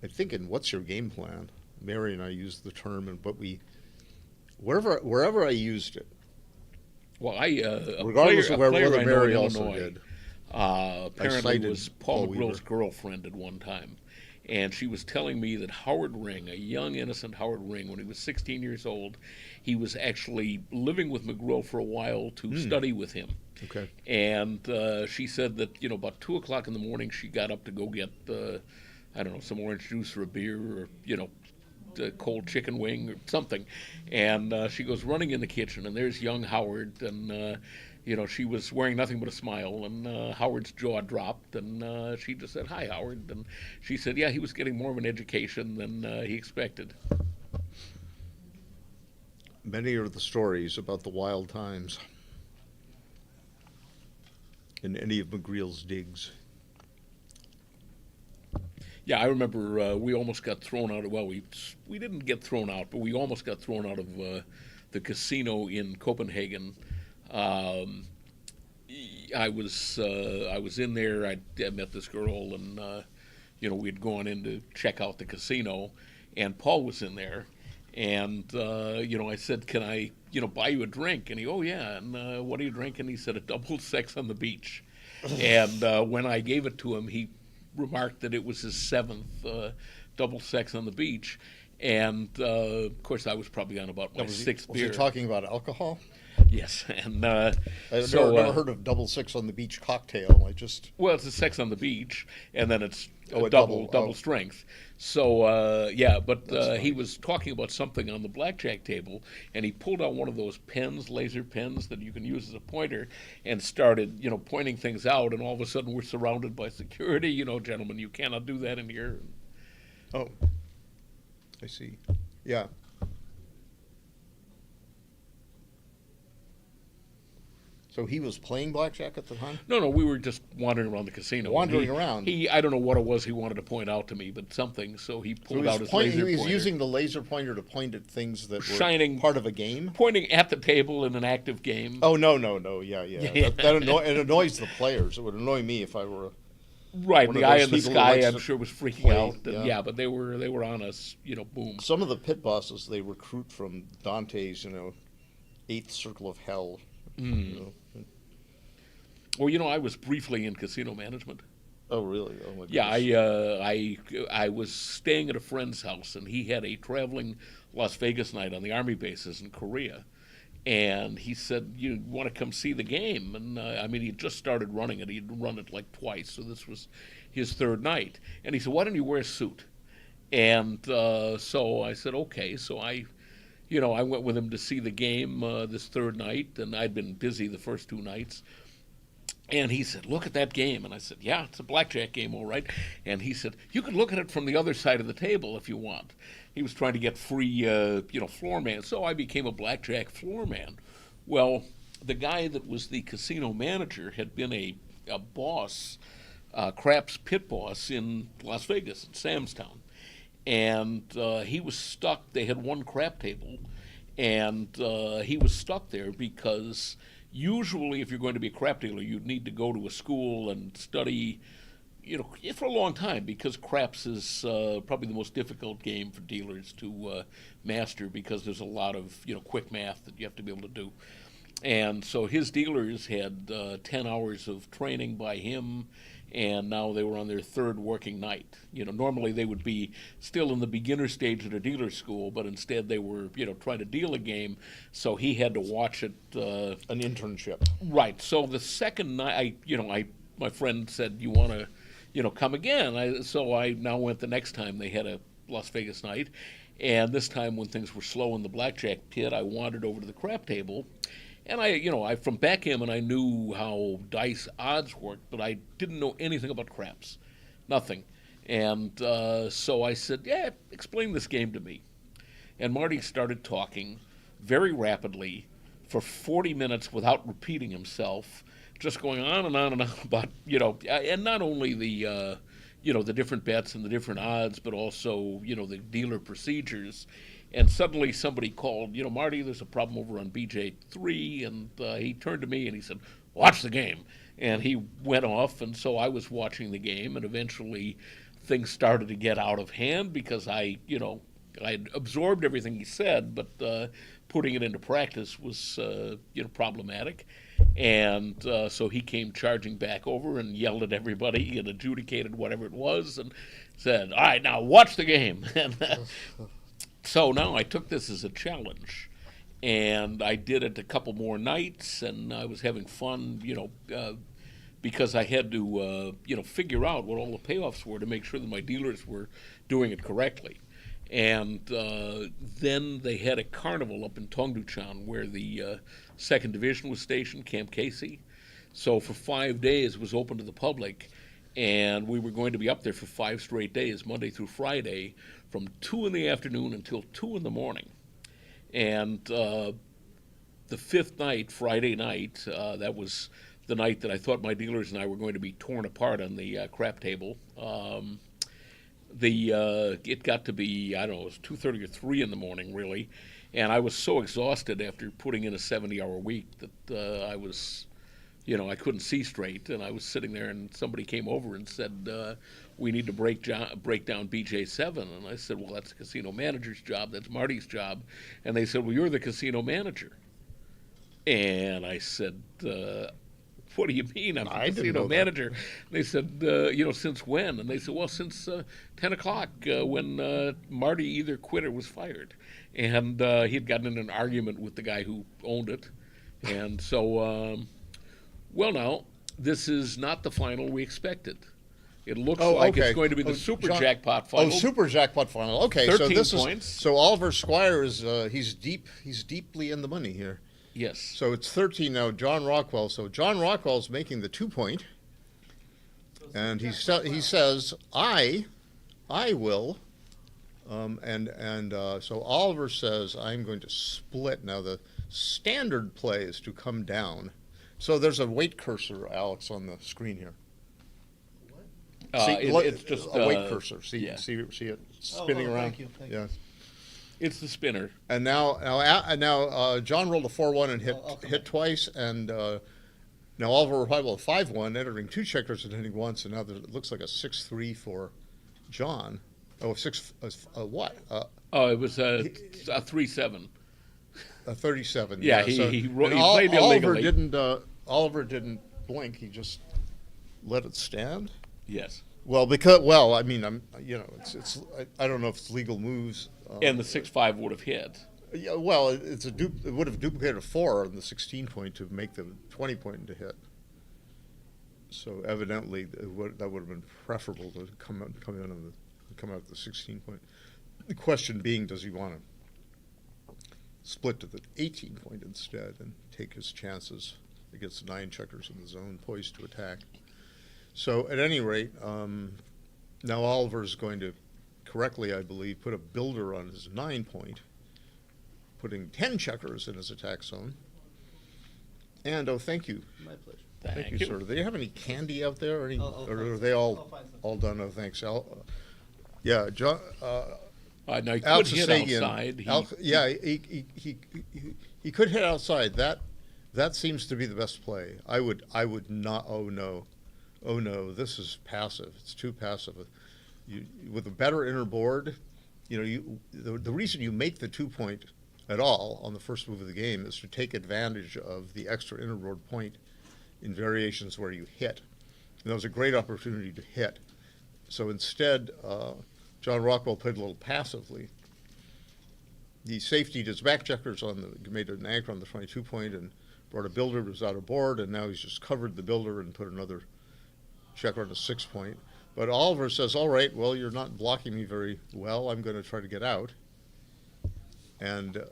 I think, in What's Your Game Plan? Mary and I used the term, but wherever I used it. Well, regardless of whether I know Mary in also Illinois, did. Apparently was Paul Weaver. McGrill's girlfriend at one time. And she was telling me that Howard Ring, a young, innocent Howard Ring, when he was 16 years old, he was actually living with McGrill for a while to study with him. Okay. And she said that, about 2 o'clock in the morning, she got up to go get, some orange juice or a beer or, a cold chicken wing or something. And she goes running in the kitchen, and there's young Howard, and she was wearing nothing but a smile, and Howard's jaw dropped, and she just said, "Hi, Howard." And she said, yeah, he was getting more of an education than he expected. Many are the stories about the wild times in any of McGreal's digs. Yeah, I remember we almost got thrown out. Well, we didn't get thrown out, but we almost got thrown out of the casino in Copenhagen. I was in there. I met this girl, and we had gone in to check out the casino, and Paul was in there, and I said, "Can I buy you a drink?" And he, "Oh yeah." And what are you drinking? He said, "A double sex on the beach." And when I gave it to him, he remarked that it was his 7th double sex on the beach, and of course I was probably on about my 6th beer. Was he talking about alcohol? Yes, and I've never heard of double six on the beach cocktail. Well, it's a sex on the beach, and then it's a double strength. So he was talking about something on the blackjack table, and he pulled out one of those pens, laser pens that you can use as a pointer, and started pointing things out. And all of a sudden, we're surrounded by security. Gentlemen, you cannot do that in here. Oh, I see. Yeah. So he was playing blackjack at the time? No, we were just wandering around the casino. Wandering around? I don't know what it was he wanted to point out to me, but something, so he pulled out his laser pointer. He was using the laser pointer to point at things that were part of a game? Pointing at the table in an active game. Oh, no, yeah. It annoys the players. It would annoy me if I were Right, the eye in the sky, I'm sure, was freaking out. Yeah. But they were on us, boom. Some of the pit bosses they recruit from Dante's, 8th Circle of Hell. Well, I was briefly in casino management. Oh, really? Oh, my goodness. Yeah, I was staying at a friend's house, and he had a traveling Las Vegas night on the Army bases in Korea. And he said, "You want to come see the game?" And he just started running it. He'd run it like twice, so this was his 3rd night. And he said, "Why don't you wear a suit?" And so I said, "Okay." So I went with him to see the game this 3rd night, and I'd been busy the first 2 nights. And he said, "Look at that game." And I said, "Yeah, it's a blackjack game, all right." And he said, "You can look at it from the other side of the table if you want." He was trying to get free, floor man. So I became a blackjack floor man. Well, the guy that was the casino manager had been a boss, craps pit boss in Las Vegas, in Sam's Town. And he was stuck. They had one crap table, and he was stuck there because usually if you're going to be a crap dealer, you'd need to go to a school and study, for a long time, because craps is probably the most difficult game for dealers to master, because there's a lot of, quick math that you have to be able to do. And so his dealers had 10 hours of training by him, and now they were on their 3rd working night. Normally they would be still in the beginner stage at a dealer school, but instead they were, trying to deal a game, so he had to watch it. An internship. Right. So the 2nd night, my friend said, "You want to, come again?" So I now went the next time they had a Las Vegas night, and this time when things were slow in the blackjack pit, I wandered over to the crap table. And I from backgammon, I knew how dice odds worked, but I didn't know anything about craps, nothing. And so I said, "Yeah, explain this game to me." And Marty started talking very rapidly for 40 minutes without repeating himself, just going on and on and on about, and not only the, the different bets and the different odds, but also, the dealer procedures. And suddenly somebody called, Marty, there's a problem over on BJ3, and he turned to me and he said, watch the game. And he went off, and so I was watching the game, and eventually things started to get out of hand because I had absorbed everything he said, but putting it into practice was, problematic. And so he came charging back over and yelled at everybody and adjudicated whatever it was and said, all right, now watch the game. And so now I took this as a challenge. And I did it a couple more nights, and I was having fun, because I had to, figure out what all the payoffs were to make sure that my dealers were doing it correctly. And then they had a carnival up in Tongduchan where the 2nd Division was stationed, Camp Casey. So for 5 days it was open to the public, and we were going to be up there for 5 straight days, Monday through Friday, from 2 in the afternoon until 2 in the morning. And the 5th night, Friday night, that was the night that I thought my dealers and I were going to be torn apart on the crap table. It got to be, I don't know, it was 2:30 or 3 in the morning, really. And I was so exhausted after putting in a 70-hour week that I was, I couldn't see straight. And I was sitting there, and somebody came over and said, we need to break down BJ7. And I said, well, that's the casino manager's job. That's Marty's job. And they said, well, you're the casino manager. And I said, what do you mean? I'm the casino manager. They said, since when? And they said, well, since 10 o'clock when Marty either quit or was fired. And he had gotten in an argument with the guy who owned it. And so, now, this is not the final we expected. It looks like it's going to be the Super Jackpot final. Oh, Super Jackpot final. Okay, 13 so this points. So Oliver Squire is he's deeply in the money here. Yes. So it's 13 now. John Rockwell. So John Rockwell's making the 2-point, and he says, "I will," so Oliver says, "I'm going to split." Now the standard play is to come down. So there's a weight cursor, Alex, on the screen here. It's just a weight cursor. See it spinning around. Thank you. Yeah. It's the spinner. And now John rolled a 4-1 and hit twice, and now Oliver replied with a 5-1, entering 2 checkers and hitting once, and now it looks like a 6-3 for John. Oh, what? It was a 3-7. A 37. Yeah, he played illegally. Oliver didn't blink. He just let it stand. Yes. Well, I don't know if it's legal moves. And the 6-5 would have hit. Yeah, well, it would have duplicated a 4 on the 16-point to make the 20-point to hit. So evidently, that would have been preferable to come out the 16-point. The question being, does he want to split to the 18-point instead and take his chances against 9 checkers in the zone poised to attack? So at any rate, now Oliver's going to correctly, I believe, put a builder on his 9-point, putting 10 checkers in his attack zone. And thank you. My pleasure. Thank you, sir. Do you have any candy out there, or are they all done? Oh, thanks. Yeah, John. Now he Alex could hit Eshaghian, outside. He could hit outside. That seems to be the best play. I would not. Oh no, this is passive. It's too passive. With a better inner board, the reason you make the 2-point at all on the first move of the game is to take advantage of the extra inner board point in variations where you hit. And that was a great opportunity to hit. So instead, John Rockwell played a little passively. He safetied his back checkers made an anchor on the 22-point and brought a builder who was out of board, and now he's just covered the builder and put another checker on the 6-point. But Oliver says, all right, well, you're not blocking me very well. I'm going to try to get out. And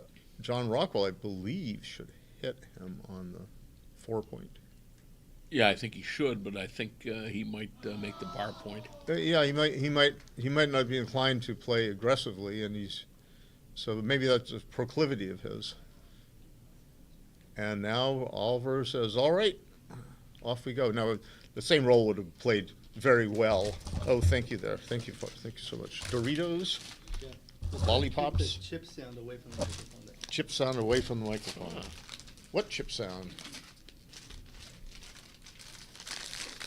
John Rockwell, I believe, should hit him on the 4-point. Yeah, I think he should, but I think he might make the bar point. Yeah, he might not be inclined to play aggressively, and So maybe that's a proclivity of his. And now Oliver says, all right, off we go. Now, the same role would have played very well. Oh, thank you there. Thank you so much. Doritos? Yeah. Lollipops? Keep the chip sound away from the microphone there. Chip sound away from the microphone. What chip sound?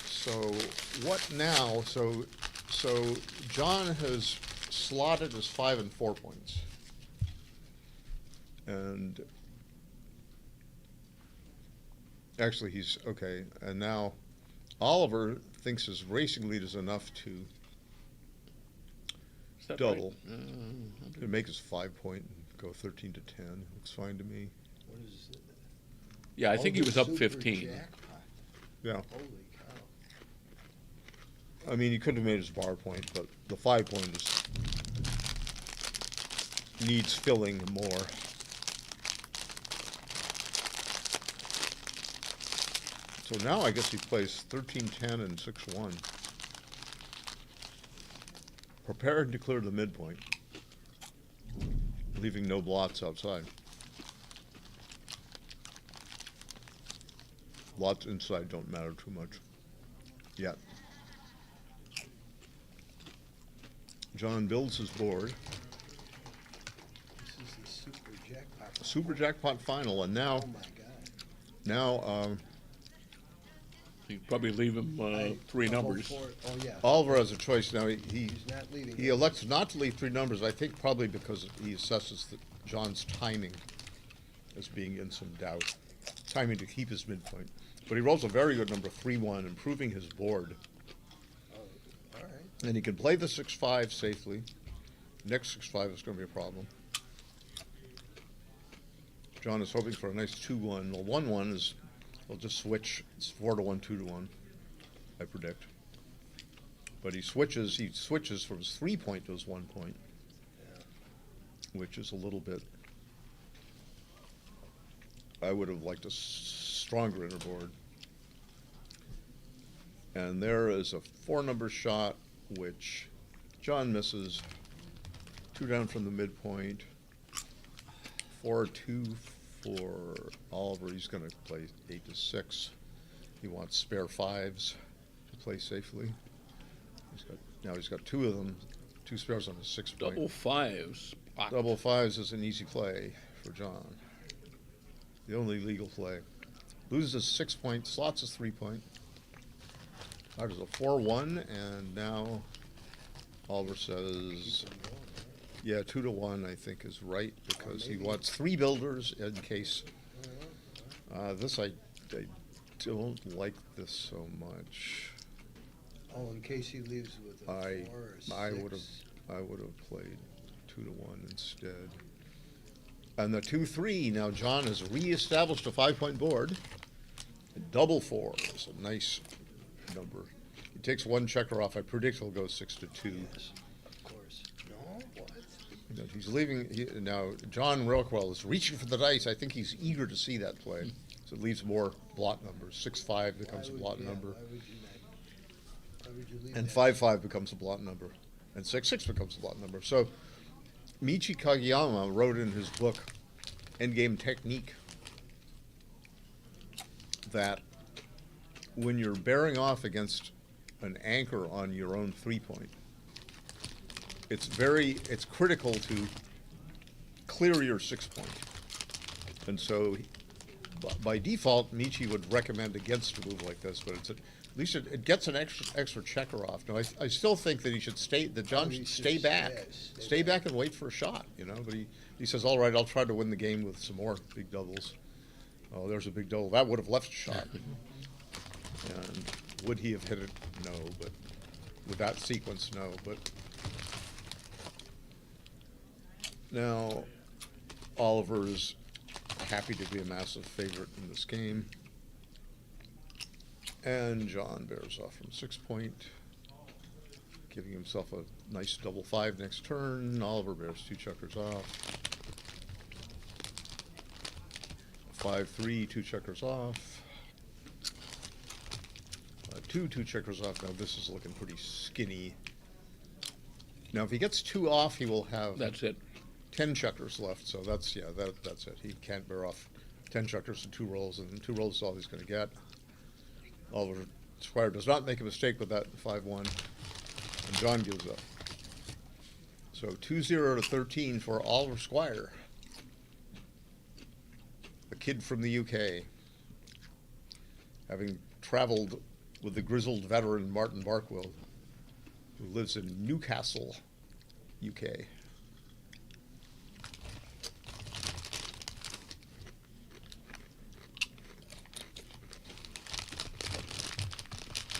So what now? So John has slotted his 5 and 4 points. And actually he's okay. And now Oliver thinks his racing lead is enough to double. Right? To make his 5 point and go 13 to 10. Looks fine to me. What is it? Yeah, I think he was up Super 15. Jackpot. Yeah. Holy cow. I mean, he could have made his bar point, but the 5 point needs filling more. So now I guess he plays 13-10 and 6-1. Prepared to clear the midpoint, leaving no blots outside. Blots inside don't matter too much yet. John builds his board. This is the Super Jackpot. Super Jackpot final, and now, Oh my God. now You probably leave him 3 I'll go numbers. for it. Oh, yeah. Oliver has a choice now. He He's not leaving. he elects not to leave 3 numbers. I think probably because he assesses that John's timing as being in some doubt, timing to keep his midpoint. But he rolls a very good number 3-1, improving his board. Oh, all right. And he can play the 6-5 safely. Next 6-5 is going to be a problem. John is hoping for a nice 2-1. Well, 1-1 is, he'll just switch. It's 4-1, 2-1, I predict. But he switches from his 3 point to his 1 point, which is a little bit, I would have liked a stronger inner board. And there is a 4-number shot, which John misses. 2 down from the midpoint. 4-2 for Oliver. He's going to play 8 to 6. He wants spare 5s to play safely. He's got 2 of them, 2 spares on his 6 point. Double 5s. Double 5s is an easy play for John. The only legal play. Loses his 6 point, slots his 3 point. That is a 4-1, and now Oliver says, yeah, 2-1 I think is right, because he wants 3 builders in case. This I don't like this so much. Oh, in case he leaves with a 4 or 6. I would have played 2-1 instead. And the 2-3, now John has reestablished a 5-point board. Double 4 is a nice number. He takes 1 checker off. I predict he'll go 6-2. Yes, of course. No, what? He's leaving. Now, John Rockwell is reaching for the dice. I think he's eager to see that play. So it leaves more blot numbers. 6-5 becomes a blot number. Why would you leave And that? 5-5 becomes a blot number. And 6-6 becomes a blot number. So Michi Kageyama wrote in his book, Endgame Technique, that when you're bearing off against an anchor on your own 3 point, it's critical to clear your 6 point. And so by default, Michi would recommend against a move like this, but at least it gets an extra checker off. Now, I still think that John should stay back. Stay back and wait for a shot, But he says, all right, I'll try to win the game with some more big doubles. Oh, there's a big double. That would have left a shot. And would he have hit it? No, but with that sequence, no. But now Oliver's happy to be a massive favorite in this game. And John bears off from 6 point, giving himself a nice double 5 next turn. Oliver bears 2 checkers off. 5-3, 2 checkers off. 2 checkers off. Now this is looking pretty skinny. Now if he gets 2 off, he will have. That's it. 10 checkers left, so that's it. He can't bear off 10 checkers in 2 rolls, and 2 rolls is all he's going to get. Oliver Squire does not make a mistake with that 5-1, and John gives up. So 2-0 to 13 for Oliver Squire, the kid from the UK, having traveled with the grizzled veteran Martin Barkwill, who lives in Newcastle, UK.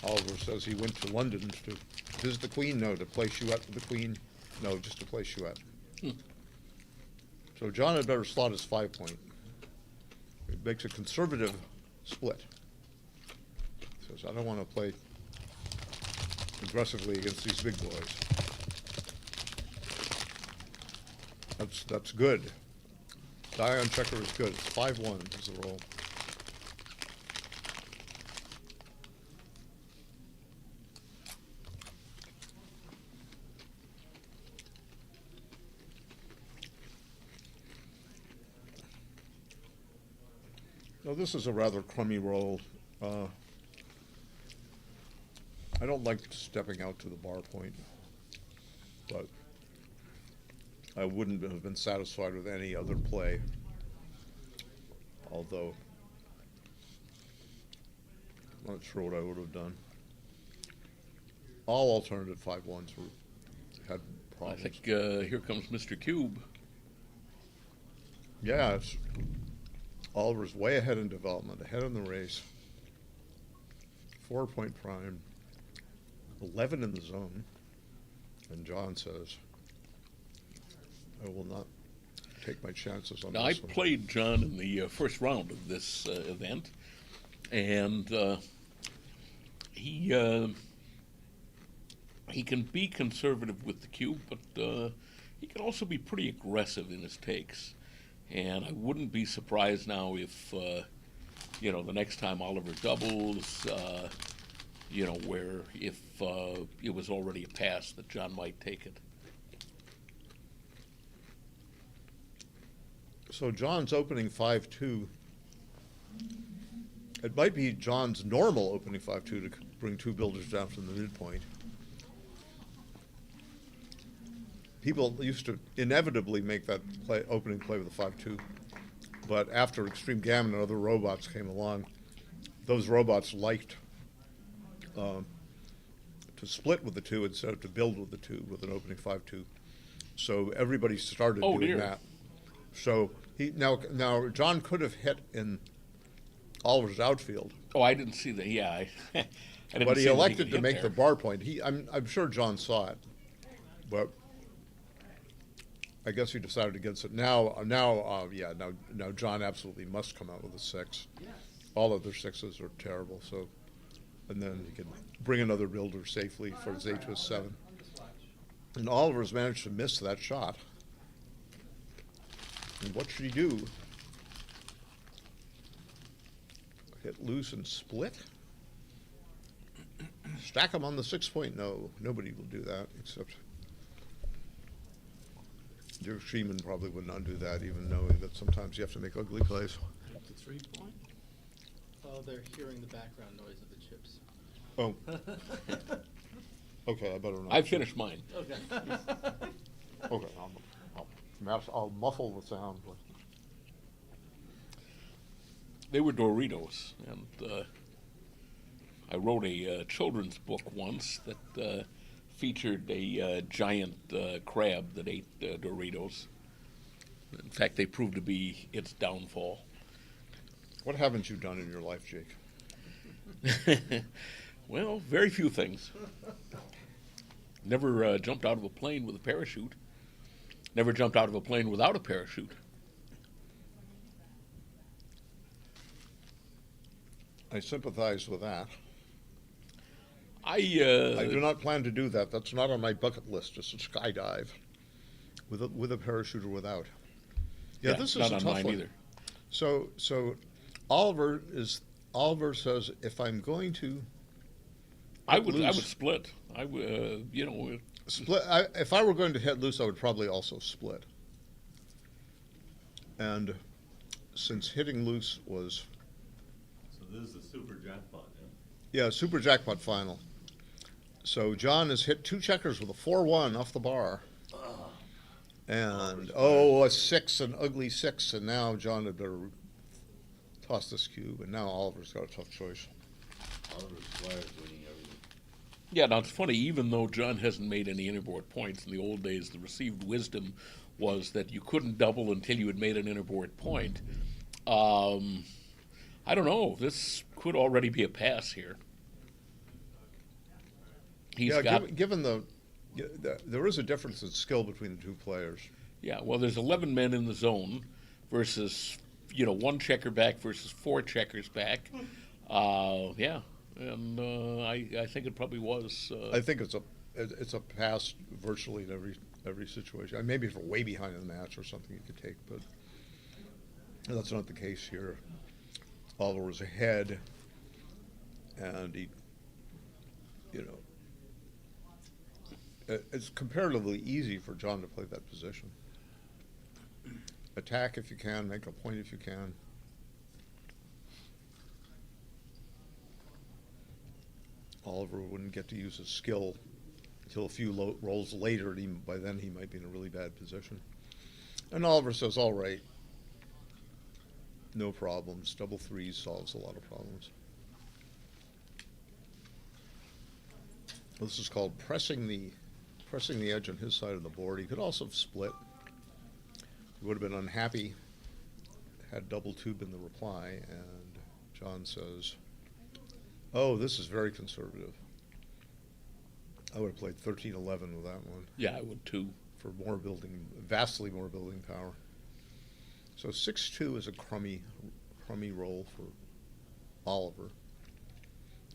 Oliver says he went to London to visit the Queen. No, to play Chouette with the Queen. No, just to play Chouette. So John had better slot his 5-point. It makes a conservative split. Says, I don't want to play aggressively against these big boys. That's good. Die on checker is good. It's 5-1 is the roll. No, this is a rather crummy roll. I don't like stepping out to the bar point, but I wouldn't have been satisfied with any other play, although I'm not sure what I would have done. All alternative 5-1s had problems. I think here comes Mr. Cube. Yeah, Oliver's way ahead in development, ahead in the race. 4-point prime, 11 in the zone, and John says, I will not take my chances on Now, this I one. played John in the first round of this event, and he can be conservative with the cube, but he can also be pretty aggressive in his takes. And I wouldn't be surprised now if, you know, the next time Oliver doubles, you know, where if it was already a pass that John might take it. So John's opening 5-2. It might be John's normal opening 5-2 to bring 2 builders down from the midpoint. People used to inevitably make that opening play with a 5-2, but after Extreme Gammon and other robots came along, those robots liked to split with the 2 instead of to build with the 2 with an opening 5-2. So everybody started doing that. So now John could have hit in Oliver's outfield. Oh, I didn't see that. Yeah, I didn't But he see that elected could to hit make there. the bar point. I'm sure John saw it, but I guess he decided against it. Now John absolutely must come out with a 6. Yes. All other 6s are terrible. So, and then he can bring another builder safely for his 8 to his 7. And Oliver's managed to miss that shot. And what should he do? Hit loose and split? Stack him on the 6-point? No, nobody will do that except Dirk Sheeman probably would not do that, even knowing that sometimes you have to make ugly plays. The 3-point? Oh, they're hearing the background noise of the chips. Oh. Okay, I better not. I finished mine. Okay. Okay, I'll muffle the sound. They were Doritos, and I wrote a children's book once that featured a giant crab that ate Doritos. In fact, they proved to be its downfall. What haven't you done in your life, Jake? Well, very few things. Never jumped out of a plane with a parachute. Never jumped out of a plane without a parachute. I sympathize with that. I do not plan to do that. That's not on my bucket list, just to skydive with a parachute or without. Yeah, this is not a on tough mine one. either. So Oliver says if I'm going to I would loose, split. I would, you know. split. If I were going to hit loose, I would probably also split. And since hitting loose was, So this is the super jackpot, yeah, super jackpot final. So John has hit 2 checkers with a 4-1 off the bar. And, a 6, an ugly 6. And now John had better toss this cube. And now Oliver's got a tough choice. Oliver Squire's winning everything. Yeah, now it's funny, even though John hasn't made any interboard points, in the old days the received wisdom was that you couldn't double until you had made an interboard point. I don't know, this could already be a pass here. Given there is a difference in skill between the 2 players. Yeah, well, there's 11 men in the zone versus, 1 checker back versus 4 checkers back. Yeah, and I think it probably was. I think it's a pass virtually in every situation. Maybe if we're way behind in the match or something you could take, but that's not the case here. Oliver was ahead, and he, it's comparatively easy for John to play that position. Attack if you can, make a point if you can. Oliver wouldn't get to use his skill until a few rolls later, and by then he might be in a really bad position. And Oliver says, all right, no problems. Double 3 solves a lot of problems. This is called pressing the edge on his side of the board. He could also have split. He would have been unhappy had double tube in the reply, and John says, oh, this is very conservative. I would have played 13-11 with that one. Yeah, I would too. For vastly more building power. So 6-2 is a crummy roll for Oliver.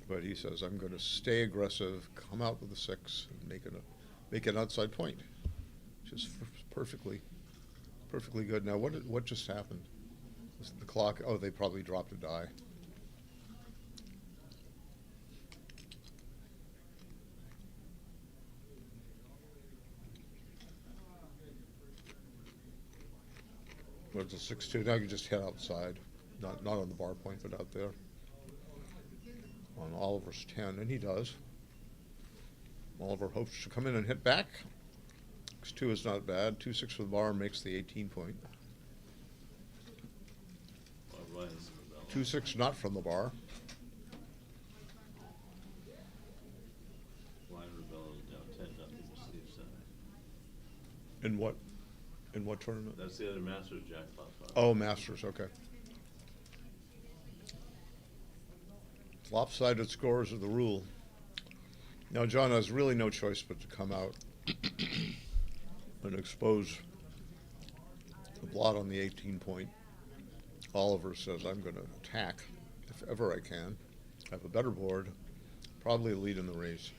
But he says, I'm going to stay aggressive, come out with a 6, and make an outside point. Which is perfectly good. Now, what just happened? The clock, they probably dropped a die. What's a 6-2? Now you just head outside. Not on the bar point, but out there. On Oliver's 10, and he does. Oliver hopes to come in and hit back. 6-2 is not bad. 2-6 with the bar makes the 18 point. 2-6 not from the bar. In what tournament? That's the other Masters jackpot. Oh, Masters, okay. Lopsided scores are the rule. Now, John has really no choice but to come out and expose the blot on the 18 point. Oliver says, I'm going to attack if ever I can. I have a better board, probably a lead in the race.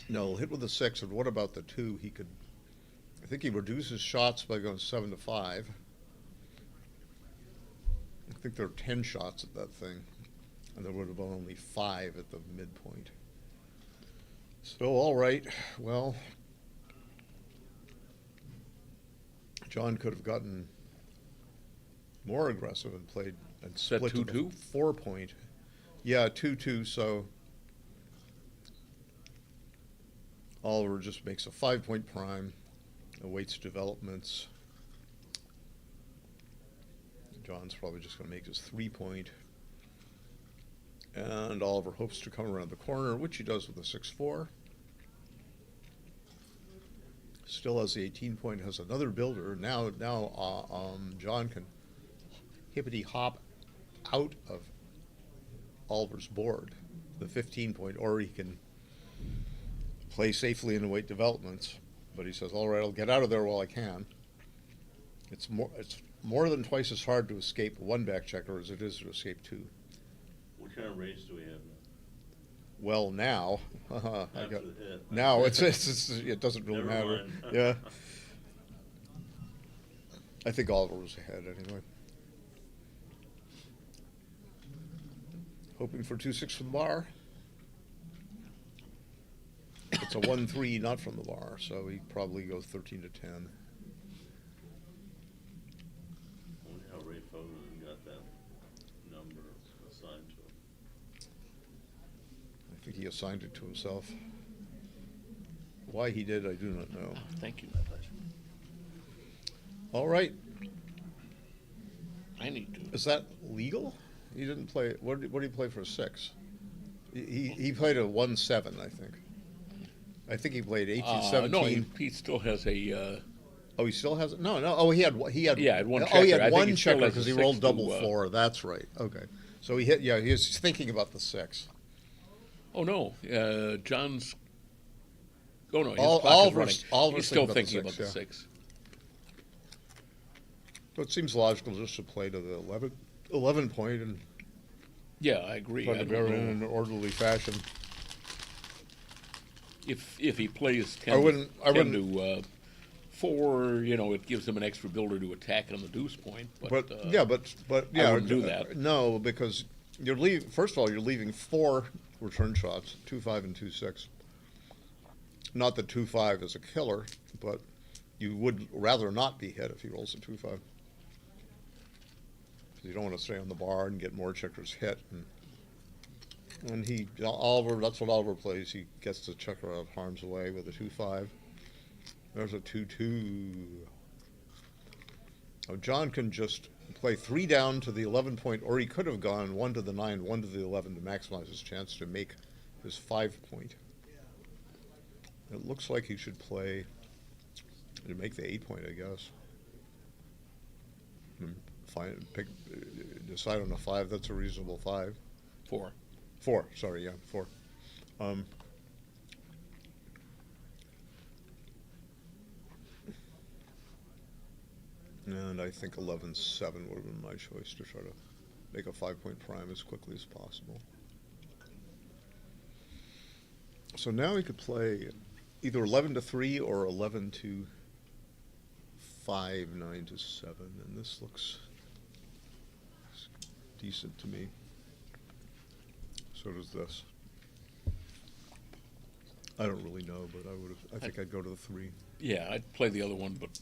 No, he'll hit with a 6, and what about the 2? I think he reduces shots by going 7-5. I think there are 10 shots at that thing, and there would have been only 5 at the midpoint. So, all right, well, John could have gotten more aggressive and played and split to the 4 point. Yeah, 2-2, so Oliver just makes a 5 point prime, awaits developments. John's probably just going to make his 3 point. And Oliver hopes to come around the corner, which he does with a 6-4. Still has the 18 point, has another builder. Now, John can hippity hop out of Oliver's board, the 15 point, or he can play safely and await developments. But he says, all right, I'll get out of there while I can. It's more than twice as hard to escape 1 back checker as it is to escape 2. What kind of race do we have now? Well, now, now it doesn't really matter. Yeah. I think Oliver was ahead anyway. Hoping for 2-6 from the bar. It's a 1-3 not from the bar, so he probably goes 13-10. he assigned it to himself. Why he did, I do not know. Thank you. All right. I need to. Is that legal? He didn't play. What did he play for a 6? He played a 1-7, I think. I think he played 18-17. No, he still has a. Oh, he still has it. No. Oh, he had one checker. Oh, he had I think one he still checker has because a he rolled 6 double to, 4. That's right. Okay. So he hit. Yeah, he was thinking about the 6. Oh no, John's. Oh no, his All- clock is Oliver's- running. Oliver's He's still thinking thinking about about the the 6, 6. So it seems logical just to play to the 11 point and Yeah, I agree. try I to don't bury it in know. an orderly fashion. If he plays I 10, wouldn't- 10 to 4, it gives him an extra builder to attack on the deuce point. But yeah, I wouldn't do that. No, because you're leaving. First of all, you're leaving 4 return shots, 2-5 and 2-6. Not that 2-5 is a killer, but you would rather not be hit if he rolls a 2-5. You don't want to stay on the bar and get more checkers hit. And Oliver, that's what Oliver plays. He gets the checker out of harm's way with a 2-5. There's a 2-2. Oh, John can just play 3 down to the 11 point, or he could have gone 1 to the 9, 1 to the 11 to maximize his chance to make his 5 point. It looks like he should play to make the 8 point, I guess. Decide on a 5. That's a reasonable 5. 4. 4. Sorry, yeah, 4. And I think 11-7 would have been my choice to try to make a 5 point prime as quickly as possible. So now he could play either 11-3 or 11-5, 9-7, and this looks decent to me. So does this. I don't really know, but I think I'd go to the 3. Yeah, I'd play the other one, but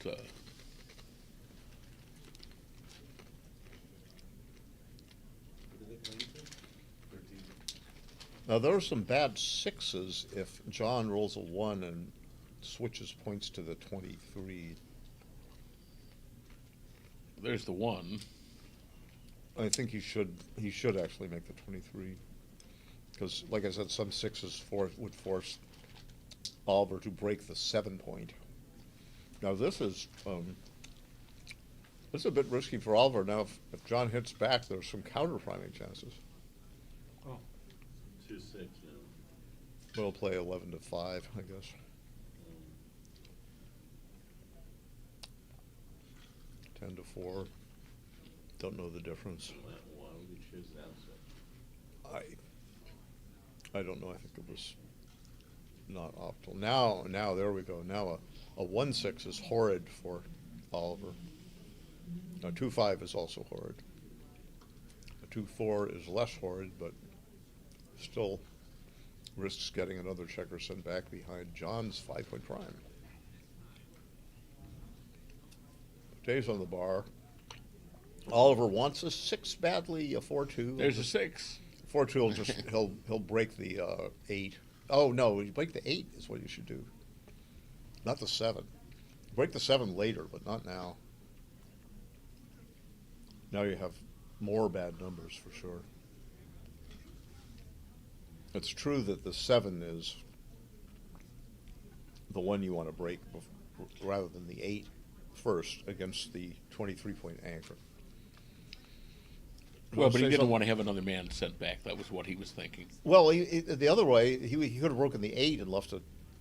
Now there are some bad 6s if John rolls a 1 and switches points to the 23. there's the 1. I think he should actually make the 23. Because, like I said, some 6s would force Oliver to break the 7 point. Now this is a bit risky for Oliver. Now if John hits back, there's some counter priming chances. Oh. 2-6, yeah. We'll play 11-5, I guess. Mm. 10-4. Don't know the difference. Why would you choose that? I don't know. I think it was not optimal. Now there we go. Now a 1-6 is horrid for Oliver. Now 2-5 is also horrid. A 2-4 is less horrid, but still risks getting another checker sent back behind John's 5 point prime. Dave's on the bar. Oliver wants a 6 badly, a 4-2. There's a 6. 4-2 will just he'll break the 8. Oh no, you break the 8 is what you should do. Not the 7. Break the 7 later, but not now. Now you have more bad numbers for sure. It's true that the 7 is the one you want to break rather than the 8 first against the 23 point anchor. Well, but he didn't want to have another man sent back. That was what he was thinking. Well, the other way, he could have broken the 8 and left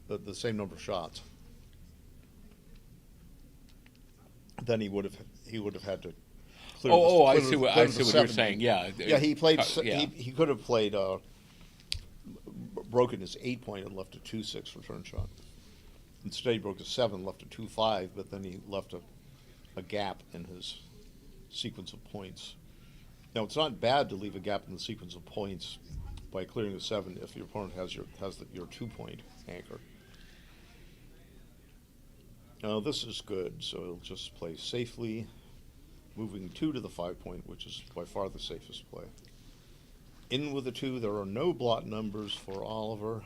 the same number of shots. Then he would have had to clear. I see what you're saying. Yeah. Yeah, he played. Yeah. He could have played broken his 8 point and left a 2-6 return shot. Instead, he broke a 7, left a 2-5, but then he left a gap in his sequence of points. Now, it's not bad to leave a gap in the sequence of points by clearing the 7 if your opponent has your 2 point anchor. Now, this is good, so he'll just play safely, moving 2 to the 5 point, which is by far the safest play. In with a 2. There are no blot numbers for Oliver.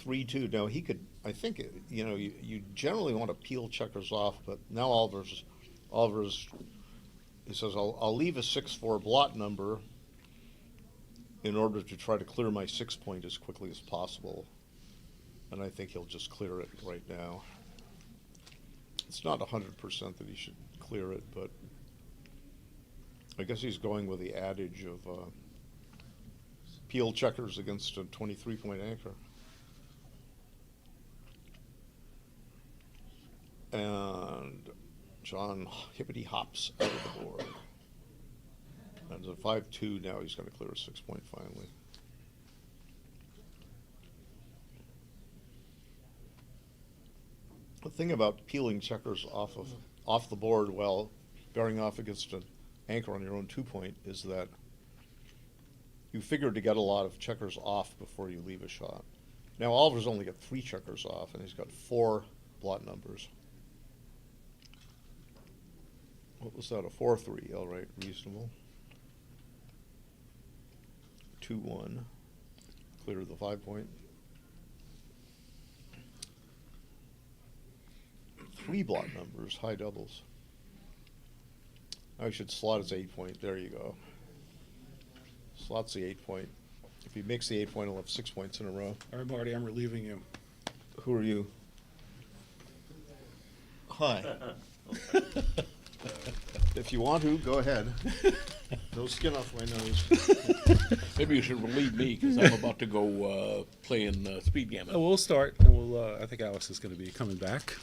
3-2. Now he could. I think you generally want to peel checkers off, but now Oliver's. He says I'll leave a 6-4 blot number in order to try to clear my 6 point as quickly as possible, and I think he'll just clear it right now. It's not 100% that he should clear it, but I guess he's going with the adage of peel checkers against a 23 point anchor. And John hippity hops out of the board. And it's a 5-2 now. He's going to clear a 6 point finally. The thing about peeling checkers off the board while bearing off against an anchor on your own 2 point is that you figure to get a lot of checkers off before you leave a shot. Now Oliver's only got 3 checkers off, and he's got 4 blot numbers. What was that? A 4-3. All right, reasonable. 2-1. Clear the 5 point. 3 blot numbers, high doubles. I should slot his 8 point. There you go. Slots the 8 point. If he makes the 8 point, he'll have 6 points in a row. All right, Marty, I'm relieving you. Who are you? Hi. If you want to, go ahead. No skin off my nose. Maybe you should relieve me, because I'm about to go play in Speed Gammon. We'll start, and we'll. I think Alex is going to be coming back.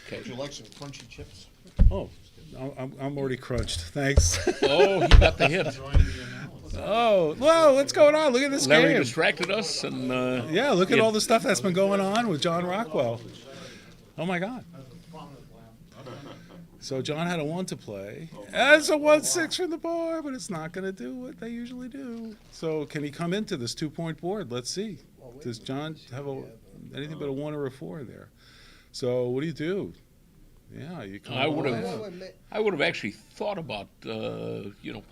Okay. Would you like some crunchy chips? Oh, I'm already crunched. Thanks. Oh, he got the hit. Oh, whoa, what's going on? Look at this Larry game. distracted us, and yeah, look at all the stuff that's been going on with John Rockwell. Oh my God. So John had a 1 to play. That's a 1-6 from the board, but it's not going to do what they usually do. So can he come into this 2 point board? Let's see. Does John have anything but a 1 or a 4 there? So what do? Yeah, you come. I would have actually thought about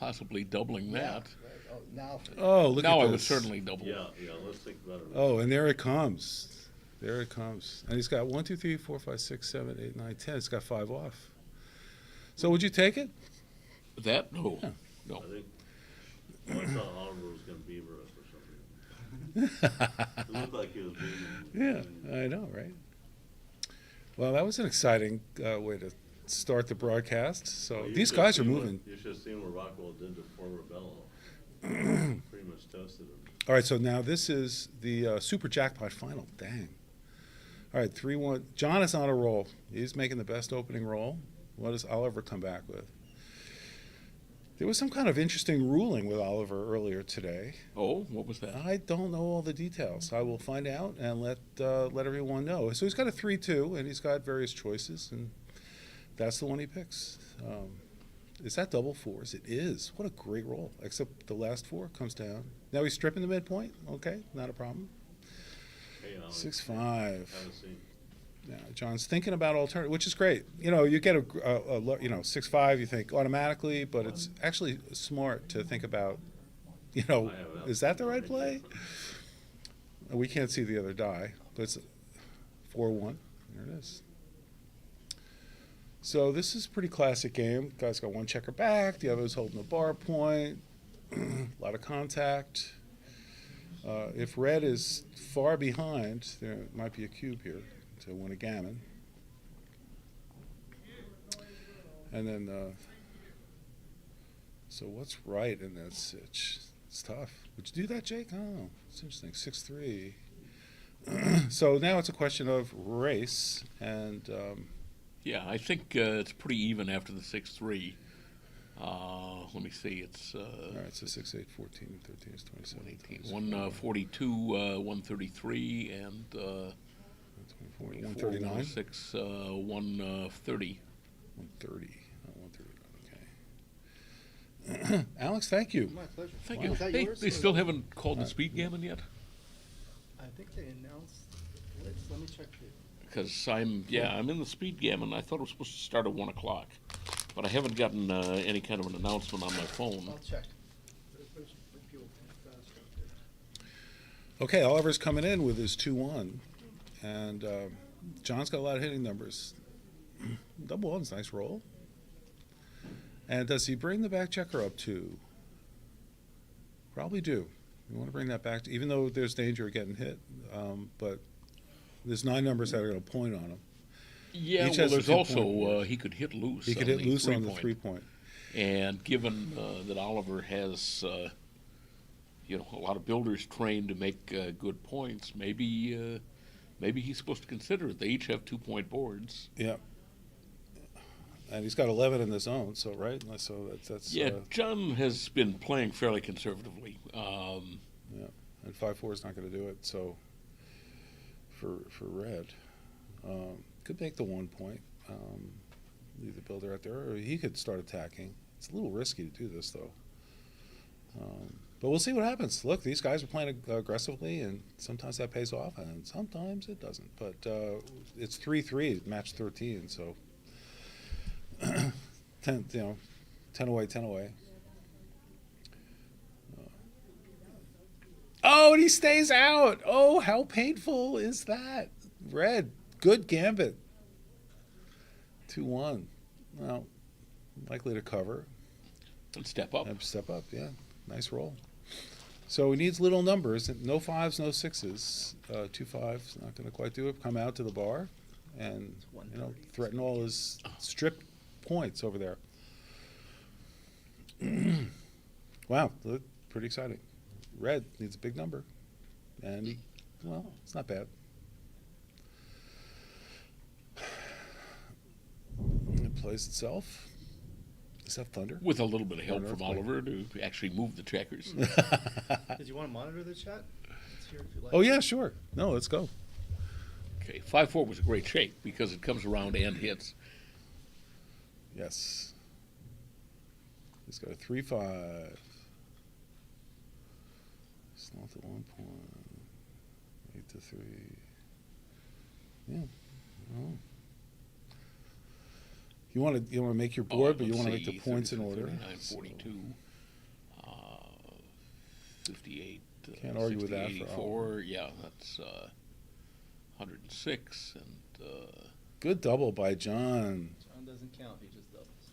possibly doubling that. Oh, look at this. Now I would certainly double. Yeah, let's think about it. Oh, and there it comes. There it comes. And he's got 1, 2, 3, 4, 5, 6, 7, 8, 9, 10. It's got 5 off. So would you take it? That? No. Yeah. No. I thought Oliver was going to beaver us or something. It looked like he was beavering. Yeah, I know, right? Well, that was an exciting way to start the broadcast. So these guys are moving. You should have seen what Rockwell did to poor Rebello. Pretty much toasted him. All right, so now this is the Super Jackpot final. Dang. All right, 3-1. John is on a roll. He's making the best opening roll. What does Oliver come back with? There was some kind of interesting ruling with Oliver earlier today. Oh, what was that? I don't know all the details. I will find out and let everyone know. So he's got a 3-2, and he's got various choices, and that's the one he picks. Is that double 4s? It is. What a great roll, except the last 4 comes down. Now he's stripping the midpoint. Okay, not a problem. 6-5. Yeah, John's thinking about alternative, which is great. You get a 6-5, you think automatically, but it's actually smart to think about, is that the right play? We can't see the other die, but it's 4-1. There it is. So this is a pretty classic game. Guy's got 1 checker back, the other's holding the bar point, a lot of contact. If red is far behind, there might be a cube here to win a gammon. And then, so what's right in that sitch? It's tough. Would you do that, Jake? I don't know. It's interesting. 6-3. So now it's a question of race, and yeah, I think it's pretty even after the 6-3. Let me see. It's all right. So 6, 8, 14, and 13 is 27. 18. 142, 133, and 139. 6, 130. 130. 130. Okay. Alex, thank you. My pleasure. Thank Wow. you. Is that Hey, yours? they still haven't called the Speed Gammon yet? I think they announced. Let me check the. Because I'm in the Speed Gammon. I thought it was supposed to start at 1 o'clock, but I haven't gotten any kind of an announcement on my phone. I'll check. Okay, Oliver's coming in with his 2-1, and John's got a lot of hitting numbers. Double one's a nice roll. And does he bring the back checker up too? Probably do. You want to bring that back, even though there's danger of getting hit. But there's 9 numbers that are going to point on him. Yeah, Each well, has a there's 2-point also board. he could hit loose. He could on hit the loose on the 3-point. 3-point. And given that Oliver has, a lot of builders trained to make good points, maybe he's supposed to consider it. They each have 2-point boards. Yeah. And he's got 11 in the zone, so right? So that's Yeah, John has been playing fairly conservatively. Yeah, and 5-4 is not going to do it. So for red, could make the 1 point. Leave the builder out there, or he could start attacking. It's a little risky to do this though. But we'll see what happens. Look, these guys are playing aggressively, and sometimes that pays off, and sometimes it doesn't. But it's 3-3, match 13, so 10 away, 10 away. Oh, and he stays out. Oh, how painful is that? Red, good gambit. 2-1. Well, likely to cover. And step up. Step up, yeah. Nice roll. So he needs little numbers. No 5s, no 6s. 2 5s, not going to quite do it. Come out to the bar and threaten all his strip points over there. Wow, pretty exciting. Red needs a big number. And it's not bad. It plays itself. Does that have thunder? With a little bit of help from Oliver to actually move the checkers. Did you want to monitor the chat? Let's hear if you like. Oh, yeah, sure. No, let's go. Okay, 5-4 was a great shake because it comes around and hits. Yes. He's got a 3-5. Slot at 1 point. 8-3. Yeah. Oh. You want to make your board, but you want to make the points in order. 39, 42, 58. Can't argue with that. 84. Yeah, that's 106 and. Good double by John. John doesn't count; he just doubles.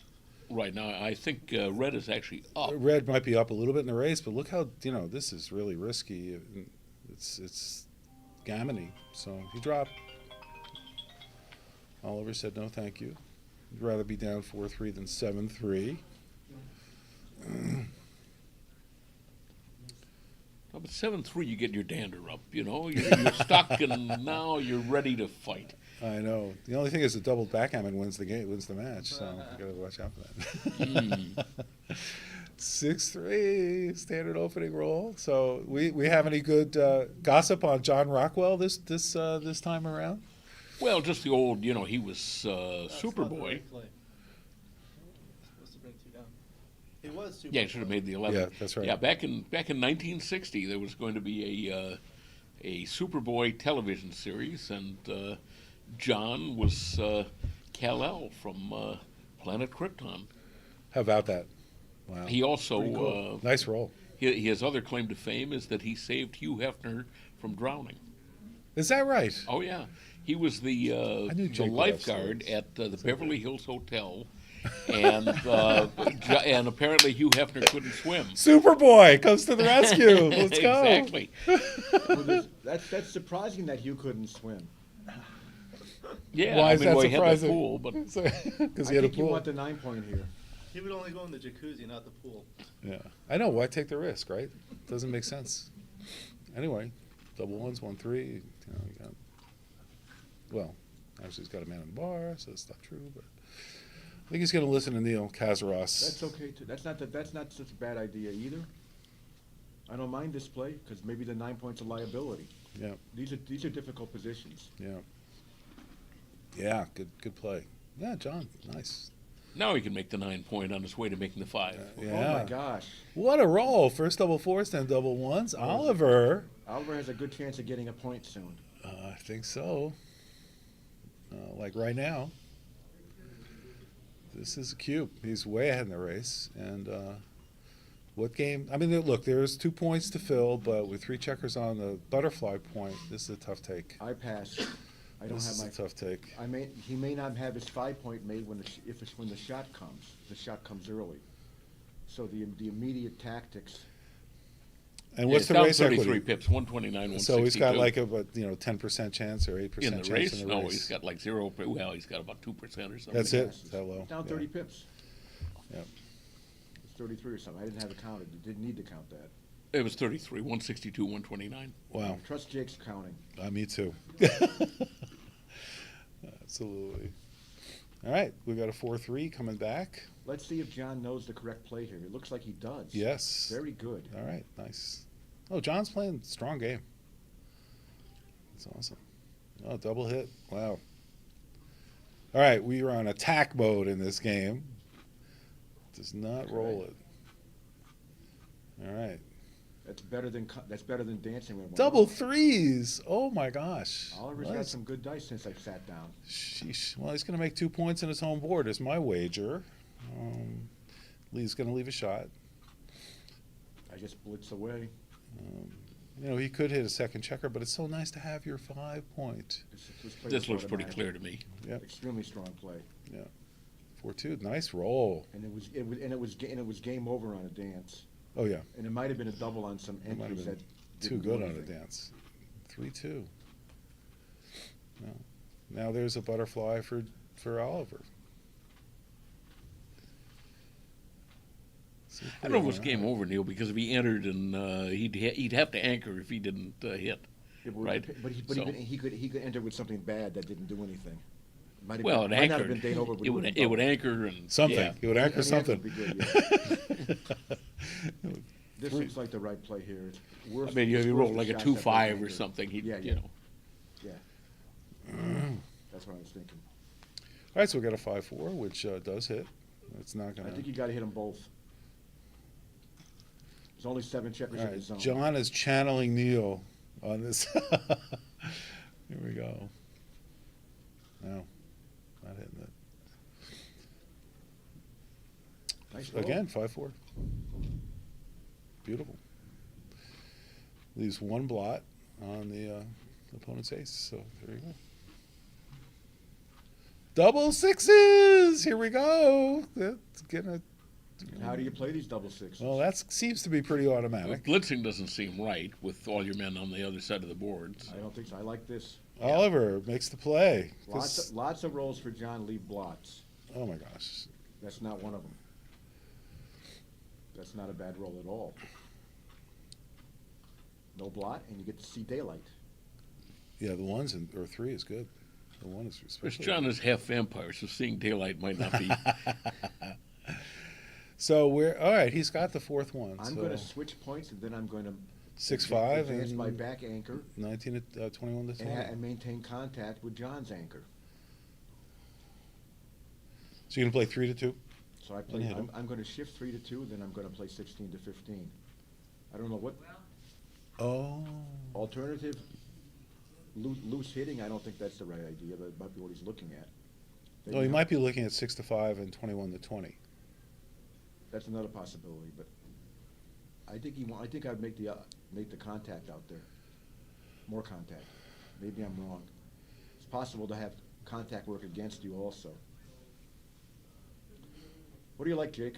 Right now, I think red is actually up. Red might be up a little bit in the race, but look how this is really risky. It's gammony. So if you drop, Oliver said no, thank you. You'd rather be down 4-3 than 7-3. Oh, but 7-3, you get your dander up. You're stuck, and now you're ready to fight. I know. The only thing is the double backgammon wins the game, wins the match. So you got to watch out for that. 6-3 standard opening roll. So we have any good gossip on John Rockwell this time around? Well, just the old, he was Superboy. Supposed to bring 2 down. He was Superboy. Yeah, he should have made the 11. Yeah, that's right. Yeah, back in 1960, there was going to be a Superboy television series, and John was Kal-El from Planet Krypton. How about that? Wow. He also cool. Nice roll. His other claim to fame is that he saved Hugh Hefner from drowning. Is that right? Oh yeah, he was the lifeguard at the Beverly Hills Hotel, and and apparently Hugh Hefner couldn't swim. Superboy comes to the rescue. Let's go. Exactly. Well, that's surprising that Hugh couldn't swim. Yeah, why is that he had that surprising? pool, but because he had a pool. You want the 9-point here. He would only go in the jacuzzi, not the pool. Yeah, I know. Why take the risk, right? Doesn't make sense. Anyway, double ones, 1-3. You got. Well, actually, he's got a man in the bar, so that's not true. But I think he's going to listen to Neil Kazaross. That's okay too. That's not such a bad idea either. I don't mind this play because maybe the 9 points of liability. Yeah. These are difficult positions. Yeah. Yeah. Good play. Yeah, John. Nice. now he can make the 9 point on his way to making the 5. Yeah. Oh my gosh! What a roll! First double fours, then double ones. Oliver has a good chance of getting a point soon. I think so. Like right now. This is a cube. He's way ahead in the race, and What game? I mean, look, there's 2 points to fill, but with 3 checkers on the butterfly point, this is a tough take. I pass. I don't This have my is a tough take. He may not have his 5 point made when if it's when the shot comes. The shot comes early. So the immediate tactics. And what's it's the down race 33 equity? pips, 129, 162. So he's got like a 10% chance or 8% in the chance race? in the No, race. he's got like 0. Well, he's got about 2% or something. That's it. That low. Down 30 pips. Yep. It's 33 or something. I didn't have it counted. You didn't need to count that. It was 33, 162, 129. Wow. Trust Jake's counting. Me too. Absolutely. All right, we got a 4-3 coming back. Let's see if John knows the correct play here. It looks like he does. Yes. Very good. All right, nice. Oh, John's playing strong game. That's awesome. Oh, double hit. Wow. All right, we are on attack mode in this game. Does not roll it. All right. That's better than dancing with one. Double threes. Oh my gosh. Oliver's got some good dice since I sat down. Sheesh. Well, he's going to make 2 points in his home board is my wager. Lee's going to leave a shot. I just blitz away. He could hit a second checker, but it's so nice to have your 5 point. This looks pretty clear to me. Yep. Extremely strong play. Yeah. 4-2. Nice roll. And it was game over on a dance. Oh yeah. And it might have been a double on some It might have entries been that too didn't do good on a anything. dance. 3-2. No. Now there's a butterfly for Oliver. I don't know if it was game over, Neil, because if he entered and he'd have to anchor if he didn't hit, Yeah, right? But he could enter with something bad that didn't do anything. Might have Well, been, it might not have anchored. been Dane over, but It would anchor and Something. yeah. It would anchor And the anchor something. would be good, yeah. This looks like the right play here. It's worse, I mean, if it's he worse rolled than like a shots that 2-5 don't or anchor. something, he'd, Yeah, you know. Yeah. That's what I was thinking. All right, so we got a 5-4, which does hit. It's not I gonna. think you got to hit them both. There's only 7 checkers All in the right, zone. John is channeling Neil on this. Here we go. No, not hitting it. Nice roll. Again, 5-4. Beautiful. Leaves 1 blot on the opponent's ace. So there you go. Double sixes. Here we go. That's gonna. How do you play these double sixes? Well, that seems to be pretty automatic. Blitzing doesn't seem right with all your men on the other side of the boards. I don't think so. I like this. Oliver makes the play. Lots of rolls for John leave blots. Oh my gosh. That's not one of them. That's not a bad roll at all. No blot, and you get to see daylight. Yeah, the 1s or 3 is good. The 1 is Because especially. John is half vampire, so seeing daylight might not be. So we're all right. He's got the 4th one. I'm going to switch points, and then I'm going to 6-5 advance and my back anchor 19 to 21 to 20. and maintain contact with John's anchor. So you're gonna play 3 to 2. So I And play. hit him. I'm going to shift 3 to 2, then I'm going to play 16 to 15. I don't know what. Oh. Alternative. Loose hitting. I don't think that's the right idea. That might be what he's looking at. Oh, he might be looking at 6 to 5 and 21 to 20. That's another possibility, but I think I think I'd make the contact out there. More contact. Maybe I'm wrong. It's possible to have contact work against you also. What do you like, Jake?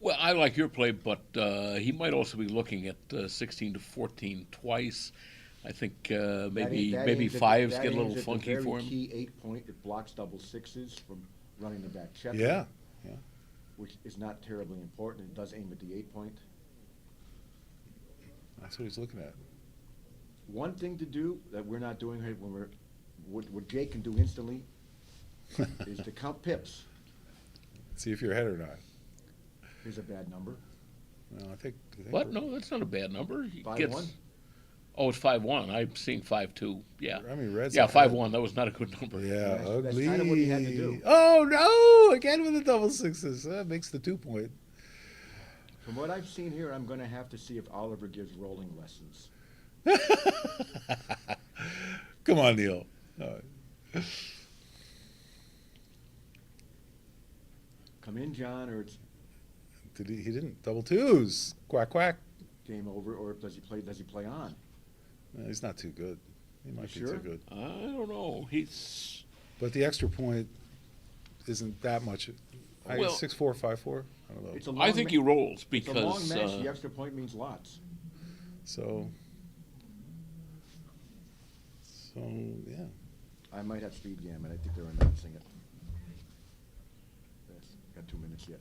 Well, I like your play, but he might also be looking at 16 to 14 twice. I think maybe That 5s that get a little aims at funky the for very him. key 8 point. It blocks double 6s from running the back checker. Yeah. Which is not terribly important. It does aim at the 8 point. That's what he's looking at. One thing to do that we're not doing here, what Jake can do instantly, is to count pips. See if you're ahead or not. Here's a bad number. No, I think What? No, that's not a bad number. He 5-1? Oh, it's 5-1. I'm seeing 5-2. Yeah. I mean, Red's yeah, ahead. 5-1. That was not a good number. Yeah, That's ugly. kind of what he had to do. Oh no! Again with the double 6s. That makes the 2 point. From what I've seen here, I'm going to have to see if Oliver gives rolling lessons. Come on, Neil. Come in, John, or it's Did he? He didn't. Double twos. Quack quack. Game over, or does he play on? No, he's not too good. He might be sure? too good. I don't know. He's But the extra point isn't that much. Well- 6'4", 5'4". I don't know. It's a I think he rolls It's a long because match. The extra point means lots. So yeah. I might have speed gammon. I think they're announcing it. Yes, got 2 minutes yet.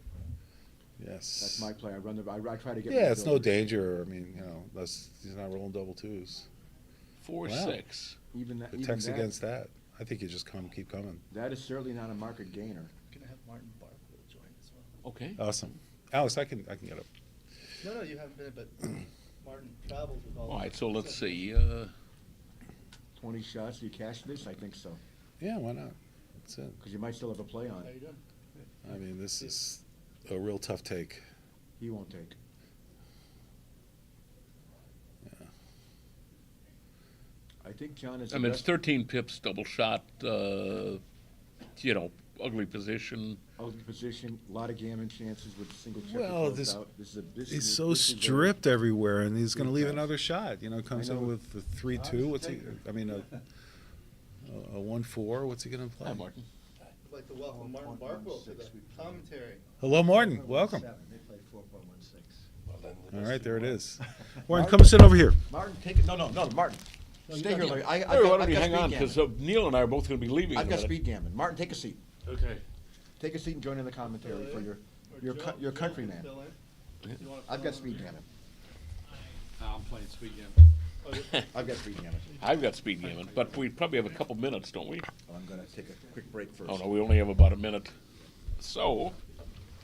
Yes. That's my play. I try to get. Yeah, my it's no builders. danger. I mean, unless he's not rolling double twos. 4-6. Even that. The even text that, against that. I think you just keep coming. That is certainly not a market gainer. Gonna have Martin Barkwill join as well. Okay. Awesome. Alex, I can get up. No, you haven't been, but Martin travels with all. All right, so let's see. 20 shots. Do you cash this? I think so. Yeah, why not? That's it. Because you might still have a play on How it. you doing? I mean, this is a real tough take. He won't take. Yeah. I think John is. I mean, it's 13 pips, double shot. Ugly position. Ugly position. A lot of gammon chances with single checker. Well, closed out. he's so stripped everywhere, and he's going to leave Big another shot. Comes I know. in with the 3-2. What's he? I mean, a 1-4. What's he going to play? Hi, Martin. I'd like to welcome Martin Barkwill to the commentary. Hello, Martin. Welcome. They played 4.16. All right, there it is. Martin, come sit over here. Martin, take it. No, Martin. No, Stay here, Larry. Why don't you hang on? Because Neil and I are both going to be leaving. I've in a got minute. speed gammon. Martin, take a seat. Okay. Take a seat and join in the commentary for your countryman. I've got speed gammon. I'm playing speed gammon. I've got speed gammon. I've got speed gammon, but we probably have a couple minutes, don't we? Oh, I'm going to take a quick break first. Oh, no, we only have about a minute. So.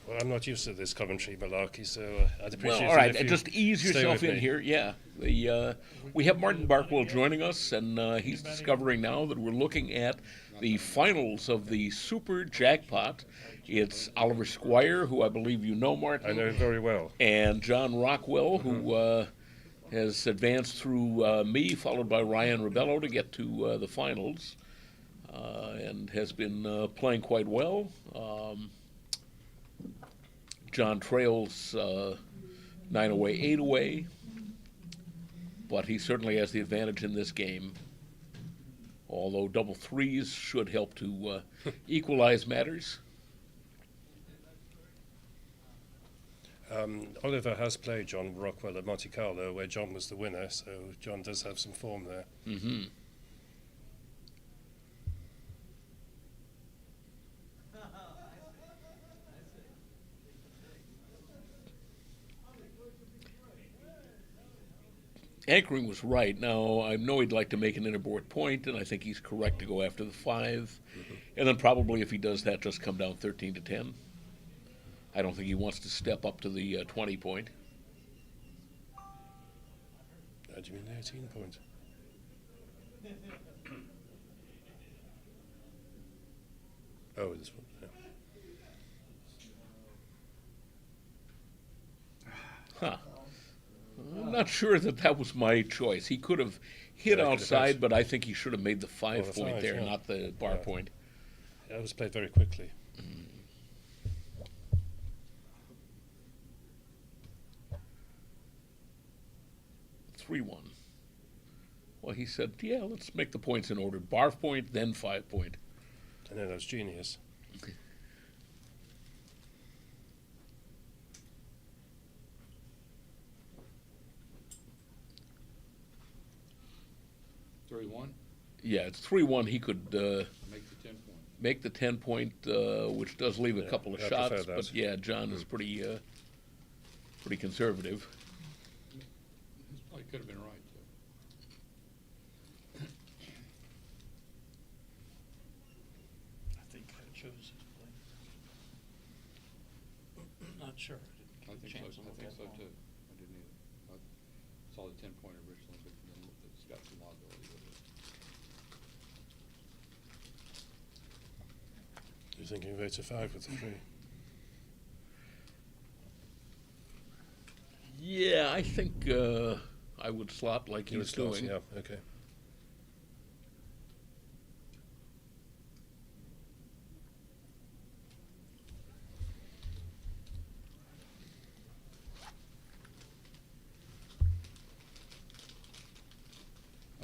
Well, I'm not used to this Coventry malarkey, so I'd appreciate Well, all right, it if you just ease stay yourself with in me. here. Yeah, we have Martin Barkwill joining us, and he's discovering now that we're looking at the finals of the Super Jackpot. It's Oliver Squire, who I believe you know, Martin. I know him very well. And John Rockwell, who has advanced through me, followed by Ryan Rebello to get to the finals, and has been playing quite well. John trails 9 away, 8 away, but he certainly has the advantage in this game. Although double threes should help to equalize matters. Oliver has played John Rockwell at Monte Carlo, where John was the winner, so John does have some form there. Mm-hmm. Anchoring was right. Now, I know he'd like to make an innerboard point, and I think he's correct to go after the 5. And then probably, if he does that, just come down 13 to 10. I don't think he wants to step up to the 20 point. Do you mean 18 point? Oh, this one, yeah. Huh. I'm not sure that was my choice. He could have hit Yeah, outside, but I think he should have made the 5 the point 5, there, yeah. not the bar Yeah. point. Yeah, it was played very quickly. 3-1. Well, he said, yeah, let's make the points in order. Bar point, then 5 point. I know, that was genius. Okay. Yeah, it's 3-1. He could make the 10 point, which does leave a couple of I shots. prefer that. But yeah, John is pretty conservative. Probably could have been right, too. I think I chose his play. Not sure. I think so, too. I didn't either. I saw the 10-point originally, but then it's got some liability with it. You're thinking of 8 to 5 with the 3. Yeah, I think I would slot like You he's would slot, doing. yeah, okay.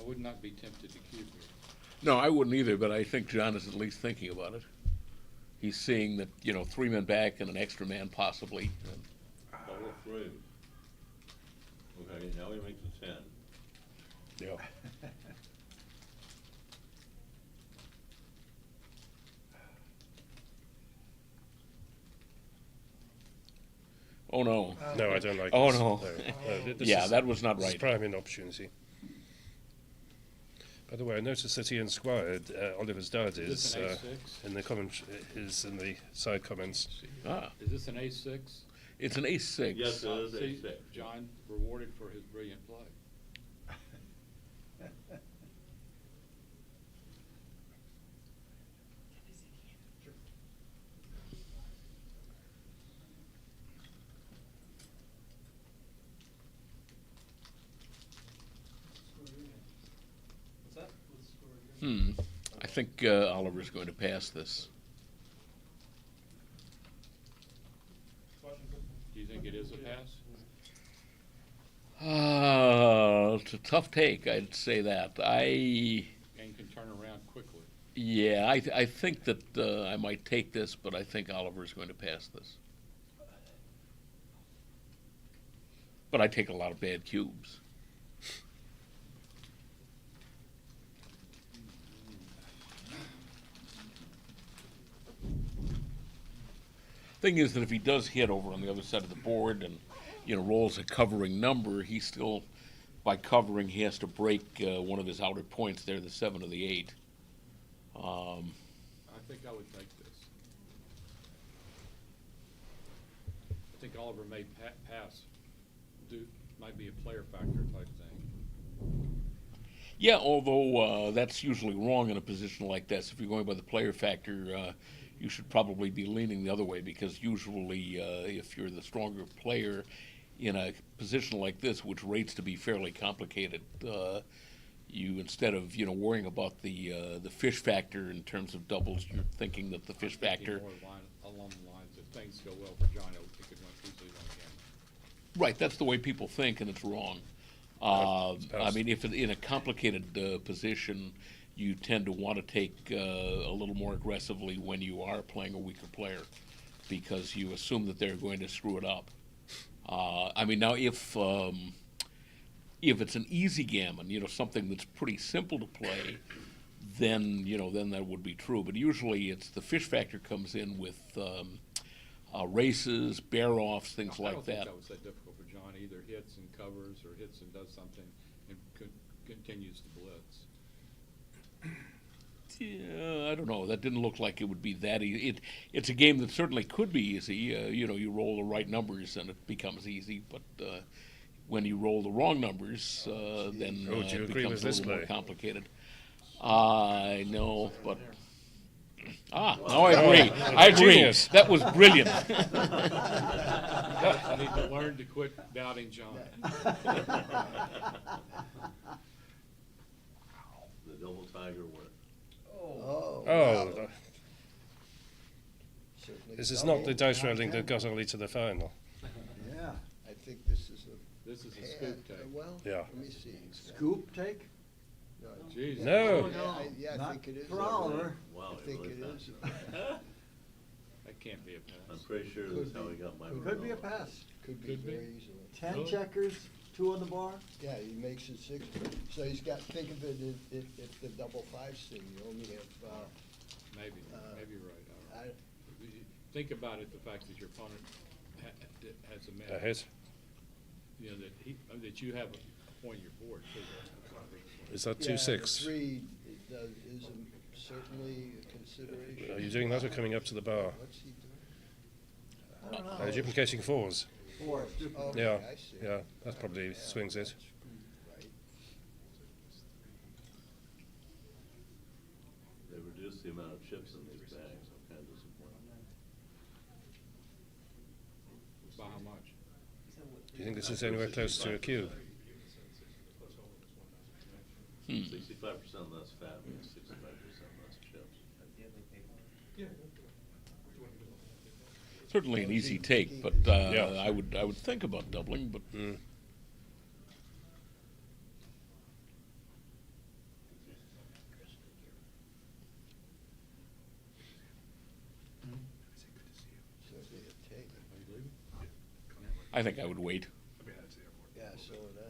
would not be tempted to cube here. No, I wouldn't either, but I think John is at least thinking about it. He's seeing that, 3 men back and an extra man possibly. Double 3. Okay, now we make the 10. Yeah. Oh no. No, I don't like Oh this. no. This that was not this is right. prime in opportunity. By the way, I noticed that Ian Squire, Oliver's dad, Is is this an A6? in the comment, is in the side comments. Ah. Is this an A6? It's an A6. Yes, it is See, A6. John rewarded for his brilliant play. I think Oliver's going to pass this. Do you think it is a pass? It's a tough take, I'd say that. And can turn around quickly. Yeah, I think that I might take this, but I think Oliver's going to pass this. But I take a lot of bad cubes. Thing is that if he does hit over on the other side of the board and rolls a covering number, he still, by covering, he has to break one of his outer points there, the 7 or the 8. I think I would take this. I think Oliver may pass. Might be a player factor type thing. Yeah, although that's usually wrong in a position like this. If you're going by the player factor, you should probably be leaning the other way, because usually if you're the stronger player in a position like this, which rates to be fairly complicated, you, instead of worrying about the fish factor in terms of doubles, you're thinking that the fish factor. More along the lines, if things go well for John, it could easily win again. Right, that's the way people think, and it's wrong. I mean, if in a complicated position, you tend to want to take a little more aggressively when you are playing a weaker player, because you assume that they're going to screw it up. I mean, now if it's an easy gammon, something that's pretty simple to play, then then that would be true. But usually, it's the fish factor comes in with races, bear-offs, things like that. I don't think that was that difficult for John either. Hits and covers, or hits and does something, and continues to blitz. Yeah, I don't know. That didn't look like it would be that easy. It's a game that certainly could be easy. You roll the right numbers and it becomes easy. But when you roll the wrong numbers, then it becomes a little more complicated. I know, but now I agree. I agree. Genius. That was brilliant. I need to learn to quit doubting John. The double tiger win. Oh. This is not the dice rolling that got Ollie to the final. Yeah. I think this is a. This is a scoop take. Well, Yeah. let me see. Scoop take? No. Jeez. No. I Not think it is. for Oliver. Wow, I think it is. That can't be a pass. I'm pretty sure that's how he got my. Could be a pass. Could be very easily. 10 checkers, 2 on the bar. Yeah, he makes it 6. So he's got, think of it if the double 5s thing, you only have, Maybe you're right. Think about it, the fact that your opponent has a man. A hit. That you have a point on your board too. Is that yeah, 2-6? 3 is certainly a consideration. Are you doing that or coming up to the bar? What's he doing? I don't know. Duplicating 4s. 4. Okay, Yeah, I see. yeah, that probably swings it. Right. They reduced the amount of chips in these bags. I'm kind of disappointed. By how much? Do you think this is anywhere close to a cube? 65% less fat means 65% less chips. Certainly an easy take, but I would think about doubling. But I think I would wait. Yeah, so would I.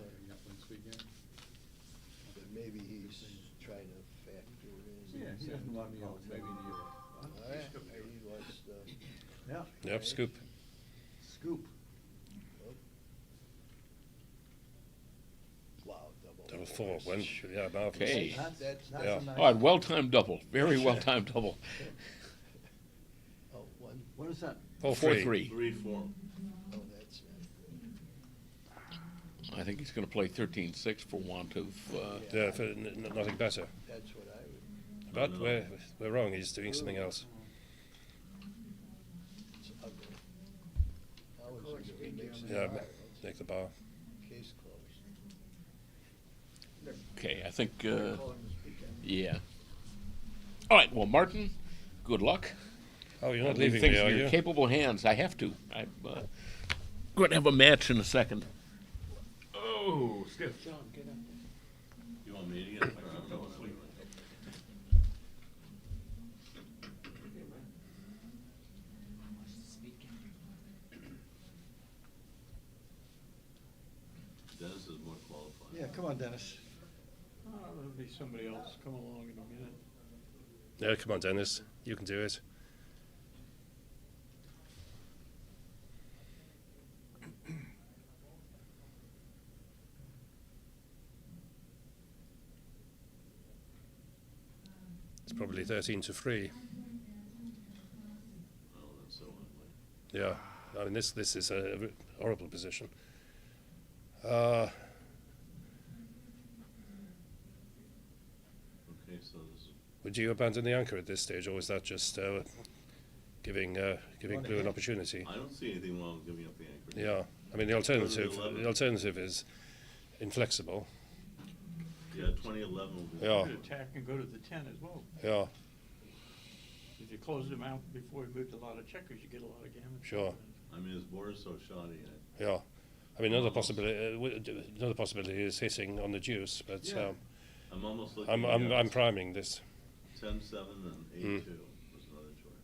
But maybe he's trying to factor in. Yeah, he doesn't want me out maybe in a year. Oh, yeah, he wants the. Yeah. Yep, scoop. Scoop. Wow, Double four. When? Yeah, marvelous. Okay. That's Yeah. a nice. Oh, well-timed double. Very well-timed double. Oh, one. What is that? 4-3. 4-3. 3-4. Oh, that's not I think he's going to play 13-6 for want of. Yeah, for nothing better. That's what I would. But we're wrong. He's doing something else. It's ugly. How is it gonna mix it? Yeah, make the bar. Case closed. Okay, I think. Yeah. All right. Well, Martin, good luck. Oh, you're not Leave leaving things me, are in your you? capable hands. I have to. I'm going to have a match in a second. Oh, stiff. You want me to get it? Dennis is more qualified. Yeah, come on, Dennis. There'll be somebody else come along in a minute. Yeah, come on, Dennis. You can do it. It's probably 13-3. Oh, that's so ugly. Yeah, I mean this is a horrible position. Okay, so this is Would you abandon the anchor at this stage, or is that just giving Blue an opportunity? I don't see anything wrong with giving up the anchor. Yeah, I mean the alternative is inflexible. Yeah, 2011 will be. Yeah. You could attack and go to the 10 as well. Yeah, If you close them out before you moved a lot of checkers, you get a lot of gammon. sure. I mean, his board is so shoddy. Yeah, I mean another possibility is hitting on the deuce, but Yeah. I'm almost looking. I'm priming this. 10-7 and 8-2 was another choice.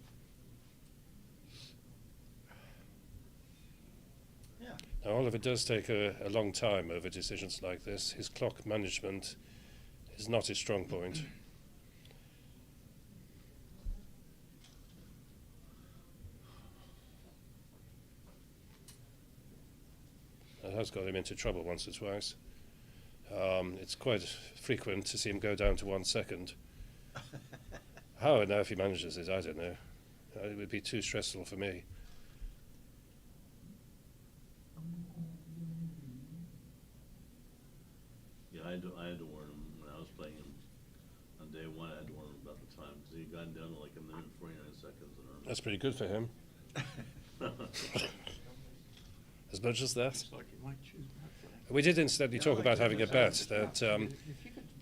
Now, Oliver does take a long time over decisions like this. His clock management is not his strong point. That has got him into trouble once or twice. It's quite frequent to see him go down to 1 second. How on earth he manages it, I don't know. It would be too stressful for me. Yeah, I had to warn him when I was playing him on day one. I had to warn him about the time because he got down to like 1 minute and 49 seconds. That's pretty good for him. As much as that. It's like you might choose not to. We did incidentally talk about having a bet that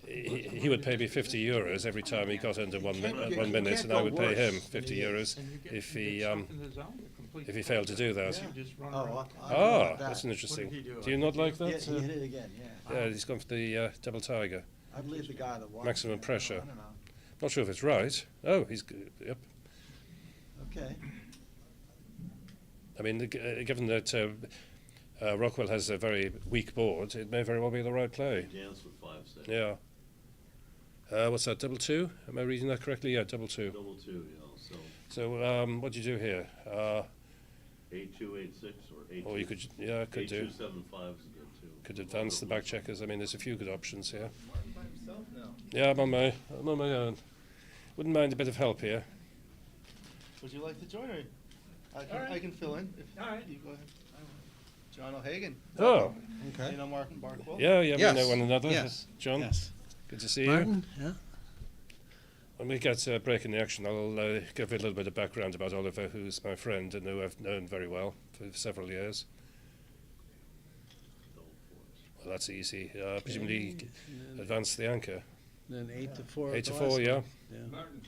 he would pay me €50 every time he got under 1 minute, and I would pay him €50 if he failed to do that. That's an interesting. Do you not like that? Yeah, he hit it again, yeah. Yeah, he's gone for the double tiger. I believe the guy that walked. Maximum pressure. I don't know. Not sure if it's right. Oh, he's good. Yep. Okay. I mean, given that Rockwell has a very weak board, it may very well be the right play. Dance with 5-6. Yeah. What's that, 2-2? Am I reading that correctly? Yeah, 2-2. 2-2, yeah. So what do you do here? 8-2, 8-6, or 8-2. Or you could, yeah, could do. 8-2, 7-5 is good too. Could advance the back checkers. I mean, there's a few good options here. Martin by himself now. Yeah, I'm on my own. Wouldn't mind a bit of help here. Would you like to join me? I can fill in. All right. You go ahead. John O'Hagan. Oh. Okay. You know Martin Barkwill? Yeah, Yes. we know one another. Yes. John. Yes. Good to see Martin, you. yeah. When we get a break in the action, I'll give a little bit of background about Oliver, who's my friend and who I've known very well for several years. Well, that's easy. Presumably advance the anchor. Then 8-4. 8-4, yeah. Martin.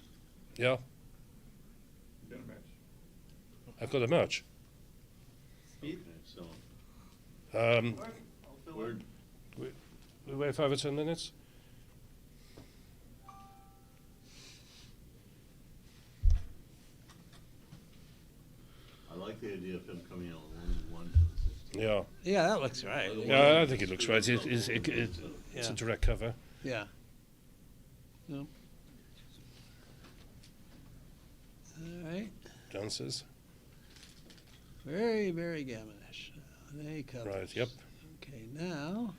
Yeah. Got a match. I've got a match. Speed? We wait 5 or 10 minutes. I like the idea of him coming out with only 1 for the 16. Yeah. Yeah, that looks right. Yeah, I think it looks right. It's a direct cover. Yeah. Yep. All right. Dances. Very, very gammonish. They cover. Right, yep. Okay, now,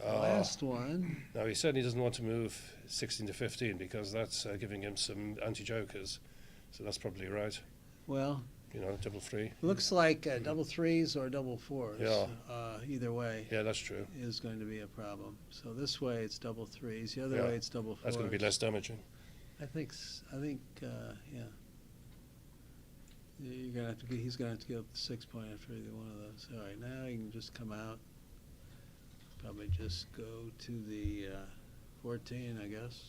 the last one. Now, he said he doesn't want to move 16 to 15 because that's giving him some anti-jokers. So that's probably right. Well, you know, double three. Looks like double threes or double fours. Yeah. Either way. Yeah, that's true. Is going to be a problem. So this way it's double threes. The other Yeah. way it's double fours. That's going to be less damaging. I think. Yeah. You're gonna have to. He's gonna have to get up the 6 point after either one of those. All right, now you can just come out. Probably just go to the 14, I guess.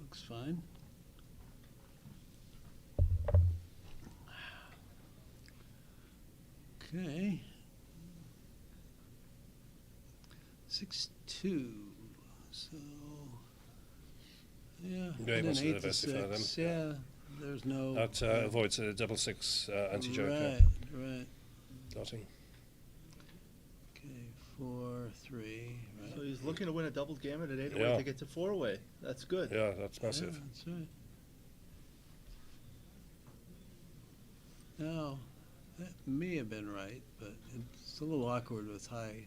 Looks fine. Okay. 6-2. So yeah. Yeah, he wants to 8 to diversify them. 6. Yeah. There's no. That avoids a double six anti-joker. Right. Dotting. Okay, 4-3. Right. So he's looking to win a double gammon at 8 Yeah. away to get to 4 away. That's good. Yeah, that's massive. Yeah, that's right. Now, that may have been right, but it's a little awkward with high,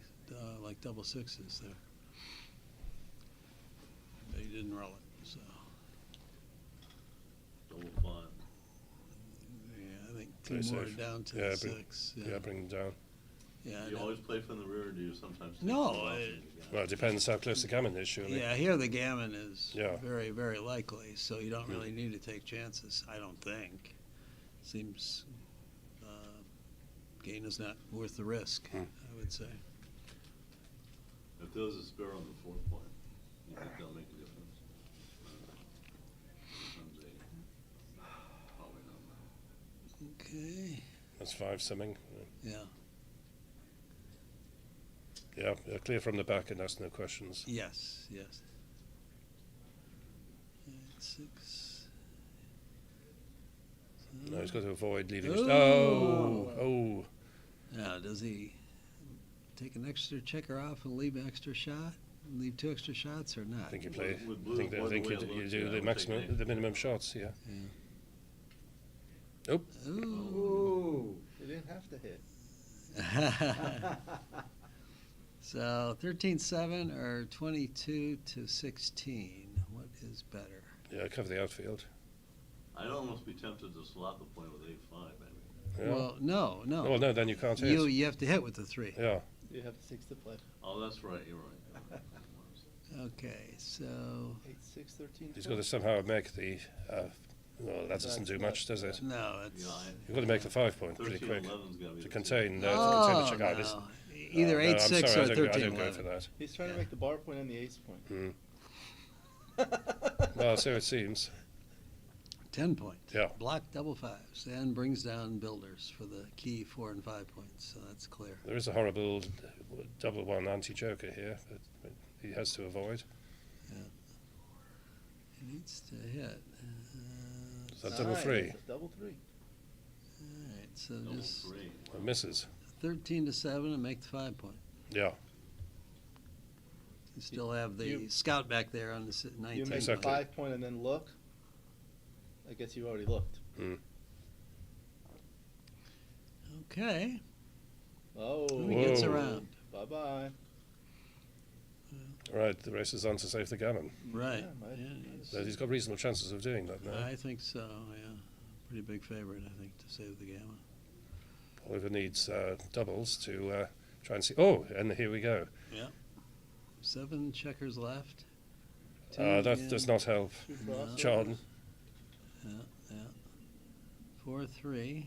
like double sixes there. But he didn't roll it, so. Double 5. Yeah, I think Play two more safe. down to Yeah, the bring- 6. Yeah, bring them down. Yeah, Do you no. always play from the rear, or do you sometimes? take No, the ball I- and you Well, it depends how close the gammon is, surely. Yeah, here the gammon is Yeah. very, very likely, so you don't really need to take chances, I don't think. Seems gain is not worth the risk, I would say. If there was a spare on the 4th point, you think that'll make a difference? Sometimes they probably not. Okay. That's 5 summing. Yeah. Yeah, clear from the back and ask no questions. Yes. 6. No, he's got to avoid leaving his... Oh! Oh! Now, does he take an extra checker off and leave an extra shot? Leave 2 extra shots or not? I think you play. With I blue, think, by I the think way you, it you looks, do yeah, I the would maximum, take the minimum shots. Yeah. Oh. Ooh. You didn't have to hit. So 13-7 or 22 to 16. What is better? Yeah, cover the outfield. I'd almost be tempted to slot the point with 8-5, maybe. Yeah. Well, no. Well, no, then you can't hit. You have to hit with the 3. Yeah. You have 6 to play. Oh, that's right, you're right. Okay, so 8, 6, 13. He's got to somehow make the. Well, that doesn't do much, does it? no, it's You've got to make the 5 point pretty 13, quick 11's gotta be to the contain the Oh, check out. no. Either No, 8-6 I'm sorry, or I 13-11. don't go for that. He's trying to make the bar point and the ace point. Well, so it seems. 10 point. Yeah. Block double 5s and brings down builders for the key 4 and 5 points. So that's clear. There is a horrible double 1 anti-joker here that he has to avoid. Yeah. He needs to hit. Is that double 3? It's a double 3. All right, so Double just 3. It misses. 13 to 7 and make the 5 point. Yeah. You still have the You- scout back there on the 19. You make Exactly. the 5 point and then look. I guess you already looked. Okay. Oh. Who gets around? Bye-bye. All right, the race is on to save the gammon. Right. So he's got reasonable chances of doing that now. I think so, yeah. Pretty big favorite, I think, to save the gammon. Oliver needs doubles to try and see. Oh, and here we go. Yeah. 7 checkers left. That does not help. No. John. Yeah. 4-3.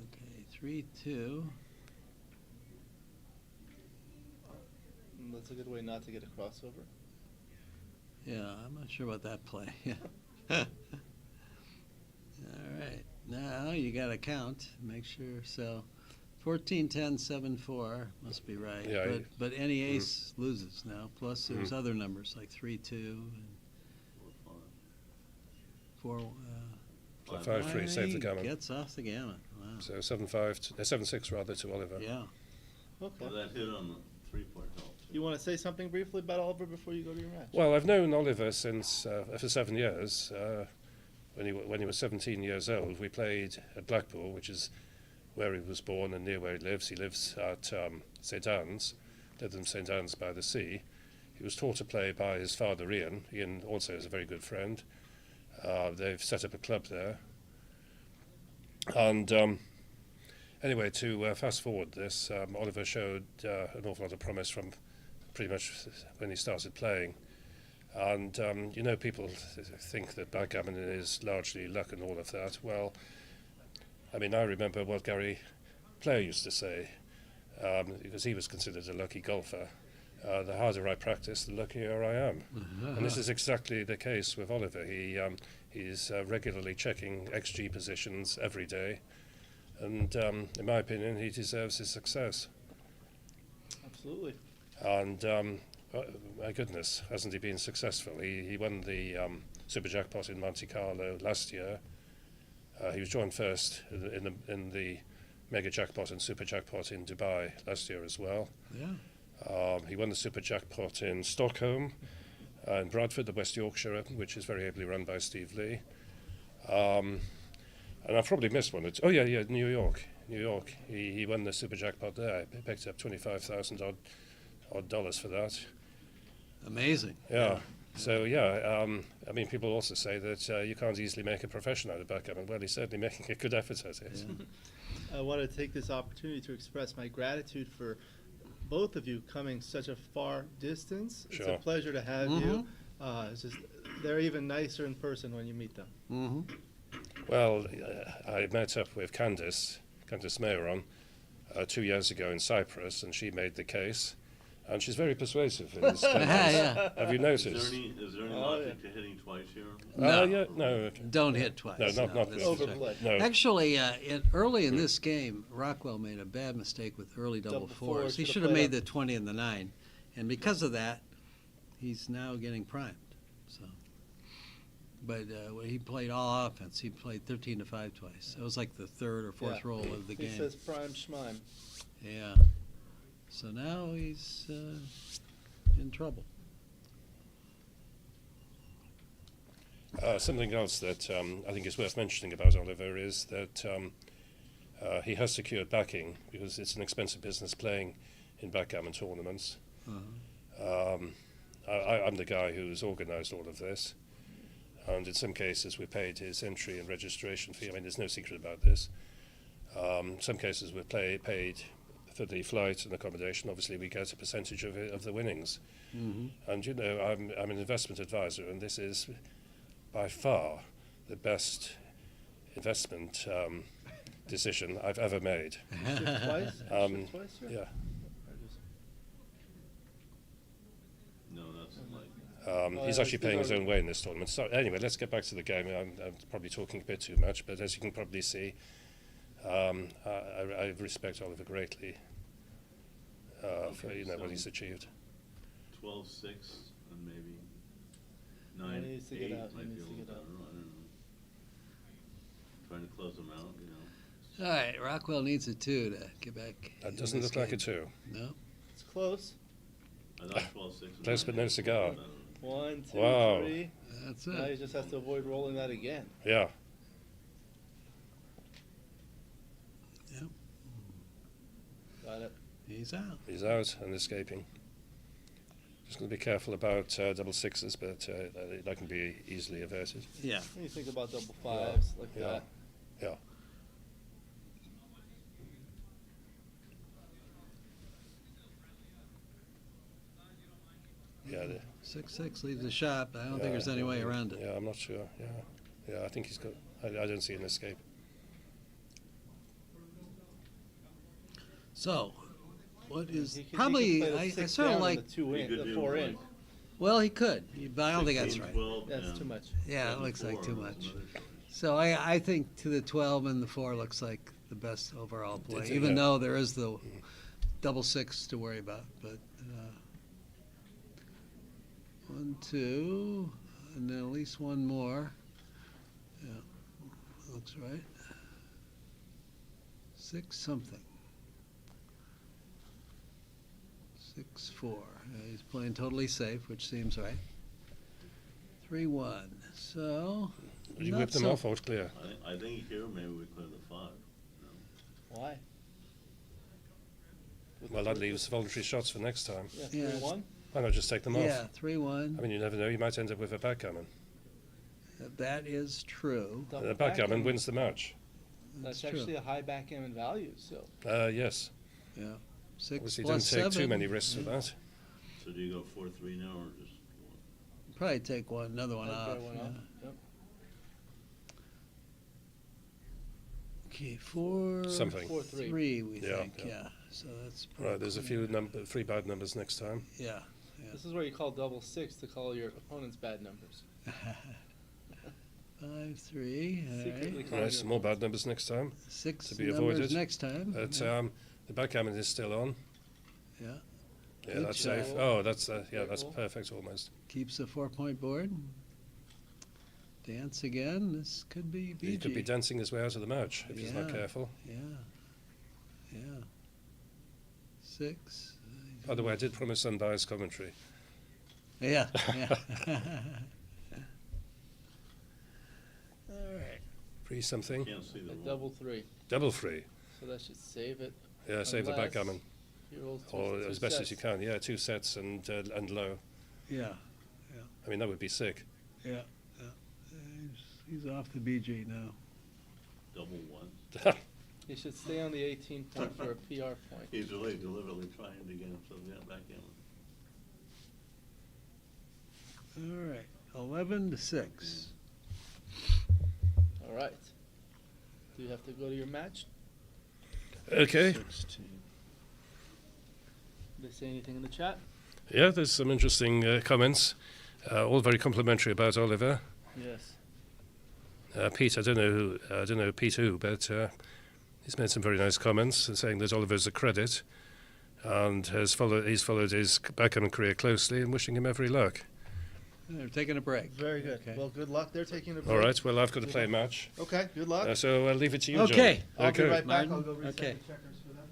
Okay, 3-2. That's a good way not to get a crossover. Yeah, I'm not sure about that play. All right, now you got to count. Make sure. So, 14, 10, 7, 4 must be right. Yeah, but any ace loses now. Plus, there's other numbers like 3, 2, and 4. 5-3, save the gammon. Gets off the gammon. So 7-6 rather to Oliver. Yeah. Okay. Well, that hit on the 3-point help. You want to say something briefly about Oliver before you go to your match? Well, I've known Oliver since for 7 years. When he was 17 years old, we played at Blackpool, which is where he was born and near where he lives. He lives at St Anne's, lived in St Anne's by the sea. He was taught to play by his father Ian. Ian also is a very good friend. They've set up a club there. And anyway, to fast forward this, Oliver showed an awful lot of promise from pretty much when he started playing. And, people think that backgammon is largely luck and all of that. Well, I mean, I remember what Gary Player used to say, because he was considered a lucky golfer. The harder I practice, the luckier I am. And this is exactly the case with Oliver. He's regularly checking XG positions every day. And in my opinion, he deserves his success. Absolutely. And my goodness, hasn't he been successful? He won the Super Jackpot in Monte Carlo last year. He was joined first in the Mega Jackpot and Super Jackpot in Dubai last year as well. Yeah. He won the Super Jackpot in Stockholm, in Bradford, the West Yorkshire, which is very ably run by Steve Lee. And I've probably missed one. Oh yeah, New York. He won the Super Jackpot there. He picked up $25,000 odd dollars for that. Amazing. Yeah. So yeah, I mean, people also say that you can't easily make a profession out of backgammon. Well, he's certainly making a good effort at it. Yeah. I want to take this opportunity to express my gratitude for both of you coming such a far distance. Sure. It's a pleasure to have you. It's just they're even nicer in person when you meet them. Well, I met up with Candice Mayron, 2 years ago in Cyprus, and she made the case. And she's very persuasive in this contest. Yeah. Have you noticed? Is there any logic to hitting twice here? No. Don't hit twice. No, not this with is overplay. right. No. Actually, early in this game, Rockwell made a bad mistake with early double fours. He should have made the 20 and the 9. And because of that, he's now getting primed. So, but he played all offense. He played 13-5 twice. It was like the third or fourth roll of the game. He says prime schmime. Yeah. So now he's in trouble. Something else that I think is worth mentioning about Oliver is that he has secured backing, because it's an expensive business playing in backgammon tournaments. I'm the guy who's organised all of this, and in some cases we paid his entry and registration fee. I mean, there's no secret about this. Some cases we paid for the flight and accommodation. Obviously, we get a percentage of the winnings. And I'm an investment advisor, and this is by far the best investment decision I've ever made. Twice? Twice? Yeah. No, that's like. He's actually paying his own way in this tournament. So anyway, let's get back to the game. I'm probably talking a bit too much, but as you can probably see, I respect Oliver greatly for what he's achieved. 12-6 and maybe He needs to get 9-8 out. He might be needs a to little get better. out. I don't know. Trying to close them out, All right, Rockwell needs a 2 to get back. That doesn't look like a 2. No. It's close. I thought 12-6. Close but no cigar. 1, 2, Wow. 3. That's Now it. he just has to avoid rolling that again. Yeah. Yep. Got it. He's out. He's out and escaping. Just going to be careful about double sixes, but that can be easily averted. Yeah. When you think about double fives like that. Yeah. Yeah. 6-6 leaves the shot, but I don't think there's any way around it. Yeah, I'm not sure. Yeah, I think he's got. I don't see an escape. So, what is He could probably play the I six sort of down like and the 2 in, the 4 in. Well, he could, but I don't think that's 16, right. 12, That's too much. Yeah, it looks like 7-4 too is much. another choice. So I think to the 12 and the 4 looks like the best overall play, It's- even yeah. though there is the double 6 to worry about. But 1, 2, and then at least one more. Yeah, looks right. 6 something. 6-4. He's playing totally safe, which seems right. 3-1. So. Did you not whip them so- off or clear? I think here maybe we clear the 5. Why? Well, that leaves voluntary shots for next time. Yeah, Yeah. 3-1. Why not just take them off? Yeah, 3-1. I mean, you never know. You might end up with a backgammon. That is true. And the backgammon wins the match. That's true. actually a high backgammon value, so. Yes. Yeah. 6 Obviously, plus don't take 7. too many risks with that. So do you go 4-3 now or just Probably take another one I'd off. go one yeah. off, yep. Okay, 4 Something. 3 we Yeah, think, yeah. yeah. So that's Right, there's a few 3 bad numbers next time. Yeah. This is where you call double 6 to call your opponent's bad numbers. 5-3. Secretly All calling Right, some more bad numbers next time. 6 to be numbers avoided. next time. But yeah. the backgammon is still on. Yeah. Yeah, Good that's shot. safe. Oh, that's that's Careful. perfect almost. Keeps a 4-point board. Dance again. This could be BG. He could be dancing his way out of the match if he's not Yeah. careful. Yeah. Yeah. 6. By the way, I did promise unbiased commentary. Yeah. Yeah. All right. 3 something. can't see the A roll? double 3. Double 3. So that should save it. Yeah, save the Unless backgammon. he rolls Or two as best as you sets. can. Yeah, 2 sets and low. Yeah. I mean, that would be sick. Yeah. Yeah. He's off the BG now. Double 1. He should stay on the 18 point for a PR point. He's really deliberately trying to get himself backgammon. All right. 11-6. All right. Do you have to go to your match? Okay. Did they say anything in the chat? Yeah, there's some interesting comments, all very complimentary about Oliver. Yes. Pete, I don't know Pete who, but he's made some very nice comments saying that Oliver's a credit, and he's followed his backgammon career closely, and wishing him every luck. They're taking a break. Very good. Okay. Well, good luck. They're taking a break. All right. Well, I've got to play a match. Okay. Good luck. So I'll leave it to you, Okay. John. I'll be right back. Martin? I'll go reset Okay. the checkers for them.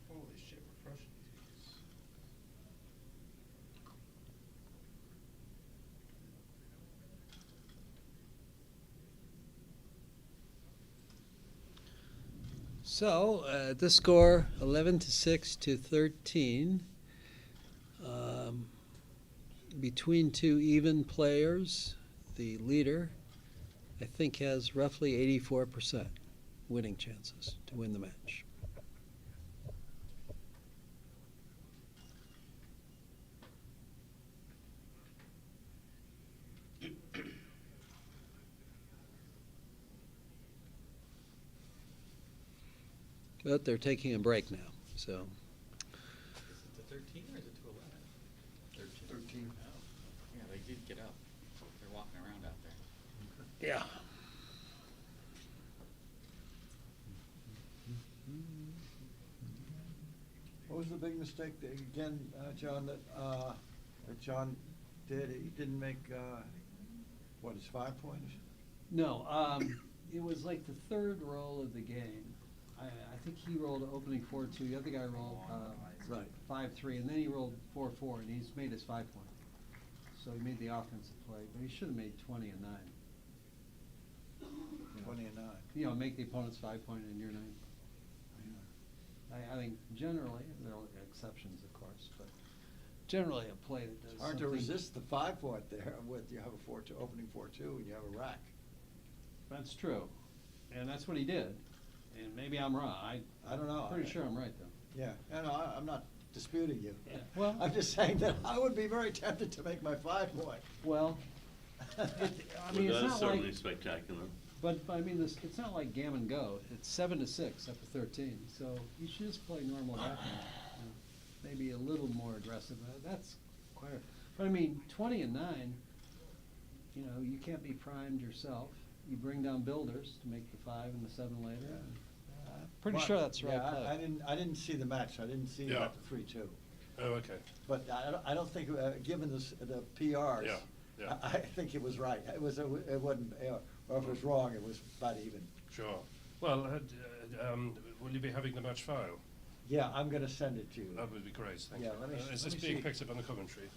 Holy shit, we're crushing these guys. So the score 11-6 to 13. Between 2 even players, the leader, I think, has roughly 84% winning chances to win the match. But they're taking a break now, so. Is it to 13 or is it to 11? 13. Oh, yeah, they did get up. They're walking around out there. Yeah. What was the big mistake that, again, John, that John did? He didn't make, what, his 5 pointers? No, it was like the third roll of the game. I think he rolled opening 4-2. The other guy rolled Right. 5-3, and then he rolled 4-4, and he's made his 5 point. So he made the offensive play, but he should have made 20 and 9. 20 and 9. You know, make the opponent's 5 point and your 9. I think generally, there are exceptions, of course, but generally a play that does It's hard to something- resist the 5 point there with, you have a 4-2, opening 4-2, and you have a rack. That's true, and that's what he did. And maybe I'm wrong. I don't know. Pretty sure I'm right, though. Yeah, and I'm not disputing you. Yeah. Well, I'm just saying that I would be very tempted to make my 5 point. Well, I mean, it's Well, that's not certainly like, spectacular. but I mean, it's not like gammon go. It's 7-6 after 13, so you should just play normal backgammon. Maybe a little more aggressive. That's quite. But I mean, 20 and 9. You know, you can't be primed yourself. you bring down builders to make the 5 and the 7 later. And, pretty Right. sure that's the right Yeah, play. I didn't see the match, I didn't see Yeah. the 3-2. Oh, okay. But I don't think, given the PRs, Yeah, yeah. I think it was right. It wasn't, or if it was wrong, it was about even. Sure. Well, will you be having the match file? Yeah, I'm gonna send it to you. That would be great, thank Yeah, you. let me Is let this me being see. picked up on the commentary?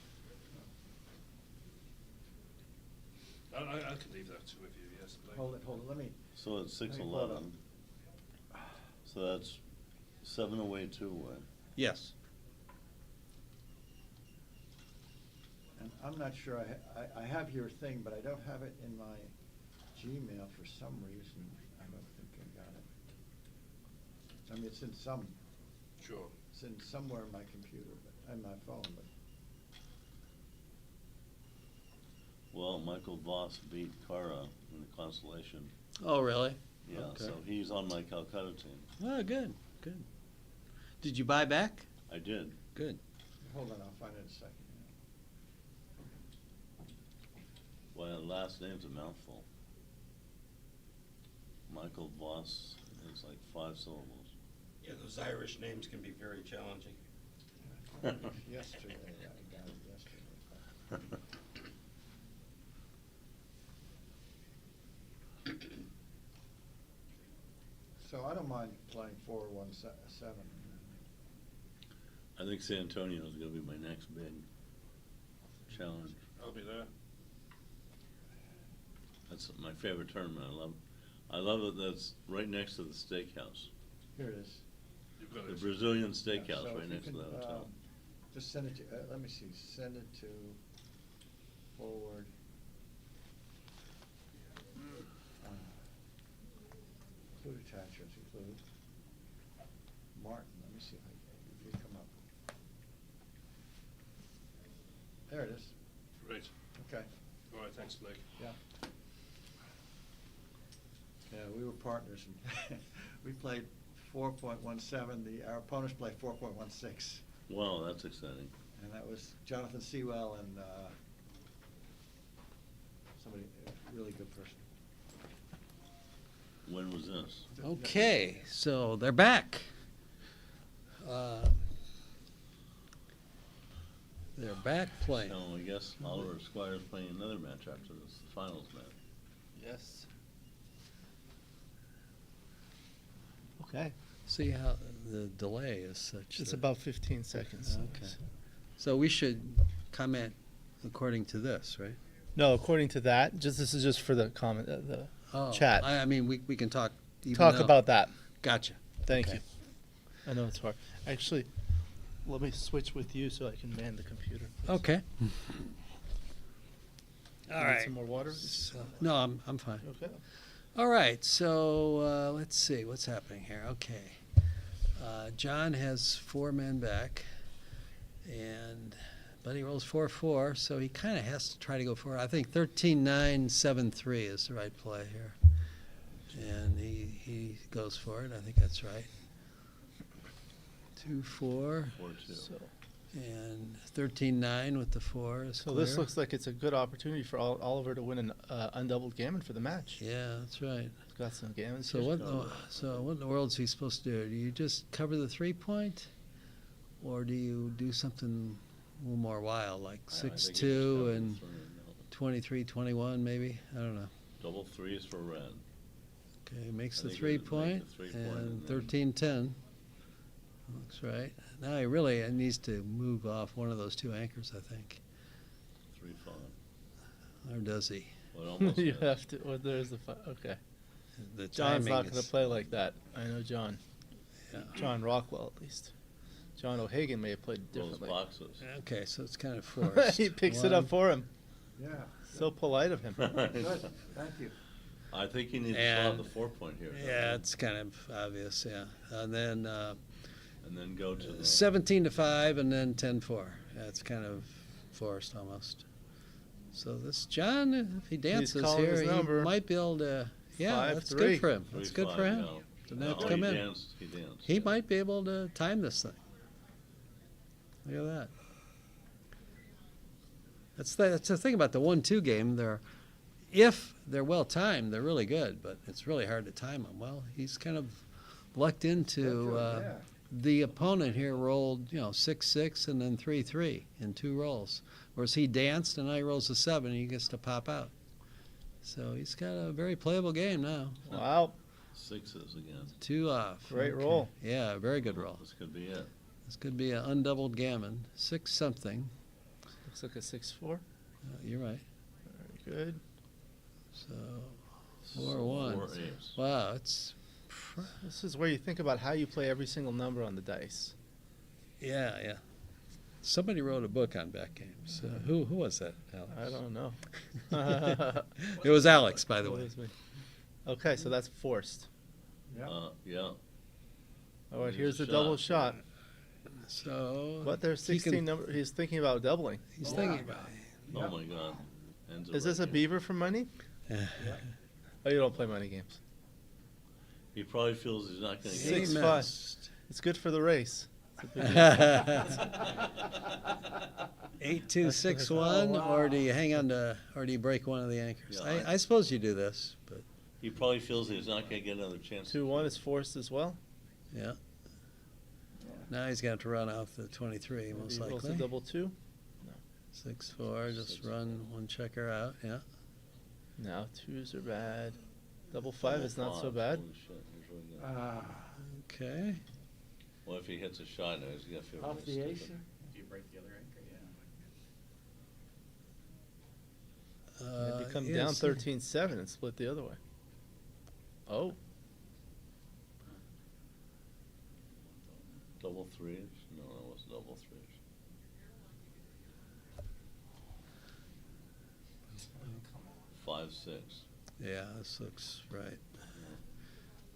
I can leave that with you, yes. Blake. Hold it, let me. So it's let me pull it up. 6-11. So that's 7 away, 2 away. Yes. And I'm not sure, I have your thing, but I don't have it in my Gmail for some reason. I don't think I got it. I mean, it's in some. Sure. It's in somewhere in my computer, but, on my phone, but. Well, Michael Voss beat Kara in the Constellation. Oh, really? Yeah, Okay. so he's on my Calcutta team. Oh, good, good. Did you buy back? I did. Good. Hold on, I'll find it in a second. Well, the last name's a mouthful. Michael Voss is like 5 syllables. Yeah, those Irish names can be very challenging. Yesterday, I got it yesterday. So I don't mind playing 4-1-7. I think San Antonio is going to be my next big challenge. I'll be there. That's my favorite tournament. I love it. That's right next to the steakhouse. Here it is. You've got The it. Brazilian Yeah, steakhouse so right if you next to can, the hotel. Just send it to, let me see, send it to forward. Include attachments, include Martin, let me see if you come up. There it is. Great. Okay. All right, thanks, Blake. Yeah. Yeah, we were partners and we played 4.17, our opponents played 4.16. Wow, that's exciting. And that was Jonathan Seewald and somebody, a really good person. When was this? Okay, so they're back. They're back playing. So I guess Oliver Squire's playing another match after this, the finals match. Yes. Okay. See how the delay is such. It's that- about 15 seconds. Okay. So we should comment according to this, right? No, according to that, this is just for the comment, the Oh, chat. I mean, we can talk. even Talk though- about that. Gotcha. Thank Okay. you. I know it's hard. Actually, let me switch with you so I can man the computer. Okay. You All need right. Some more water? No, I'm fine. Okay. All right, so let's see what's happening here. Okay. John has 4 men back, and Buddy rolls 4-4, so he kind of has to try to go for it. I think 13-9-7-3 is the right play here, and he goes for it. I think that's right. 2-4. 4-2. So, And 13-9 with the 4 is so this clear. looks like it's a good opportunity for Oliver to win an undoubled gammon for the match. Yeah, that's right. He's got some gammons. So here. what in the world is he supposed to do? Do you just cover the 3-point, or do you do something a little more wild, like I think he just 6-2 covers and the 23-21 maybe? I don't know. Double 3s for red. Okay, makes I the think it would make 3-point, the 3-point and and then- 13-10. Looks right. Now he really needs to move off one of those 2 anchors, I think. 3-5. Or does he? Well, it almost You is. have to. Well, there's the. Okay. The John's not timing going is- to play like that. I know John. Yeah. John Rockwell, at least. John O'Hagan may have played Those differently. boxes. Okay, so it's kind of forced. He picks it up 1, for him. Yeah. So polite of him. Good, thank you. I think he needs to And- solve the 4-point here. don't Yeah, you? it's kind of obvious, yeah. And then And then go to the 17-5 and then 10-4. That's kind of forced almost. So this John, if he dances calling here, his he number. might be able to. Yeah, that's 5-3. good for him. That's good 3-5, for him. yeah. Doesn't have to No, come he in. danced. He danced. He might be able to time this thing. Look at that. That's the thing about the 1-2 game. if they're well timed, they're really good, but it's really hard to time them. Well, he's kind of lucked into the opponent here rolled, 6-6 and then 3-3 in 2 rolls. Whereas he danced and now he rolls a 7 and he gets to pop out. So he's got a very playable game now. Wow. 6s again. 2 off. Great roll. Yeah, very good roll. This could be it. This could be an undoubled gammon. 6 something. Looks like a 6-4. You're right. Very good. So 4-1. 4 apes. Wow, it's. This is where you think about how you play every single number on the dice. Yeah, yeah. Somebody wrote a book on backgames. Who was that, Alex? I don't know. It was Alex, by the way. Okay, so that's forced. Yeah. All right, here's the double shot. So. But there's 16 number. He's thinking about doubling. He's thinking about it. Oh my God. Ends Is this a beaver for money? Oh, you don't play money games. He probably feels he's not going to get 6-5. It's good for the race. 8-2-6-1, or do you hang on to, or do you break one of the anchors? Yeah, I suppose you do this, but He probably feels he's not going to get another chance. 2-1 is forced as well. yeah. Now he's got to run off the 23, most Maybe he rolls likely. a double 2. 6-4, just run one checker out. Yeah. Now 2s are bad. Double 5 is not so bad. Holy shit, he's really good. Okay. Well, if he hits a shot now, he's going to feel Off really the ace. stupid. Do you break the other anchor? Yeah. It becomes yes. down 13-7 and split the other way. Oh. Double 3s? No, that was double 3s. Five, 6. Yeah, this looks right.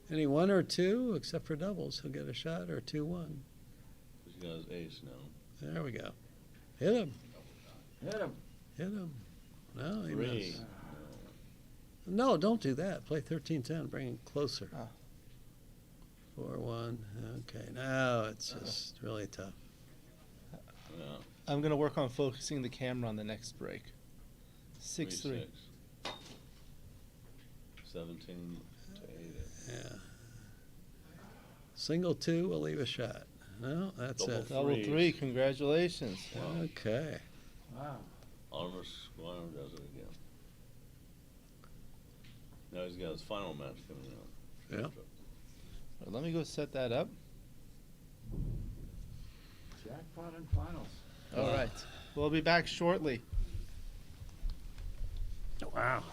Any 1 or 2, except for doubles, he'll get a shot, or 2-1. He's got his ace now. There we go. Hit him. Hit him. Hit him. No, he 3. missed. No, don't do that. Play 13-10. Bring it closer. 4-1. Okay, now it's just really tough. Yeah. I'm going to work on focusing the camera on the next break. 6-3. 17 to 8. Yeah. Single 2 will leave a shot. No, that's Double it. Double 3. Congratulations. Wow. Okay. Wow. Oliver Squire does it again. Now he's got his final match coming up. Yep. Well, let me go set that up. Jackpot and finals. All right. We'll be back shortly. Wow.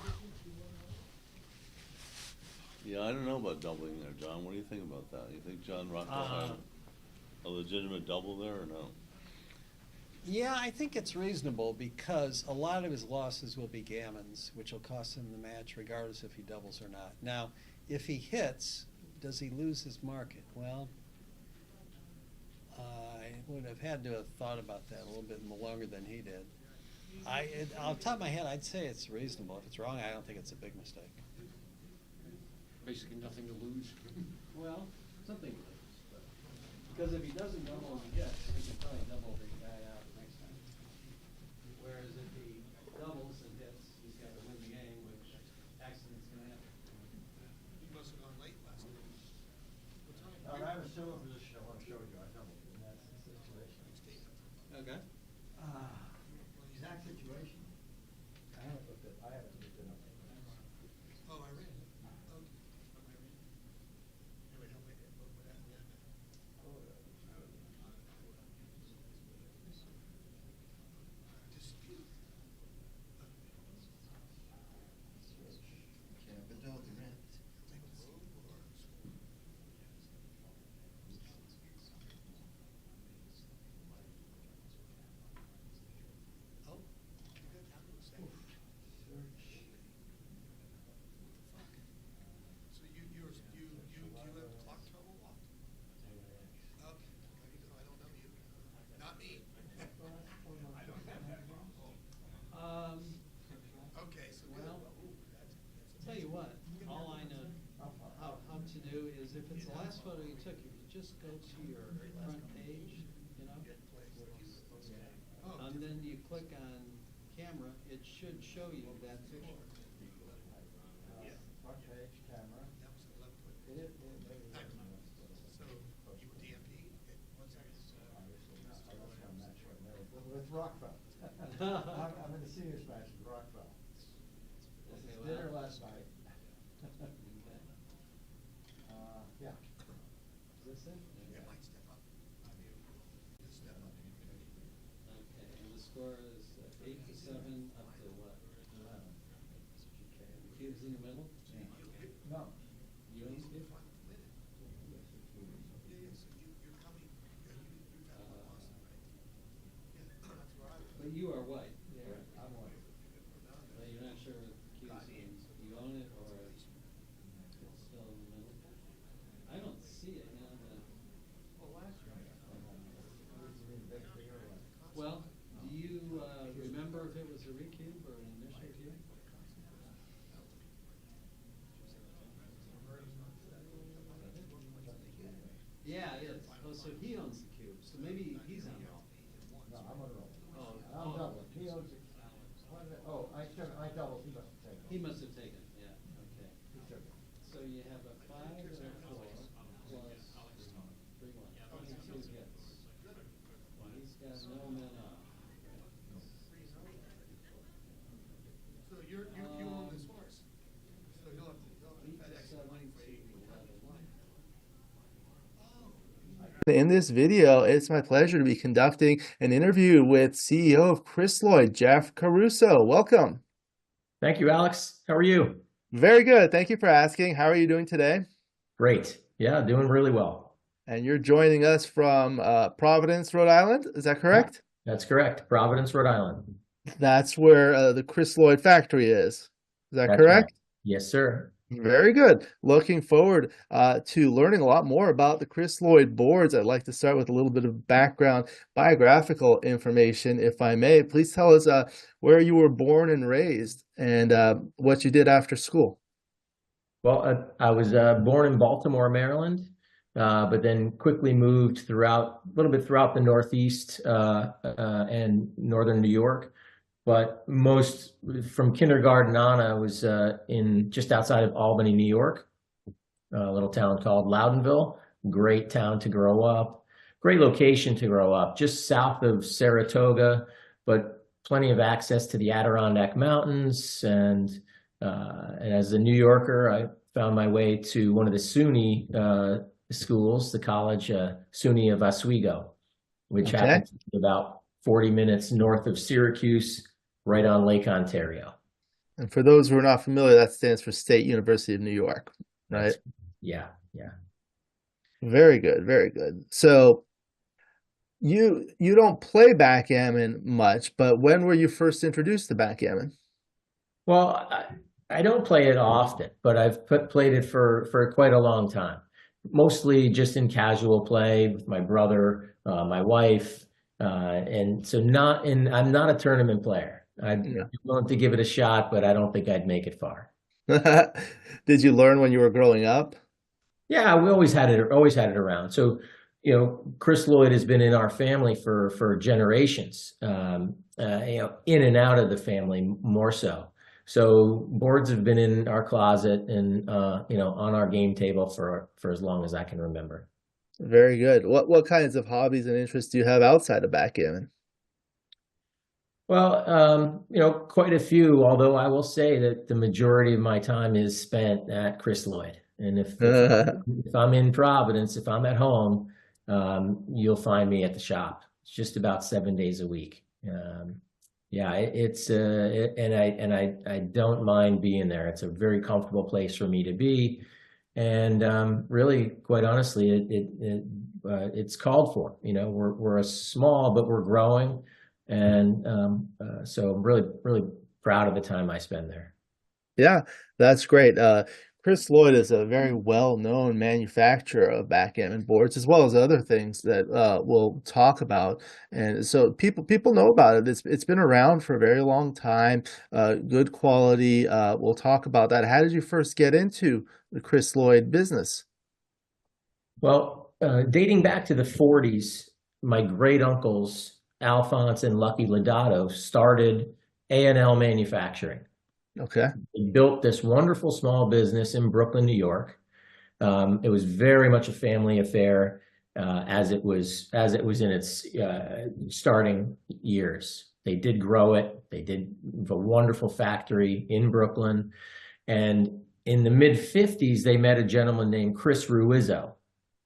Yeah, I don't know about doubling there, John. What do you think about that? You think John Rockwell had a legitimate double there or no? Yeah, I think it's reasonable because a lot of his losses will be gammons, which will cost him the match regardless if he doubles or not. Now, if he hits, does he lose his market? Well, I would have had to have thought about that a little bit longer than he did. Off the top of my head, I'd say it's reasonable. If it's wrong, I don't think it's a big mistake. Basically nothing to lose. Well, something to lose. Because if he doesn't double and hits, he can probably double the guy out next time. Whereas if he doubles and hits, he's got to win the game, which accidents can happen. You must have gone late last time. I have a similar position I want to show you. I doubled, and that's the situation. Okay. Exact situation. I haven't looked it up. Oh, I read it. Okay. Anyway, help me with that. Dispute. Capital rent. So do you have clock trouble? Okay. I don't know you. Not me. I don't have that problem. Okay, so Well, tell you what, all I know how to do is if it's the last photo you took, if you just go to your front page, and then you click on camera, it should show you that picture. With Rockwell. I'm in the seniors match with Rockwell. This is dinner last night. Yeah. Is this it? You might step up. Just step up. Okay, and the score is 8-7 up to what? 11. The cube's in the middle? No. You own the cube? But you are white. Yeah, I'm white. But you're not sure what the cube means. You own it or it's still in the middle? I don't see it now. Well, do you remember if it was a recube or an initial cube? Yeah, it is. Oh, so he owns the cube. So maybe he's on roll. No, I'm on roll. Oh, I'm doubling. He owns it. Oh, I doubled. He must have taken it. He must have taken it, yeah, okay. He took it. So you have a 5 and a 4 plus 3 1. 22 hits. He's got no men off. So you own this horse. So you'll have to pay extra money for 8 to 11. In this video, it's my pleasure to be conducting an interview with CEO of Chrysloid, Jeff Caruso. Welcome. Thank you, Alex. How are you? Very good. Thank you for asking. How are you doing today? Great. Yeah, doing really well. And you're joining us from Providence, Rhode Island. Is that correct? That's correct. Providence, Rhode Island. That's where the Chrysloid factory is. Is that That's correct? right. Yes, sir. Very good. Looking forward to learning a lot more about the Chrysloid boards. I'd like to start with a little bit of background biographical information, if I may. Please tell us where you were born and raised and what you did after school. Well, I was born in Baltimore, Maryland, but then quickly moved a little bit throughout the Northeast and Northern New York. But most from kindergarten on, I was in just outside of Albany, New York, a little town called Loudonville. Great town to grow up, great location to grow up, just south of Saratoga, but plenty of access to the Adirondack Mountains. And as a New Yorker, I found my way to one of the SUNY schools, the college SUNY of Oswego, which happens to be about 40 minutes north of Syracuse, right on Lake Ontario. And for those who are not familiar, that stands for State University of New York, right? Yeah. Very good, very good. So you don't play backgammon much, but when were you first introduced to backgammon? Well, I don't play it often, but I've played it for quite a long time. Mostly just in casual play with my brother, my wife, and so I'm not a tournament player. I'd be willing to give it a shot, but I don't think I'd make it far. Did you learn when you were growing up? Yeah, we always had it around. So, Chrysloid has been in our family for generations, in and out of the family more so. So boards have been in our closet and, on our game table for as long as I can remember. Very good. What kinds of hobbies and interests do you have outside of backgammon? Well, quite a few, although I will say that the majority of my time is spent at Chrysloid. And if I'm in Providence, if I'm at home, you'll find me at the shop. It's just about 7 days a week. I don't mind being there. It's a very comfortable place for me to be. And really, quite honestly, it's called for. We're a small, but we're growing. And so I'm really, really proud of the time I spend there. Yeah, that's great. Chrysloid is a very well-known manufacturer of backgammon boards, as well as other things that we'll talk about. And so people know about it. It's been around for a very long time, good quality. We'll talk about that. How did you first get into the Chrysloid business? Well, dating back to the 40s, my great uncles Alphonse and Lucky Lodato started A&L Manufacturing. Okay. He built this wonderful small business in Brooklyn, New York. It was very much a family affair as it was in its starting years. They did grow it. They did a wonderful factory in Brooklyn. And in the mid-50s, they met a gentleman named Chris Ruizzo,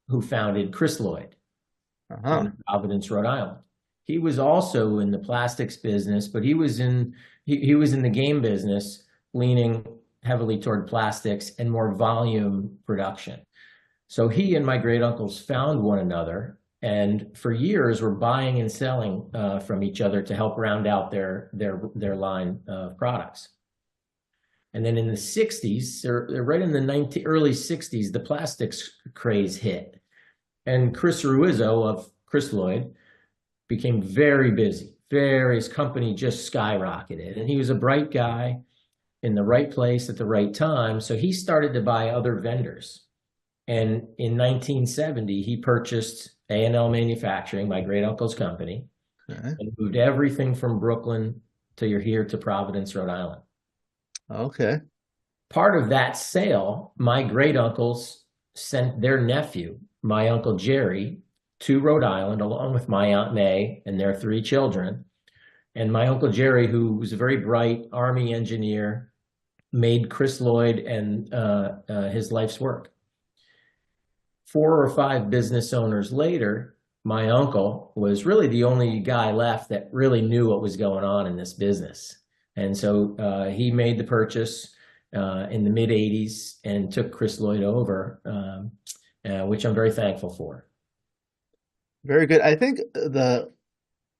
who founded Chris Lloyd in Providence, Rhode Island. He was also in the plastics business, but he was in the game business, leaning heavily toward plastics and more volume production. So he and my great uncles found one another, and for years were buying and selling from each other to help round out their line of products. And then in the 60s, right in the early 60s, the plastics craze hit. And Chris Ruizzo of Chris Lloyd became very busy. His company just skyrocketed. And he was a bright guy in the right place at the right time. So he started to buy other vendors. And in 1970, he purchased A&L Manufacturing, my great uncle's company, and moved everything from Brooklyn to Providence, Rhode Island. Okay. Part of that sale, my great uncles sent their nephew, my Uncle Jerry, to Rhode Island, along with my Aunt May and their 3 children. And my Uncle Jerry, who was a very bright Army engineer, made Chris Lloyd and his life's work. 4 or 5 business owners later, my uncle was really the only guy left that really knew what was going on in this business. And so he made the purchase in the mid-'80s and took Chris Lloyd over, which I'm very thankful for. Very good. I think the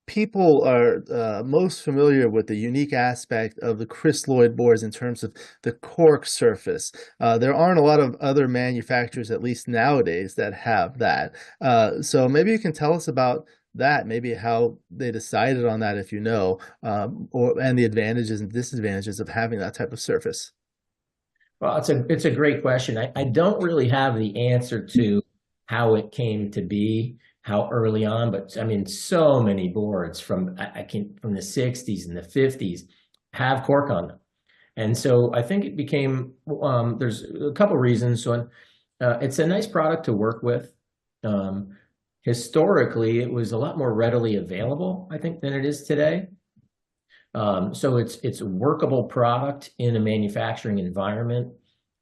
people are most familiar with the unique aspect of the Chris Lloyd boards in terms of the cork surface. There aren't a lot of other manufacturers, at least nowadays, that have that. So maybe you can tell us about that, maybe how they decided on that, if you know, and the advantages and disadvantages of having that type of surface. Well, it's a great question. I don't really have the answer to how it came to be, how early on, but I mean, so many boards from the 60s and the 50s have cork on them. And so I think it became, there's a couple reasons. So it's a nice product to work with. Historically, it was a lot more readily available, I think, than it is today. So it's a workable product in a manufacturing environment,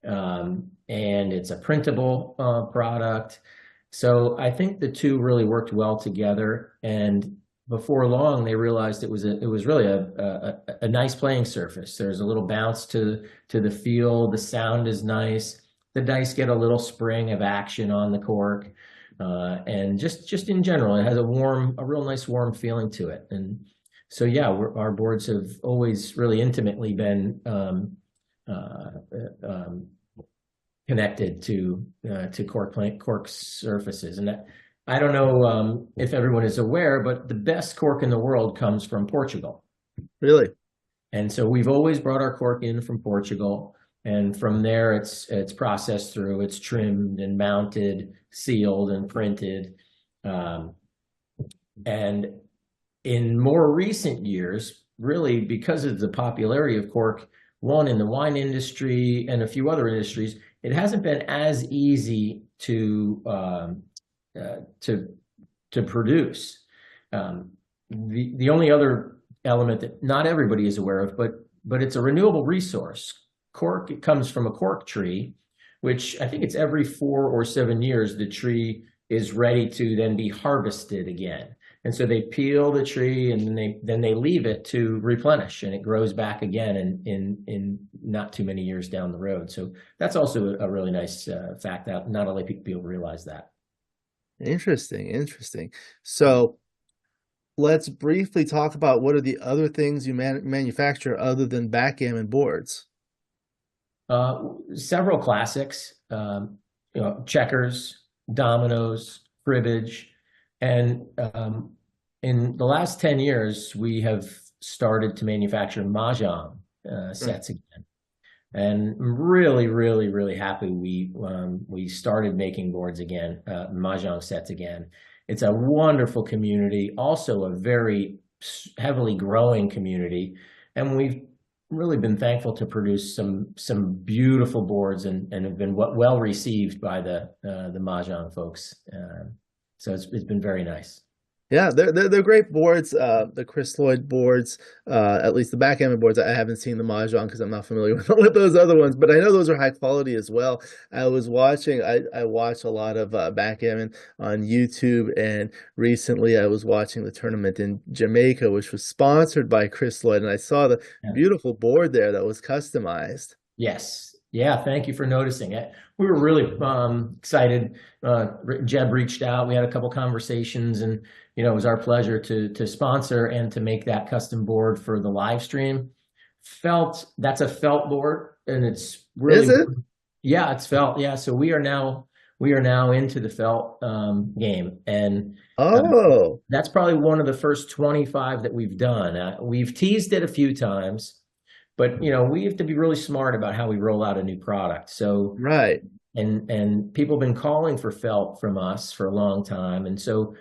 and it's a printable product. So I think the two really worked well together. And before long, they realized it was really a nice playing surface. There's a little bounce to the feel. The sound is nice. The dice get a little spring of action on the cork. And just in general, it has a real nice warm feeling to it. And so, yeah, our boards have always really intimately been connected to cork surfaces. And I don't know if everyone is aware, but the best cork in the world comes from Portugal. Really? And so we've always brought our cork in from Portugal. And from there, it's processed through, it's trimmed and mounted, sealed and printed. And in more recent years, really because of the popularity of cork, one in the wine industry and a few other industries, it hasn't been as easy to produce. The only other element that not everybody is aware of, but it's a renewable resource. Cork, it comes from a cork tree, which I think it's every 4 or 7 years the tree is ready to then be harvested again. And so they peel the tree and then they leave it to replenish, and it grows back again in not too many years down the road. So that's also a really nice fact that not only people realize that. Interesting. So let's briefly talk about what are the other things you manufacture other than backgammon boards. Several classics, checkers, dominoes, cribbage, and in the last 10 years, we have started to manufacture mahjong sets again. And I'm really, really, really happy we started making boards again, mahjong sets again. It's a wonderful community, also a very heavily growing community. And we've really been thankful to produce some beautiful boards and have been well received by the Mahjong folks. So it's been very nice. Yeah, they're great boards. The crystalloid boards, at least the backgammon boards. I haven't seen the mahjong because I'm not familiar with those other ones, but I know those are high quality as well. I watch a lot of backgammon on YouTube, and recently I was watching the tournament in Jamaica, which was sponsored by Crystalloid, and I saw the beautiful board there that was customized. Yes. Yeah, thank you for noticing it. We were really excited. Jeb reached out. We had a couple conversations, and it was our pleasure to sponsor and to make that custom board for the live stream. That's a felt board, and it's really. Is it? Yeah, it's felt. Yeah, so we are now into the felt game, and that's probably one of the first 25 that we've done. We've teased it a few times. But we have to be really smart about how we roll out a new product. So right, and people have been calling for felt from us for a long time, and so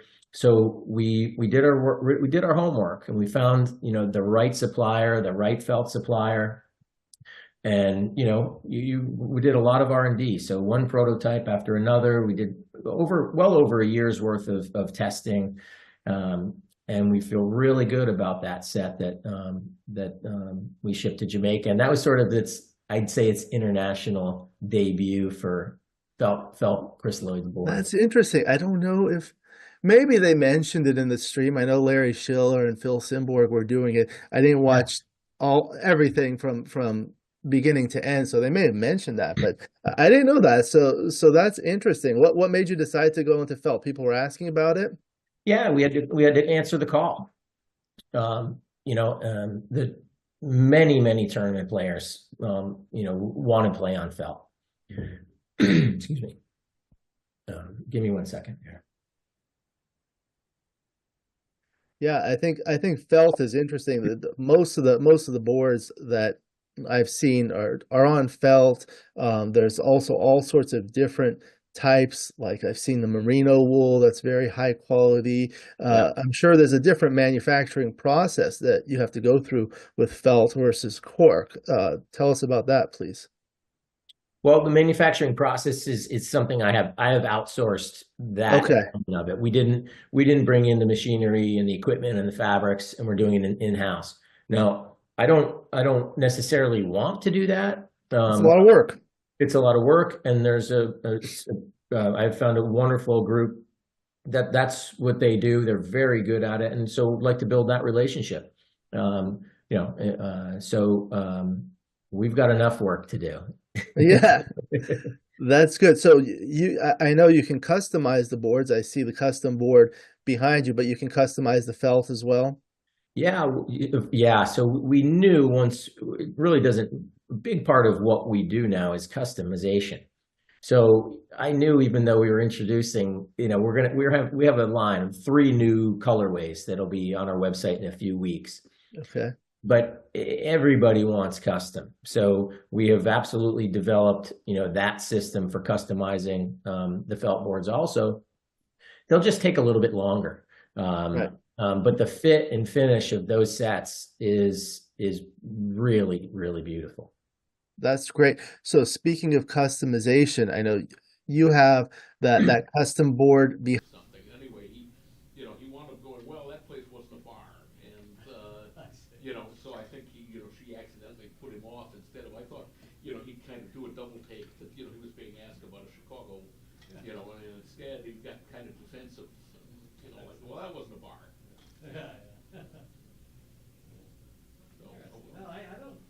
we did our homework, and we found the right supplier, the right felt supplier, and we did a lot of R&D. So one prototype after another, we did well over a year's worth of testing. And we feel really good about that set that we shipped to Jamaica, and that was sort of I'd say its international debut for felt crystalloid board. That's interesting. I don't know if maybe they mentioned it in the stream. I know Larry Shiller and Phil Simborg were doing it. I didn't watch everything from beginning to end, so they may have mentioned that, but I didn't know that. So that's interesting. What made you decide to go into felt? People were asking about it. Yeah, we had to answer the call. The many tournament players, want to play on felt. Excuse me. Give me 1 second here. Yeah, I think felt is interesting. Most of the boards that I've seen are on felt. There's also all sorts of different types, like I've seen the merino wool that's very high quality. I'm sure there's a different manufacturing process that you have to go through with felt versus cork. Tell us about that, please. Well, the manufacturing process is something I have outsourced that element of it. We didn't bring in the machinery and the equipment and the fabrics, and we're doing it in-house. Now, I don't necessarily want to do that. It's a lot of work. It's a lot of work, and there's I've found a wonderful group that's what they do. They're very good at it, and so I'd like to build that relationship. We've got enough work to do. Yeah, that's good. So I know you can customize the boards. I see the custom board behind you, but you can customize the felt as well. Yeah. So we knew once it really doesn't. A big part of what we do now is customization. So I knew, even though we were introducing, we have a line of 3 new colorways that'll be on our website in a few weeks. Okay. But everybody wants custom. So we have absolutely developed, that system for customizing the felt boards also. They'll just take a little bit longer. Right. But the fit and finish of those sets is really, really beautiful. That's great. So speaking of customization, I know you have that custom board something. Anyway, he wound up going, well, that place wasn't a bar. And, so I think she accidentally put him off instead of, I thought, he'd kind of do a double take that, he was being asked about a Chicago, and instead he got kind of defensive, like, well, that wasn't a bar. I don't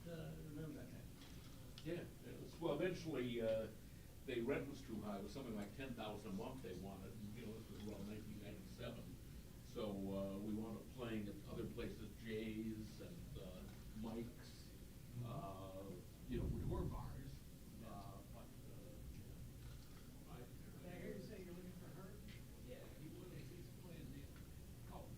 remember that. Yeah. Well, eventually, the rent was too high. It was something like $10,000 a month they wanted. This was around 1997. So we wound up playing at other places, Jay's and Mike's, which were bars. I hear you say you're looking for her? Yeah, he's playing the college.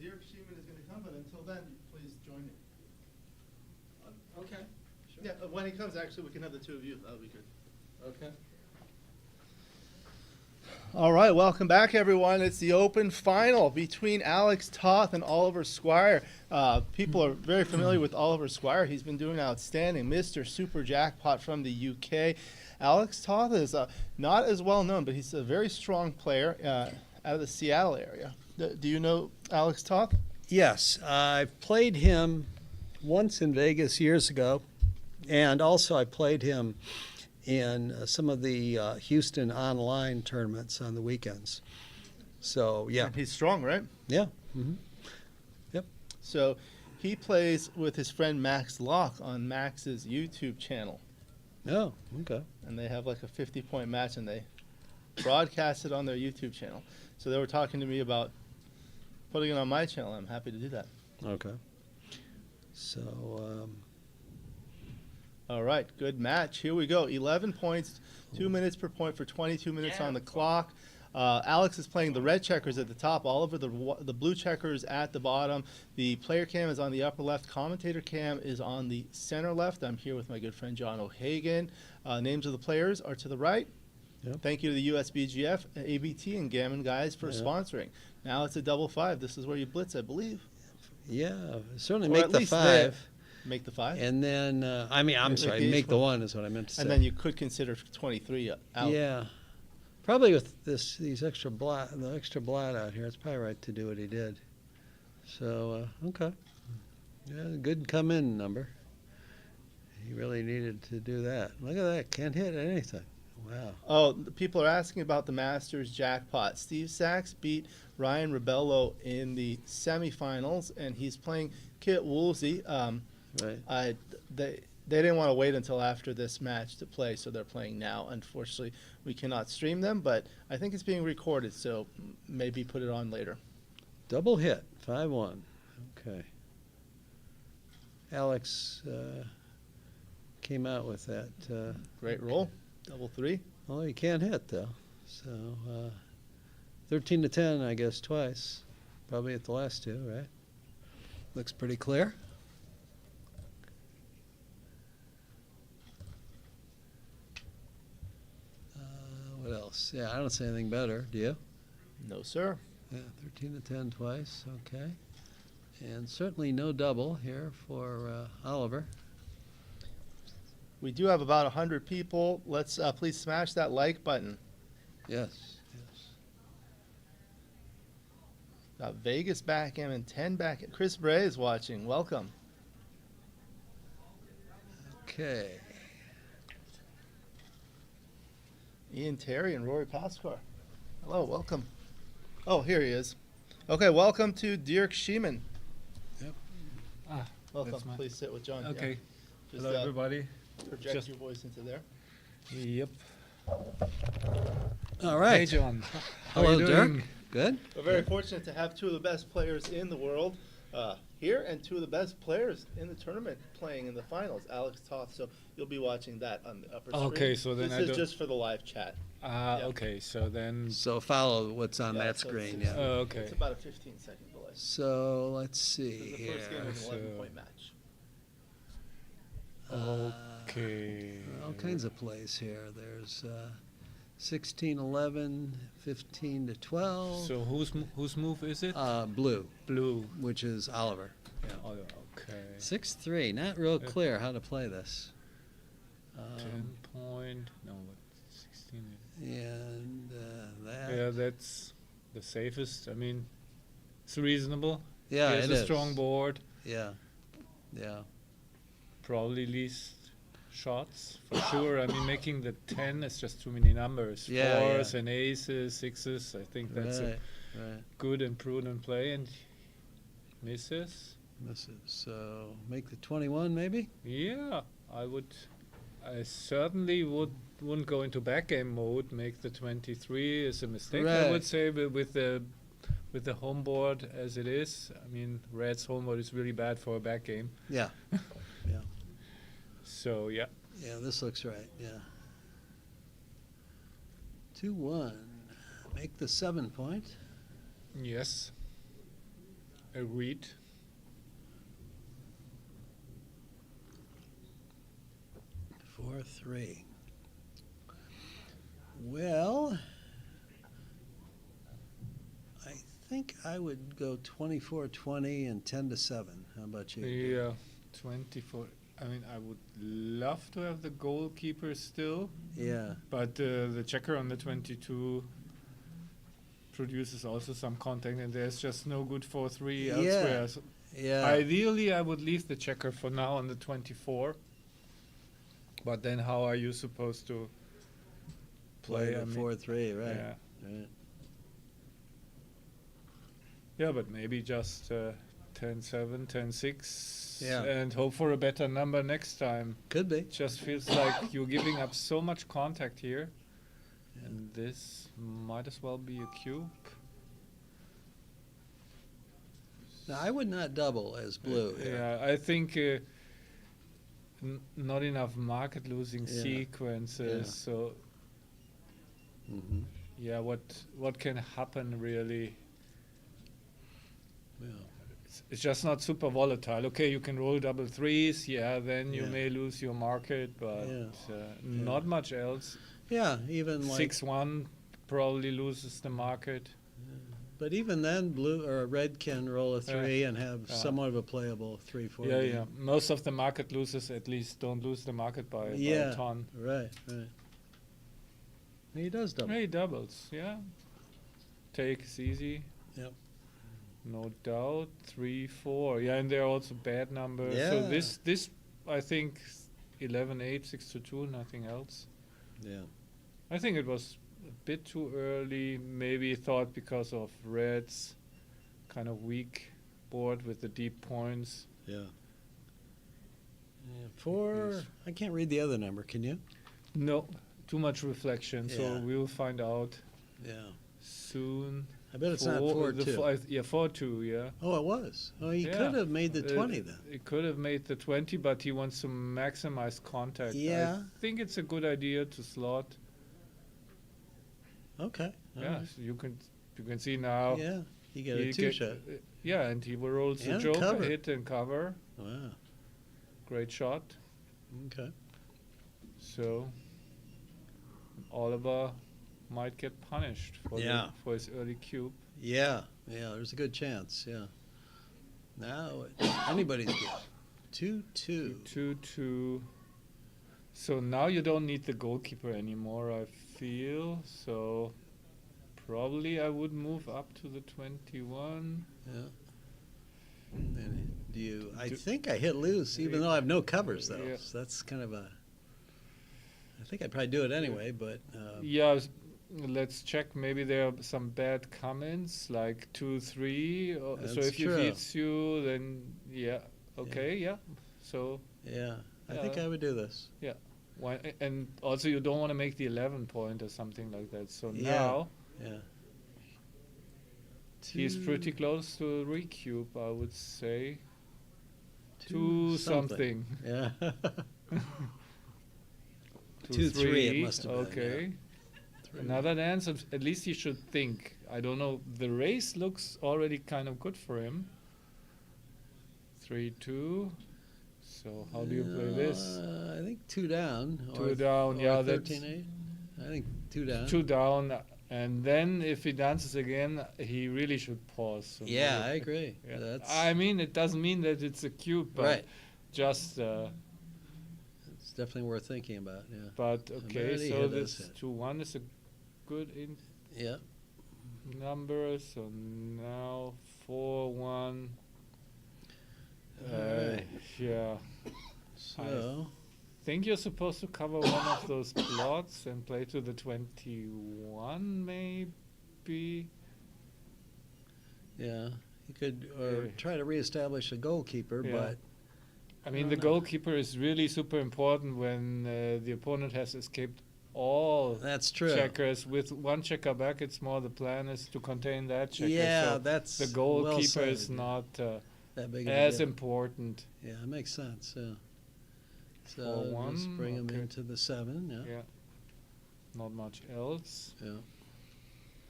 Dirk Sheeman is going to come, but until then, please join me. Okay. Sure. Yeah, when he comes, actually, we can have the two of you. That'll be good. Okay. All right, welcome back, everyone. It's the open final between Alex Toth and Oliver Squire. People are very familiar with Oliver Squire. He's been doing outstanding. Mr. Super Jackpot from the UK. Alex Toth is not as well known, but he's a very strong player out of the Seattle area. Do you know Alex Toth? Yes, I've played him once in Vegas years ago, and also I played him in some of the Houston online tournaments on the weekends. So, yeah. He's strong, right? Yeah. Mm-hmm. Yep. So he plays with his friend Max Locke on Max's YouTube channel. Oh, okay. And they have like a 50-point match, and they broadcast it on their YouTube channel. So they were talking to me about putting it on my channel. I'm happy to do that. Okay. So, all right, good match. Here we go. 11 points, 2 minutes per point for 22 minutes on the clock. Alex is playing the red checkers at the top. Oliver, the blue checkers at the bottom. The player cam is on the upper left. Commentator cam is on the center left. I'm here with my good friend John O'Hagan. Names of the players are to the right. Yep. Thank you to the USBGF, ABT, and Gammon guys for sponsoring. Now it's a double five. This is where you blitz, I believe. yeah, certainly Or make at the least 5. Make the 5. And then, I'm sorry, make the 1 is what I meant to say. And then you could consider 23 out. Yeah. Probably with these extra blot, the extra blot out here, it's probably right to do what he did. So, okay. Yeah, good come-in number. He really needed to do that. Look at that. Can't hit anything. Wow. Oh, people are asking about the Masters jackpot. Steve Sachs beat Ryan Rebello in the semifinals, and he's playing Kit Woolsey. Right. They didn't want to wait until after this match to play, so they're playing now. Unfortunately, we cannot stream them, but I think it's being recorded, so maybe put it on later. Double hit, 5-1. Okay. Alex came out with that. Great roll. Double 3. Well, he can't hit, though. So, 13 to 10, I guess, twice. Probably at the last 2, right? Looks pretty clear. What else? Yeah, I don't see anything better. Do you? No, sir. Yeah, 13 to 10 twice. Okay. And certainly no double here for Oliver. We do have about 100 people. Let's please smash that like button. Yes. Got Vegas Backgammon, 10 back. Chris Bray is watching. Welcome. Okay. Ian Terry and Rory Pascar. Hello, welcome. Oh, here he is. Okay, welcome to Dirk Sheeman. Yep. Welcome. Please sit with John. Okay. Yeah. Just, Hello, everybody. Project your voice into there. Yep. All right. Hey, John. How Hello, are you doing? Dirk. Good. We're very fortunate to have 2 of the best players in the world here, and 2 of the best players in the tournament playing in the finals. Alex Toth. So you'll be watching that on the upper screen. Okay, so then this is just for the live chat. Okay, so then. So follow what's on that so screen. it's, Yeah. Okay. It's about a 15-second delay. So let's see The here. first game was an 11-point match. Okay. All kinds of plays here. There's 16-11, 15 to 12. So whose move is it? Blue. Blue. Which is Oliver. Yeah. Oh, okay. 6-3. Not real clear how to play this. 10 point. No, what? 16. And that. Yeah, that's the safest. I mean, it's reasonable. Yeah, He has it a is. strong board. Yeah. Yeah. Probably least shots for sure. I mean, making the 10 is just too many numbers. Yeah, Fours yeah. and aces, 6s. I think that's Right, a right. good and prudent play. And misses. Misses. So make the 21 maybe? Yeah, I certainly wouldn't go into backgame mode. Make the 23 is a mistake, I Right. would say, but with the home board as it is. I mean, Red's home board is really bad for a backgame. Yeah. Yeah. So, yeah. Yeah, this looks right. Yeah. 2-1. Make the 7 point. Yes. Agreed. Four, three. Well, I think I would go 24-20 and 10-7. How about you? Yeah, 24. I mean, I would love to have the goalkeeper still. Yeah. But the checker on the 22 produces also some contact, and there's just no good 4-3 elsewhere. So Yeah. ideally, I would leave the checker for now on the 24. But then how are you supposed to Play play? the 4-3, right. Yeah. Right. Yeah, but maybe just 10-7, 10-6, Yeah. and hope for a better number next time. Could be. Just feels like you're giving up so much contact here, and this might as well be a cube. Now, I would not double as blue. here. Yeah, I think not enough market losing Yeah. sequences. Yeah. So Mhm. yeah, what can happen really? Yeah. It's just not super volatile. Okay, you can roll double threes. Yeah, then you Yeah. may lose your market, but Yeah. not much else. Yeah, even like 6-1 probably loses the market. But even then, blue or red can roll a 3 and have Yeah. somewhat of a playable 3-4. Yeah, yeah. Most of the market losers at least don't lose the market by Yeah, a ton. right, right. He does double. He doubles, yeah. Take is easy. Yep. No doubt. 3-4. Yeah, and there are also bad numbers. So Yeah. this I think 11-8, 6-2, nothing else. Yeah. I think it was a bit too early, maybe thought because of red's kind of weak board with the deep points. Yeah. Four. I can't read the other number. Can you? No, too much reflection. So Yeah. we will find out. Yeah. Soon. I bet it's not 4-2. Yeah, 4-2. Yeah. Oh, it was. Oh, he Yeah. could have made the 20 then. He could have made the 20, but he wants to maximize contact. Yeah. I think it's a good idea to slot. Okay. Yeah, alright. so you can see now. Yeah, you get a he two-shot. Yeah, and he rolls the And joker, cover. hit and cover. Wow. Great shot. Okay. So Oliver might get punished for for his early cube. Yeah, yeah, there's a good chance, yeah. Now, anybody's good. 2-2. 2-2. So now you don't need the goalkeeper anymore, I feel. So probably I would move up to the 21. Yeah. And do you? I think I hit loose, even though I have no covers, though. Yeah. So that's kind of a. I think I'd probably do it anyway, but. Yeah, let's check. Maybe there are some bad comments, like 2-3. So That's if true. he hits you, then yeah, okay, yeah. So Yeah, I think I would do this. Yeah, why? And also you don't want to make the 11 point or something like that. So Yeah. now. Yeah. He's pretty close to a recube, I would say. Two Two something. Yeah. 2-3. It must have been. Okay. Yeah. Another dance. At least he should think. I don't know. The race looks already kind of good for him. 3-2. So how do you play this? I think 2 down. Two down. Yeah, that's 13-8. I think 2 down. 2 down. And then if he dances again, he really should pause. So Yeah, maybe- I agree. Yeah. That's I mean, it doesn't mean that it's a cube, but Right. just. It's definitely worth thinking about. Yeah. But okay, Already so hit this us. 2-1 is a good Yeah. number. So now 4-1. Alright. Yeah. So. I think you're supposed to cover one of those plots and play to the 21, maybe. Yeah, you could or try to reestablish a goalkeeper, Yeah. but I mean, don't the know. goalkeeper is really super important when the opponent has escaped all That's true. checkers. With one checker back, it's more the plan is to contain that checker. Yeah, so that's the well goalkeeper is said. not that big of a as deal. important. Yeah, it makes sense. Yeah. So 4-1, just bring him okay. into the 7. Yeah. Yeah. Not much else. Yeah.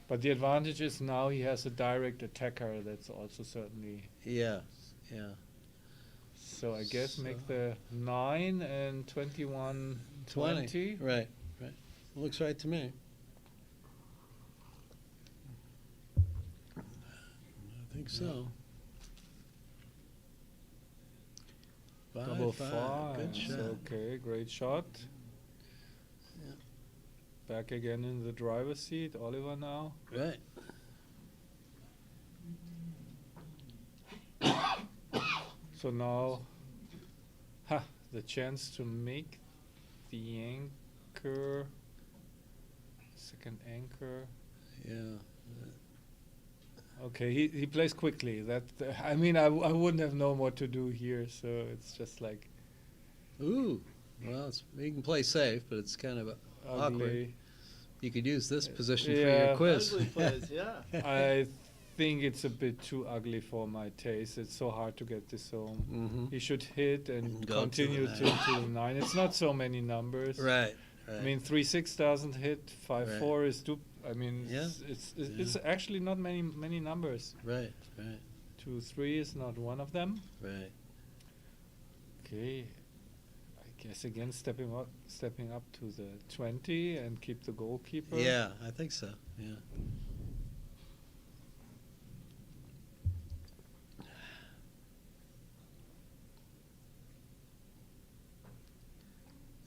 But the advantage is now he has a direct attacker. That's also certainly. Yeah, yeah. So I guess make the 9 and 21, 20. Right, right. Looks right to me. I think so. Double five. Good shot. Okay, great shot. Back again in the driver's seat, Oliver now. Right. So now, the chance to make the anchor, second anchor. Yeah. Okay, he plays quickly. That I mean, I wouldn't have known what to do here. So it's just like. Ooh, well, you can play safe, but it's kind of awkward. You could use this position for your quiz. Ugly plays, yeah. I think it's a bit too ugly for my taste. It's so hard to get this home. He should hit and Go continue to to the 9. It's not so many numbers. Right. I mean, 3-6 doesn't hit. 5-4 is I mean, Yeah. it's actually not many numbers. Right. Right. 2-3 is not one of them. Right. Okay. I guess again stepping up to the 20 and keep the goalkeeper. Yeah, I think so. Yeah.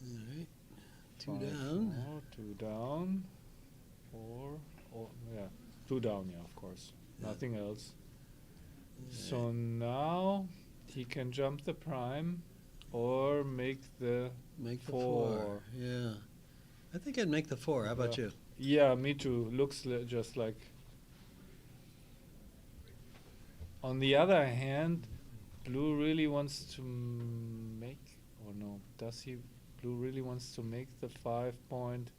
All right. 2 down. 2 down. 4. Oh, yeah. 2 down, yeah, of course. Nothing else. So now he can jump the prime or make the 4. Yeah. I think I'd make the 4. How about you? Yeah, me too. Looks just like. On the other hand, blue really wants to make, or no, does he? Blue really wants to make the 5 point.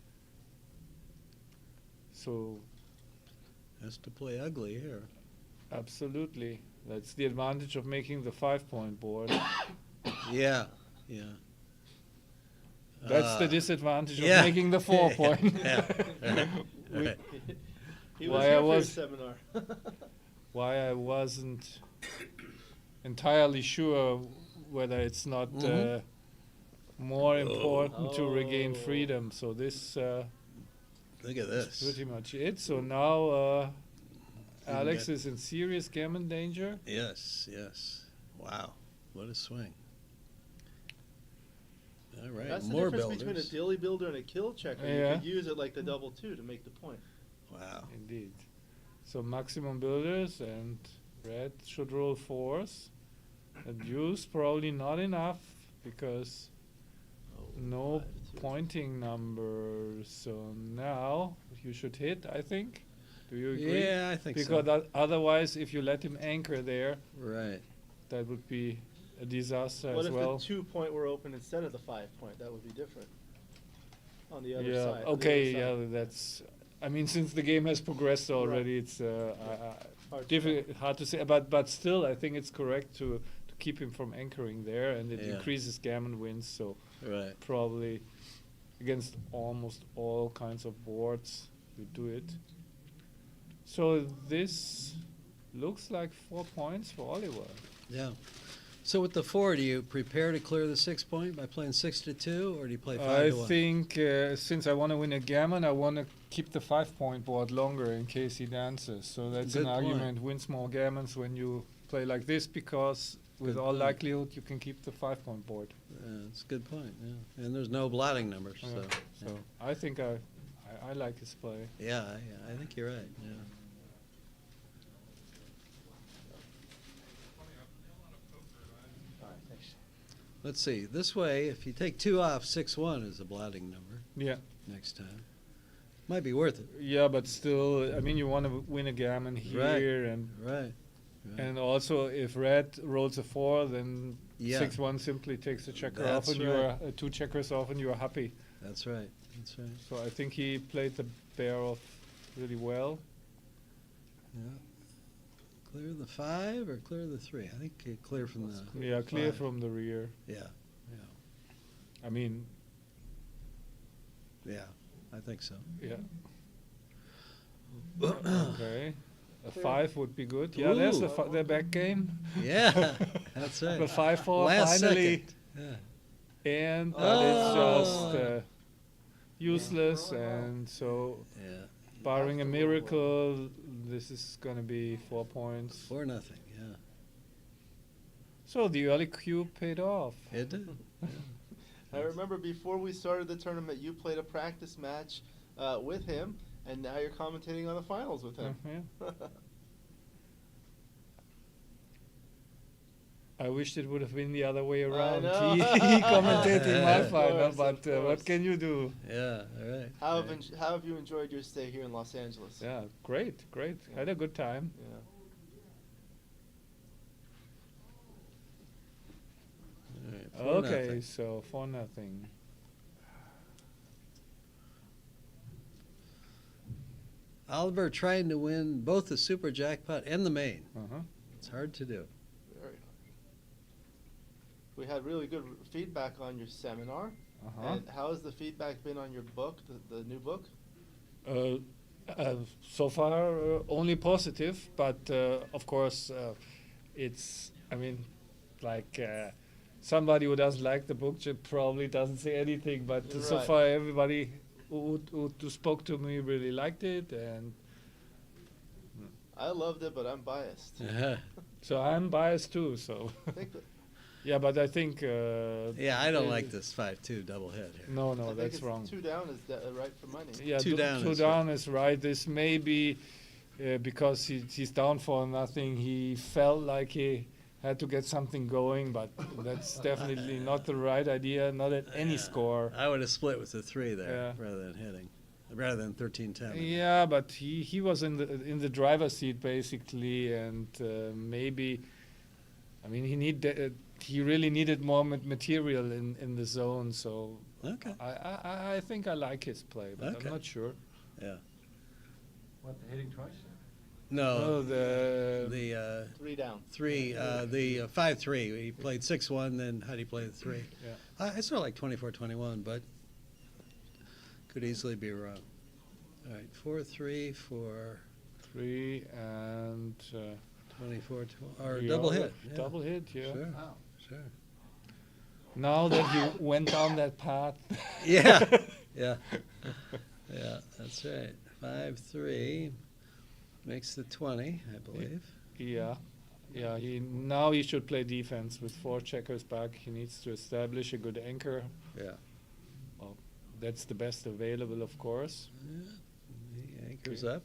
So. Has to play ugly here. Absolutely. That's the advantage of making the 5 point board. Yeah, yeah. That's the disadvantage of yeah. making the 4 point. Yeah. Right. He was here for his seminar. Why I wasn't entirely sure whether it's not more important to regain freedom. So this look at this. Pretty much it. So now Alex is in serious gammon danger. Yes, yes. Wow, what a swing. All right, That's more the difference builders. between a dilly builder and a kill checker. Yeah. You could use it like the double 2 to make the point. Wow. Indeed. So maximum builders and red should roll 4s. A deuce probably not enough because no pointing numbers. So now you should hit, I think. Do you agree? Yeah, I think so. Because otherwise, if you let him anchor there, right, that would be a disaster What as if well. the 2 point were open instead of the 5 point? That would be different. On the other Yeah. side. Okay. Yeah. That's. I mean, since the game has progressed already, it's hard to say. But still, I think it's correct to keep him from anchoring there, and it increases gammon wins. So probably against almost all kinds of boards, you do it. So this looks like 4 points for Oliver. Yeah. So with the 4, do you prepare to clear the 6 point by playing 6-2, or do you play 5-1? I think since I want to win a gammon, I want to keep the 5 point board longer in case he dances. So that's Good an argument. point. Wins more gammons when you play like this because with Good all point. likelihood you can keep the 5 point board. That's a good point. Yeah, and there's no blotting numbers. Yeah. So So I think I like his play. yeah, I think you're right. Yeah. Let's see. This way, if you take 2 off, 6-1 is a blotting number. Yeah. Next time, might be worth it. Yeah, but still, I mean, you want to win a gammon here, and and also if red rolls a 4, then 6-1 simply takes a checker That's off, and you are 2 checkers off, and you are happy. That's right. That's right. So I think he played the bear off really well. Yeah. Clear the 5 or clear the 3? I think clear from the. Yeah, clear 5. from the rear. Yeah. Yeah. I mean. Yeah, I think so. Yeah. Okay. A 5 would be good. Yeah, there's the back game. Yeah, that's right. The 5-4 Last finally. second. And that is just useless. And so, barring a miracle, this is going to be 4 points. 4-0, yeah. So the early cube paid off. It did. I remember before we started the tournament, you played a practice match with him, and now you're commentating on the finals with him. I wished it would have been the other way I around. know. He commentated my Of final, course, but of what course. can you do? Yeah, all right. How have you enjoyed your stay here in Los Angeles? Yeah, great. Had a good time. Yeah. All right, 4-0. Okay, so 4-0. Oliver trying to win both the super jackpot and the main. It's hard to do. Very hard. We had really good feedback on your seminar. And how has the feedback been on your book, the new book? So far, only positive, but of course, it's, I mean, like somebody who doesn't like the book probably doesn't say anything, but so Right. far everybody who spoke to me really liked it, and I loved it, but I'm biased. so I'm biased too, so. Yeah, but I think. Yeah, I don't like this 5-2 double hit here. No, I think that's it's wrong. 2 down is right for money. Yeah, Two two down is right. This may be because he's down for nothing. He felt like he had to get something going, but that's definitely not the right idea. Not at any score. I would have split with the 3 there rather than hitting, rather than 13-10. Yeah, but he was in the driver's seat basically, and maybe. I mean, he really needed more material in the zone, so I think I like his play, but I'm not sure. Yeah. What, hitting twice? No, the 3 down. The 5-3. He played 6-1. Then how do you play the 3? Yeah. I sort of like 24-21, but could easily be wrong. All right, 4-3 for 3 and 24 or double hit. Yeah. Double hit, yeah. Sure. Wow. Sure. Now that you went down that path. Yeah. Yeah. Yeah, that's right. 5-3 makes the 20, I believe. Yeah. Yeah, now he should play defense with 4 checkers back. He needs to establish a good anchor. Yeah. Well, that's the best available, of course. Yeah. He anchors up.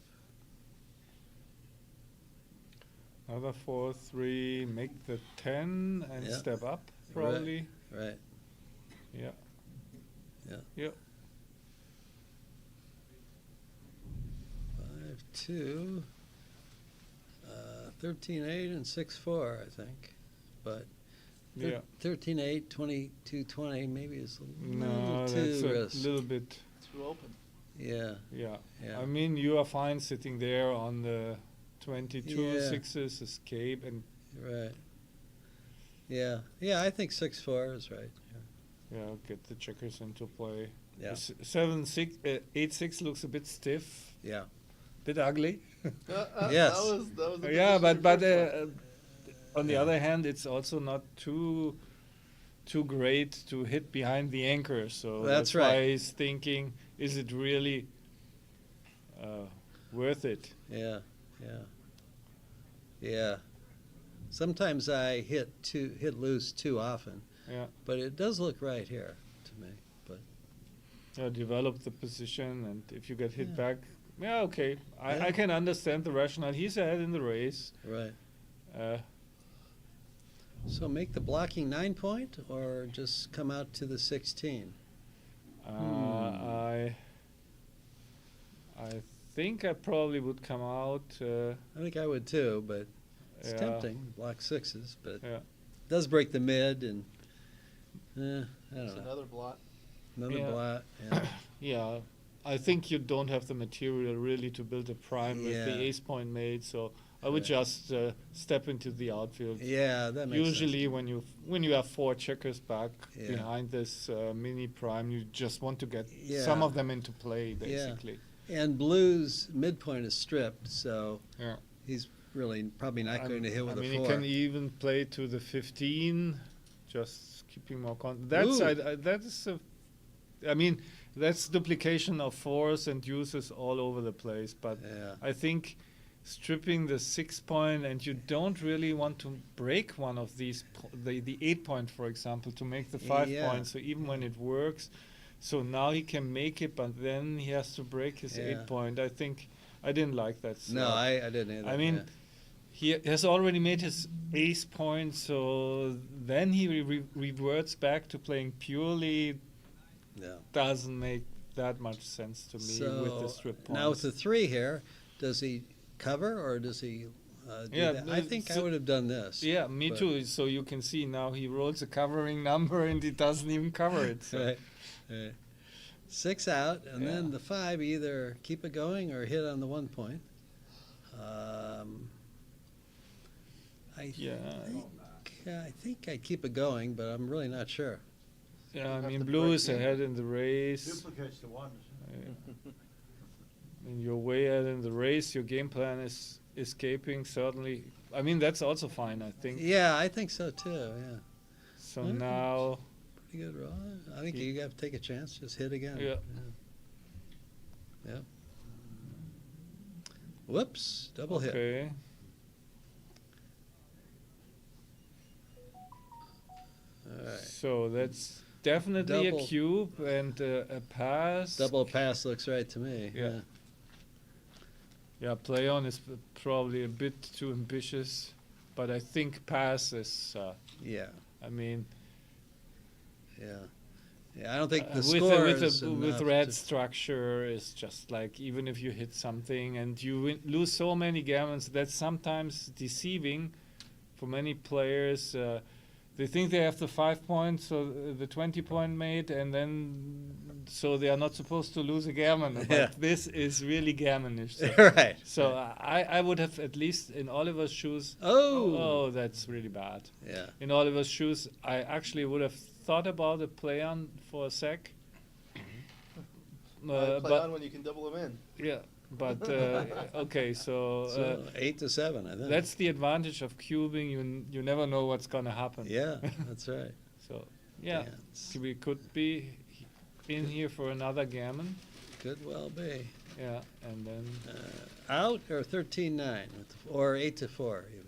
Another 4-3, make the 10 and step up, probably. Right. Yeah. Yeah. Yeah. 5-2, 13-8, and 6-4, I think. But 13-8, 22-20, maybe is a little too that's a little bit too open. Yeah. Yeah. Yeah. I mean, you are fine sitting there on the 22 sixes, escape, and right. Yeah. Yeah, I think 6-4 is right. Yeah, get the checkers into play. Yeah. 7-6, 8-6 looks a bit stiff. Yeah. Bit ugly. Yes. That was Yeah, but on the other hand, it's also not too great to hit behind the anchor. So that's why right. he's thinking, is it really worth it? Yeah. Yeah. Yeah. Sometimes I hit loose too often. Yeah. But it does look right here to me. But develop the position, and if you get hit back, okay. I can understand the rationale. He's ahead in the race. Right. So make the blocking 9-point, or just come out to the 16? I think I probably would come out. I think I would too, but it's tempting. Block 6s, but it does break the mid, and I don't It's know. another blot. Another blot. Yeah. Yeah, I think you don't have the material really to build a prime with the Yeah. ace point made, so I would just step into the outfield. Yeah, that makes Usually sense. when you have 4 checkers back Yeah. behind this mini prime, you just want to get some of them into play, basically. And Blue's midpoint is stripped, so Yeah. he's really probably not going to hit with I mean, a 4. he can even play to the 15, just keeping more That's Ooh. that is a. I mean, that's duplication of force and uses all over the place. But Yeah. I think stripping the 6 point, and you don't really want to break one of these, the 8 point, for example, to make the 5 Yeah. point. So even when it works, so now he can make it, but then he has to break his Yeah. 8 point. I think I didn't like that. No, slot. I didn't either. I mean, yeah. he has already made his ace point, so then he reverts back to playing purely. Yeah. Doesn't make that much sense to me with the strip points. Now with the 3 here, does he cover or does he do that? I think I would have done this. Yeah, me but- too. So you can see now he rolls a covering number and he doesn't even cover it. So. Right. Right. 6 out, and then the 5 either keep it going or hit on the 1 point. I think I keep it going, but I'm really not sure. Yeah, I mean, blue is ahead in the race. Duplicates the ones. I mean, you're way ahead in the race. Your game plan is escaping, certainly. I mean, that's also fine, I think. Yeah, I think so too, yeah. So Yeah, now... Pretty good roll. I think you have to take a chance, just hit again. Yeah. Yeah. Whoops, double hit. Okay. All right. So that's definitely Double. a cube and a pass. Double pass looks right to me. Yeah. Yeah, play on is probably a bit too ambitious, but I think pass is. Yeah. I mean. Yeah. Yeah, I don't think the with score with is with enough red to- structure is just like even if you hit something and you lose so many gammons, that's sometimes deceiving for many players. They think they have the 5 points, so the 20 point made, and then so they are not supposed to lose a gammon. But Yeah. this is really gammonish. So, Right. So I would have at least in Oliver's shoes. Oh, that's really bad. Yeah. In Oliver's shoes, I actually would have thought about a play on for a sec. Play but on when you can double them in. yeah, but okay, so, So 8 to 7, I think. that's the advantage of cubing. You never know what's gonna happen. Yeah, that's right. So yeah, we could be in here for another gammon. Could well be. Yeah, and then Out or 13-9, or 8 to 4 even.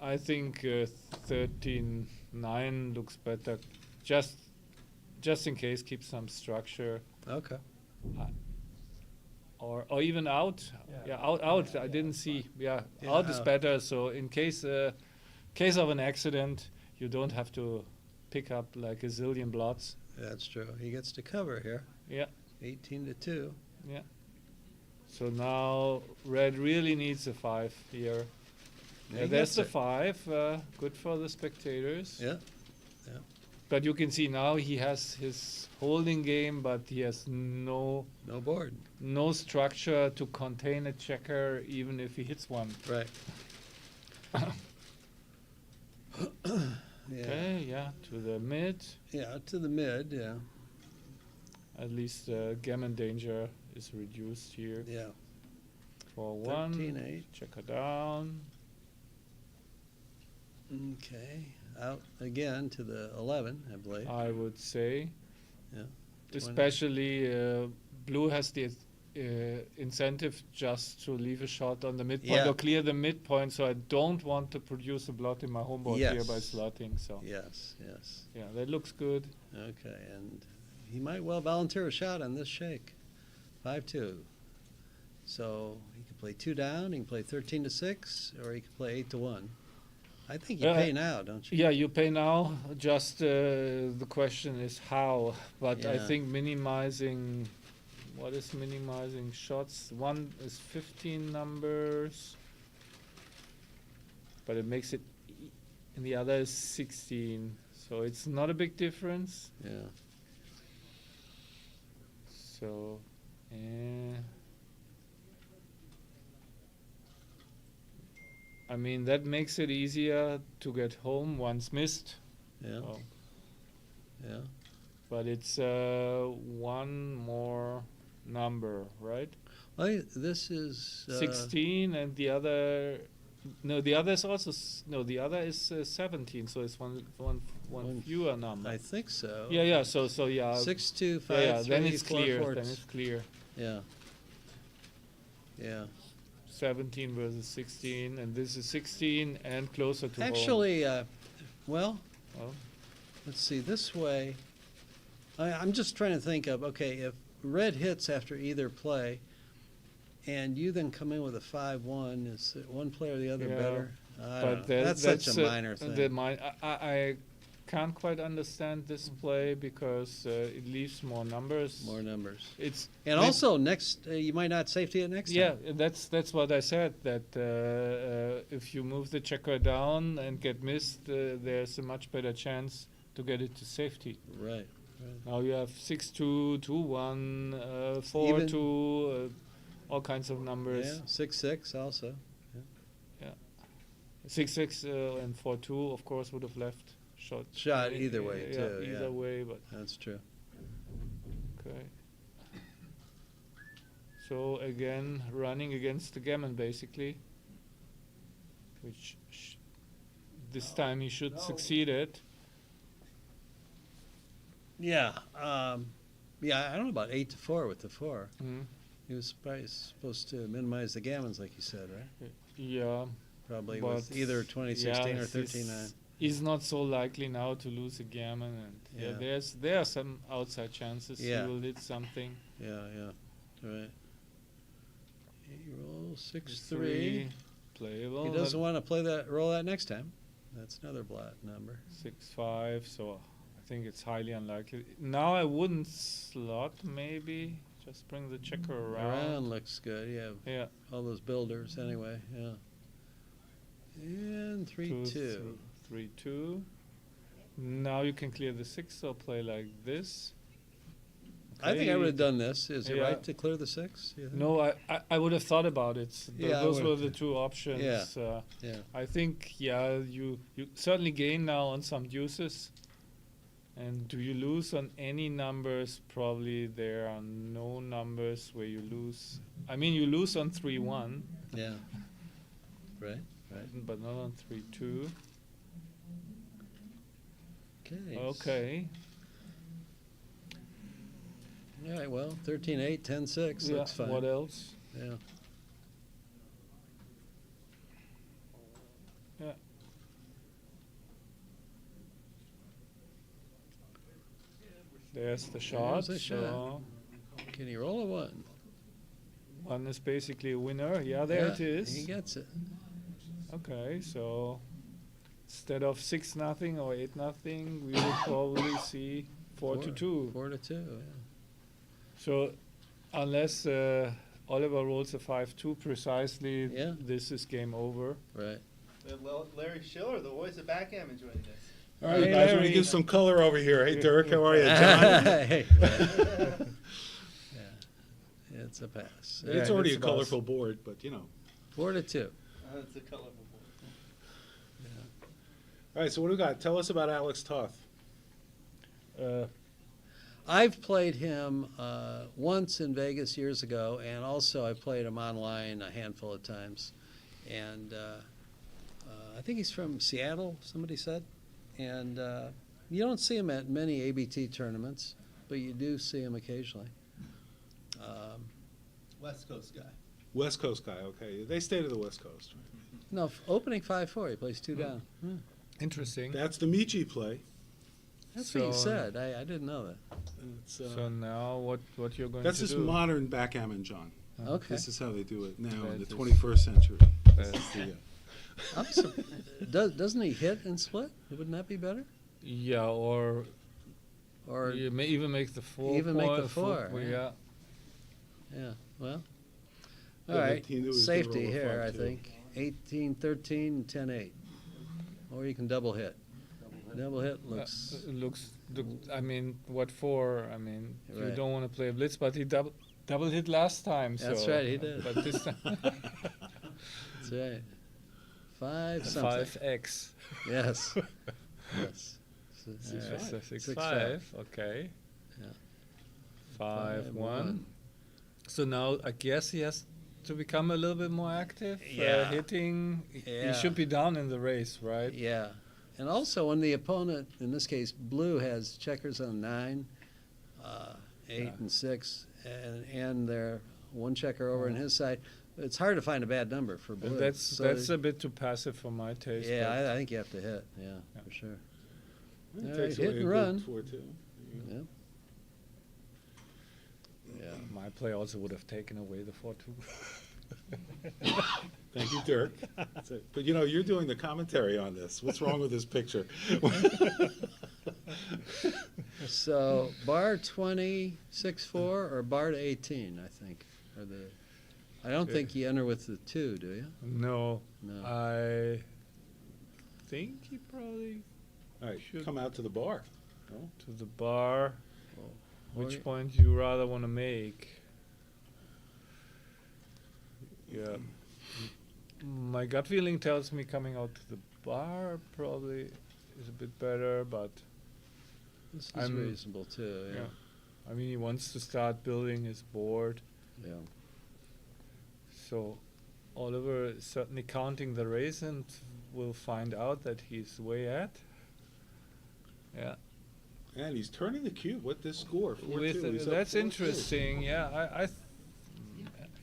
I think 13-9 looks better. Just in case, keep some structure. Okay. Or even out. Yeah, out. I didn't see. Yeah, Yeah, out is out. better. So in case of an accident, you don't have to pick up like a zillion blots. That's true. He gets to cover here. Yeah. 18 to 2. Yeah. So now red really needs a 5 here. Yeah, he There's gets the it. 5. Good for the spectators. Yeah. Yeah. But you can see now he has his holding game, but he has no board, no structure to contain a checker, even if he hits one. Right. Okay, yeah, to the mid. Yeah, to the mid, yeah. At least gammon danger is reduced here. Yeah. For 1. 13-8. Checker down. Okay. Out again to the 11, I believe. I would say. Yeah. 20. Especially blue has the incentive just to leave a shot on the midpoint Yeah. or clear the midpoint, so I don't want to produce a blot in my home board here by Yes. slotting. So Yes, yes. yeah, that looks good. Okay, and he might well volunteer a shot on this shake. 5-2. So he can play 2 down, he can play 13 to 6, or he can play 8 to 1. I think you pay now, don't you? Yeah, you pay now. Just the question is how. But I Yeah. think minimizing. What is minimizing shots? One is 15 numbers, but it makes it, and the other is 16. So it's not a big difference. Yeah. So, I mean, that makes it easier to get home once missed. Yeah. So, Yeah. but it's one more number, right? This is 16, and the other. No, the other is also the other is 17. So it's one fewer number. I think so. Yeah. So yeah. 6, 2, 5, Yeah. 3, Then it's 4, clear. 4. Then it's clear. Yeah. Yeah. 17 versus 16, and this is 16 and closer to home. Actually, well, Oh. let's see. This way, I'm just trying to think of, okay, if red hits after either play, and you then come in with a 5-1, is it one play or the other Yeah, better? I but don't know. That's such a minor thing. I can't quite understand this play because it leaves more numbers. More numbers. And also next, you might not safety it next time. Yeah, that's what I said. That if you move the checker down and get missed, there's a much better chance to get it to safety. Right. Now you have 6-2, 2-1, 4-2, all kinds of numbers. Yeah, 6-6 also. Yeah. 6-6 and 4-2, of course, would have left shot either way too. Either way, but that's true. Okay. So again, running against the gammon basically, which this time he should succeed at. Yeah. Yeah, I don't know about 8-4 with the 4. Mhm. He was probably supposed to minimize the gammons, like you said, right? Yeah. Probably but with either 2016 or 13-9. He's not so likely now to lose a gammon, and there are some outside chances he will hit something. Yeah. Right. He rolls 6-3. Playable. He doesn't want to roll that next time. That's another black number. 6-5. So I think it's highly unlikely. Now I wouldn't slot. Maybe just bring the checker around. Around looks good. Yeah. All those builders anyway. Yeah. And 3-2. 3-2. Now you can clear the 6, so play like this. I think I would have done this. Is it right to clear the 6? No, I would have thought about it. Those were the two options. Yeah. I think, you certainly gain now on some deuces. And do you lose on any numbers? Probably there are no numbers where you lose. I mean, you lose on 3-1. Yeah. Right. But not on 3-2. Okay. All right, well, 13-8, 10-6, looks fine. What else? Yeah. Yeah. There's the shot. There's a shot. Can he roll a 1? 1 is basically a winner. Yeah, there it is. He gets it. Okay, so instead of 6-0 or 8-0, we will probably see 4-2. 4-2. Yeah. So, unless Oliver rolls a 5-2 precisely, this is game over. Right. Larry Shiller, the voice of Backgammon, joining us. All right, you guys want to give some color over here. Hey, Dirk, how are you? John? Hey. Yeah, it's a pass. It's already a colorful board, but 4-2. It's a colorful board. All right, so what do we got? Tell us about Alex Toth. I've played him once in Vegas years ago, and also I played him online a handful of times. And I think he's from Seattle, somebody said. And you don't see him at many ABT tournaments, but you do see him occasionally. West Coast guy. West Coast guy, okay. They stay to the West Coast. No, opening 5-4, he plays 2 down. Interesting. That's the Michi play. That's what you said. I didn't know that. So now what you're going that's to do? just modern backgammon, John. Okay. This is how they do it now in the That 21st century. Doesn't he hit and split? Wouldn't that be better? Yeah, or you may even make the 4. Even make the 4. Yeah. Yeah. Well. Yeah, All right. he knew he was Safety gonna roll a here, I 5-2. think. 18-13, 10-8. Or you can double hit. Double hit looks. I mean, what for? I mean, you Right. don't want to play a blitz, but he double hit last time. That's so, right, he did. But this time. That's right. 5 something. 5x. Yes. Yes. So All right. 6-5. Okay. Yeah. 5-1. So now I guess he has to become a little bit more active. Yeah. Hitting. Yeah. He should be down in the race, right? Yeah. And also when the opponent, in this case blue, has checkers on 9, 8 and 6, and they're one checker over on his side, it's hard to find a bad number for blue. That's a bit too passive for my taste. Yeah, but- I think you have to hit. Yeah, for sure. It All takes right, away hit a and good run. 4-2. Yeah. Yeah. My play also would have taken away the 4-2. Thank you, Dirk. But you know, you're doing the commentary on this. What's wrong with this picture? So bar 20, 6-4, or bar to 18, I think, are the. I don't think you enter with the 2, do you? No. No. I think he probably All right, should come out to the bar. No? to the bar. Or- Which point you rather want to make? Yeah. My gut feeling tells me coming out to the bar probably is a bit better, but This is I'm- reasonable too. Yeah. I mean, he wants to start building his board. Yeah. So Oliver is certainly counting the race and will find out that he's way at. Yeah. And he's turning the cube. What this score? 4-2. With He's up that's 4-2. interesting. Yeah,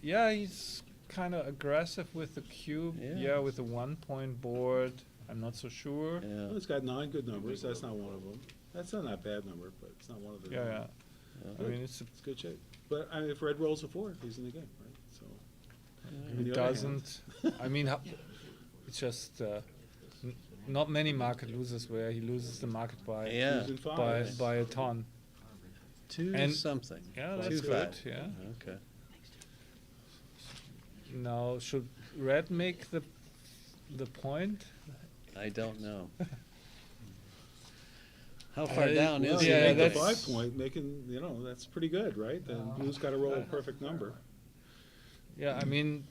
yeah, he's kind of aggressive with the cube. Yeah. Yeah, with the 1-point board. I'm not so sure. Yeah. Well, it's got 9 good numbers. That's not one of them. That's not a bad number, but it's not one of the. Yeah, nine. I mean, it's good shape. But I mean, if red rolls a 4, he's in the game, right? So. on it the other hand- doesn't. I mean, it's just not many market losers where he loses the market by Yeah. Losing five. by a ton. 2 And- something. Yeah, that's 2-5. good. Yeah. Okay. Now, should red make the point? I don't know. How far down Well, is you he? make the that's- 5 point, making, you know, that's pretty good, right? Then blue's got to roll a perfect number. Yeah, I mean,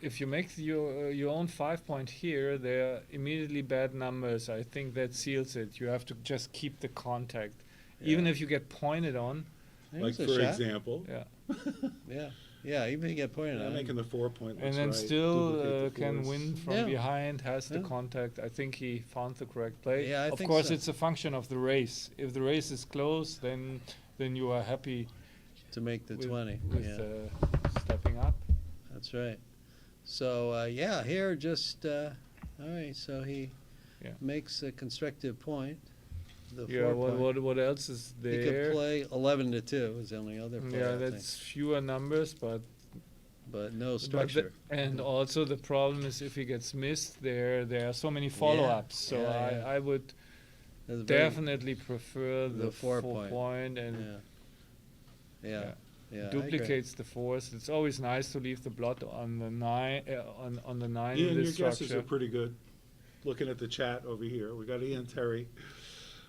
if you make your own 5-point here, they're immediately bad numbers. I think that seals it. You have to just keep the contact, even if you get pointed on. Like, There's a for shot. example. Yeah. Yeah. Yeah, even you get pointed Yeah, on. making the 4 point And looks then right, still duplicate the can fours. win from Yeah. behind, has the Yeah. contact. I think he found the correct play. Yeah, I of think course, so. it's a function of the race. If the race is close, then you are happy to make the with, 20. with Yeah. stepping up. That's right. So yeah, here just all right. So he makes a constructive point. The Yeah. 4 point. What else is there? He could play 11-2 is the only other play. Yeah, I that's fewer numbers, but no but structure. and also the problem is if he gets missed, there are so many follow-ups. So yeah. I would That's very- definitely prefer the 4 point and Yeah. Yeah. I duplicates the 4s. It's always nice to leave the blot on the 9 on the 9 Ian, in your this guesses structure. are pretty good. Looking at the chat over here, we got Ian Terry.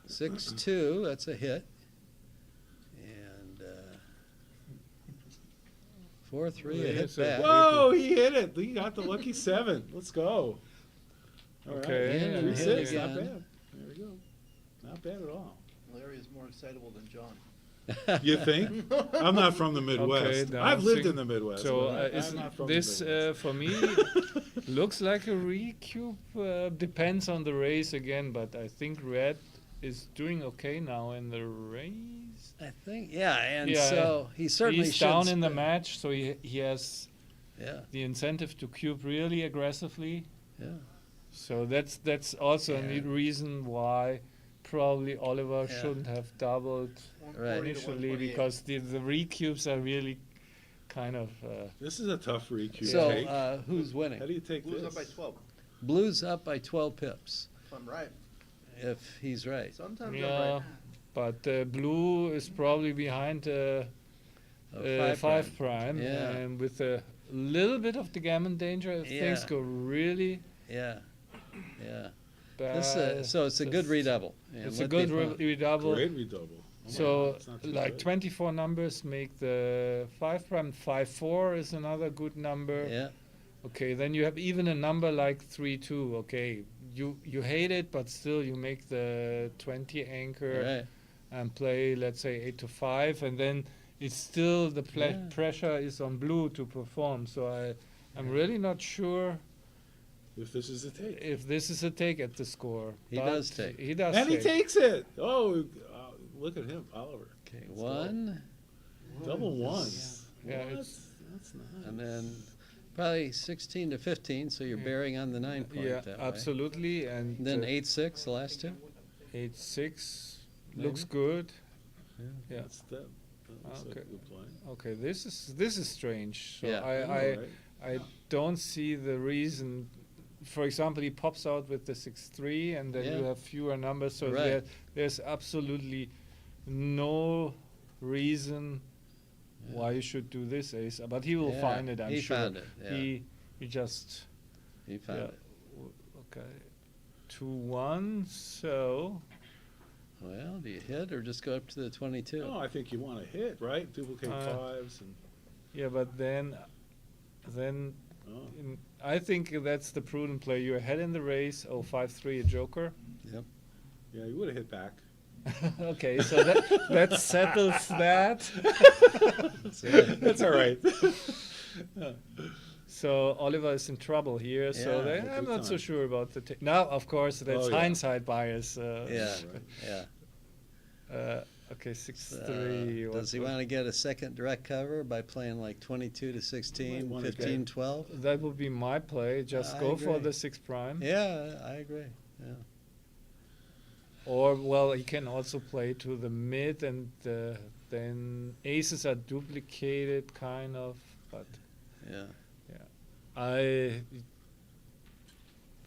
6-2. That's a hit. And 4-3. A hit back. Whoa, he hit it. He got the lucky 7. Let's go. All right. Okay, Ian and 3-6. hit Not again. bad. There we go. Not bad at all. Larry is more excitable than John. You think? I'm not from the Midwest. Okay, I've lived dancing. in the Midwest. So but is I'm not from the this Midwest. for me looks like a recube. Depends on the race again, but I think red is doing okay now in the race. I think, yeah, and so he certainly he's should down in the spin. match, so he has the incentive to cube really aggressively. Yeah. So that's also a neat reason why probably Oliver Yeah. shouldn't have doubled Right. initially, because the recubes are really kind of. This is a tough recube. So take. who's winning? How do you take Blue's this? up by 12. Blue's up by 12 pips. If I'm right. If he's right. Sometimes I'm Yeah, right. but blue is probably behind 5 prime, Yeah. and with a little bit of the gammon danger, if things Yeah. go really Yeah. Yeah. bad. This, so it's a good just- redouble. And It's a let good the opponent- redouble. Great redouble. Oh my So God, it's not too like good. 24 numbers make the 5 prime. 5-4 is another good number. Yeah. Okay, then you have even a number like 3-2. Okay, you hate it, but still you make the 20 anchor Right. and play, let's say 8-5, and then it's still the pressure is on blue to perform. So I'm really not sure if this is a take. If this is a take at the score. He does take. He does And take. he takes it. Oh, look at him, Oliver. Okay, Let's one. go. Double ones. Yeah, What? it's That's nice. And then probably 16 to 15, so you're bearing on the 9 point. Yeah, that way. absolutely. And then 8-6, the last two. 8-6 Maybe? looks good. Yeah. That's that. That's Okay. a good play. Okay, this is strange. So Yeah. I don't see the reason. For example, he pops out with the 6-3, and then Yeah. you have fewer numbers. So Right. there's absolutely no reason why you should do this, Ace. But he will Yeah, find it. I'm he sure. found it, yeah. He just. He found it. Okay. 2-1. So. Well, do you hit or just go up to the 22? Oh, I think you want to hit, right? Duplicate fives and. Yeah, but then I think that's the prudent play. You're ahead in the race. 5-3, a joker. Yep. Yeah, you would have hit back. Okay, so that settles that. That's all right. So Oliver is in trouble here. So Yeah, I'm big not so time. sure about the now. Of course, that's Oh, yeah. hindsight bias. Yeah, yeah. Okay, 6-3. Does he want to get a second direct cover by playing like 22 to 16, 15, 12? That would be my play. Just I go for agree. the 6 prime. Yeah, I agree. Yeah. Or well, he can also play to the mid, and then aces are duplicated, kind of. But yeah. I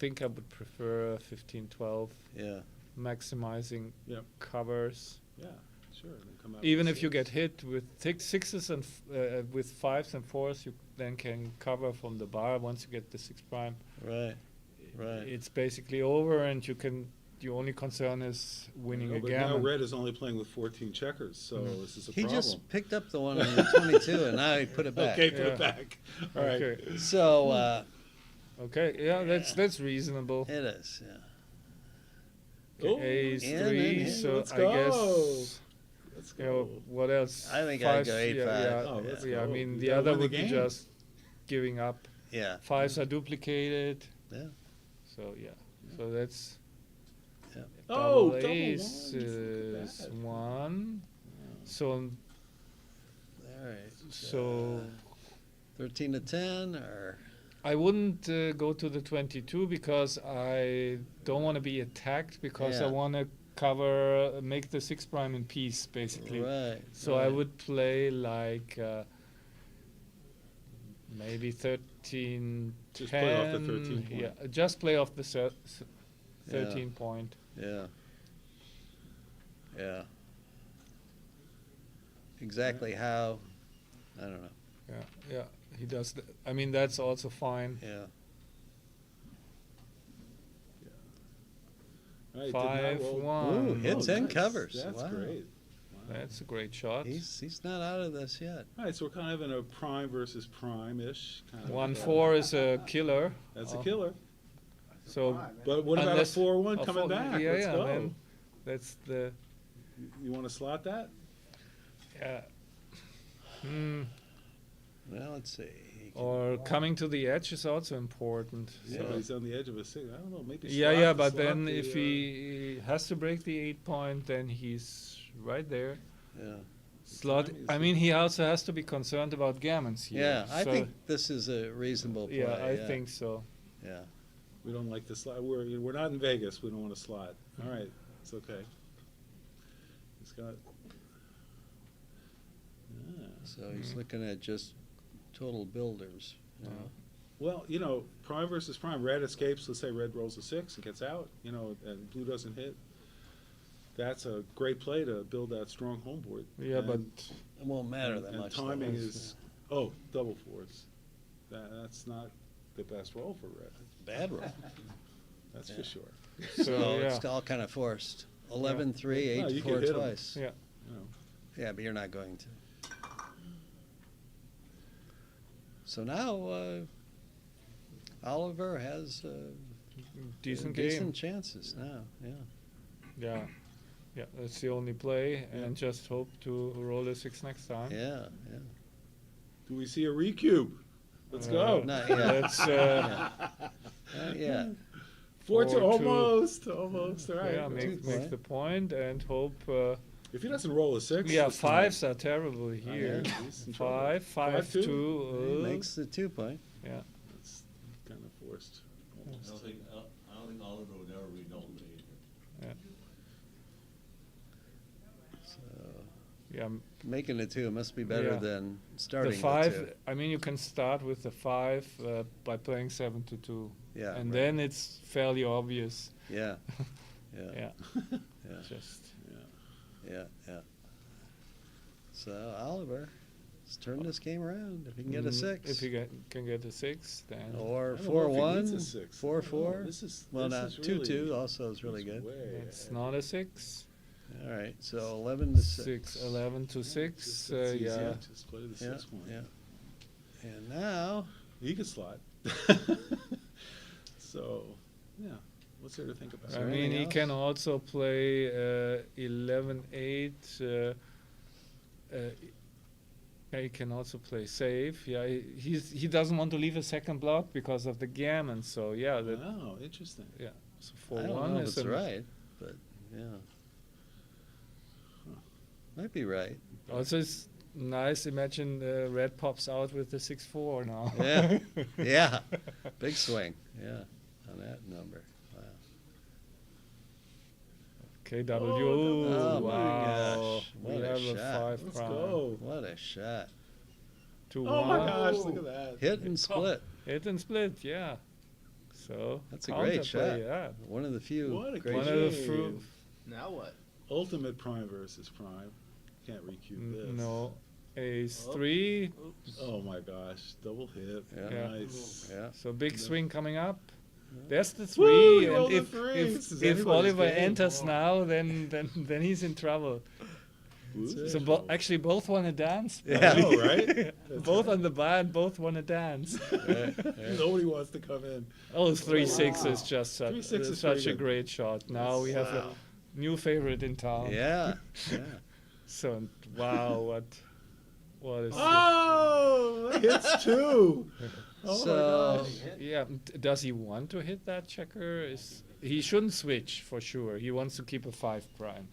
think I would prefer 15-12. Yeah. Maximizing covers. Yeah, sure. Then come out Even with if you six. get hit with sixes and with 5s and 4s, you then can cover from the bar once you get the 6 prime. Right. It's basically over, and your only concern is winning No, a but now gammon. red is only playing with 14 checkers, so this is a He problem. just picked up the one on the 22, and now he put it back. Okay, put it back. All right. Okay. So. Okay, yeah, that's reasonable. It is, yeah. Okay, Oh, ace and 3, then so let's I go. guess. Let's You know, go. what else? I think I'd go 8-5. Yeah, Oh, let's yeah, I go. mean, You the gotta other win the would be game. just giving up. Yeah. 5s are duplicated. Yeah. So, yeah. So that's. Yeah. Oh, double double ace ones. Look at is that. 1. So, All right. so 13 to 10, or. I wouldn't go to the 22 because I don't want to be attacked, because I Yeah. want to cover, make the 6 prime in peace, basically. Right. So I would play like maybe 13, Just 10. play off the 13 point. Yeah, just play off the 13 point. Yeah. Yeah. Exactly how, I don't know. Yeah, he does. I mean, that's also fine. Yeah. All right, did not 5, roll. 1. Ooh, hits and nice. covers. That's Wow. great. That's a great shot. He's not out of this yet. All right, so we're kind of in a prime versus prime-ish kind of. 1-4 is a killer. That's a killer. So, But what about a unless- 4-1 a coming 4 back? Yeah, Let's yeah. go. Then that's the. You want to slot that? Yeah. Hmm. Well, let's see. Or coming to the edge is also important. Yeah, So. he's on the edge of a 6. I don't know, maybe. Yeah, slot- yeah, but slot then the, if he has to break the 8 point, then he's right there. Yeah. Slot. timing is I mean, he also has to be concerned about gammons here. Yeah, I So- think this is a reasonable play. Yeah, I think so. Yeah. We don't like to slot. We're not in Vegas. We don't want to slot. All right, it's okay. He's got. Yeah. So he's looking at just total builders. You know? Well, you know, prime versus prime. Red escapes. Let's say red rolls a 6 and gets out. You know, and blue doesn't hit. That's a great play to build that strong home board. Yeah, but it won't matter that and much. though. timing is double 4s. That's not the best roll for red. Bad roll. That's Yeah. for sure. So it's all kind of forced. 11-3, 8 No, you to 4 can hit 'em. twice. Yeah. Yeah, but you're not going to. So now Oliver has decent decent game. chances now. Yeah. Yeah. Yeah, that's the only play, Yeah. and just hope to roll a 6 next time. Yeah, yeah. Do we see a recube? Let's go. Not yet. Let's, Not yet. Four to 4-2. almost. All right. Yeah, make the point and hope. If he doesn't roll a 6. Yeah, this time- 5s are terrible here. Yeah, he's in trouble. 5, 5-2. 5-2. Makes the 2 point. Yeah. It's kind of forced. I don't think Oliver would ever read all the either. Yeah. So Yeah. making the 2 must be better Yeah. than starting the 5. the 2. I mean, you can start with the 5 by playing 7-2. Yeah, and right. then it's fairly obvious. Yeah. Yeah. Yeah. Yeah. Just. Yeah, yeah. So Oliver, let's turn this game around. If he can get a 6. If you can get a 6, then. Or I don't know if he 4-1, needs a 6. 4-4. This is Well, this not is 2-2 really- also is really good. It's not a 6. All right, so 11 to 6. 11 to 6. Just- it's easy. Yeah. Just play the Yeah, 6 one. yeah. And now He could slot. So, yeah. What's there to think about? I mean, he can also play 11-8. He can also play safe. Yeah, he doesn't want to leave a second block because of the gammon. So yeah, that. Oh, interesting. Yeah, so I 4-1 don't know if is it's right, but yeah. Might be right. Also, it's nice. Imagine red pops out with the 6-4 now. Yeah, yeah. Big swing. Yeah, on that number. Wow. KW. Oh, wow. my gosh. We What a have shot. a 5 Let's prime. go. What a shot. 2-1. Oh my gosh, look at that. Hit and split. Hit and split, yeah. So That's a great counterplay, shot. Yeah. One of the few What a great One great of the game. fruit. Now what? Ultimate prime versus prime. Can't recube this. No. Ace 3. Oh my gosh, double hit. Yeah. Nice. Yeah. So big swing coming up. There's the Woo, 3, he rolled and the threes. This is if anybody's Oliver game. enters now, then he's in trouble. Ooh. So actually both want to dance. Yeah. I know, right? Both on the bar and both want to dance. Nobody wants to come in. Oh, 3-6 is just 3-6 is such pretty a good. great shot. Now we have a new favorite in town. Yeah. Yeah. So wow, what is Oh, hits 2. Oh So- my gosh. yeah, does he want to hit that checker? He shouldn't switch for sure. He wants to keep a 5 prime.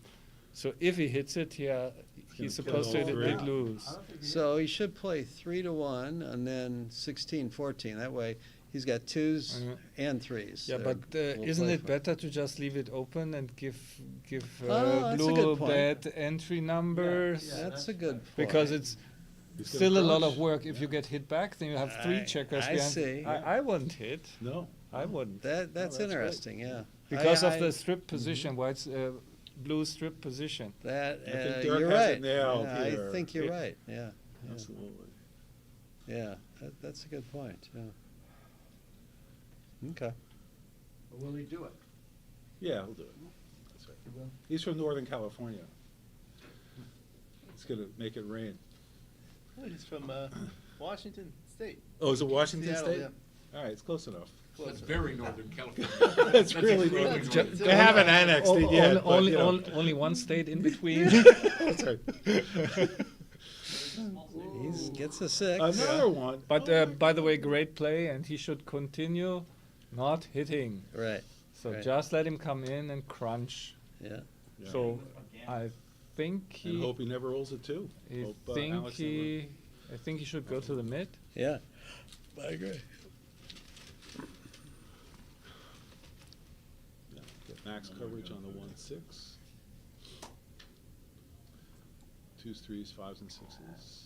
So if he hits it, yeah, he's kill supposed to all hit three. it lose. So he should play 3-1 and then 16-14. That way he's got 2s and 3s. Yeah, that but will isn't play it for. better to just leave it open and give Oh, that's a blue good point. bad entry numbers? That's a good point. Because it's He's gonna still a lot crush. of work. If you get hit back, then you have 3 checkers I behind. see. I wouldn't hit. No. I wouldn't. That's that's interesting, yeah. Because of I- the strip position, white's blue strip position. That I think Dirk you're has right. it nailed Yeah, here. I think you're right. Yeah. Yeah. Absolutely. Yeah. That's a good point. Yeah. Okay. Will he do it? Yeah, he'll do it. That's right. He's from Northern California. It's gonna make it rain. Oh, he's from Washington State. Oh, is it Washington Seattle, State? yeah. All right, it's close enough. That's very northern California. That's really extremely northern. northern. They haven't annexed it yet. but, Only, you know. only one state in between. That's right. He gets a 6. Another one. But by the way, great play, and he should continue not hitting. Right. So Right. just let him come in and crunch. Yeah. Yeah. So I think And he. hope he never rolls it too. I Hope, think Alex he. I think he should go to the mid. Yeah. I agree. Yeah, get max coverage on the 1-6. 2s, 3s, 5s, and 6s.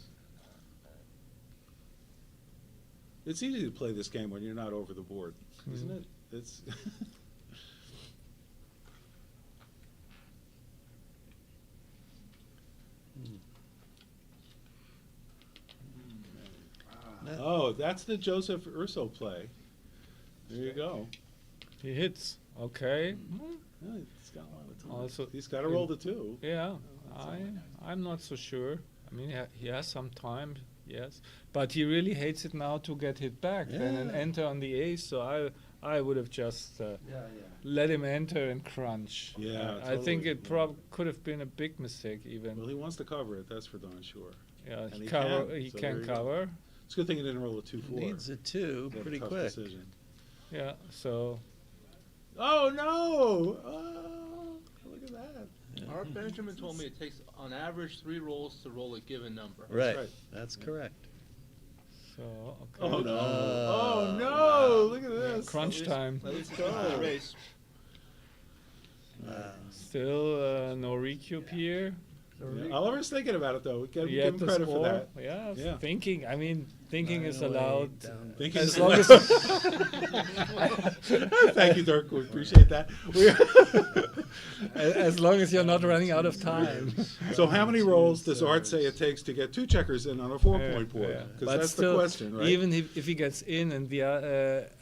It's easy to play this game when you're not over the board, isn't it? It's Oh, that's the Joseph Urso play. There you go. He hits. Okay. Yeah, he's got a lot of time. Also, He's got to roll the 2. Yeah, that's all right. I'm not so sure. I mean, he has some time. Yes, but he really hates it now to get hit back then and Yeah. enter on the ace. So I would have just let him enter and crunch. Yeah, I think totally, it could have been a big mistake even. Well, he wants to cover it. That's for darn sure. Yeah, And he he cover- can, he so can there you go. cover. It's a good thing he didn't roll a 2-4. Needs a 2 That pretty tough quick. decision. Yeah, so Oh no! Oh, look at that. Art Benjamin told me it takes on average 3 rolls to roll a given number. Right. That's correct. So okay. Oh no! Oh no! Look at this. Crunch time. At least it's a race. Still no recube here. Yeah, Oliver's thinking about it though. We gotta Yet give him the credit score. for that. Yeah, thinking. I mean, thinking is 908 allowed down. Thinking as is long as. Thank you, Dirk. We appreciate that. As long as you're not running out of time. So how many rolls does Art say it takes to get 2 checkers in on a 4-point board? Yeah. Because But that's still, the question, right? Even if he gets in and the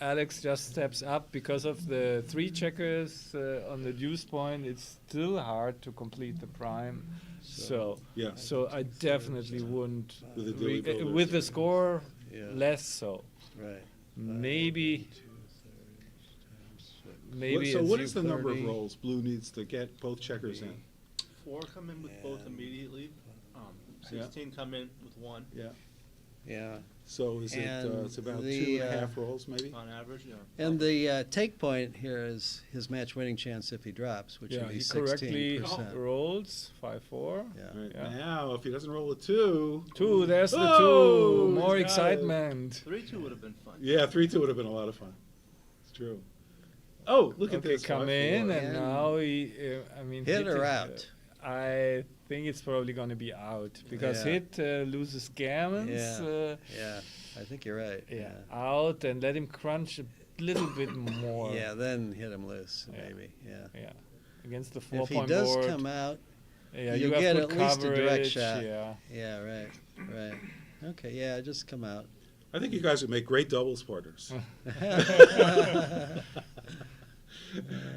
Alex just steps up because of the 3 checkers on the deuce point, it's still hard to complete the prime. So I definitely wouldn't With the dilly builders. with the score Yeah. less so. Right. Maybe. Maybe. So it's what is the number of 30. rolls Blue needs to get both checkers in? 4 come in with both immediately. 16 come in with 1. Yeah. Yeah. So is And it's about the, 2.5 rolls maybe? On average, yeah. And the take point here is his match winning chance if he drops, which would be he 16%. correctly rolls 5-4. Yeah. Right. Yeah. Now, if he doesn't roll a 2. 2, there's the Oh, 2. he's More got it. excitement. 3-2 would have been fun. Yeah, 3-2 would have been a lot of fun. It's true. Oh, look at Okay, this. come 5-4. in, and now he, I mean, Hit or hitting, out? I think it's probably going to be out because Yeah. hit loses gammons. Yeah. Yeah. I think you're right. Yeah, out and let him crunch a little bit more. Yeah, then hit him loose, Yeah. maybe. Yeah. Yeah, against the If 4-point he does board. come out, Yeah, you you have get good at least a direct coverage, shot. yeah. Yeah, right. Right. Okay, yeah, just come out. I think you guys would make great doubles partners.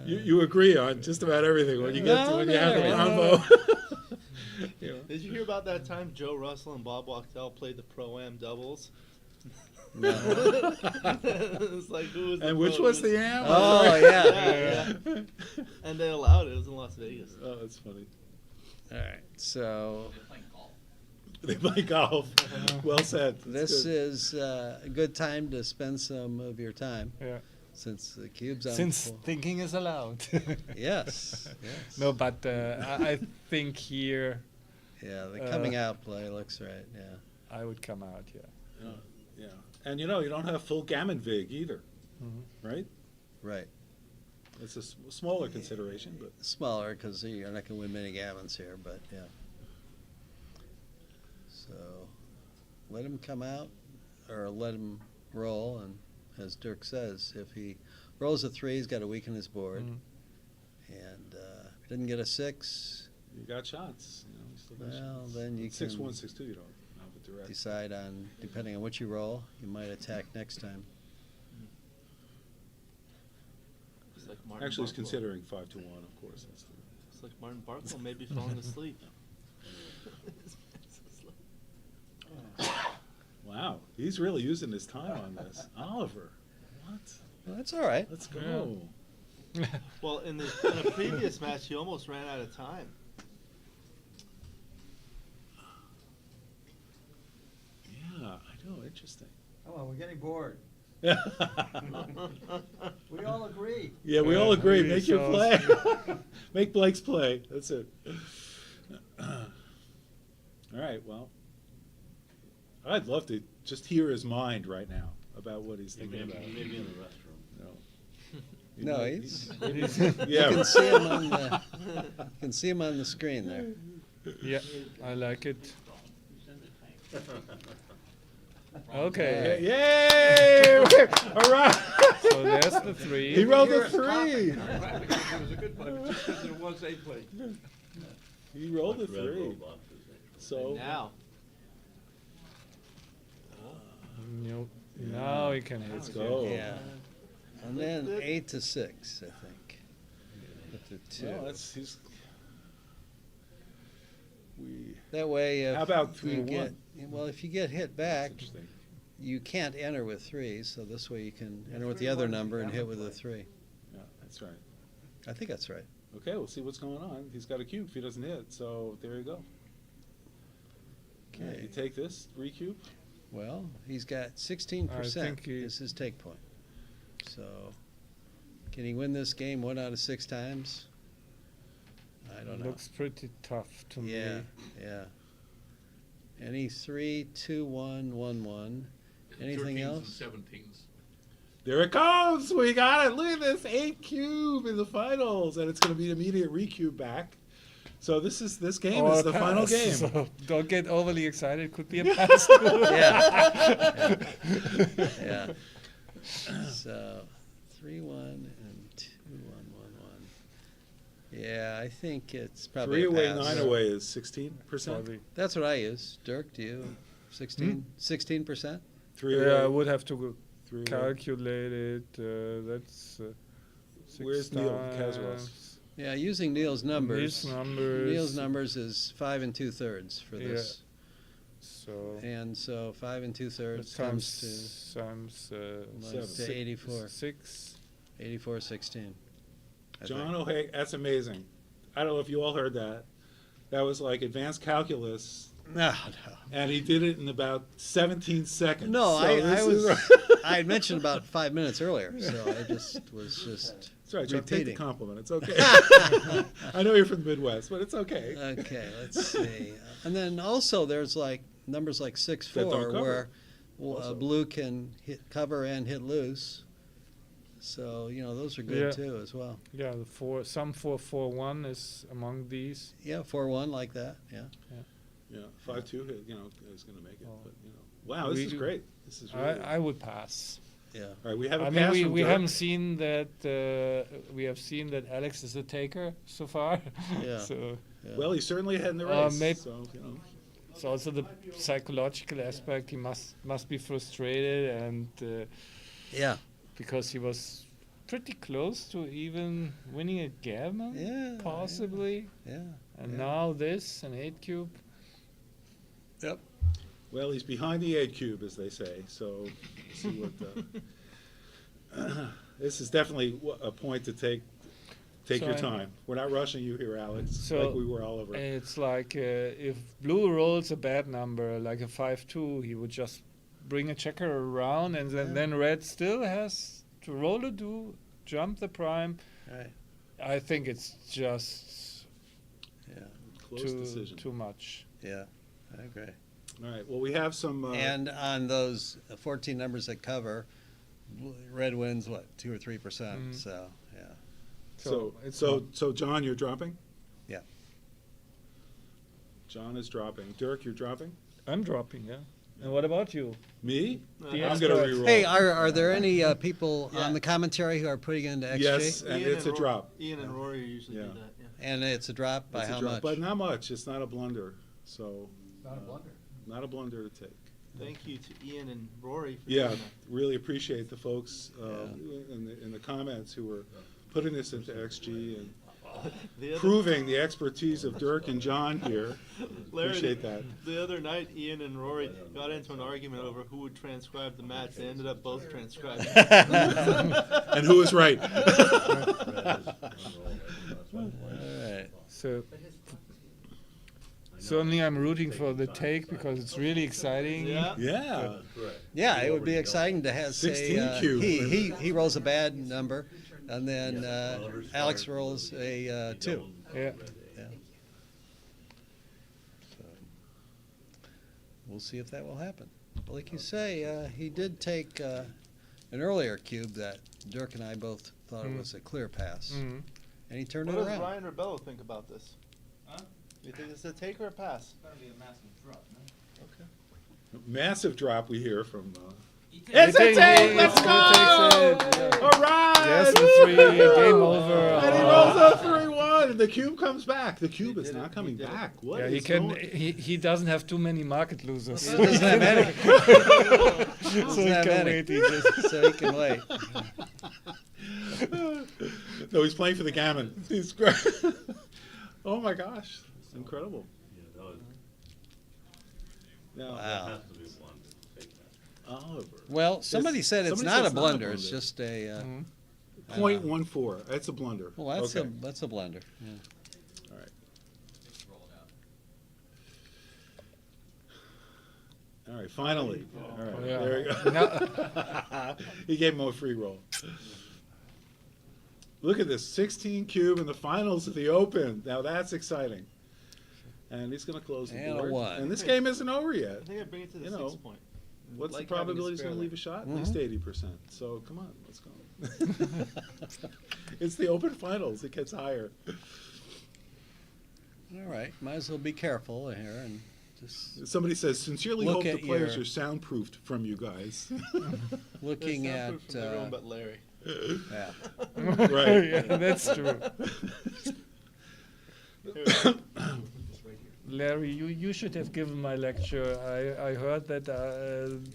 You agree on just about everything when you get to, when you have the combo. Did you hear about that time Joe Russell and Bob Wachtel played the Pro-Am doubles? No. It's like, who was the And which pro? was the am? Oh, yeah. Yeah. And they allowed it. It was in Las Vegas. Oh, that's funny. All right, so They play golf. Well said. That's this good. is a good time to spend some of your time. Yeah. Since the cube's on Since full. thinking is allowed. Yes. Yes. No, but I think here. Yeah, the coming out play looks right. Yeah. I would come out. Yeah. Yeah. And you don't have full gammon vig either, right? Right. It's a smaller consideration, but Smaller because you're not going to win many gammons here, but yeah. So let him come out or let him roll, and as Dirk says, if he rolls a 3, he's got to weaken his board. And if he didn't get a 6, you got shots. You still got well, shots. then you 6-1, can 6-2, you don't have a direct. decide on, depending on what you roll, you might attack next time. It's like Martin Actually, he's Barkwill. considering 5-1, of course. That's the, It's like Martin Barkwill maybe falling asleep. wow, he's really using his time on this. Oliver, what? Well, that's all right. Let's go. Well, in a previous match, he almost ran out of time. Yeah, I know. Interesting. Come on, we're getting bored. We all agree. Yeah, we all agree. we Make your shall play. see. Make Blake's play. That's it. All right. Well, I'd love to just hear his mind right now about what he's thinking about. Maybe in the restroom. No, he's yeah. You can see him on the you can see him on the screen there. Yeah, I like it. Okay. Yay! All right. So there's the 3. He rolled a You're 3. It was a good one, just because there was a play. He rolled a Red 3. robot. So Now. No, now he can hit. let's go. Yeah. And then 8 to 6, I think. With the 2. Well, that's we. That way, if How about you 3-1? get Well, if you get hit back, interesting. you can't enter with 3, so this way you can enter with the other number and hit with a 3. Yeah, that's right. I think that's right. Okay, we'll see what's going on. He's got a cube if he doesn't hit, so there you go. Okay. You take this, recube. Well, he's got 16% I think is his take point. So, can he win this game 1 out of 6 times? I don't know. Looks pretty tough to me. Yeah. Any 3, 2, 1, 1, 1. Anything 13s else? and 17s. There it comes. We got it. Look at this 8 cube in the finals, and it's going to be an immediate recube back. So this game Or is a the final pass. game. So don't get overly excited. Could be a pass. Yeah. So 3, 1 and 2, 1, 1, 1. Yeah, I think it's probably 3 away, a pass. 9 away is 16%. That's what I use. Dirk, do you? 16%? 3 Yeah, away. I would have to 3 away. calculate it. That's Where's Neil Kazaross? Yeah, using Neil's numbers. Neil's numbers is 5 2/3 for Yeah. this. So And so 5 2/3 comes times to 84. 6. 84, 16. John O'Hagan, that's amazing. I don't know if you all heard that. That was like advanced calculus. No. And he did it in about 17 seconds. No, So this is- I had mentioned about 5 minutes earlier, so I was just That's right, John, take the repeating. compliment. It's okay. I know you're from the Midwest, but it's okay. Okay, let's see. And then also there's like numbers like 6, That don't 4 cover. where Also. blue can cover and hit loose. So, those are good Yeah. too as well. Yeah, the 4-4-1 is among these. Yeah, 4-1 like that. Yeah. Yeah, 5-2, is going to make it. But, wow, this is great. This is really. I would pass. Yeah. All right, we have a I pass mean, from we Dirk. haven't seen that. We have seen that Alex is a taker so far. Yeah. So. Well, he's certainly ahead in the race. Maybe, so, it's also the psychological aspect. He must be frustrated and. Yeah. Because he was pretty close to even winning a gammon. Yeah. Possibly. Yeah. And now this an 8 cube. Yep. Well, he's behind the 8 cube, as they say. So, we'll see what. This is definitely a point to take So your time. We're not rushing you here, Alex. So like we were all over. It's like if blue rolls a bad number, like a 5-2, he would just bring a checker around, and then red still has to roll a do, jump the prime. Right. I think it's just Close decision. too much. Yeah, I agree. All right. Well, we have some. And on those 14 numbers that cover, red wins 2 or 3%. Mhm. So yeah. So John, you're dropping. Yeah. John is dropping. Dirk, you're dropping. I'm dropping, yeah. And what about you? Me? The I'm going to expert. reroll. Hey, are there any people on the commentary who are putting it into XG? Yes, and Ian it's a drop. Ian and Rory usually do that. Yeah. And it's a drop by It's a how drop, much? But not much. It's not a blunder. So. Not a blunder. Not a blunder to take. Thank you to Ian and Rory for Yeah, doing that. really appreciate the folks in the comments who were putting this into XG and proving the expertise of Dirk and John here. Larry, Appreciate that. The other night, Ian and Rory got into an argument over who would transcribe the match. They ended up both transcribing. And who was right? All right. So certainly I'm rooting for the take because it's really exciting. Yeah. Yeah, it would be exciting to have 16 cube. he rolls a bad number, and then Alex rolls a 2. Yeah. So we'll see if that will happen. But like you say, he did take an earlier cube that Dirk and I both thought it was a clear pass, and he turned What it does around. Ryan Rebello think about this? Huh? You think it's a take or a pass? It's gotta be a massive drop, no? Okay. Massive drop we hear from. It's a take! Let's go! All right! Yes, Woo! 3, game over. And he rolls a 3-1, and the cube comes back. The cube is not coming back. What Yeah, is he can. going- He doesn't have too many market losers. He doesn't have any. So he can wait. So he can wait. No, he's playing for the gammon. He's great. Oh my gosh, it's incredible. No. Wow. Oliver. Well, somebody said it's somebody not said a blunder. It's just a. I don't know. .14. That's a blunder. Well, that's okay. a blunder. Yeah. All right. All right, finally. All right, yeah. there you go. He gave him a free roll. Look at this, 16 cube in the finals of the Open. Now that's exciting. And he's going to close the And a board. one. And this game isn't over yet. I think I bring it to the You know, 6 point. What's Like the having a probability he's spare going to leg. leave a shot? Mhm. At least 80%. So come on, let's go. It's the Open finals. It gets higher. All right. Might as well be careful here and just. Somebody says, sincerely Look hope the at players your- are soundproofed from you guys. Looking They're at. soundproof from everyone but Larry. Yeah. Right. Yeah, that's true. Larry, you should have given my lecture. I heard that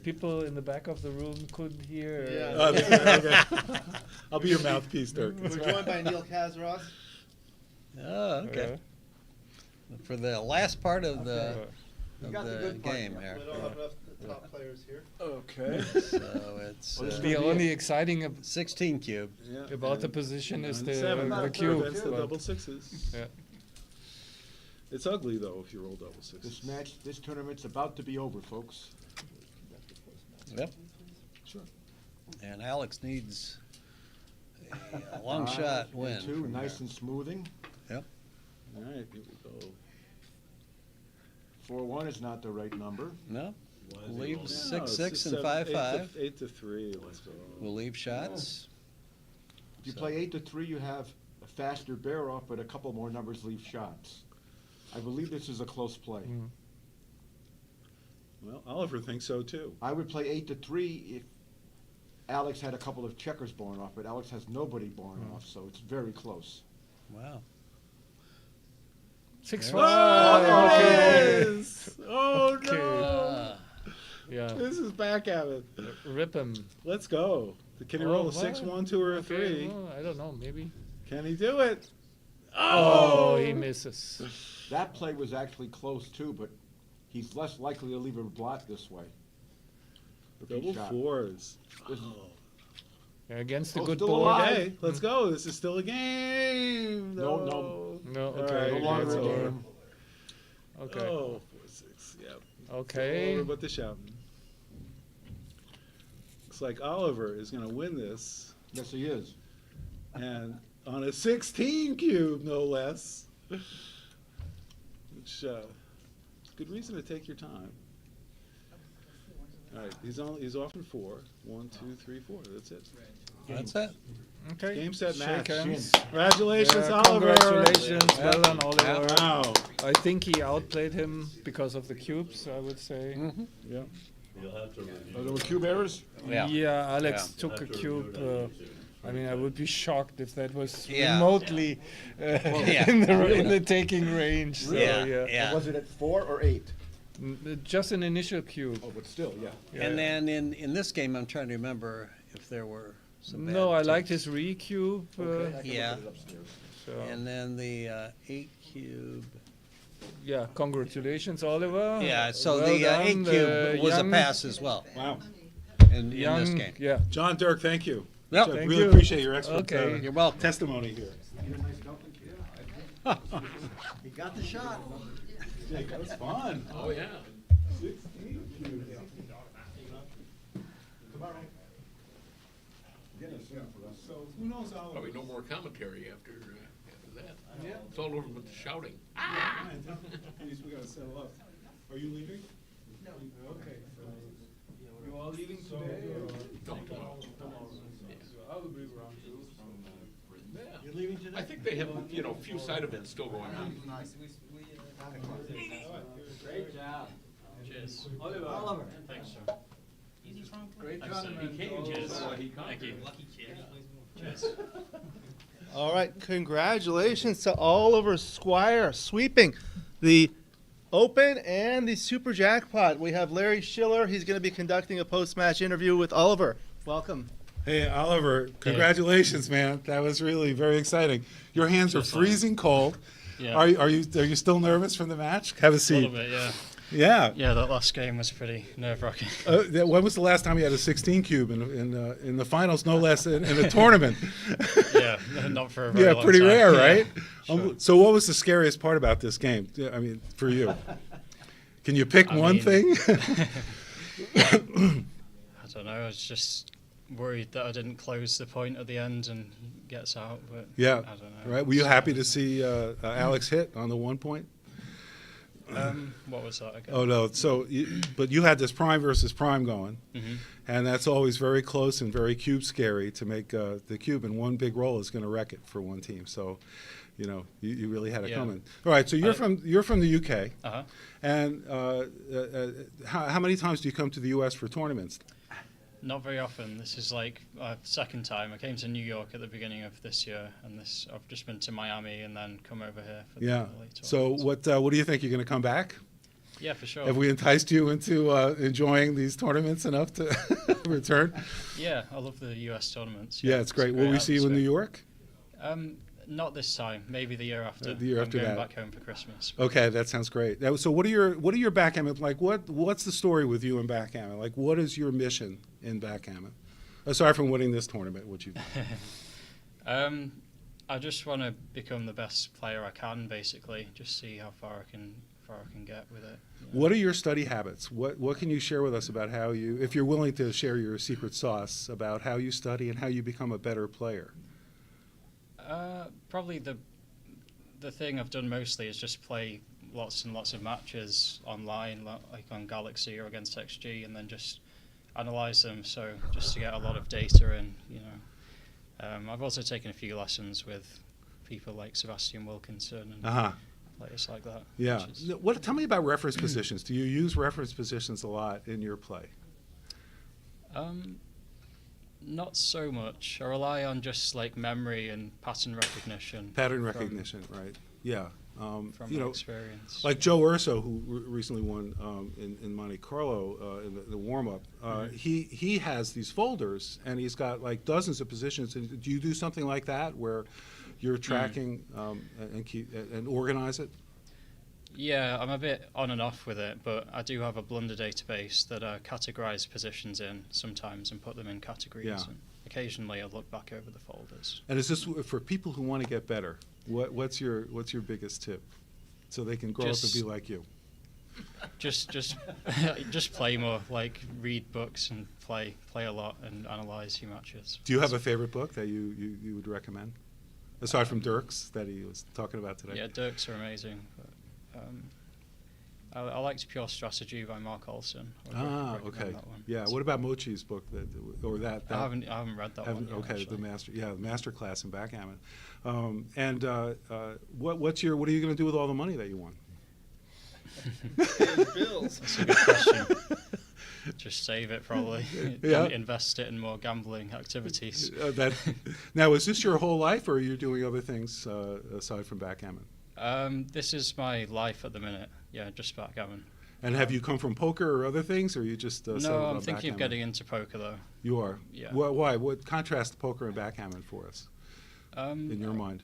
people in the back of the room couldn't hear. Yeah. Okay. I'll be your mouthpiece, Dirk. We're joined by Neil Kazaross. Oh, okay. For the last part of the You got the good part game here. here. We don't have enough top players here. Okay. So it's The only exciting 16 cube. Yeah, about the and position is the, 7. the cube. That's the but- double sixes. Yeah. It's ugly though if you roll double sixes. This tournament's about to be over, folks. Yep. Sure. And Alex needs a long shot win. Two, from nice there. and smoothing. Yep. All right, here we go. 4-1 is not the right number. No. We'll leave No, 6-6 it's and 7, 5-5. 8 to 3. Let's go. We'll leave shots. If you So- play 8 to 3, you have a faster bear off, but a couple more numbers leave shots. I believe this is a close play. Well, Oliver thinks so too. I would play 8 to 3 if Alex had a couple of checkers born off, but Alex has nobody born off, so it's very close. Wow. 6-1. Oh, okay. it is! Oh Okay. no! Yeah. This is backgammon. Rip him. Let's go. Can he roll a 6, 1, 2, or a 3? Well, I don't know. Maybe. Can he do it? Oh, he misses. That play was actually close too, but he's less likely to leave a blot this way. If he Double shot. 4s. This is- Yeah, against the Oh, good still board. alive. Okay, let's go. This is still a game. No, No, All okay. right, No longer it's a over. game. Okay. Oh, 4-6. Yep. Okay. Over, but the shouting. Looks like Oliver is going to win this, Yes, he is. and on a 16 cube, no less. Which good reason to take your time. All right, he's off in 4. 1, 2, 3, 4. That's it. That's it. Okay. Game, set, match. Shake hands. Congratulations, Yeah, Oliver. Congratulations. Well done, Oliver. Wow. I think he outplayed him because of the cubes, I would say. Yeah. You'll have to review. Are there cube errors? Yeah. Alex Yeah. took a Have to cube. review that. I mean, I would be shocked if that was Yeah. remotely Yeah. in the taking range. So, Yeah, yeah. yeah. Was it at 4 or 8? Just an initial cube. Oh, but still, yeah. Yeah. And then in this game, I'm trying to remember if there were some bad No, I liked takes. his re-cube. Okay, I can look yeah. at it upstairs. So, And then the 8 cube. yeah, congratulations, Oliver. Yeah, so Well the done, 8 cube was young- a pass as well Wow. in this Young, game. yeah. John, Dirk, thank you. Yep. I Thank really you. appreciate your expert Okay. You're welcome. testimony here. He got the shot. Jake, that was fun. Oh, yeah. 16 cubes. So who knows Oliver? Probably no more commentary after that. Yeah. It's all over with the shouting. We gotta settle up. Are you leaving? No. Okay. You all leaving today? No, tomorrow. I will be around too. Yeah. You're leaving today? I think they have, a few side events still going on. Great job. Cheers. Oliver. Thanks, sir. Great He tournament. came, cheers. Thank you. Lucky kid. Cheers. All right, congratulations to Oliver Squire sweeping the Open and the Super Jackpot. We have Larry Shiller. He's going to be conducting a post-match interview with Oliver. Welcome. Hey, Oliver, congratulations, man. That was really very exciting. Your hands are freezing cold. Yeah. Are you still nervous from the match? Have a A seat. little bit, yeah. Yeah. Yeah, that last game was pretty nerve-wracking. When was the last time you had a 16 cube in the finals, no less, in a tournament? Yeah, not for a very long pretty time. rare, Yeah, right? sure. So what was the scariest part about this game? I mean, for you? Can you pick one thing? I don't know. I was just worried that I didn't close the point at the end and he gets out. But Yeah. I don't know. Right. Were you happy to see Alex hit on the 1 point? What was that again? Oh no! So, but you had this prime versus prime going, Mhm. and that's always very close and very cube scary to make the cube. And one big roll is going to wreck it for one team. So, you really had it Yeah. coming. All right. So you're from the UK, Uh-huh. and how many times do you come to the US for tournaments? Not very often. This is like our second time. I came to New York at the beginning of this year, and I've just been to Miami and then come over here for the Yeah. LA So what do you think? You're going to come back? Yeah, for sure. Have we enticed you into enjoying these tournaments enough to return? Yeah, I love the US tournaments. Yeah, it's great. Will we see you in New York? Not this time. Maybe the year after. The year after I'm going that. back home for Christmas. Okay, that sounds great. Now, so what are your backgammon like? What's the story with you and backgammon? Like, what is your mission in backgammon? Aside from winning this tournament, which you I just want to become the best player I can, basically. Just see how far I can get with it. What are your study habits? What can you share with us about how you, if you're willing to share your secret sauce about how you study and how you become a better player? Probably the thing I've done mostly is just play lots and lots of matches online, like on Galaxy or against XG, and then just analyze them. So just to get a lot of data in, I've also taken a few lessons with people like Sebastian Wilkinson and players like that. Yeah. Tell me about reference positions. Do you use reference positions a lot in your play? Not so much. I rely on just like memory and pattern recognition. Pattern recognition, right? Yeah. From my experience. Like Joe Urso, who recently won in Monte Carlo in the warm-up, he has these folders, and he's got like dozens of positions. And do you do something like that where you're tracking and organize it? Yeah, I'm a bit on and off with it, but I do have a Blunder database that I categorize positions in sometimes and put them in categories. Yeah. And occasionally I'll look back over the folders. And is this for people who want to get better? What's your biggest tip so they can grow up and be like you? Just play more, like read books and play a lot and analyze your matches. Do you have a favorite book that you would recommend? Aside from Dirk's that he was talking about today. Yeah, Dirk's are amazing. But, I liked Pure Strategy by Mark Olson. Okay. Yeah. What about Mochi's book that? I haven't read that one yet, Okay, actually. the master class in backgammon. What are you going to do with all the money that you won? Bills. That's a good question. Just save it, probably. Yeah. Invest it in more gambling activities. Now, is this your whole life, or are you doing other things aside from backgammon? This is my life at the minute. Yeah, just backgammon. And have you come from poker or other things, or are you just No, I'm thinking of getting into poker, though. You are? Yeah. Why? What contrast poker and backgammon for us, in your mind?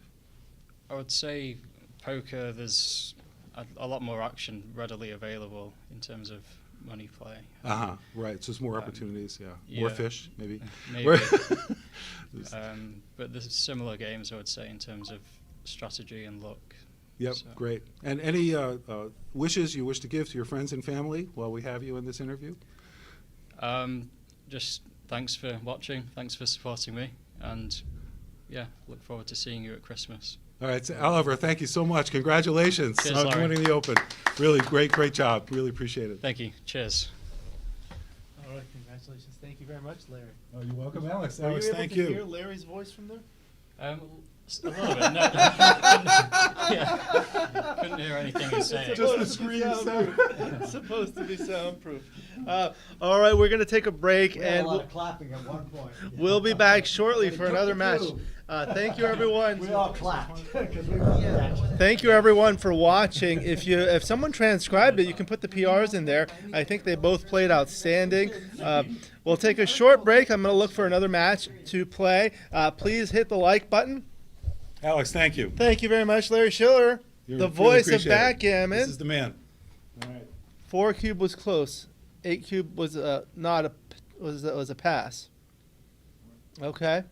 I would say poker, there's a lot more action readily available in terms of money play. Right. So there's more opportunities, yeah. More fish, maybe? Maybe. But there's similar games, I would say, in terms of strategy and luck. Yep, So. great. And any wishes you wish to give to your friends and family while we have you in this interview? Just thanks for watching. Thanks for supporting me. And, yeah, look forward to seeing you at Christmas. All right, so Oliver, thank you so much. Congratulations Cheers, on Larry. winning the Open. Really great job. Really appreciate it. Thank you. Cheers. All right, congratulations. Thank you very much, Larry. Oh, you're welcome, Alex. Were Alex, you able thank to you. hear Larry's voice from there? A little bit. No, couldn't hear anything he's saying. Just the screen sound. It's supposed to be soundproof. All right, we're going to take a break, We had and a lot of clapping at one point. we'll be back shortly for another match. two. Thank you, everyone. We all clapped. 'cause we won the match. Thank you, everyone, for watching. If someone transcribed it, you can put the PRs in there. I think they both played outstanding. We'll take a short break. I'm going to look for another match to play. Please hit the like button. Alex, thank you. Thank you very much, Larry Shiller, the Really voice of appreciate it. Backgammon. This is the man. All right. 4 cube was close. 8 cube was not a was a pass. Okay.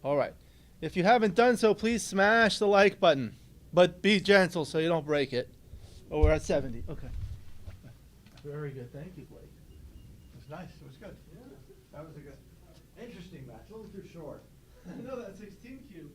All right. If you haven't done so, please smash the like button, but be gentle so you don't break it. Oh, we're at 70. Okay. Very good. Thank you, Blake. It was nice. It was good. Yeah. That was a good, interesting match. A little too short. I know that 16 cube.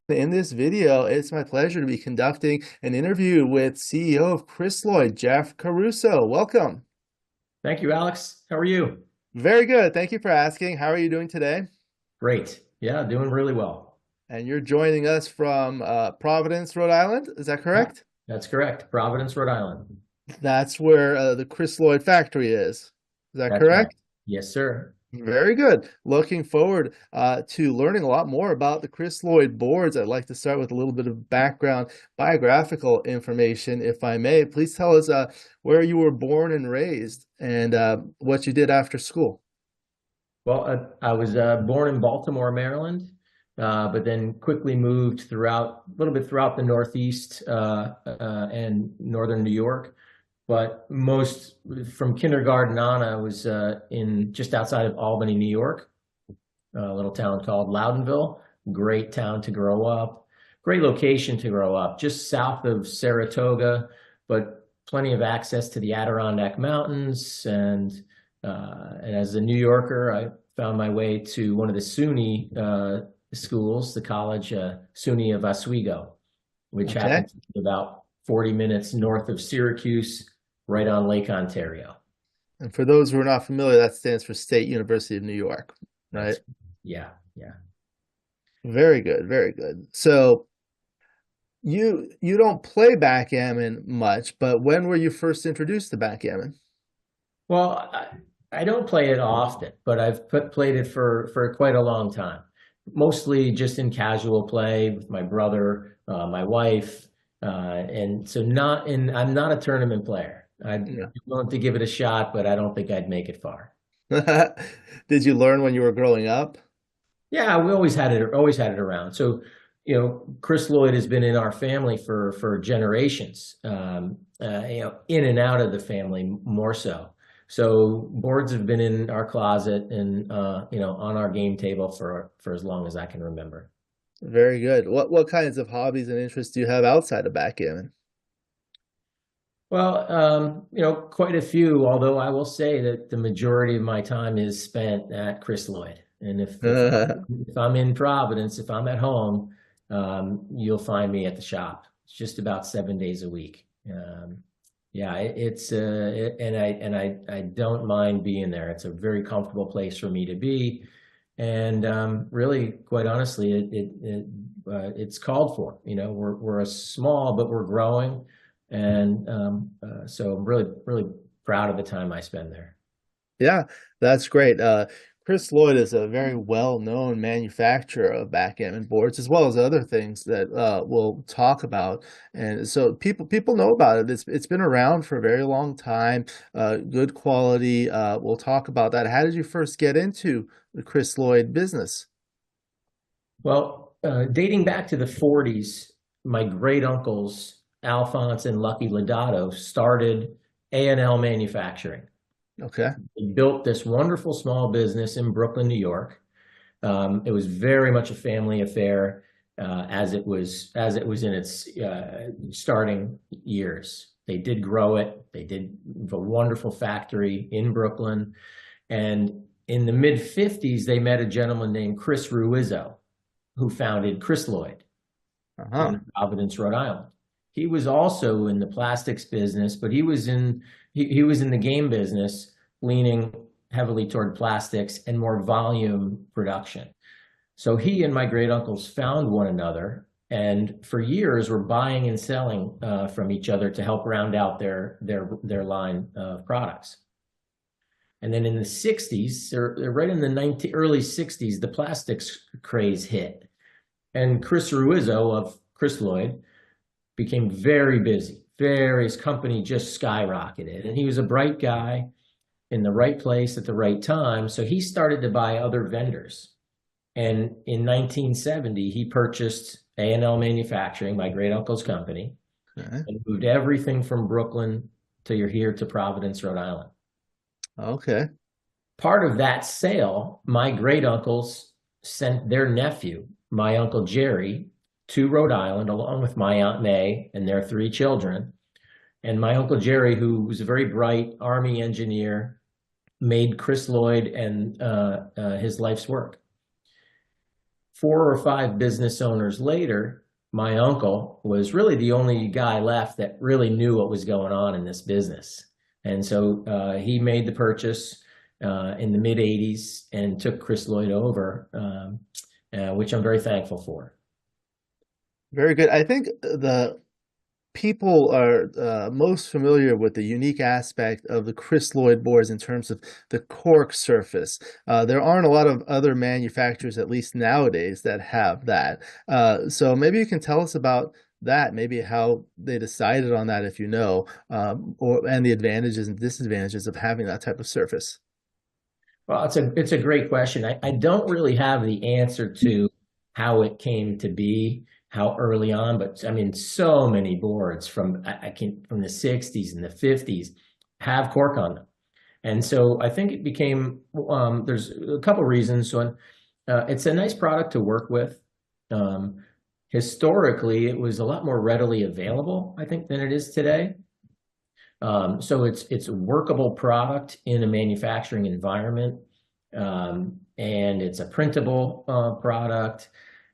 In this video, it's my pleasure to be conducting an interview with CEO of Chrysloid, Jeff Caruso. Welcome. Thank you, Alex. How are you? Very good. Thank you for asking. How are you doing today? Great. Yeah, doing really well. And you're joining us from Providence, Rhode Island. Is that correct? That's correct. Providence, Rhode Island. That's where the Chrysloid factory is. Is that That's correct? right. Yes, sir. Very good. Looking forward to learning a lot more about the Chrysloid boards. I'd like to start with a little bit of background biographical information, if I may. Please tell us where you were born and raised and what you did after school. Well, I was born in Baltimore, Maryland. but then quickly moved throughout a little bit throughout the Northeast and Northern New York. But most from kindergarten on, I was in just outside of Albany, New York, a little town called Loudonville. Great town to grow up, great location to grow up, just south of Saratoga, but plenty of access to the Adirondack Mountains. And as a New Yorker, I found my way to one of the SUNY schools, the college SUNY of Oswego, which happens to be about 40 minutes north of Syracuse, right on Lake Ontario. And for those who are not familiar, that stands for State University of New York, right? Yeah. Very good, very good. So you don't play backgammon much, but when were you first introduced to backgammon? Well, I don't play it often, but I've played it for quite a long time. Mostly just in casual play with my brother, my wife, and so I'm not a tournament player. I'd willing to give it a shot, but I don't think I'd make it far. Did you learn when you were growing up? Yeah, we always had it around. So, Chris Lloyd has been in our family for generations, in and out of the family more so. So boards have been in our closet and, on our game table for as long as I can remember. Very good. What kinds of hobbies and interests do you have outside of backgammon? Well, quite a few, although I will say that the majority of my time is spent at Chris Lloyd. And if I'm in Providence, if I'm at home, you'll find me at the shop. It's just about 7 days a week. I don't mind being there. It's a very comfortable place for me to be. And really, quite honestly, it's called for. We're a small, but we're growing. And so I'm really, really proud of the time I spend there. Yeah, that's great. Chris Lloyd is a very well-known manufacturer of backgammon boards, as well as other things that we'll talk about. And so people know about it. It's been around for a very long time. Good quality. We'll talk about that. How did you first get into the Chris Lloyd business? Well, dating back to the 40s, my great uncles Alphonse and Lucky Lodato started A&L Manufacturing. Okay. They built this wonderful small business in Brooklyn, New York. It was very much a family affair as it was in its starting years. They did grow it. They did a wonderful factory in Brooklyn. And in the mid-50s, they met a gentleman named Chris Ruizzo, who founded Chris Lloyd in Providence, Rhode Island. He was also in the plastics business, but he was in the game business, leaning heavily toward plastics and more volume production. So he and my great uncles found one another, and for years were buying and selling from each other to help round out their line of products. And then in the 60s, or right in the early 60s, the plastics craze hit, and Chris Ruizzo of Chris Lloyd became very busy. His company just skyrocketed. And he was a bright guy in the right place at the right time. So he started to buy other vendors. And in 1970, he purchased A&L Manufacturing, my great uncle's company, and moved everything from Brooklyn to Providence, Rhode Island. Okay. Part of that sale, my great uncles sent their nephew, my Uncle Jerry, to Rhode Island, along with my Aunt May and their 3 children. And my Uncle Jerry, who was a very bright Army engineer, made Chris Lloyd and his life's work. 4 or 5 business owners later, my uncle was really the only guy left that really knew what was going on in this business. And so he made the purchase in the mid-'80s and took Chris Lloyd over, which I'm very thankful for. Very good. I think the people are most familiar with the unique aspect of the Chris Lloyd boards in terms of the cork surface. There aren't a lot of other manufacturers, at least nowadays, that have that. So maybe you can tell us about that, maybe how they decided on that, if you know, and the advantages and disadvantages of having that type of surface. Well, it's a great question. I don't really have the answer to how it came to be, how early on, but I mean, so many boards from from the 60s and the 50s have cork on them. And so I think it became, there's a couple reasons. So it's a nice product to work with. Historically, it was a lot more readily available, I think, than it is today. So it's a workable product in a manufacturing environment, and it's a printable product.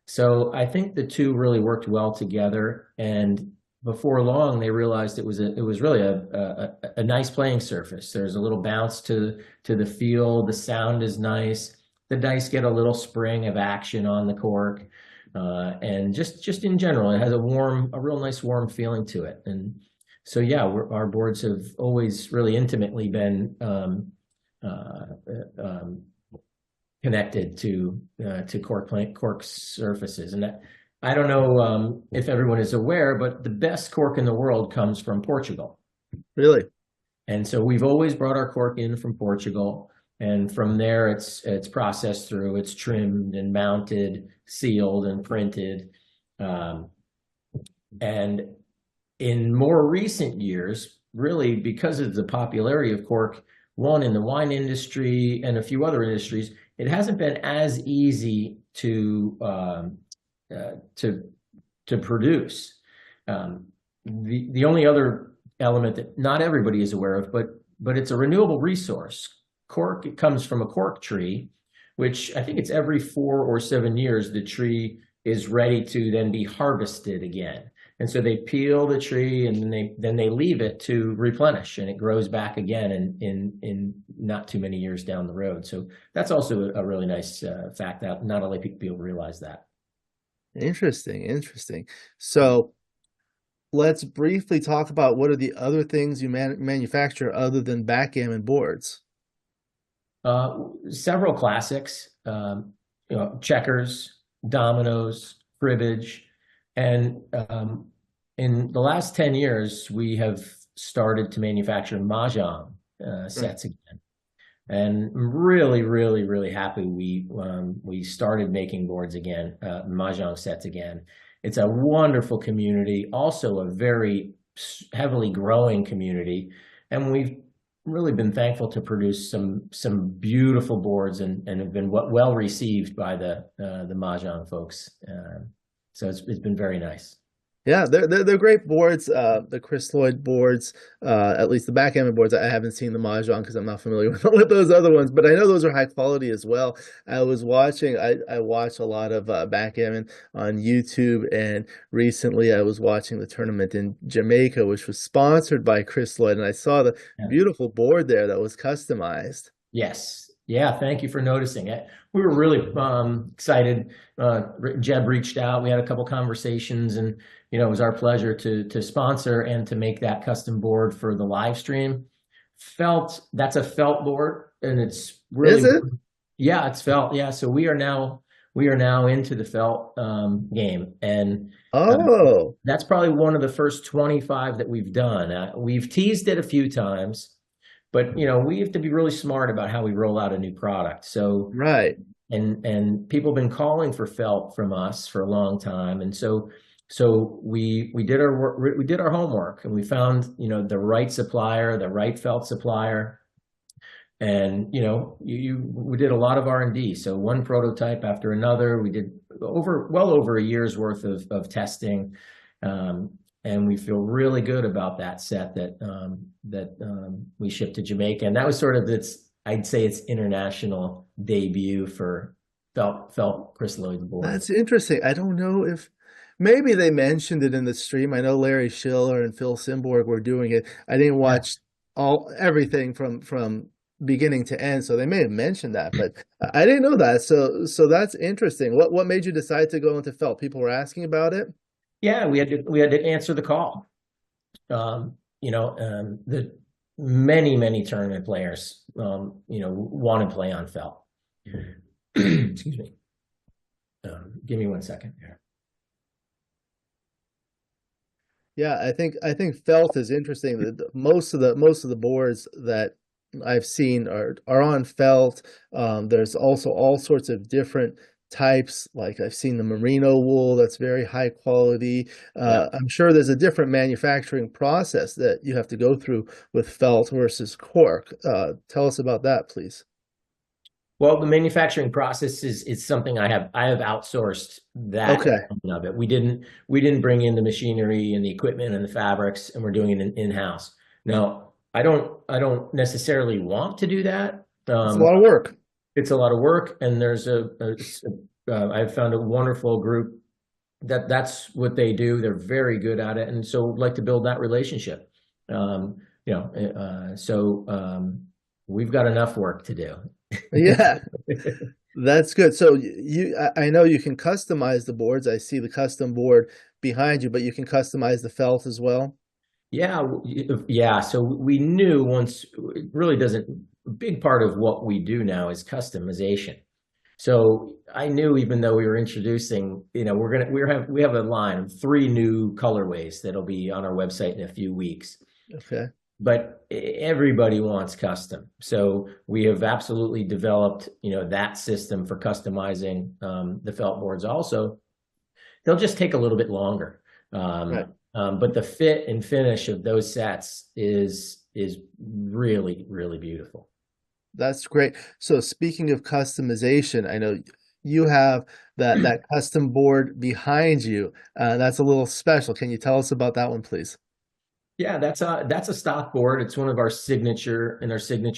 So I think the two really worked well together. And before long, they realized it was really a nice playing surface. There's a little bounce to the feel. The sound is nice. The dice get a little spring of action on the cork, and just in general, it has a real nice warm feeling to it. And so yeah, our boards have always really intimately been connected to cork surfaces. And that, I don't know if everyone is aware, but the best cork in the world comes from Portugal. Really? And so we've always brought our cork in from Portugal, and from there it's processed through, it's trimmed and mounted, sealed and printed. And in more recent years, really because of the popularity of cork, one in the wine industry and a few other industries, it hasn't been as easy to produce. The only other element that not everybody is aware of, but it's a renewable resource. Cork, it comes from a cork tree, which I think it's every 4 or 7 years the tree is ready to then be harvested again. And so they peel the tree and then they leave it to replenish, and it grows back again in not too many years down the road. So that's also a really nice fact that not only people realize that. Interesting. So let's briefly talk about what are the other things you manufacture other than backgammon boards. Several classics, checkers, dominoes, cribbage. And in the last 10 years, we have started to manufacture mahjong sets again. And I'm really, really, really happy we started making boards again, mahjong sets again. It's a wonderful community, also a very heavily growing community. And we've really been thankful to produce some beautiful boards and have been well received by the mahjong folks. So it's been very nice. Yeah, they're great boards. The Chris Lloyd boards, at least the backgammon boards. I haven't seen the mahjong because I'm not familiar with those other ones, but I know those are high quality as well. I watch a lot of backgammon on YouTube, and recently I was watching the tournament in Jamaica, which was sponsored by Chris Lloyd, and I saw the beautiful board there that was customized. Yes. Yeah, thank you for noticing it. We were really excited. Jeb reached out. We had a couple conversations, and it was our pleasure to sponsor and to make that custom board for the live stream. That's a felt board, and it's really. Is it? Yeah, it's felt. Yeah, so we are now into the felt game, and that's probably one of the first 25 that we've done. We've teased it a few times. But we have to be really smart about how we roll out a new product. So and people have been calling for felt from us for a long time, and so we did our work, we did our homework, and we found the right supplier, the right felt supplier, and we did a lot of R&D. So one prototype after another, we did well over a year's worth of testing. And we feel really good about that set that we shipped to Jamaica, and that was sort of I'd say its international debut for felt Chris Lloyd's board. That's interesting. I don't know if maybe they mentioned it in the stream. I know Larry Shiller and Phil Simborg were doing it. I didn't watch everything from beginning to end, so they may have mentioned that, but I didn't know that. So that's interesting. What made you decide to go into felt? People were asking about it. Yeah, we had to answer the call. The many tournament players, want to play on felt. Excuse me. Give me 1 second here. Yeah, I think felt is interesting. Most of the boards that I've seen are on felt. There's also all sorts of different types. Like I've seen the merino wool that's very high quality. I'm sure there's a different manufacturing process that you have to go through with felt versus cork. Tell us about that, please. Well, the manufacturing process is something I have outsourced that element of it. We didn't bring in the machinery and the equipment and the fabrics, and we're doing it in-house. Now, I don't necessarily want to do that. It's a lot of work. It's a lot of work, and there's I've found a wonderful group that's what they do. They're very good at it, and so I'd like to build that relationship. We've got enough work to do. Yeah, that's good. So I know you can customize the boards. I see the custom board behind you, but you can customize the felt as well. Yeah. So we knew once it really doesn't. A big part of what we do now is customization. So I knew, even though we were introducing, we have a line of 3 new colorways that'll be on our website in a few weeks. Okay. But everybody wants custom. So we have absolutely developed, that system for customizing the felt boards also. They'll just take a little bit longer. But the fit and finish of those sets is really, really beautiful. That's great. So speaking of customization, I know you have that custom board behind you. That's a little special. Can you tell us about that one, please? Yeah, that's a stock board. It's one of our signature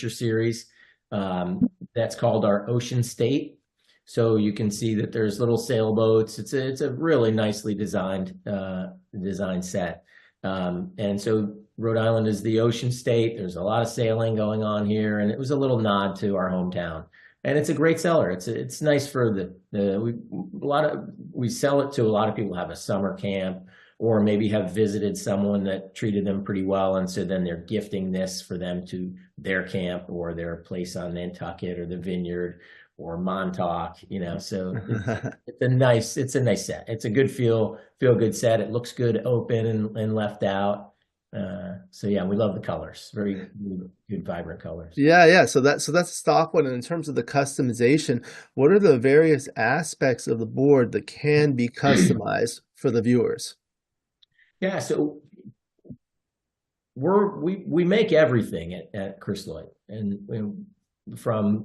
series. That's called our Ocean State. So you can see that there's little sailboats. It's a really nicely designed set. And so Rhode Island is the ocean state. There's a lot of sailing going on here, and it was a little nod to our hometown. And it's a great seller. It's nice for we sell it to a lot of people who have a summer camp, or maybe have visited someone that treated them pretty well, and so then they're gifting this for them to their camp or their place on Nantucket or the Vineyard or Montauk, So it's a nice set. It's a good feel good set. It looks good open and left out. So yeah, we love the colors. Very good, vibrant colors. Yeah. So that's a stock one. And in terms of the customization, what are the various aspects of the board that can be customized for the viewers? Yeah, so we make everything at Crystalloid, and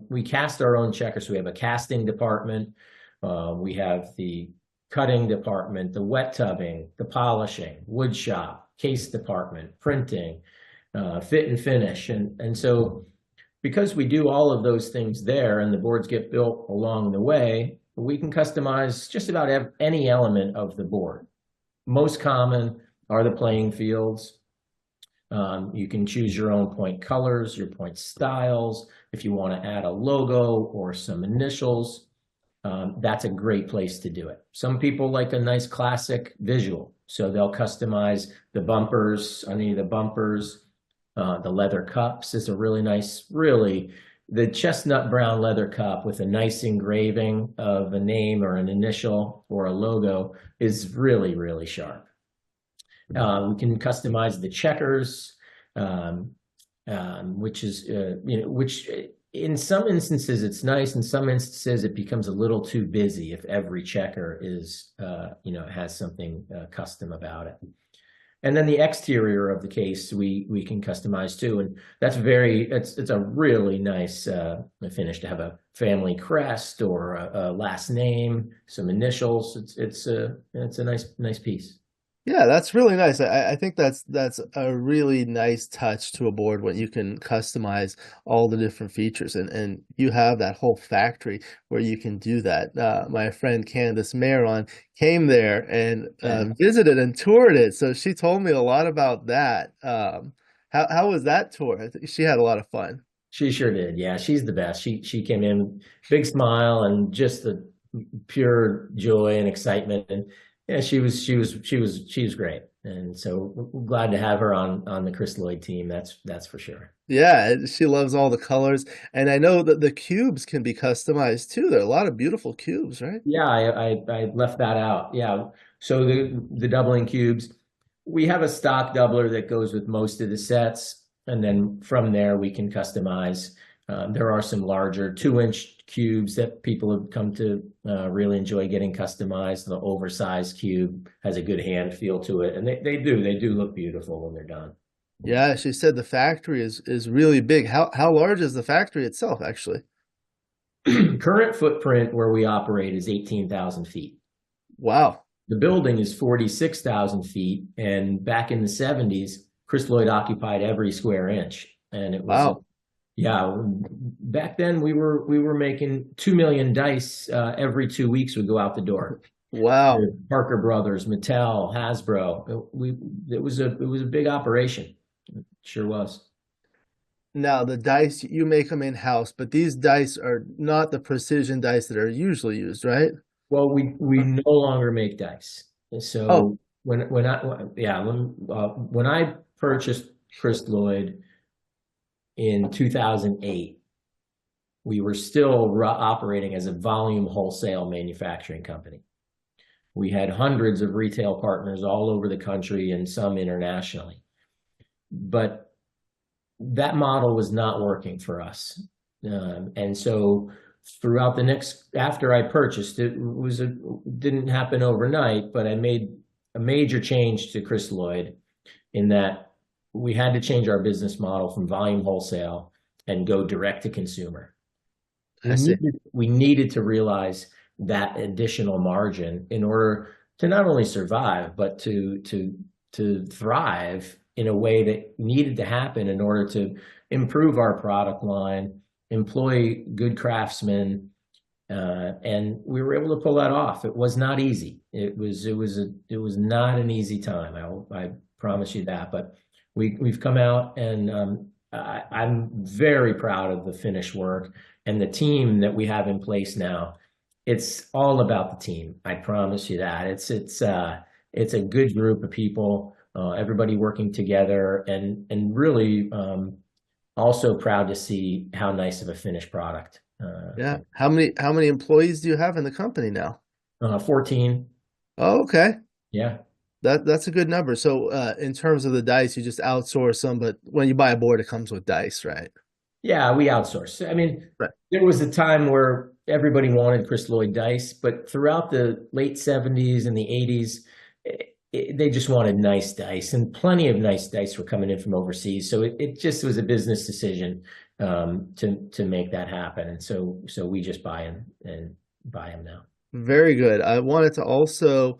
we cast our own checkers. So we have a casting department, we have the cutting department, the wet tubbing, the polishing, wood shop, case department, printing, fit and finish, and so because we do all of those things there, and the boards get built along the way, we can customize just about any element of the board. Most common are the playing fields. You can choose your own point colors, your point styles. If you want to add a logo or some initials, that's a great place to do it. Some people like a nice classic visual, so they'll customize the bumpers, any of the bumpers. The leather cups is a really nice, the chestnut brown leather cup with a nice engraving of a name or an initial or a logo is really, really sharp. We can customize the checkers, which is, which in some instances it's nice. In some instances it becomes a little too busy if every checker is, has something custom about it. And then the exterior of the case we can customize too, and that's it's a really nice finish to have a family crest or a last name, some initials. It's a nice piece. Yeah, that's really nice. I think that's a really nice touch to a board when you can customize all the different features, and you have that whole factory where you can do that. My friend Candace Maron came there and visited and toured it, so she told me a lot about that. How was that tour? I think she had a lot of fun. She sure did. Yeah, she's the best. She came in, big smile and just the pure joy and excitement, and yeah, she was great, and so we're glad to have her on the Crystalloid team. That's for sure. Yeah, she loves all the colors, and I know that the cubes can be customized too. There are a lot of beautiful cubes, right? Yeah, I left that out. Yeah, so the doubling cubes, we have a stock doubler that goes with most of the sets, and then from there we can customize There are some larger 2-inch cubes that people have come to really enjoy getting customized. The oversized cube has a good hand feel to it, and they do look beautiful when they're done. Yeah, she said the factory is really big. How large is the factory itself, actually? Current footprint where we operate is 18,000 feet. Wow. The building is 46,000 feet, and back in the 70s, Chris Lloyd occupied every square inch, and it was wow. Yeah, back then we were making 2 million dice every 2 weeks. We'd go out the door. Wow. Parker Brothers, Mattel, Hasbro. It was a big operation. It sure was. Now the dice, you make them in house, but these dice are not the precision dice that are usually used, right? Well, we no longer make dice. So when I purchased Chris Lloyd in 2008, we were still operating as a volume wholesale manufacturing company. We had hundreds of retail partners all over the country and some internationally. But that model was not working for us. And so throughout after I purchased, didn't happen overnight, but I made a major change to Chris Lloyd in that we had to change our business model from volume wholesale and go direct to consumer. We needed to realize that additional margin in order to not only survive, but to thrive in a way that needed to happen in order to improve our product line, employ good craftsmen, and we were able to pull that off. It was not easy. It was not an easy time. I promise you that. But we've come out, and I'm very proud of the finished work and the team that we have in place now. It's all about the team. I promise you that. It's a good group of people, everybody working together, and really also proud to see how nice of a finished product. Yeah. How many employees do you have in the company now? 14. Oh, okay. Yeah. That's a good number. So in terms of the dice, you just outsource them, but when you buy a board, it comes with dice, right? Yeah, we outsource. I mean, There was a time where everybody wanted Chris Lloyd dice, but throughout the late 70s and the 80s, they just wanted nice dice, and plenty of nice dice were coming in from overseas. So it just was a business decision to make that happen. And so we just buy them now. Very good. I wanted to also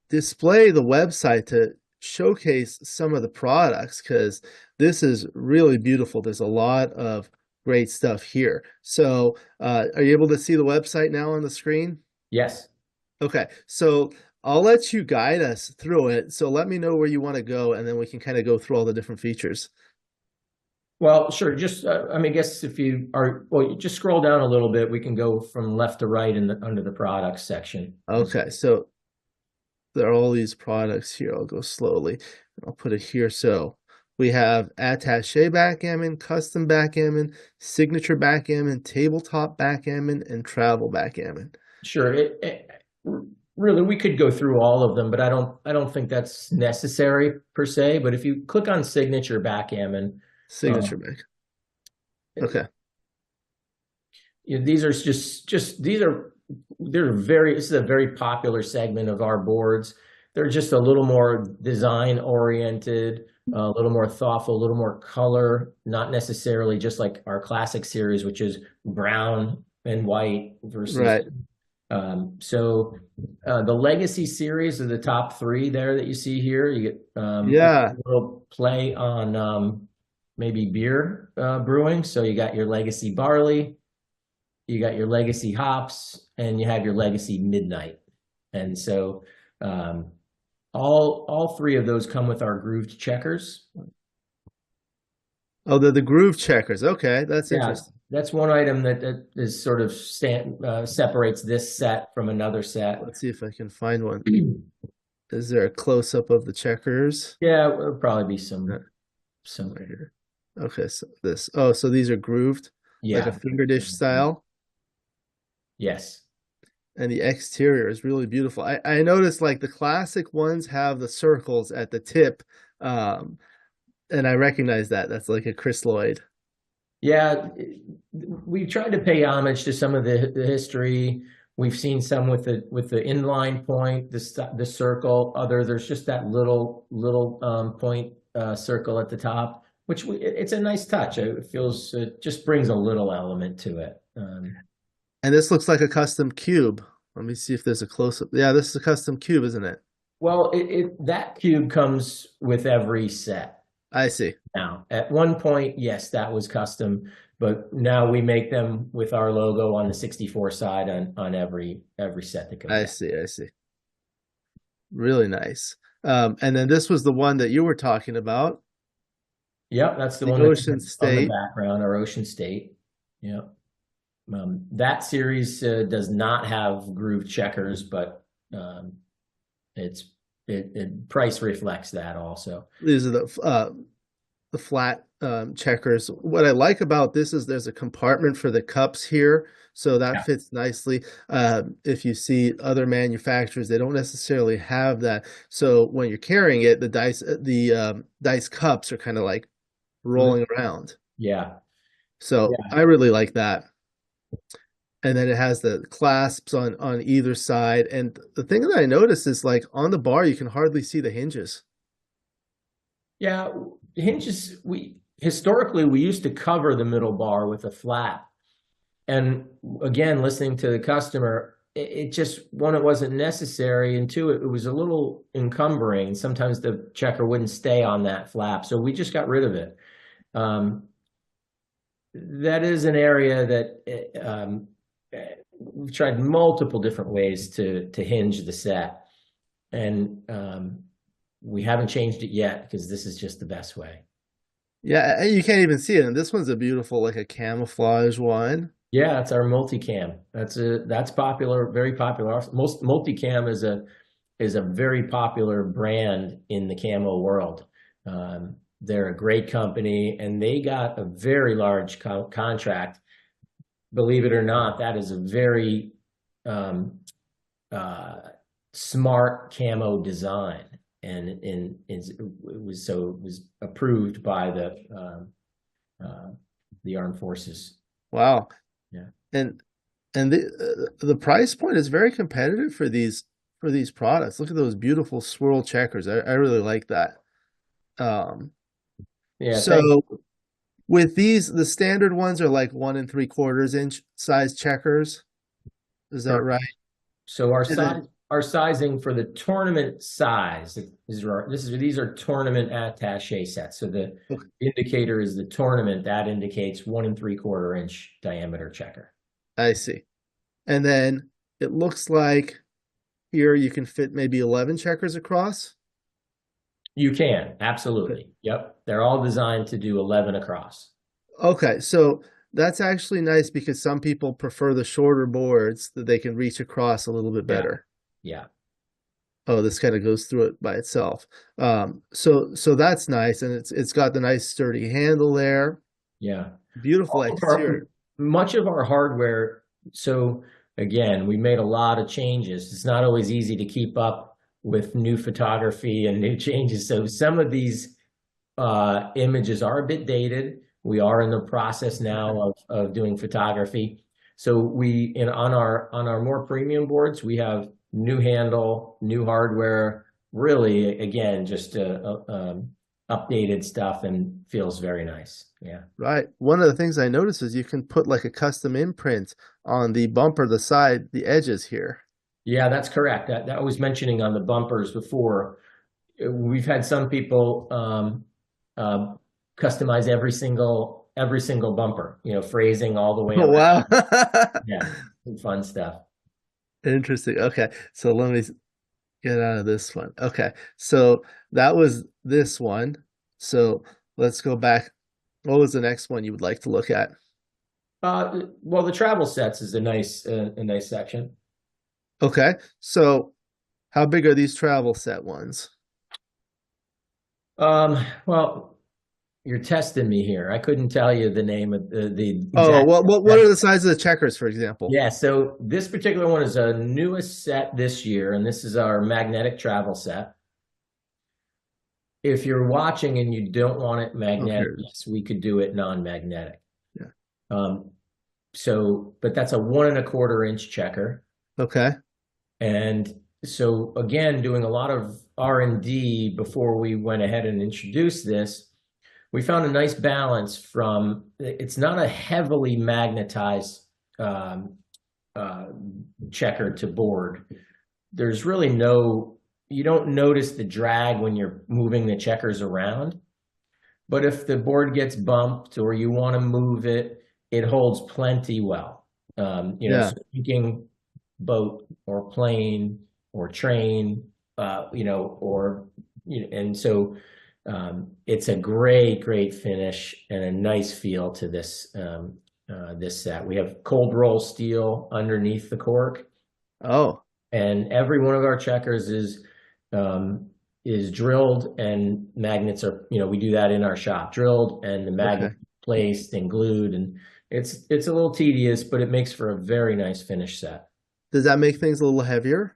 display the website to showcase some of the products, because this is really beautiful. There's a lot of great stuff here. So are you able to see the website now on the screen? Yes. Okay, so I'll let you guide us through it. So let me know where you want to go, and then we can kind of go through all the different features. Well, sure. Just, I guess if you just scroll down a little bit, we can go from left to right under the products section. Okay, so there are all these products here. I'll go slowly. I'll put it here. So we have attaché backgammon, custom backgammon, signature backgammon, tabletop backgammon, and travel backgammon. Sure. Really, we could go through all of them, but I don't think that's necessary per se. But if you click on signature backgammon, okay. These are this is a very popular segment of our boards. They're just a little more design oriented, a little more thoughtful, a little more color, not necessarily just like our classic series, which is brown and white versus. Right. So the Legacy series are the top 3 there that you see here. You get a little play on maybe beer brewing. So you got your Legacy Barley, you got your Legacy Hops, and you have your Legacy Midnight. And so all 3 of those come with our grooved checkers. Oh, they're the groove checkers. Okay, that's interesting. That's one item that is sort of separates this set from another set. Let's see if I can find one. Is there a close-up of the checkers? Yeah, there'll probably be somewhere here. Okay, so this. Oh, so these are grooved, like a finger dish style. Yes. And the exterior is really beautiful. I noticed like the classic ones have the circles at the tip, and I recognize that. That's like a Chris Lloyd. Yeah, we've tried to pay homage to some of the history. We've seen some with the inline point, the circle. There's just that little point circle at the top, which it's a nice touch. It just brings a little element to it. And this looks like a custom cube. Let me see if there's a close-up. Yeah, this is a custom cube, isn't it? Well, that cube comes with every set. I see. Now, at one point, yes, that was custom, but now we make them with our logo on the 64 side on every set that comes. I see. Really nice. And then this was the one that you were talking about. Yep, that's the one Ocean that's State. on the background, our Ocean State. Yep. That series does not have groove checkers, but price reflects that also. These are the flat checkers. What I like about this is there's a compartment for the cups here, so that fits nicely. If you see other manufacturers, they don't necessarily have that. So when you're carrying it, the dice cups are kind of like rolling around. Yeah. So I really like that. And then it has the clasps on either side. And the thing that I noticed is, like, on the bar, you can hardly see the hinges. Yeah, hinges, historically, we used to cover the middle bar with a flap. And again, listening to the customer, it just, one, it wasn't necessary, and two, it was a little encumbering. Sometimes the checker wouldn't stay on that flap, so we just got rid of it. That is an area that we've tried multiple different ways to hinge the set, and we haven't changed it yet because this is just the best way. Yeah, you can't even see it. And this one's a beautiful, like a camouflage one. Yeah, it's our multicam. That's popular, very popular. Most multicam is a very popular brand in the camo world. They're a great company, and they got a very large contract. Believe it or not, that is a very smart camo design, and it was approved by the armed forces. Wow. Yeah. And the price point is very competitive for these products. Look at those beautiful swirl checkers. I really like that. Yeah. So with these, the standard ones are like 1 3/4 inch size checkers. Is that right? So our sizing for the tournament size these are tournament attaché sets. So the indicator is the tournament that indicates 1 3/4 inch diameter checker. I see. And then it looks like here you can fit maybe 11 checkers across. You can, absolutely. Yep. They're all designed to do 11 across. Okay, so that's actually nice because some people prefer the shorter boards that they can reach across a little bit better. Yeah. Oh, this kind of goes through it by itself. So that's nice, and it's got the nice sturdy handle there. Yeah. Beautiful exterior. Much of our hardware, so again, we made a lot of changes. It's not always easy to keep up with new photography and new changes. So some of these images are a bit dated. We are in the process now of doing photography. So on our more premium boards, we have new handle, new hardware, really, again, just updated stuff, and feels very nice. Yeah. Right. One of the things I noticed is you can put like a custom imprint on the bumper, the side, the edges here. Yeah, that's correct. That I was mentioning on the bumpers before. We've had some people customize every single bumper, phrasing all the way Oh, around. wow. Yeah, some fun stuff. Interesting. Okay, so let me get out of this one. Okay, so that was this one. So let's go back. What was the next one you would like to look at? Well, the travel sets is a nice section. Okay, so how big are these travel set ones? Well, you're testing me here. I couldn't tell you the name of the Oh, well, what are the size of the checkers, for example? Yeah, so this particular one is a newest set this year, and this is our magnetic travel set. If you're watching and you don't want it magnetic, yes, we could do it non-magnetic. But that's a 1 1/4 inch checker. Okay. And so again, doing a lot of R&D before we went ahead and introduced this, we found a nice balance from, it's not a heavily magnetized checker to board. There's really you don't notice the drag when you're moving the checkers around. But if the board gets bumped or you want to move it, it holds plenty well. So thinking boat or plane or train, and so it's a great finish and a nice feel to this this set. We have cold roll steel underneath the cork. Oh, and every one of our checkers is drilled, and magnets are, we do that in our shop, drilled and the magnet placed and glued, and it's a little tedious, but it makes for a very nice finish set. Does that make things a little heavier?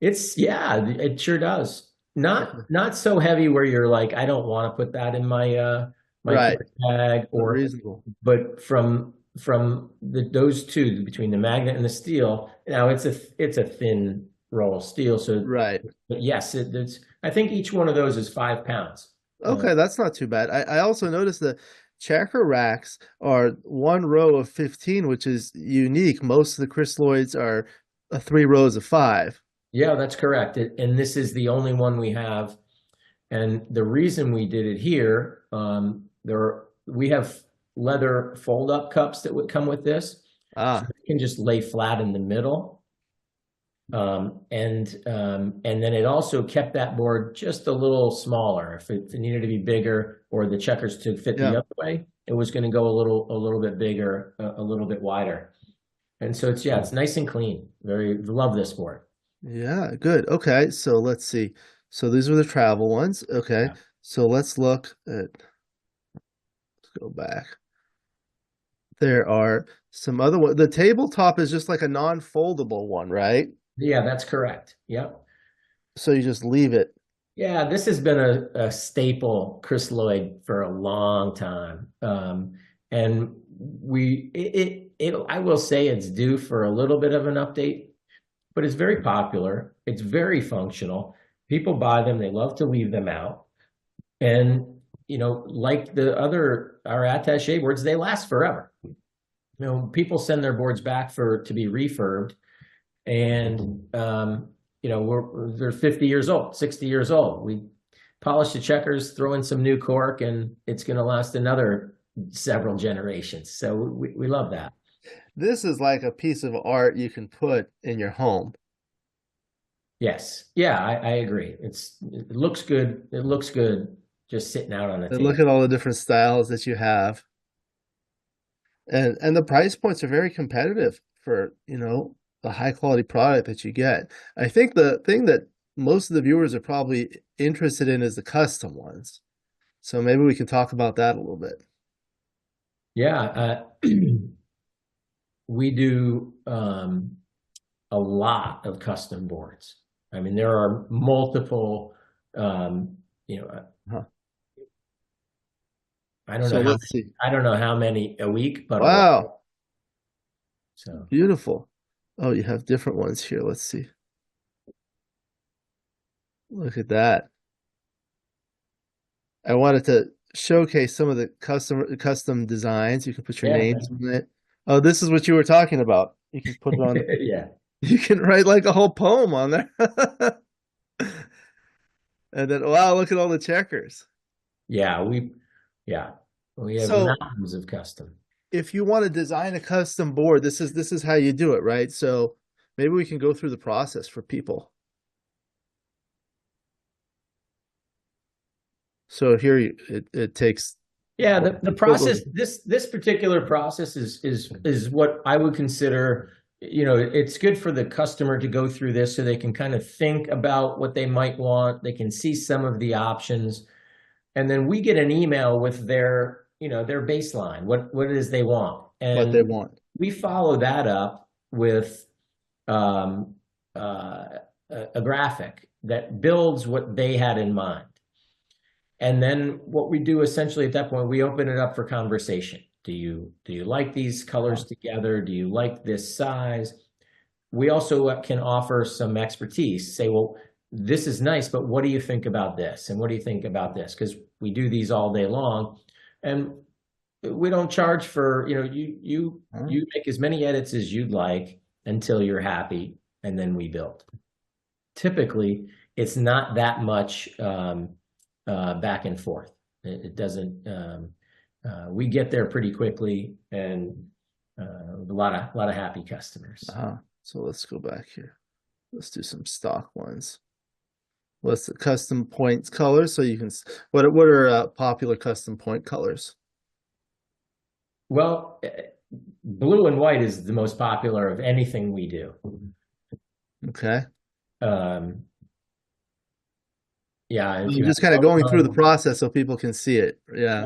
It sure does. Not so heavy where you're like, I don't want to put that in my my bag, or reasonable. But from those two, between the magnet and the steel, now it's a thin roll of steel. So right. But yes, it's. I think each one of those is 5 pounds. Okay, that's not too bad. I also noticed the checker racks are 1 row of 15, which is unique. Most of the crystalloids are 3 rows of 5. Yeah, that's correct. And this is the only one we have. And the reason we did it here, we have leather fold-up cups that would come with this. So you can just lay flat in the middle. And then it also kept that board just a little smaller. If it needed to be bigger, or the checkers to fit the other way, it was going to go a little bit bigger, a little bit wider. And so it's nice and clean. Love this board. Yeah, good. Okay, so let's see. So these were the travel ones. Okay, so let's look at. Let's go back. There are some other ones. The tabletop is just like a non-foldable one, right? Yeah, that's correct. Yep. So you just leave it. Yeah, this has been a staple crystalloid for a long time, and I will say it's due for a little bit of an update, but it's very popular. It's very functional. People buy them. They love to leave them out, and like our attaché boards, they last forever. People send their boards back to be refurbed, and they're 50 years old, 60 years old. We polish the checkers, throw in some new cork, and it's going to last another several generations. So we love that. This is like a piece of art you can put in your home. Yes. Yeah, I agree. It looks good. It looks good just sitting out on the table. Look at all the different styles that you have. And the price points are very competitive for, the high quality product that you get. I think the thing that most of the viewers are probably interested in is the custom ones. So maybe we can talk about that a little bit. Yeah, we do a lot of custom boards. I mean, there are multiple, I don't know how many a week, but wow. So beautiful. Oh, you have different ones here. Let's see. Look at that. I wanted to showcase some of the custom designs. You can put your names on it. Oh, this is what you were talking about. You can put it on. Yeah. You can write like a whole poem on there. And then, wow, look at all the checkers. Yeah, we have mountains of custom. If you want to design a custom board, this is how you do it, right? So maybe we can go through the process for people. So here it takes. Yeah, the process. This particular process is what I would consider. It's good for the customer to go through this so they can kind of think about what they might want. They can see some of the options, and then we get an email with their baseline, what it is they want, and what they want. We follow that up with a graphic that builds what they had in mind. And then what we do essentially at that point, we open it up for conversation. Do you like these colors together? Do you like this size? We also can offer some expertise. Say, well, this is nice, but what do you think about this? And what do you think about this? Because we do these all day long, and we don't charge for, you make as many edits as you'd like until you're happy, and then we build. Typically, it's not that much back and forth. It doesn't. We get there pretty quickly, and a lot of happy customers. So let's go back here. Let's do some stock ones. What's the custom points colors? So you can. What are popular custom point colors? Well, blue and white is the most popular of anything we do. Okay. Yeah. I'm just kind of going through the process so people can see it. Yeah.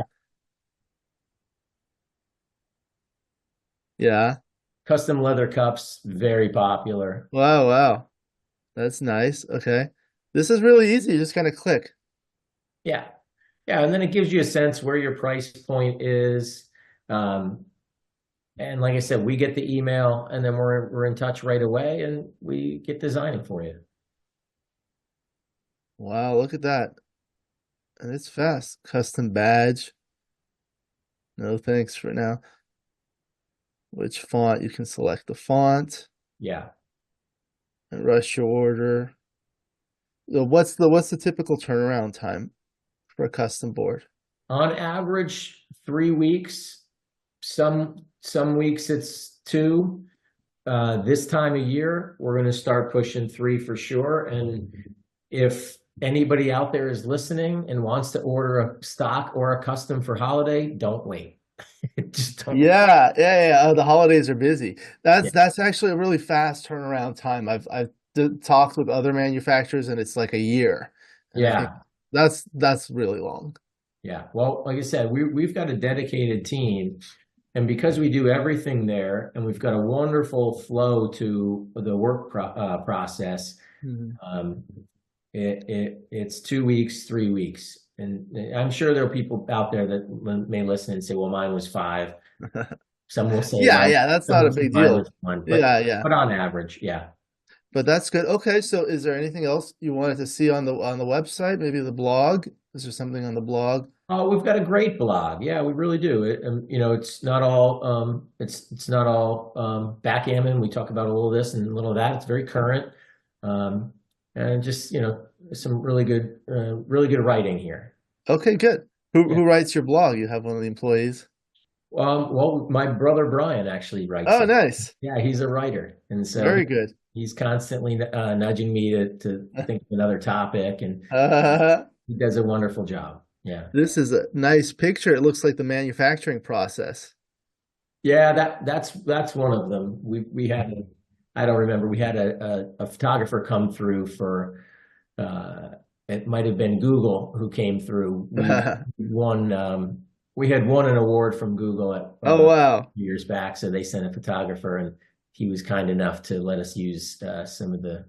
Yeah. Custom leather cups, very popular. Wow, wow. That's nice. Okay. This is really easy. You just kind of click. Yeah. Yeah, and then it gives you a sense where your price point is. And like I said, we get the email, and then we're in touch right away, and we get designing for you. Wow, look at that. And it's fast. Custom badge. No thanks for now. Which font? You can select the font. Yeah. And rush your order. So what's the typical turnaround time for a custom board? On average, 3 weeks. Some weeks it's 2. This time of year, we're going to start pushing 3 for sure. And if anybody out there is listening and wants to order a stock or a custom for holiday, don't wait. Just don't. Yeah. Oh, the holidays are busy. That's actually a really fast turnaround time. I've talked with other manufacturers, and it's like a year. And I think that's really long. Yeah. Well, like I said, we've got a dedicated team, and because we do everything there, and we've got a wonderful flow to the work process, it's 2 weeks, 3 weeks. And I'm sure there are people out there that may listen and say, well, mine was 5. Some will say, that's not a big deal. But But on average, yeah. But that's good. Okay, so is there anything else you wanted to see on the website? Maybe the blog? Is there something on the blog? Oh, we've got a great blog. Yeah, we really do. It's not all it's not all backgammon. We talk about a little of this and a little of that. It's very current, and just some really good writing here. Okay, good. Who writes your blog? You have one of the employees? Well, my brother Brian actually writes. Oh, it. Nice. Yeah, he's a writer, and so very good. He's constantly nudging me to think of another topic, and he does a wonderful job. Yeah. This is a nice picture. It looks like the manufacturing process. Yeah, that's one of them. We had I don't remember. We had a photographer come through for it might have been Google who came through. We had won an award from Google a few years back, so they sent a photographer, and he was kind enough to let us use some of the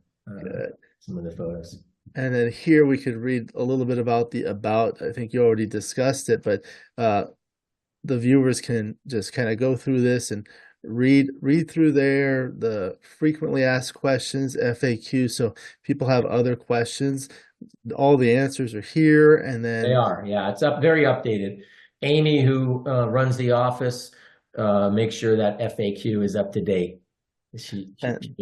photos. And then here we could read a little bit about the about. I think you already discussed it, but the viewers can just kind of go through this and read through there, the frequently asked questions, FAQ. So people have other questions. All the answers are here, and then they are. Yeah, it's very updated. Amy, who runs the office, makes sure that FAQ is up to date. She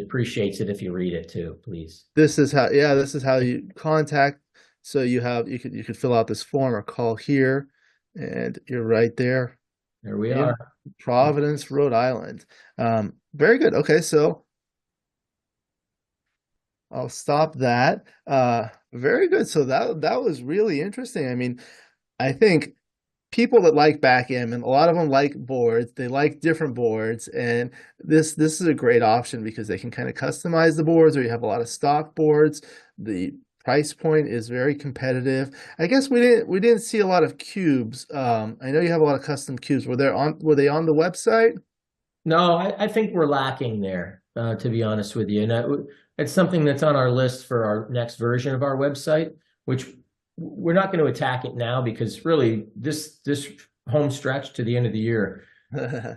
appreciates it if you read it too, please. This is how you contact. So you could fill out this form or call here, and you're right there. There we are. Providence, Rhode Island. Very good. Okay, so I'll stop that. Very good. So that was really interesting. I mean, I think people that like backgammon, a lot of them like boards. They like different boards, and this is a great option because they can kind of customize the boards, or you have a lot of stock boards. The price point is very competitive. I guess we didn't see a lot of cubes. I know you have a lot of custom cubes. Were they on the website? No, I think we're lacking there, to be honest with you. And it's something that's on our list for our next version of our website, which we're not going to attack it now because really this home stretch to the end of the year,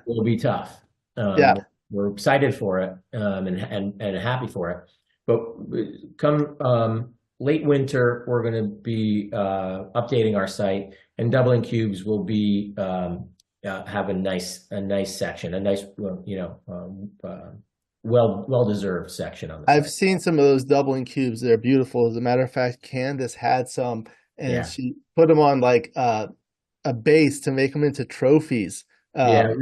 will be tough. Yeah. We're excited for it, and happy for it. But come late winter, we're going to be updating our site, and Doubling Cubes will be have a nice section, a nice well deserved section on the I've site. seen some of those Doubling Cubes. They're beautiful. As a matter of fact, Candace had some, and she put them on like a base to make them into trophies. Yeah.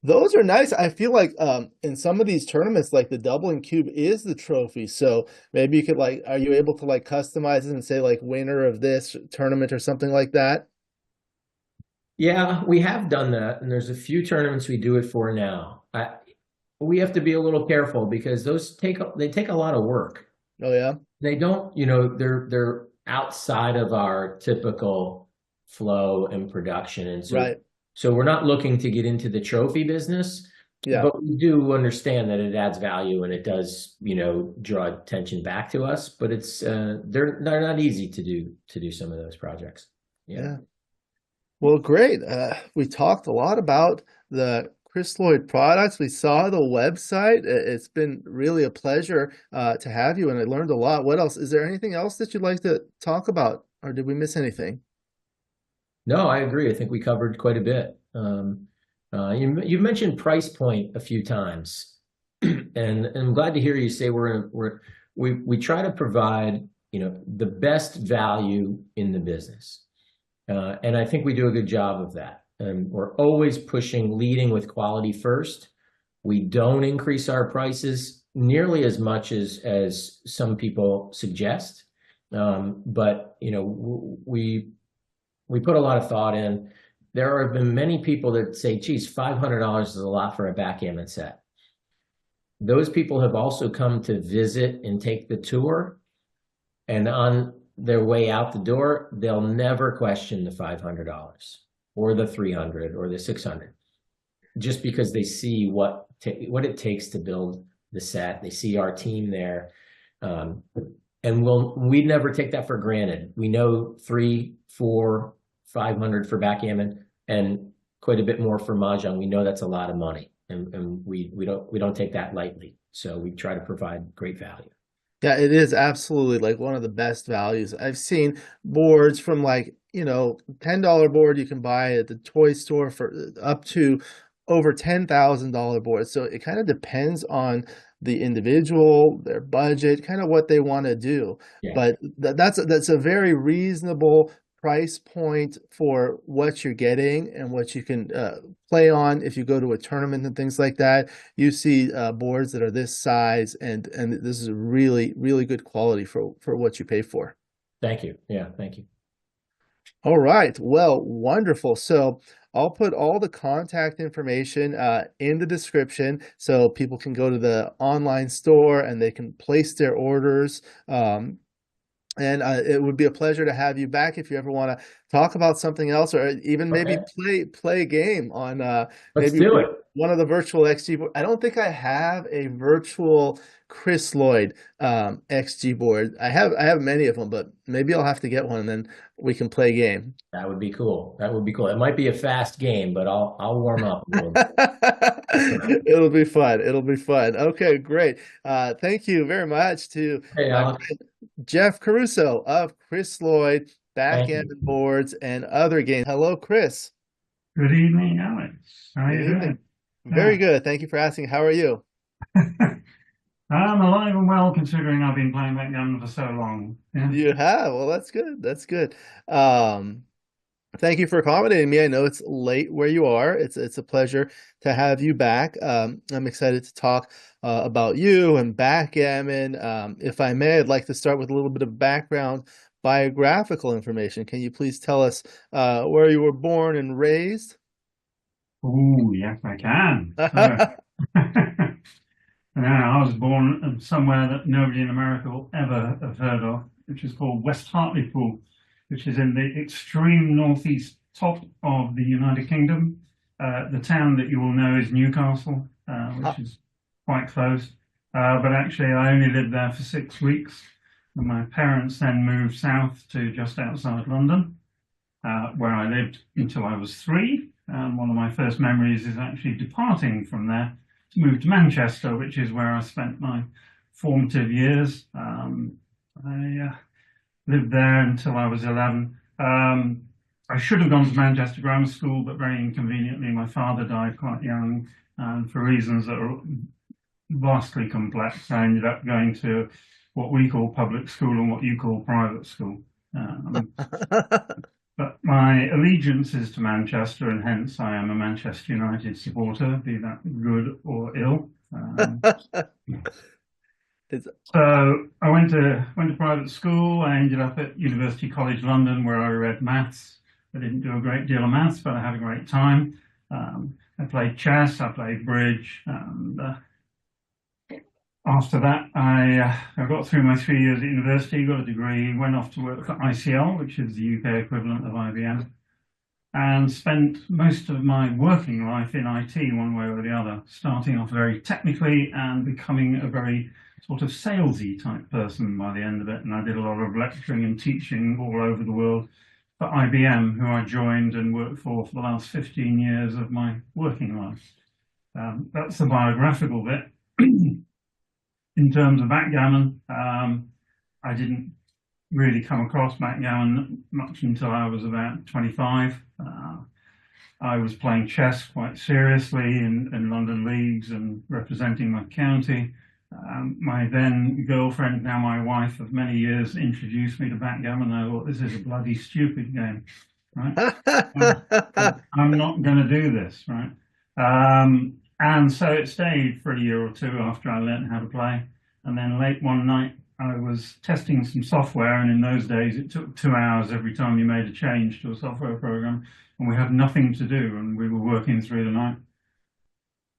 Those are nice. I feel like in some of these tournaments, like the Doubling Cube is the trophy. So maybe you could are you able to customize it and say winner of this tournament or something like that? Yeah, we have done that, and there's a few tournaments we do it for now. We have to be a little careful because those take a lot of work. Oh yeah. They don't, they're outside of our typical flow and production, and so so we're not looking to get into the trophy business. Yeah. But we do understand that it adds value and it does, draw attention back to us. But it's they're not easy to do some of those projects. Yeah. Well, great. We talked a lot about the Chris Lloyd products. We saw the website. It's been really a pleasure to have you, and I learned a lot. What else? Is there anything else that you'd like to talk about, or did we miss anything? No, I agree. I think we covered quite a bit. You've mentioned price point a few times, and I'm glad to hear you say we try to provide the best value in the business, and I think we do a good job of that. And we're always leading with quality first. We don't increase our prices nearly as much as some people suggest, but we put a lot of thought in. There have been many people that say, geez, $500 is a lot for a backgammon set. Those people have also come to visit and take the tour, and on their way out the door, they'll never question the $500 or the $300 or the $600, just because they see what it takes to build the set. They see our team there, and we never take that for granted. We know $300, $400, $500 for backgammon and quite a bit more for mahjong. We know that's a lot of money, and we don't take that lightly. So we try to provide great value. Yeah, it is absolutely one of the best values. I've seen boards from $10 board you can buy at the toy store for up to over $10,000 boards. So it kind of depends on the individual, their budget, kind of what they want to do. Yeah. But that's a very reasonable price point for what you're getting and what you can play on if you go to a tournament and things like that. You see boards that are this size, and this is really, really good quality for what you pay for. Thank you. Yeah, thank you. All right. Well, wonderful. So I'll put all the contact information in the description so people can go to the online store and they can place their orders. And it would be a pleasure to have you back if you ever want to talk about something else, or even maybe play a game on Let's do it. One of the virtual XG boards. I don't think I have a virtual Chris Lloyd XG board. I have many of them, but maybe I'll have to get one and then we can play a game. That would be cool. It might be a fast game, but I'll warm up a little bit. It'll be fun. Okay, great. Thank you very much to Jeff Caruso of Chris Lloyd, Backgammon Boards, and other games. Hello, Chris. Good evening, Alex. How are you doing? Very good. Thank you for asking. How are you? I'm alive and well, considering I've been playing Backgammon for so long. Yeah. You have? Well, that's good. That's good. Thank you for accommodating me. I know it's late where you are. It's a pleasure to have you back. I'm excited to talk about you and backgammon. If I may, I'd like to start with a little bit of background biographical information. Can you please tell us where you were born and raised? Oh, yes, I can. I was born somewhere that nobody in America will ever have heard of, which is called West Hartlepool, which is in the extreme northeast top of the United Kingdom. The town that you will know is Newcastle, which is quite close. But actually, I only lived there for 6 weeks. And my parents then moved south to just outside London, where I lived until I was 3. And one of my first memories is actually departing from there to move to Manchester, which is where I spent my formative years. I lived there until I was 11. I should have gone to Manchester Grammar School, but very inconveniently, my father died quite young, and for reasons that are vastly complex, I ended up going to what we call public school and what you call private school. But my allegiance is to Manchester, and hence I am a Manchester United supporter, be that good or ill. So I went to private school. I ended up at University College London, where I read maths. I didn't do a great deal of maths, but I had a great time. I played chess, I played bridge, and after that, I got through my 3 years at university, got a degree, went off to work for ICL, which is the UK equivalent of IBM, and spent most of my working life in IT one way or the other, starting off very technically and becoming a very sort of salesy type person by the end of it. And I did a lot of lecturing and teaching all over the world for IBM, who I joined and worked for the last 15 years of my working life. That's the biographical bit. In terms of backgammon, I didn't really come across backgammon much until I was about 25. I was playing chess quite seriously in London leagues and representing my county. My then girlfriend, now my wife of many years, introduced me to backgammon. I thought, this is a bloody stupid game, right? I'm not going to do this, right? And so it stayed for a year or two after I learned how to play. And then late one night, I was testing some software. And in those days, it took 2 hours every time you made a change to a software program. And we had nothing to do. And we were working through the night.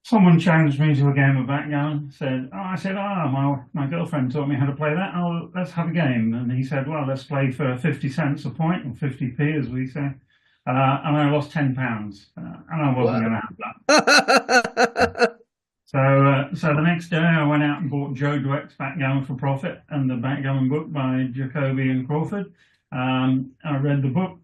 Someone challenged me to a game of backgammon. I said, my girlfriend taught me how to play that. Oh, let's have a game. And he said, well, let's play for 50 cents a point, or 50p, as we say. And I lost £10, and I wasn't going to have that. So the next day I went out and bought Joe Dweck's Backgammon for Profit and the Backgammon book by Jacoby and Crawford. I read the book.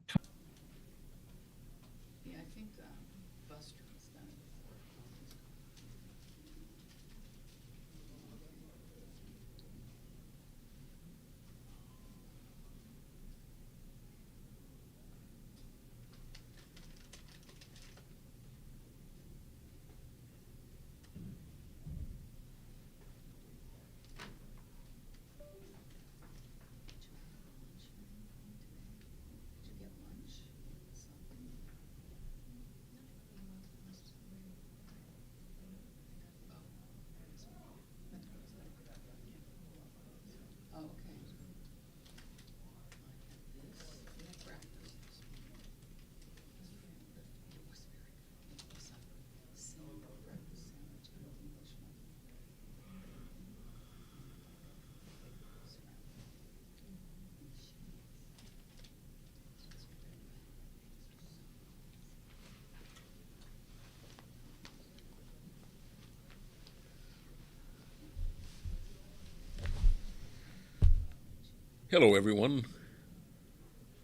Hello, everyone.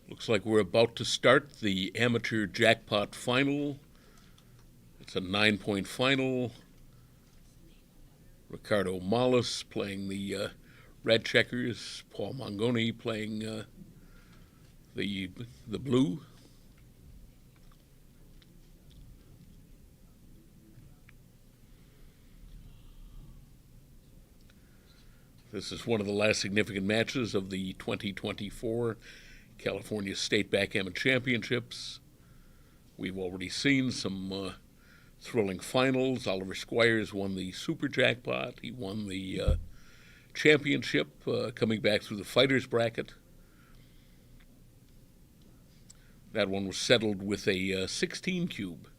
Looks like we're about to start the amateur jackpot final. It's a 9-point final. Ricardo Mollis playing the red checkers. Paul Mangone playing the blue. This is one of the last significant matches of the 2024 California State Backgammon Championships. We've already seen some thrilling finals. Oliver Squires won the Super Jackpot. He won the championship, coming back through the fighters bracket. That one was settled with a 16 cube.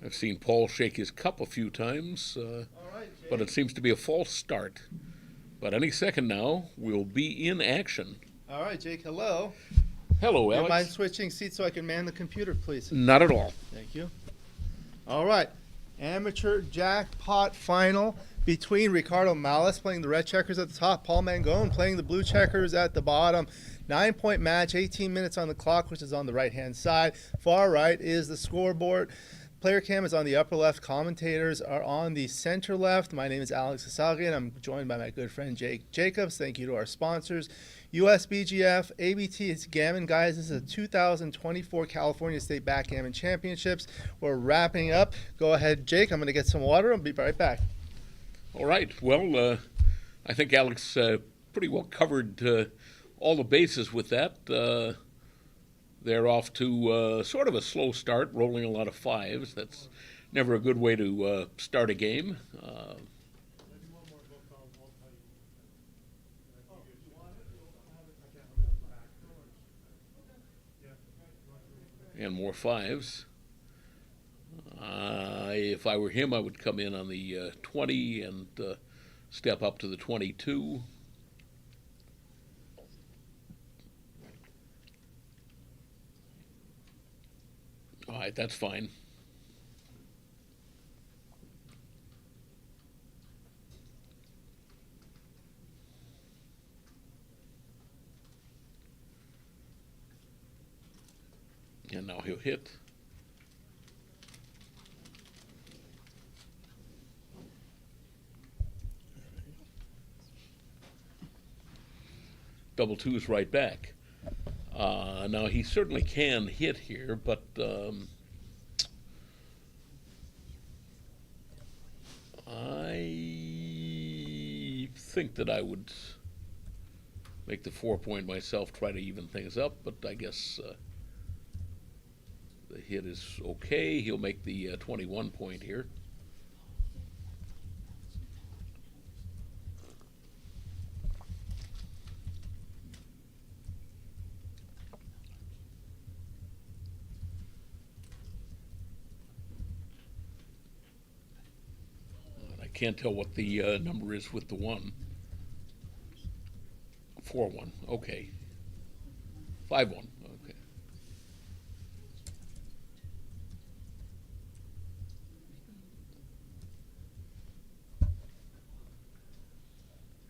I've seen Paul shake his cup a few times, but it seems to be a false start. But any second now, we'll be in action. All right, Jake, hello. Hello, Do you Alex. mind switching seats so I can man the computer, please? Not at all. Thank you. All right. Amateur jackpot final between Ricardo Malas playing the red checkers at the top, Paul Mangone playing the blue checkers at the bottom. 9-point match, 18 minutes on the clock, which is on the right-hand side. Far right is the scoreboard. Player cam is on the upper left. Commentators are on the center left. My name is Alex Eshaghian. I'm joined by my good friend Jake Jacobs. Thank you to our sponsors. USBGF, ABT, it's Gammon, guys. This is a 2024 California State Backgammon Championships. We're wrapping up. Go ahead, Jake. I'm going to get some water. I'll be right back. All right. Well, I think Alex pretty well covered all the bases with that. They're off to sort of a slow start, rolling a lot of fives. That's never a good way to start a game. And more fives. If I were him, I would come in on the 20 and step up to the 22. All right, that's fine. And now he'll hit. Double twos right back. Now he certainly can hit here, but I think that I would make the 4-point myself, try to even things up, but I guess the hit is okay. He'll make the 21-point here. Can't tell what the number is with the 1. 4-1, okay. 5-1, okay.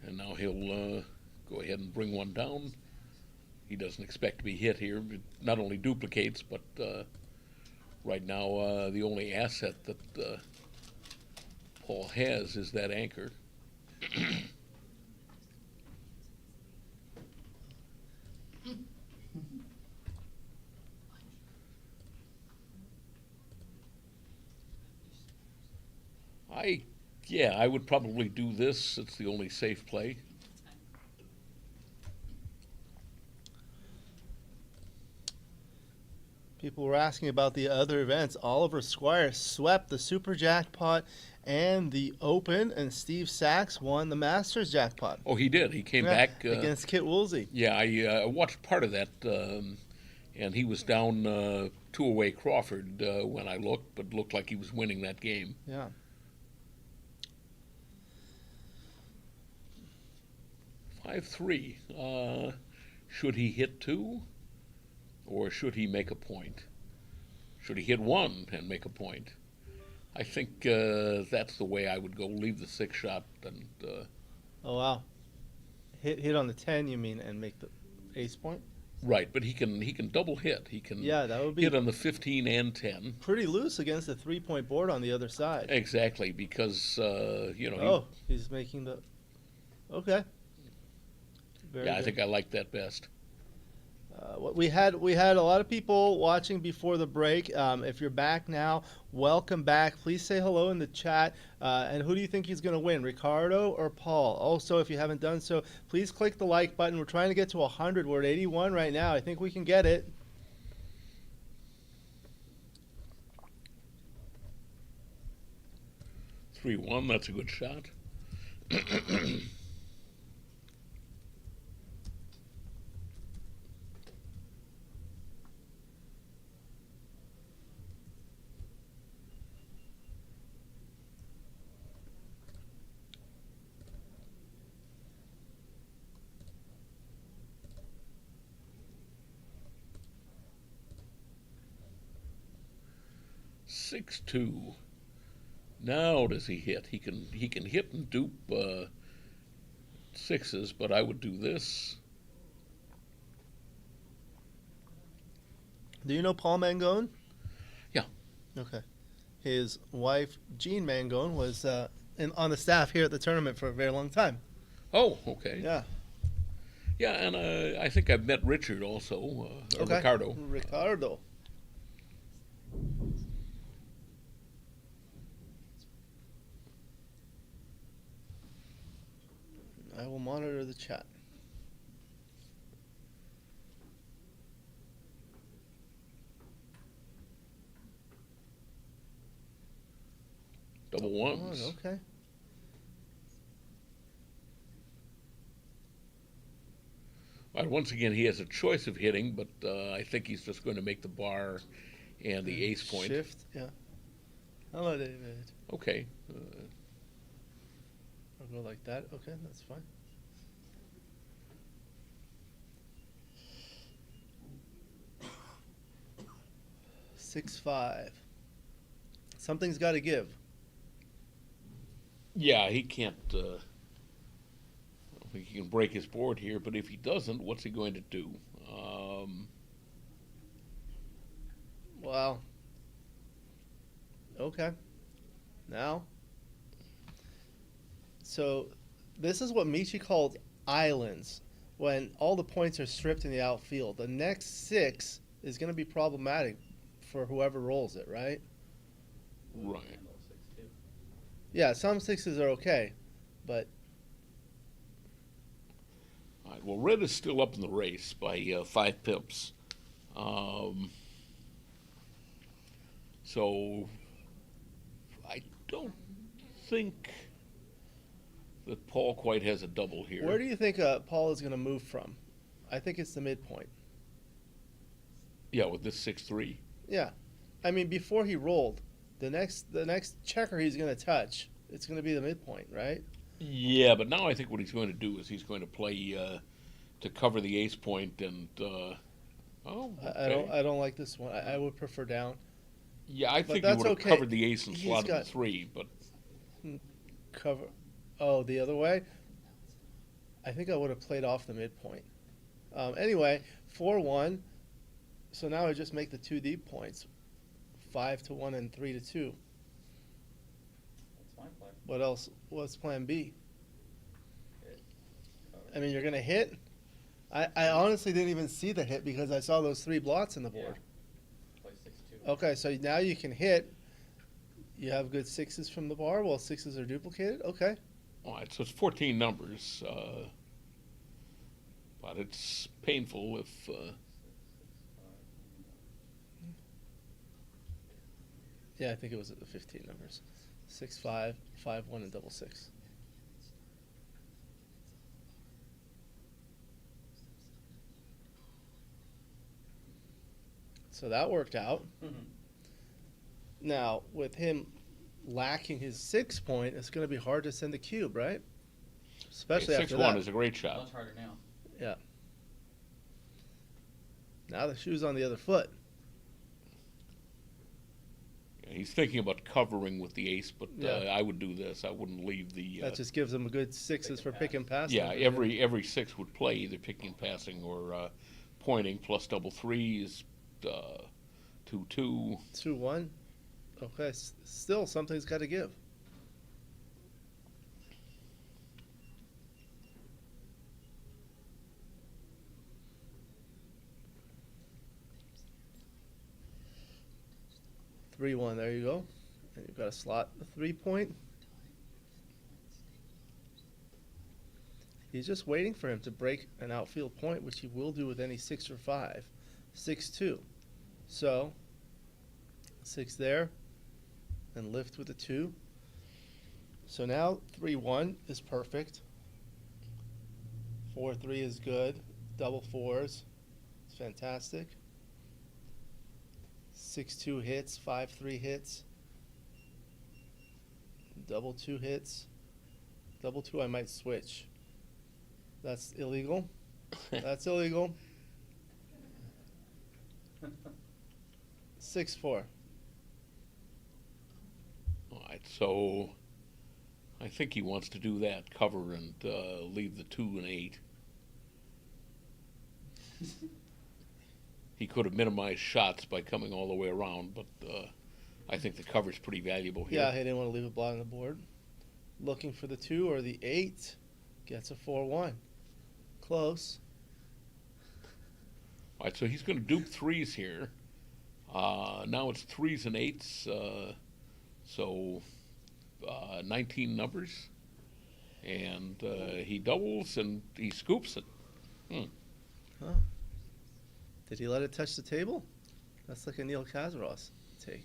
And now he'll go ahead and bring one down. He doesn't expect to be hit here. It not only duplicates, but right now the only asset that Paul has is that anchor. I would probably do this. It's the only safe play. People were asking about the other events. Oliver Squire swept the Super Jackpot and the Open, and Steve Sachs won the Masters Jackpot. Oh, he did. He came back against Kit Woolsey. Yeah, I watched part of that, and he was down 2 away Crawford when I looked, but looked like he was winning that game. Yeah. (5-3). Should he hit 2, or should he make a point? Should he hit 1 and make a point? I think that's the way I would go. Leave the 6 shot and. Oh wow! Hit on the 10, you mean, and make the ace point? Right, but he can double hit. He can that would be hit on the 15 and 10. Pretty loose against the 3-point board on the other side. Exactly, because he's making the. Okay. Very yeah, good. I think I like that best. We had a lot of people watching before the break. If you're back now, welcome back. Please say hello in the chat. And who do you think he's going to win, Ricardo or Paul? Also, if you haven't done so, please click the like button. We're trying to get to 100. We're at 81 right now. I think we can get it. (3-1). That's a good shot. 6-2. Now does he hit? He can hit and dupe sixes, but I would do this. Do you know Paul Mangone? Yeah. Okay. His wife, Jean Mangone, was on the staff here at the tournament for a very long time. Oh, okay. Yeah. Yeah, and I think I've met Richard also, or Ricardo. Ricardo. I will monitor the chat. Double ones. Oh, okay. Well, once again, he has a choice of hitting, but I think he's just going to make the bar and the ace point. Shift, yeah. Hello, David. Okay. I'll go like that. Okay, that's fine. Six, 5. Something's got to give. Yeah, he can't. I don't think he can break his board here, but if he doesn't, what's he going to do? Wow. Okay. Now. So, this is what Michi called islands. When all the points are stripped in the outfield, the next 6 is going to be problematic for whoever rolls it, right? Right. Yeah, some 6s are okay, but All right, well, red is still up in the race by 5 pips. So I don't think that Paul quite has a double here. where do you think Paul is going to move from? I think it's the midpoint. Yeah, with this 6-3. Yeah, I mean before he rolled, the next checker he's going to touch, it's going to be the midpoint, right? Yeah, but now I think what he's going to do is he's going to play to cover the ace point and. I don't like this one. I would prefer down. Yeah, I But think he that's would have okay. covered the ace and He's slotted got- the 3, but Cover. Oh, the other way? I think I would have played off the midpoint. Anyway, 4-1. So now I just make the 2 deep points. 5-1 and 3-2. That's my play. What else? What's plan B? I mean, you're going to hit? I honestly didn't even see the hit because I saw those 3 blots in the board. Play 6-2. Okay, so now you can hit. You have good 6s from the bar. Well, 6s are duplicated. Okay. all right, so it's 14 numbers. But it's painful if. Yeah, I think it was 15 numbers. 6-5, 5-1, and double 6. So that worked out. Now, with him lacking his 6 point, it's going to be hard to send the cube, right? Especially after 6-1 that. is a great shot. Much harder now. Yeah. Now the shoe's on the other foot. He's thinking about covering with the ace, but Yeah. I would do this. I wouldn't leave the. That just gives him a good 6s for pick and pass. Yeah, every 6 would play either picking, passing, or pointing. Plus double 3s, 2-2. 2-1. Okay, still something's got to give. Three one. There you go. And you've got a slot a 3 point. He's just waiting for him to break an outfield point, which he will do with any 6 or 5. 6-2. So 6 there, and lift with a 2. So now 3-1 is perfect. 4-3 is good. Double 4s. It's fantastic. 6-2 hits, 5-3 hits. Double 2 hits. Double 2 I might switch. That's illegal. That's illegal. 6-4. right, so I think he wants to do that, cover and leave the 2 and 8. He could have minimized shots by coming all the way around, but I think the cover's pretty valuable here. Yeah, he didn't want to leave a blot on the board. Looking for the 2 or the 8. Gets a 4-1. Close. All right, so he's going to dupe 3s here. Now it's 3s and 8s, so 19 numbers. And he doubles and he scoops it. Huh. Did he let it touch the table? That's like a Neil Kazaross take.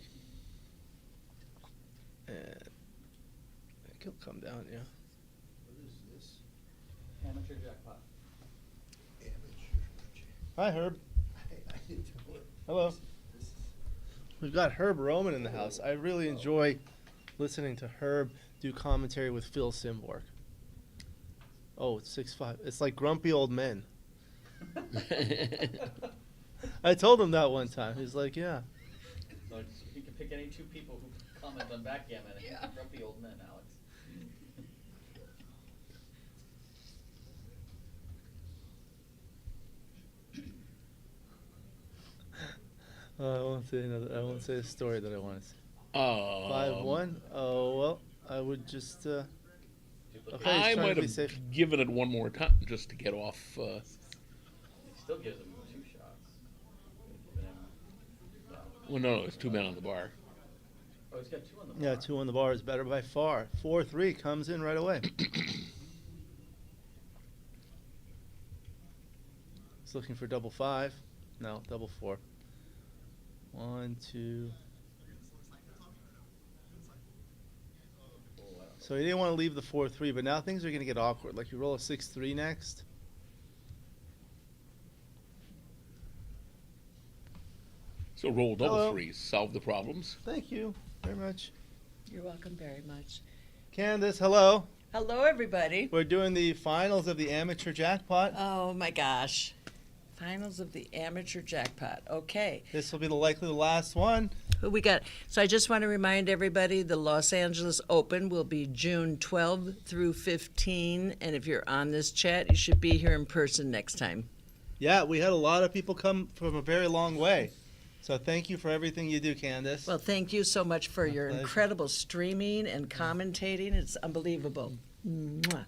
And I think he'll come down, yeah. What is this? Amateur jackpot. Hi, Herb. I didn't do it. Hello. We've got Herb Roman in the house. I really enjoy listening to Herb do commentary with Phil Simborg. Oh, it's 6'5". It's like grumpy old men. I told him that one time. He's like, yeah. So you can pick any 2 people who comment on Backgammon and grumpy old men, Alex. I won't say another. I won't say a story that I want to say. 5-1. Oh well, I would just. Okay, I might have given it one more time just to get off. He still gives him 2 shots. Well, no, it's 2 men on the bar. Oh, he's got 2 on the bar. Yeah, 2 on the bar is better by far. 4-3 comes in right away. He's looking for double 5. No, double 4. 1, 2. So he didn't want to leave the 4-3, but now things are going to get awkward. Like you roll a 6-3 next. So roll double Hello. 3s, solve the problems. Thank you very much. You're welcome very much. Candace, hello. Hello, everybody. We're doing the finals of the amateur jackpot. Oh my gosh. Finals of the amateur jackpot. Okay. This will be likely the last one. Who we got? So I just want to remind everybody the Los Angeles Open will be June 12 through 15. And if you're on this chat, you should be here in person next time. Yeah, we had a lot of people come from a very long way. So thank you for everything you do, Candace. Well, thank you so much for your pleasure. incredible streaming and commentating. It's unbelievable. Mwah.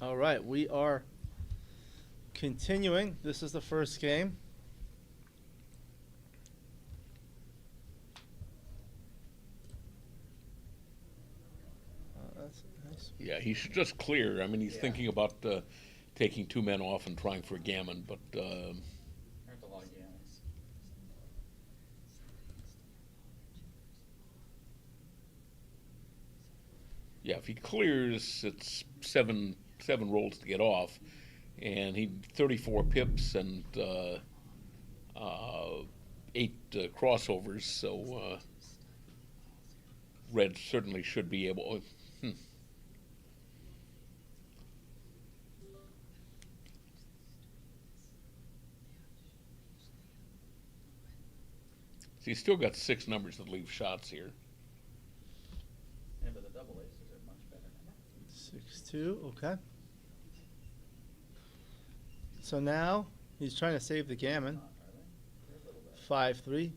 All right, we are continuing. This is the first game. That's nice. Yeah, he should just clear. I mean, he's thinking about taking 2 men off and trying for a gammon, but There's a lot of gammons. yeah, if he clears, it's seven rolls to get off, and he 34 pips and 8 crossovers. So red certainly should be able. So he's still got 6 numbers that leave shots here. Yeah, but the double aces are much better. 6-2, okay. So now he's trying to save the gammon. 5-3.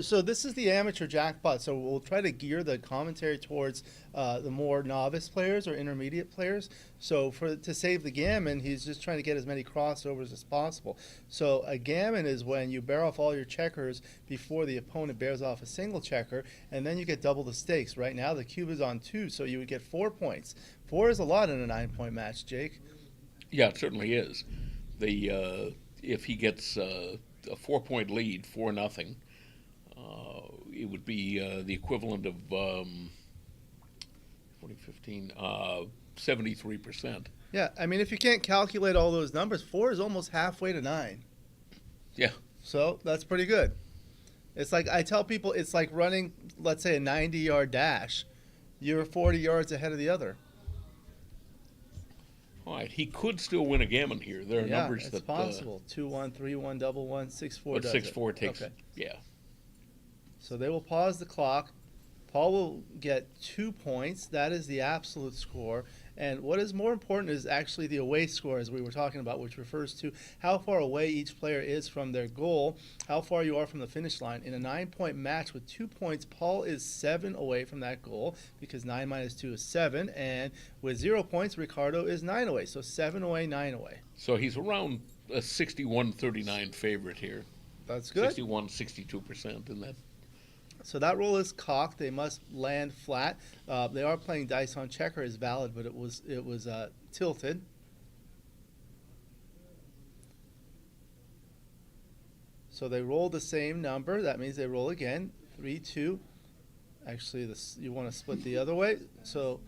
So this is the amateur jackpot. So we'll try to gear the commentary towards the more novice players or intermediate players. So to save the gammon, he's just trying to get as many crossovers as possible. So a gammon is when you bear off all your checkers before the opponent bears off a single checker, and then you get double the stakes. Right now the cube is on 2, so you would get 4 points. 4 is a lot in a 9-point match, Jake. Yeah, it certainly is. If he gets a 4-point lead, 4-0. It would be the equivalent of 40-15, 73%. Yeah, I mean, if you can't calculate all those numbers, 4 is almost halfway to 9. Yeah. So that's pretty good. It's like I tell people, it's like running, let's say, a 90-yard dash. You're 40 yards ahead of the other. All right, he could still win a gammon here. There are numbers it's that possible. 2-1, 3-1, double 1, 6-4. But 6-4 takes. Okay. Yeah. So they will pause the clock. Paul will get 2 points. That is the absolute score. And what is more important is actually the away score, as we were talking about, which refers to how far away each player is from their goal, how far you are from the finish line. In a 9-point match with 2 points, Paul is 7 away from that goal because 9 minus 2 is 7. And with 0 points, Ricardo is 9 away. So 7 away, 9 away. So he's around a 61-39 favorite here. That's good. 61, 62% in that. So that roll is cocked. They must land flat. They are playing dice on checker is valid, but it was tilted. So they roll the same number. That means they roll again. 3, 2. Actually, you want to split the other way. So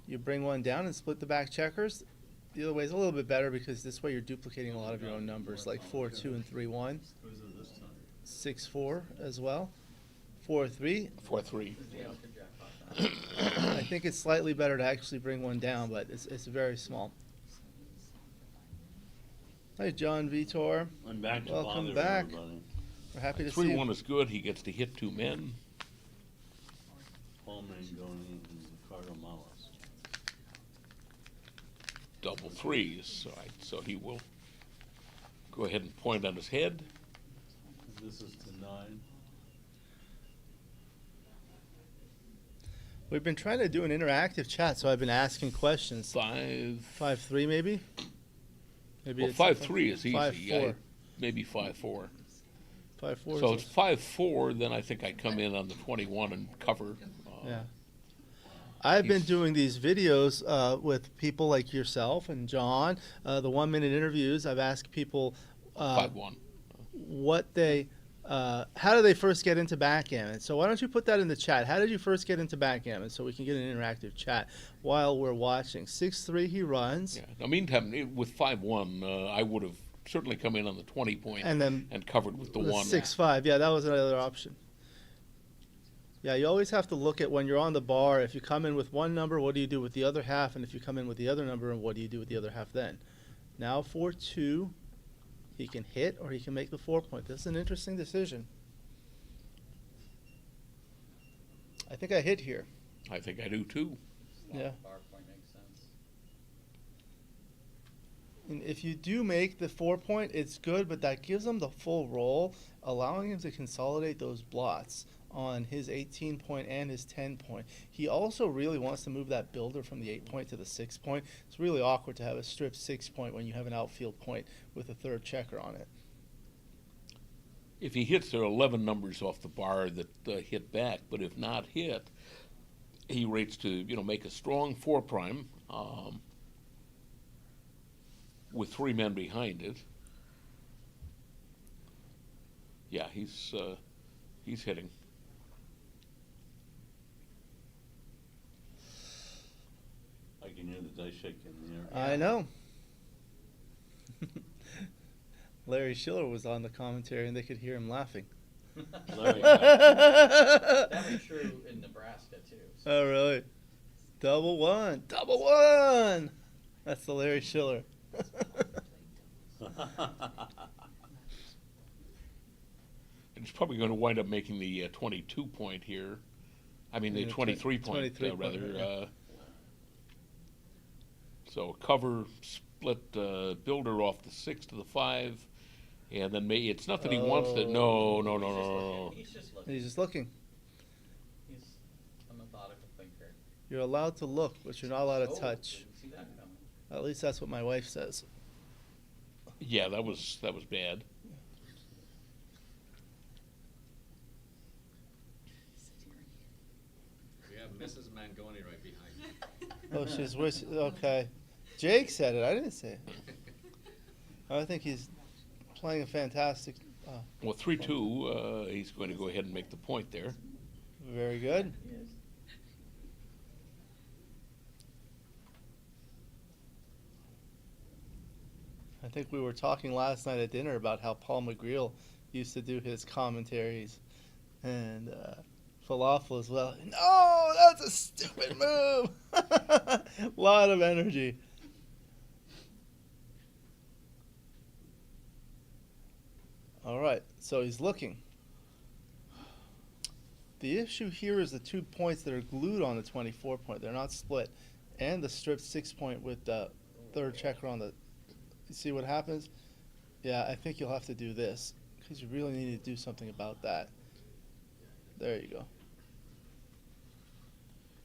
you bring one down and split the back checkers. The other way is a little bit better because this way you're duplicating a lot of your own numbers, like 4, 2, and 3, 1. 6, 4 as well. 4, 3. 4, 3. Yeah. I think it's slightly better to actually bring one down, but it's very small. Hi, John Vitor. I'm back to Welcome bother back. everybody. We're happy to see 3-1 you. is good. He gets to hit 2 men. Paul Mangone and Ricardo Malas. Double 3s. All right, so he will go ahead and point on his head. This is to 9. We've been trying to do an interactive chat, so I've been asking questions. 5. 5-3 maybe? Maybe Well, it's 5-3 is easy. 5-4. Maybe 5-4. 5-4. So it's 5-4, then I think I come in on the 21 and cover. Yeah. I've been doing these videos with people like yourself and John, the 1-minute interviews. I've asked people 5-1. what they, how do they first get into backgammon? So why don't you put that in the chat? How did you first get into backgammon so we can get an interactive chat while we're watching? 6-3 he runs. Yeah. Now, meantime, with 5-1, I would have certainly come in on the 20 point and covered with the 1. 6-5, yeah, that was another option. Yeah, you always have to look at when you're on the bar, if you come in with one number, what do you do with the other half? And if you come in with the other number, what do you do with the other half then? Now 4-2, he can hit or he can make the 4-point. This is an interesting decision. I think I hit here. I think I do too. Yeah. Bar point makes sense. And if you do make the 4-point, it's good, but that gives him the full roll, allowing him to consolidate those blots on his 18-point and his 10-point. He also really wants to move that builder from the 8-point to the 6-point. It's really awkward to have a strip 6-point when you have an outfield point with a third checker on it. If he hits, there are 11 numbers off the bar that hit back, but if not hit, he rates to make a strong 4-prime with 3 men behind it. Yeah, he's hitting. I can hear the dice shaking in the air. I know. Larry Shiller was on the commentary and they could hear him laughing. That was true in Nebraska too. So. Oh, really? Double one. Double one! That's the Larry Shiller. It's probably going to wind up making the 22-point here. I mean, the 23-point, rather. Yeah. So cover, split builder off the 6 to the 5, and then it's not that he wants to. No. He's just looking. He's just looking. He's a methodical thinker. You're allowed to look, but you're not allowed to Oh, touch. didn't see that coming. At least that's what my wife says. Yeah, that was bad. We have Mrs. Mangone right behind you. Oh, she's okay. Jake said it. I didn't say it. I think he's playing a fantastic. Well, 3-2. He's going to go ahead and make the point there. Very good. I think we were talking last night at dinner about how Paul McGreal used to do his commentaries, and Falafel as well. No, that's a stupid move. Lot of energy. All right, so he's looking. The issue here is the 2 points that are glued on the 24 point. They're not split. And the stripped 6 point with the third checker on the... You see what happens? Yeah, I think you'll have to do this because you really need to do something about that. There you go.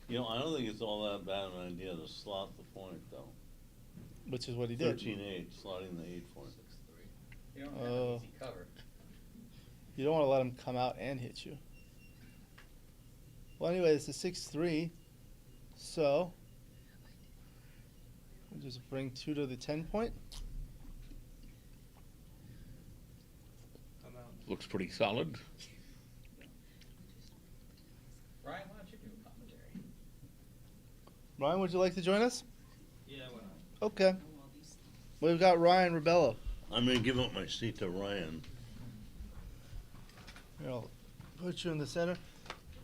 You know, I don't think it's all that bad an idea to slot the point, though. Which is what he did. 13-8, slotting the 8 point. You don't have an easy cover. You don't want to let him come out and hit you. Well, anyway, it's a 6-3. So, we'll just bring 2 to the 10 point. Looks pretty solid. Ryan, why don't you do a commentary? Ryan, would you like to join us? Yeah, why not? Okay. We've got Ryan Rebello. I'm going to give up my seat to Ryan. Here, I'll put you in the center.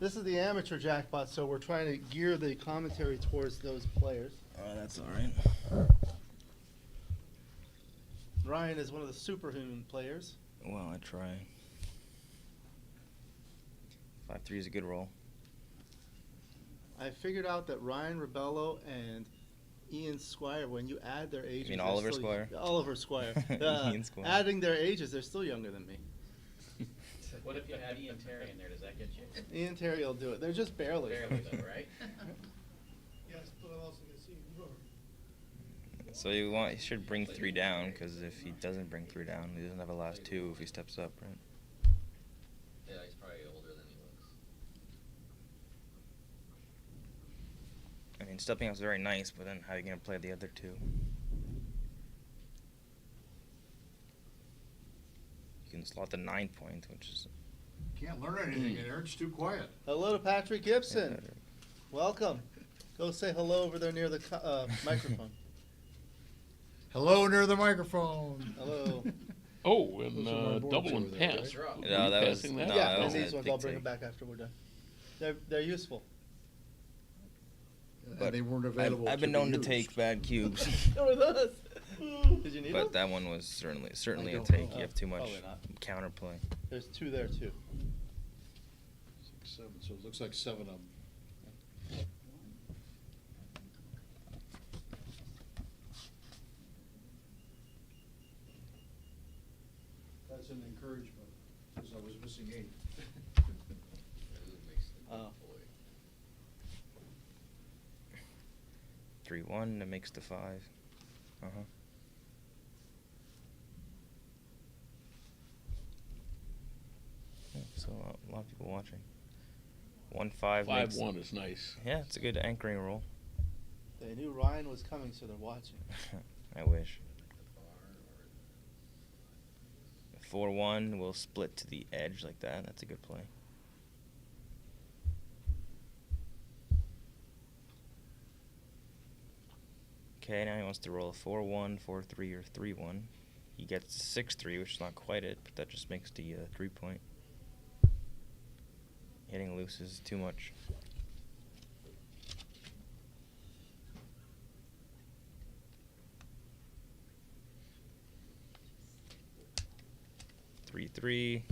This is the amateur jackpot, so we're trying to gear the commentary towards those players. That's all right. Ryan is one of the superhuman players. Well, I try. 5-3 is a good roll. I figured out that Ryan Rebello and Ian Squire, when you add their ages... You mean Oliver Squire? Oliver Squire. Ian Squire. Adding their ages, they're still younger than me. What if you had Ian Terry in there? Does that get you? Ian Terry will do it. They're just barely. Barely though, right? Yes, but I'm also going to see you. So you should bring 3 down, because if he doesn't bring 3 down, he doesn't have a last 2 if he steps up, right? Yeah, he's probably older than he looks. I mean, stepping up is very nice, but then how are you going to play the other 2? You can slot the 9 point, which is... Can't learn anything in there. It's too quiet. Hello to Patrick Gibson. Welcome. Go say hello over there near the microphone. Hello near the microphone. Hello. Oh, and double and pass. No, that was... Passing that? No, Yeah, that and was these a ones big I'll bring them take. back after we're done. They're useful. But they weren't available. I've been to be known to used. take bad cubes. So are those. Did you need But them? that one was certainly I a don't take. know. You have too much Probably not. counterplay. There's 2 there too. 6, 7, so it looks like 7 of them. That's an encouragement, because I was missing 8. Oh. 3-1, that makes the 5. Yeah, so a lot of people watching. 1-5 makes... 5-1 is nice. Yeah, it's a good anchoring roll. They knew Ryan was coming, so they're watching. I wish. 4-1 will split to the edge like that. That's a good play. Okay, now he wants to roll a 4-1, 4-3, or 3-1. He gets 6-3, which is not quite it, but that just makes the 3 point. Hitting loose is too much. Three,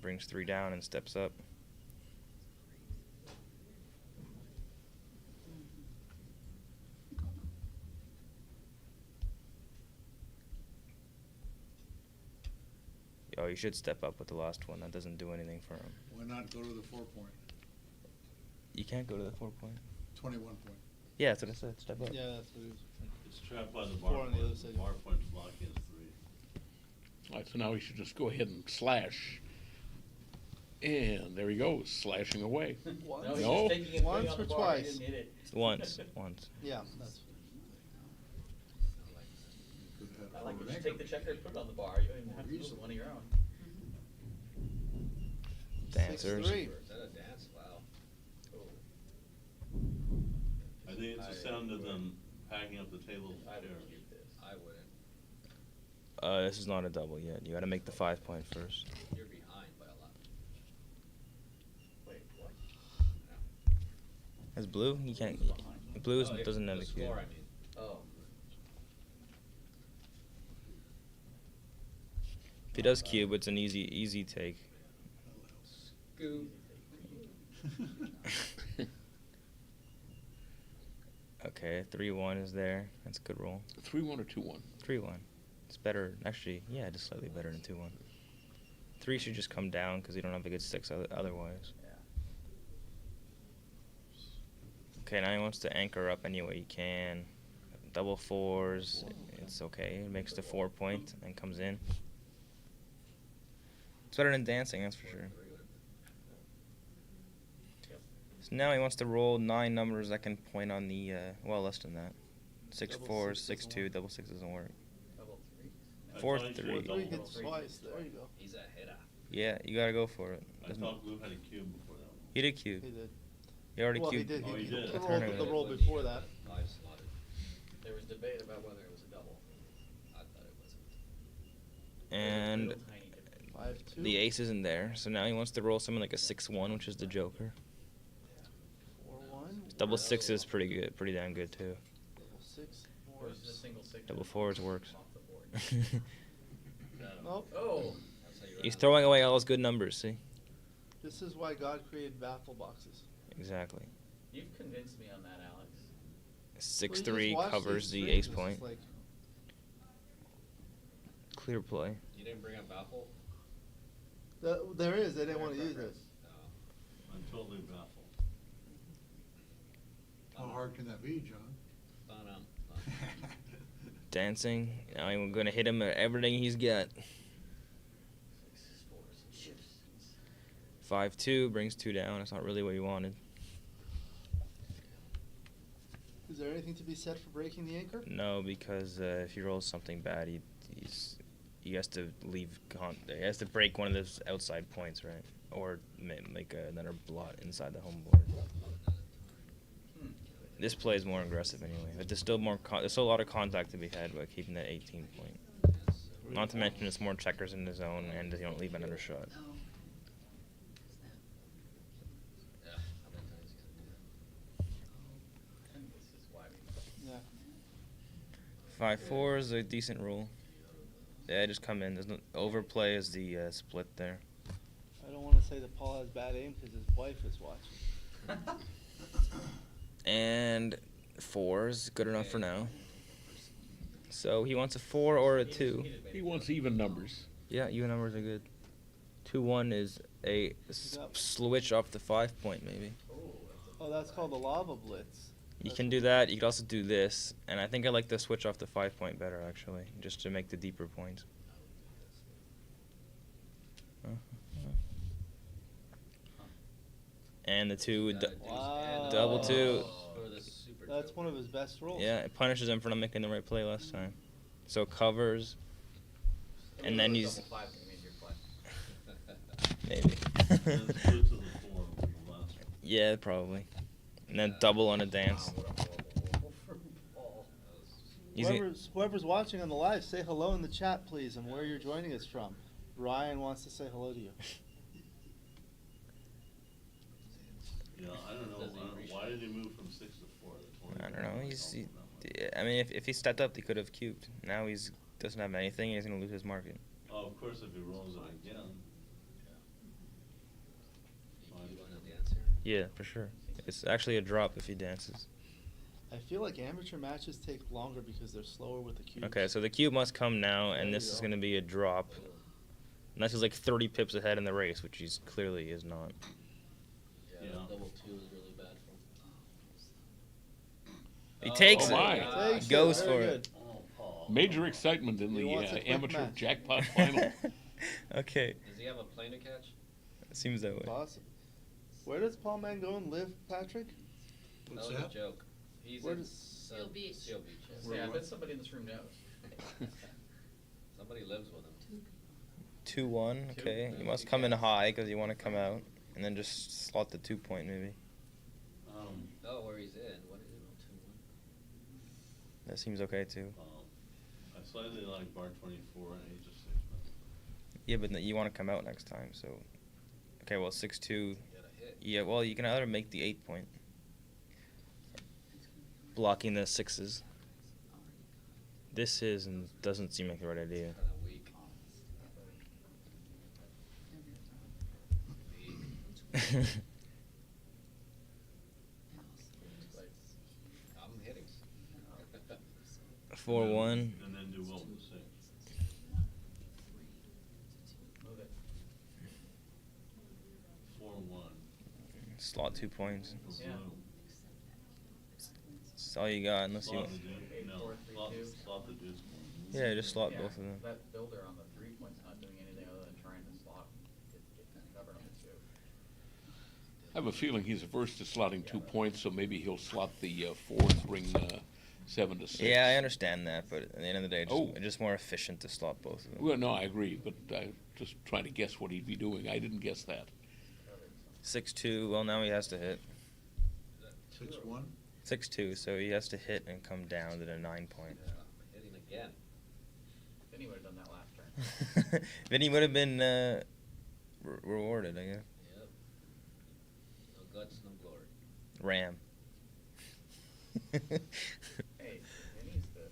brings 3 down and steps up. Oh, you should step up with the last one. That doesn't do anything for him. Why not go to the 4 point? You can't go to the 4 point. 21 point. Yeah, that's what I said. Step up. Yeah, that's what he was. It's trapped by the 4 bar on the other point. side. Bar point's blocking is 3. All right, so now we should just go ahead and slash. And there he goes, slashing away. Once? No, he's No? just taking it Once way on or the bar. He twice? didn't hit it. Once. Yeah, that's. I like to just take the checker and put it on the bar. You don't even have to move one of your own. Dancers. 6-3. Is that a dance? Wow. Cool. I think it's the sound of them packing up the table. I wouldn't keep this. I wouldn't. This is not a double yet. You gotta make the 5 point first. You're behind by a lot. Wait, what? As blue, you can't. Blue doesn't have a cube. Score, I mean. Oh. If he does cube, it's an easy take. Scoop. Okay, 3-1 is there. That's a good roll. 3-1 or 2-1? 3-1. It's better. Actually, yeah, just slightly better than 2-1. 3 should just come down because you don't have a good 6 otherwise. Okay, now he wants to anchor up any way he can. Double 4s. It's okay. It makes the 4 point and comes in. It's better than dancing, that's for sure. So now he wants to roll 9 numbers that can point on the, well, less than that. 6 4s, 6 2, double 6 doesn't work. 4 3. 3 hits twice. There you go. He's a hitter. Yeah, you gotta go for it. I thought Blue had a cube before that one. He did cube. He did. He already Well, cubed. he did. Oh, he did. The roll before that. Five slotted. There was debate about whether it was a double. I thought it wasn't. And 5-2. the ace isn't there, so now he wants to roll something like a 6-1, which is the joker. 4-1. Double 6 is pretty good, pretty damn good too. Double 6 Versus a works. single 6. Double 4s works. Off the board. Nope. Oh. He's throwing away all his good numbers, see? This is why God created baffle boxes. Exactly. You've convinced me on that, Alex. 6-3 watch covers these the strings, ace it's point. like- Clear play. You didn't bring up baffle? There is. They didn't want to use it. I'm totally baffled. How hard can that be, John? Dancing. Now I'm gonna hit him at everything he's got. 5-2 brings 2 down. That's not really what you wanted. Is there anything to be said for breaking the anchor? No, because if he rolls something bad, he has to leave. He has to break one of those outside points, right? Or make another blot inside the home board. This play is more aggressive anyway, but there's still there's still a lot of contact to be had by keeping that 18 point. Not to mention it's more checkers in the zone, and you don't leave another shot. Yeah. 5-4 is a decent roll. Yeah, just come in. There's no overplay is the split there. I don't want to say that Paul has bad aim because his wife is watching. And 4 is good enough for now. So he wants a 4 or a 2. He wants even numbers. Yeah, even numbers are good. 2-1 is a switch off the 5 point maybe. Oh, that's called the lava blitz. You can do that. You can also do this, and I think I like the switch off the 5 point better actually, just to make the deeper points. And the 2 Wow. double 2. That's one of his best rolls. Yeah, it punishes him for not making the right play last time. So covers, and then he's maybe. Yeah, probably. And then double on a dance. Whoever's watching on the live, say hello in the chat, please, and where you're joining us from. Brian wants to say hello to you. Yeah, I don't know. Why did he move from 6 to 4? I don't know. I mean, if he stepped up, he could have cubed. Now he's doesn't have anything. He's gonna lose his market. Oh, of course, if he rolls it again. Yeah, for sure. It's actually a drop if he dances. I feel like amateur matches take longer because they're slower with the cubes. Okay, so the cube must come now, and There this you is go. gonna be a drop. Unless he's like 30 pips ahead in the race, which he's clearly is not. Yeah, double 2 is really bad for He takes Oh it. my. He goes for it. Major excitement in He the wants a quick amateur match. jackpot final. Okay. Does he have a plane to catch? It seems that way. Awesome. Where does Paul Mangone live, Patrick? That was a joke. He's Where in does- Seal Beach. Seal Beach. Yes. Where Yeah, I what? bet somebody in this room knows. Somebody lives with him. 2-1. Okay. You must come in high because you want to come out, and then just slot the 2 point maybe. Oh, where he's in. What is it? 2-1. That seems okay too. I slightly like bar 24 and he just 6. Yeah, but you want to come out next time, so. Okay, well 6-2. Yeah, well you can either make the 8 point, blocking the 6s. This is and doesn't seem like the right idea. I'm hitting. 4-1. And then do Wilton 6. Move it. 4-1. Slot 2 points. Yeah. That's all you got, unless you Slot want. the deuce. No, slot the deuce. Yeah, just slot both of them. That builder on the 3 point's not doing anything other than trying to slot, get covered on the 2. I have a feeling he's averse to slotting 2 points, so maybe he'll slot the 4th ring 7 to 6. Yeah, I understand that, but at the end of the day, Oh. it's just more efficient to slot both of them. Well, no, I agree, but I'm just trying to guess what he'd be doing. I didn't guess that. 6-2. Well, now he has to hit. 6-1? 6-2. So he has to hit and come down to the 9 point. Hitting again. Then he would have done that last turn. Then he would have been rewarded, I guess. Yep. No guts, no glory. Ram. Hey, Vinny's the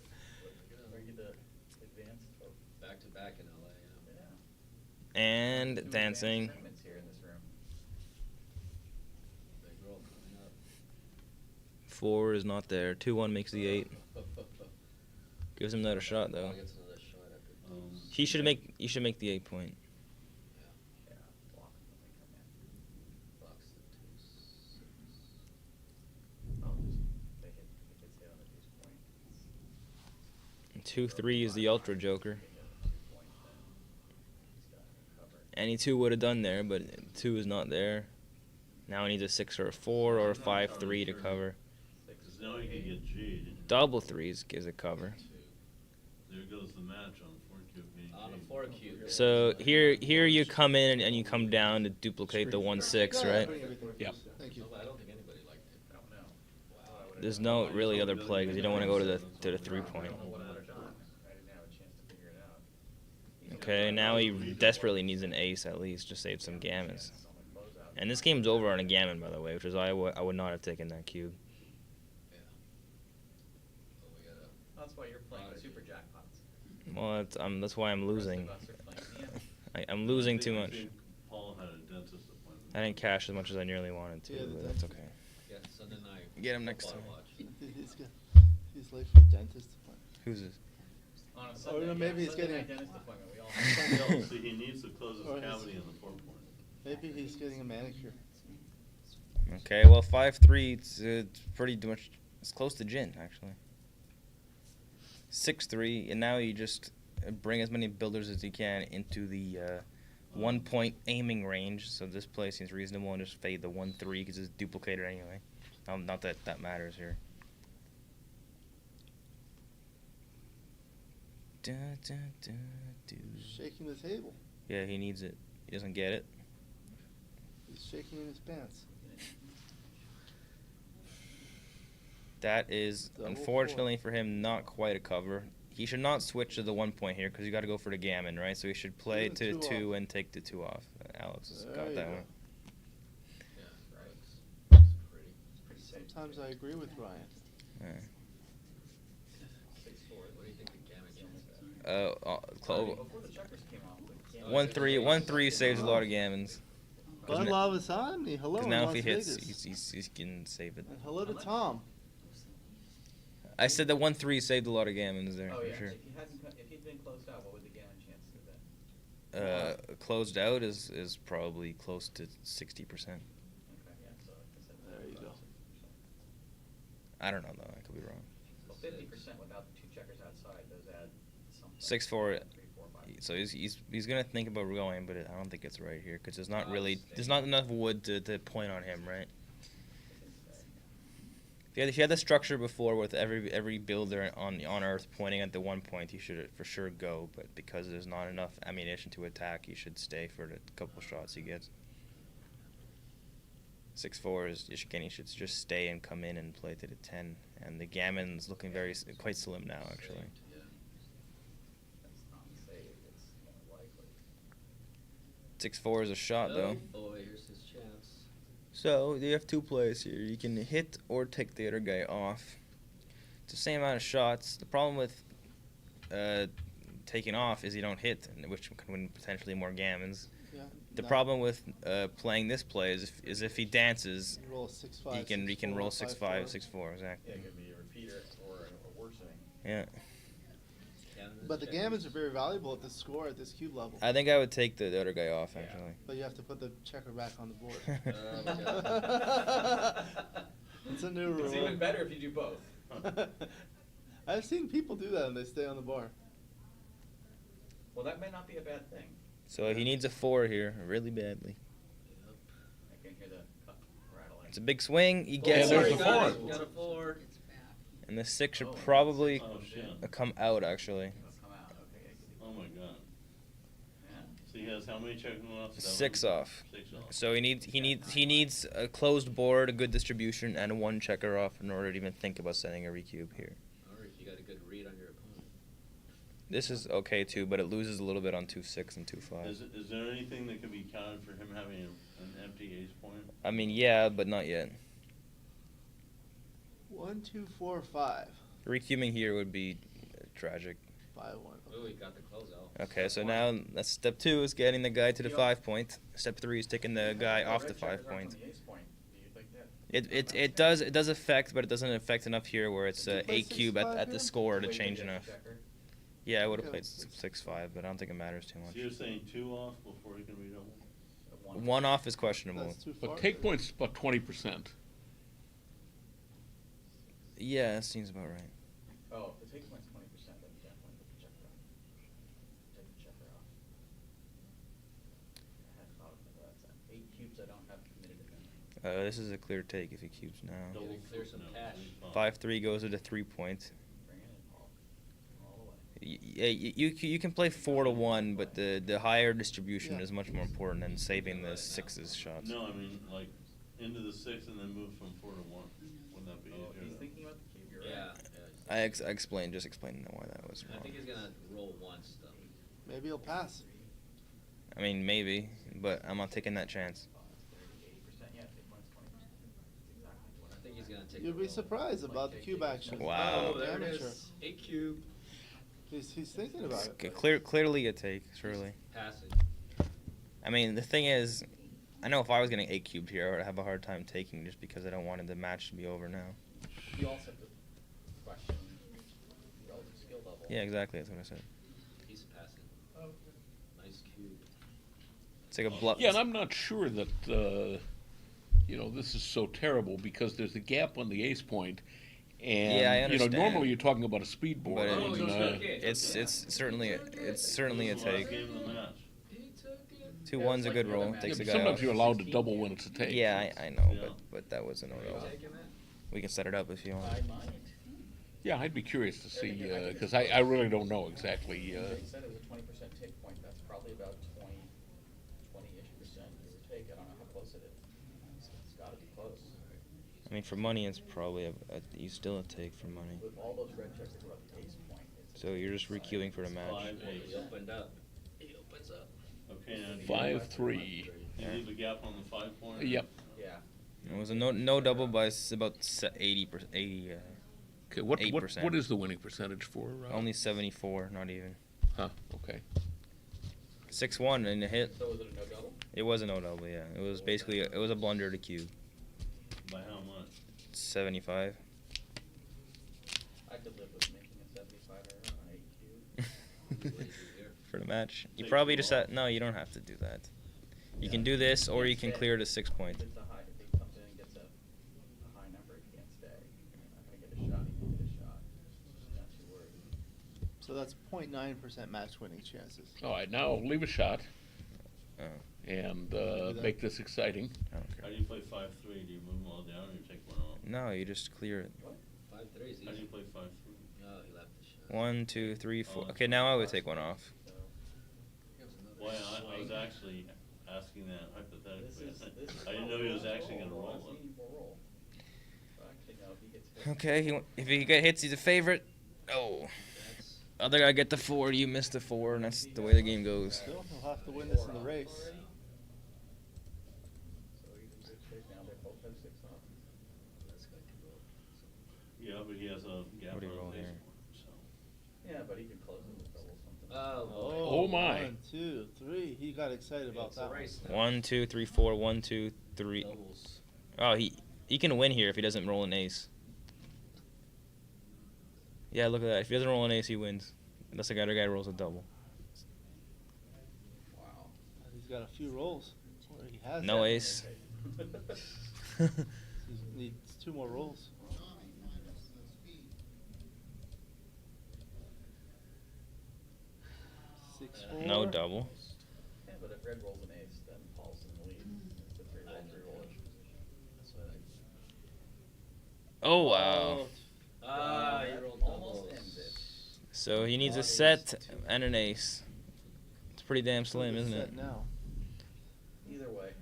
where you the advanced folk. Back to back in LA. Yeah. And Two dancing. advanced tournaments here in this room. Big roll coming up. 4 is not there. 2-1 makes the 8. Gives him another shot though. Gets another shot after deuce. He should make. You should make the 8 point. Yeah, block when they come in. Blocks the deuce. Oh, just they hit. It gets hit on the deuce point. And 2-3 is the ultra joker. Any 2 would have done there, but 2 is not there. Now he needs a 6 or a 4 or a 5-3 to cover. Because now he can get G'd. Double 3s gives a cover. There goes the match on 4Q being On a 4Q. So here you come in and you come down to duplicate the 1-6, right? Yep. Thank you. I don't think anybody liked it. I don't know. Wow. There's no really other play because you don't want to go to the 3 point. I didn't have a chance to figure it out. Okay, now he desperately needs an ace at least to save some gammons. And this game's over on a gammon, by the way, which is why I would not have taken that cube. That's why you're playing super jackpots. Well, that's why I'm losing. Us are playing, I'm losing too much. Paul had a dentist appointment. I didn't cash as much as I nearly wanted to, Yeah, but that's okay. Yeah, Sunday night. Get him next time. He's late for dentist appointment. Who's this? On a Or Sunday, no, maybe yeah, he's Sunday getting night dentist appointment. We all No, see, he needs to close his Or his- cavity in the 4 point. Maybe he's getting a manicure. Okay, well 5-3, it's pretty much it's close to gin actually. 6-3, and now you just bring as many builders as you can into the 1 point aiming range. So this play seems reasonable, and just fade the 1-3 because it's duplicated anyway. Not that that matters here. Da, da, da, do. Shaking the table. Yeah, he needs it. He doesn't get it. He's shaking in his pants. That is, Double unfortunately for him, not quite a cover. He should not switch to the 1 point here because you got to go for the gammon, right? So he should play Leave to the 2 2 and take the 2 off. Alex has There got you that go. one. Yeah, right. It's pretty safe. Sometimes I agree with Ryan. Yeah. 6-4. What do you think the gammon chance is? Before the checkers came off, the gammon 1-3 saves a lot of gammons. Bud Love is on me. Hello, Because in now Las if he hits, Vegas. he can save it. And hello to Tom. I said the 1-3 saved a lot of gammons there, Oh for yeah. sure. If he'd been closed out, what would the gammon chance have been? Closed out is probably close to 60%. Okay, yeah. So there you go. I don't know though. I could be wrong. Well, 50% without the 2 checkers outside. Those add something. 6-4. 3, 4, 5. So he's gonna think about going, but I don't think it's right here because there's not enough wood to point on him, right? If you had the structure before with every builder on Earth pointing at the 1 point, you should for sure go. But because there's not enough ammunition to attack, you should stay for the couple shots he gets. 6-4 is Eshaghian should just stay and come in and play to the 10, and the gammon's looking quite slim now actually. Yeah. That's not safe. It's more likely. 6-4 is a shot though. Oh boy, here's his chance. So you have 2 plays here. You can hit or take the other guy off. It's the same amount of shots. The problem with taking off is you don't hit, which can win potentially more gammons. Yeah, The no. problem with playing this play is if he dances, You roll a 6-5, he can 6-4, roll 5-4. 6-5, 6-4 exactly. Yeah, it could be a repeater or a worsening. Yeah. But the gammons are very valuable at this score, at this cube level. I think I would take the other guy off, actually. But you have to put the checker back on the board. Oh, It's a new rule. It's even better if you do both. I've seen people do that and they stay on the bar. Well, that may not be a bad thing. So he needs a 4 here, really badly. I can hear the cup rattling. It's a big swing. He gets Oh, it. he got it. Got a 4. And the 6 should probably Oh, shit. come out, actually. Oh my god. So he has how many checkers left? 6 off. 6 off. So he needs a closed board, a good distribution, and a 1 checker off in order to even think about sending a recube here. Or if you got a good read on your opponent. This is okay too, but it loses a little bit on 2-6 and 2-5. Is there anything that can be counted for him having an empty ace point? I mean, yeah, but not yet. 1, 2, 4, 5. Recubing here would be tragic. 5, 1. Oh, he got the closeout. Okay, so now that's step 2 is getting the guy to the 5 point. Step 3 is taking the guy off the 5 point. It does affect, but it doesn't affect enough here where it's a cube at the score to change enough. Yeah, I would have played 6-5, but I don't think it matters too much. So you're saying 2 off before he can redouble? 1 off is questionable. But take points about 20%. Yeah, that seems about right. Oh, if the take point's 20%, then definitely put the checker off. Take the checker off. I hadn't thought of that. That's 8 cubes I don't have committed to them. This is a clear take if he cubes now. Double clear some cash. 5-3 goes to the 3 point. Bring it in, Paul. All the way. You can play 4 to 1, but the higher distribution is much more important than saving the 6's shots. No, I mean, like, into the 6 and then move from 4 to 1. Wouldn't that be easier? He's thinking about the cube, you're right. I explained why that was I wrong. think he's gonna roll once, though. Maybe he'll pass. I mean, maybe, but I'm not taking that chance. 80%, yeah, take points 20%. Exactly. I think he's gonna take You'll be surprised about the cube action. Wow. Oh, there it Amateur. is. 8 cube. He's thinking about it. Clearly a take, surely. Passage. I mean, the thing is, I know if I was getting 8 cubed here, I would have a hard time taking just because I don't want the match to be over now. You also have to question relative skill level. Yeah, exactly. That's what I said. He's passing. Oh. Nice cube. It's like a bluff. Yeah, and I'm not sure that this is so terrible because there's a gap on the ace point, and Yeah, I understand. normally you're talking about a speed board. But and, it's certainly a take. Game of the match. 2-1's a good roll. Takes Yeah, a but guy sometimes off. you're allowed to double when it's a take. Yeah, I know, but that was a no-no. We can set it up if you want. Yeah, I'd be curious to see because I really don't know exactly. He said it was a 20% take point. That's probably about 20-ish%, give or take. I don't know how close it is. It's got to be close. I mean, for money, it's probably you still a take for money. With all those red checkers about the ace point. So you're just requeuing for the match. 5 He opened up. He opens up. Okay, now do you 5-3. You leave a gap on the 5 point? Yep. Yeah. It was a no double by about 80%. Okay, what 8%. is the winning percentage for? Only 74, not even. Huh. Okay. 6-1 in a hit. So was it a no double? It was a no double. Yeah. It was basically it was a blunder to cube. By how much? 75. I could live with making a 75 error on 8 cube. For the match. You probably just no. You don't have to do that. You can do this, or you can clear to 6 point. If it's a high, if he comes in and gets a high number, he can't stay. You're not going to get a shot. He can get a shot. Not too worried. So that's 0.9% match winning chances. All right, now leave a shot Oh. and make this exciting. I don't How care. do you play 5-3? Do you move them all down or you take one off? No, you just clear it. 5-3 is easy. How do you play 5-3? No, he left the shot. 1, 2, 3, 4. Okay, now I would take one off. Boy, I was actually asking that hypothetically. This is I didn't know he was actually going to roll it. roll. So actually, no, he gets hit. Okay, if he get hits, he's a favorite. Oh. Other guy get the 4, you missed the 4, and that's the way the game goes. Still, he'll have to win this in the race. So he's in good shape now. They both have 6 off. That's good to roll. Yeah, but he has a gap What do you roll on his here? board, so. Yeah, but he could close it with double something. Oh, my. 1, 2, 3. He got excited about that one. 1, 2, 3, 4. 1, 2, 3. Oh, he can win here if he doesn't roll an ace. Yeah, look at that. If he doesn't roll an ace, he wins. Unless the other guy rolls a double. Wow. He's got a few rolls. Or he has No that. ace. He needs 2 more rolls. Six, four. No double. Yeah, but if red rolls an ace, then Paul's in the lead. It's a 3-roll issue. That's what Oh, wow. you almost ends it. So he needs a set and an ace. It's pretty damn slim, isn't it? Now. Either way.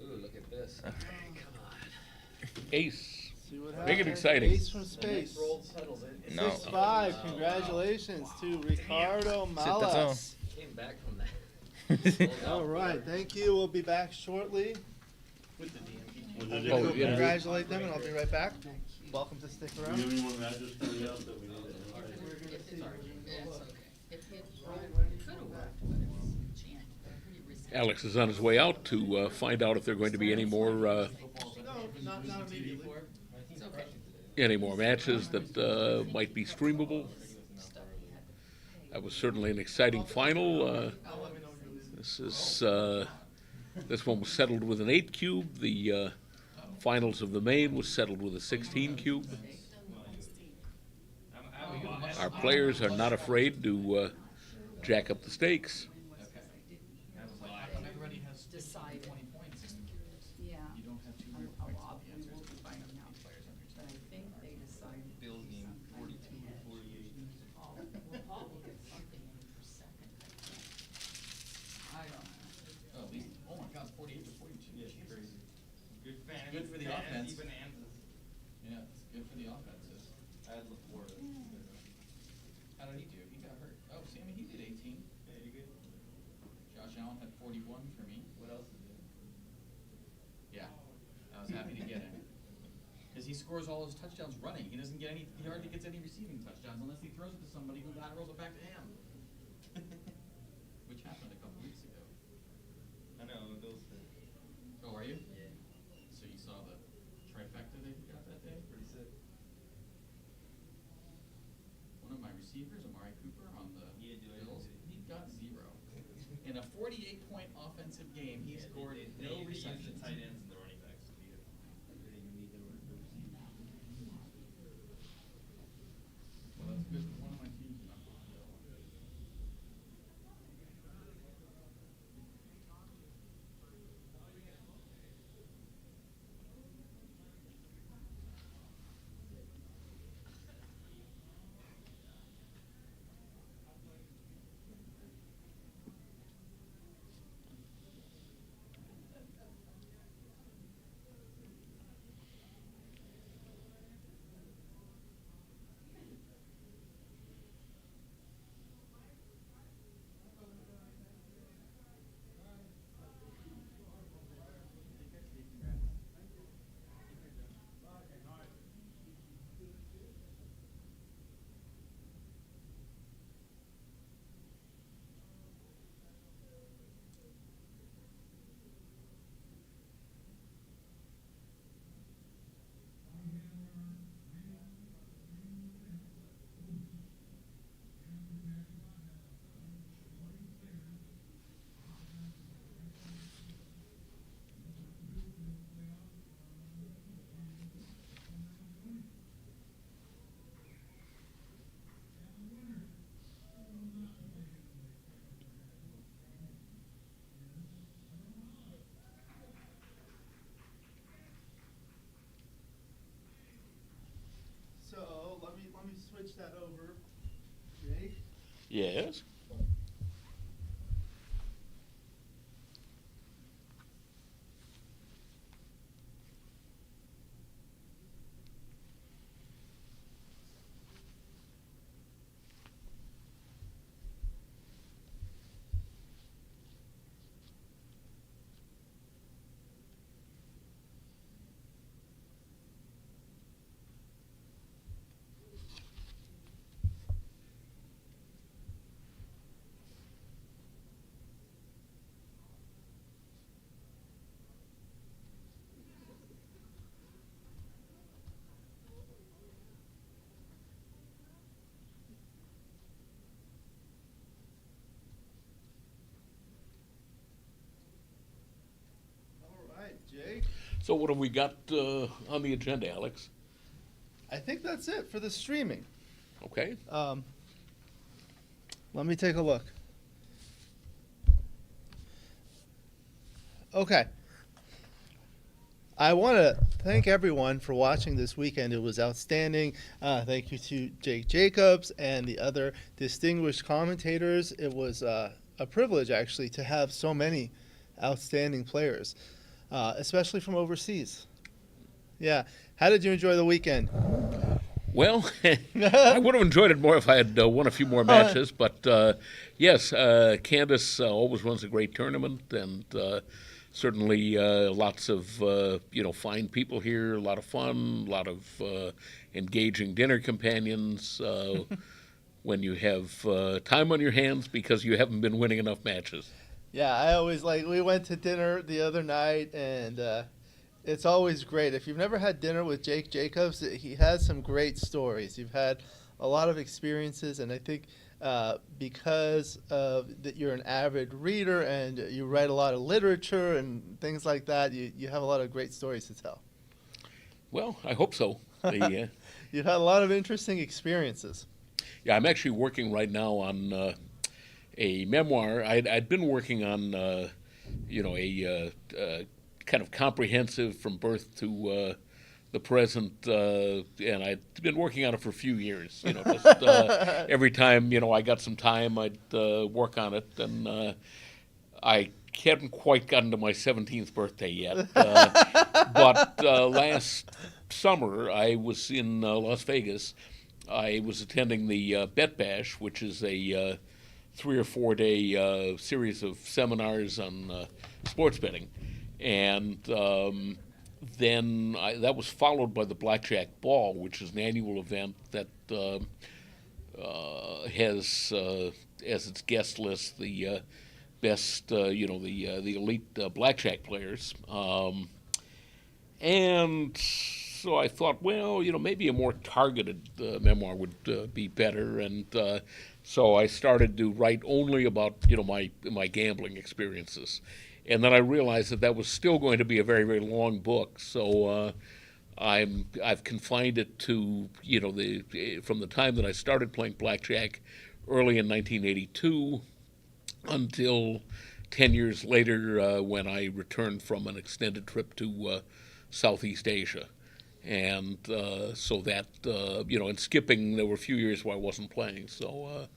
Ooh, look at this. Okay. Come on. Ace. See what Make it happens. exciting. Ace from space. Roll settles it. No. 6-5. Congratulations to Ricardo Malas. Came back from that. All right. Thank you. We'll be back shortly. With the DMP. I'm gonna go congratulate them, and I'll be right back. Welcome to stick around. Alex is on his way out to find out if there are going to be any more No, not immediately. matches that might be streamable. That was certainly an exciting final. This one was settled with an 8 cube. The finals of the main was settled with a 16 cube. Our players are not afraid to jack up the stakes. Everybody has decide 20 points. Yeah. You don't have 2 more points. We will be finding out. But I think they decided. Bill's game 42 or 48. Well, Paul will get something in per second. I don't know. Oh, at least, oh my God, 48 to 42. Yeah, crazy. Good fan. Good for the offense. Even yeah, it's good for the offenses. I had LaFleur. How did he do? He got hurt. Oh, Sammy, he did 18. Yeah, you good? Josh Allen had 41 for me. What else did he do? Yeah, I was happy to get him. Because he scores all his touchdowns running. He doesn't get any, he hardly gets any receiving touchdowns unless he throws it to somebody who rolls it back to him. Which happened a couple weeks ago. I know, Bill's did. Oh, are you? Yeah. So you saw the trifecta that he got that day? Pretty sick. One of my receivers, Amari Cooper, on the Bills, he got 0. In a 48-point offensive game, he scored no receptions. Tight ends and the running backs. Well, that's good. One of my teams is not on the bill. So let me switch that over. Jake? Yes. So what have we got on the agenda, Alex? I think that's it for the streaming. Okay. Let me take a look. Okay. I want to thank everyone for watching this weekend. It was outstanding. Thank you to Jake Jacobs and the other distinguished commentators. It was a privilege, actually, to have so many outstanding players, especially from overseas. Yeah. How did you enjoy the weekend? Well, I would have enjoyed it more if I had won a few more matches. But yes, Candace always runs a great tournament, and certainly lots of fine people here, a lot of fun, a lot of engaging dinner companions when you have time on your hands because you haven't been winning enough matches. Yeah, I always we went to dinner the other night, and it's always great. If you've never had dinner with Jake Jacobs, he has some great stories. You've had a lot of experiences, and I think because that you're an avid reader and you write a lot of literature and things like that, you have a lot of great stories to tell. Well, I hope so. You've had a lot of interesting experiences. Yeah, I'm actually working right now on a memoir. I'd been working on, a kind of comprehensive from birth to the present, and I'd been working on it for a few years. Just every time I got some time, I'd work on it, and I hadn't quite gotten to my 17th birthday yet. But last summer, I was in Las Vegas. I was attending the Bet Bash, which is a 3 or 4 day series of seminars on sports betting. And then that was followed by the Blackjack Ball, which is an annual event that has as its guest list the best, the elite blackjack players. And so I thought, well, maybe a more targeted memoir would be better. And so I started to write only about, my gambling experiences. And then I realized that was still going to be a very, very long book. So I've confined it to, from the time that I started playing blackjack early in 1982 until 10 years later when I returned from an extended trip to Southeast Asia. And so that, and skipping, there were a few years where I wasn't playing. So,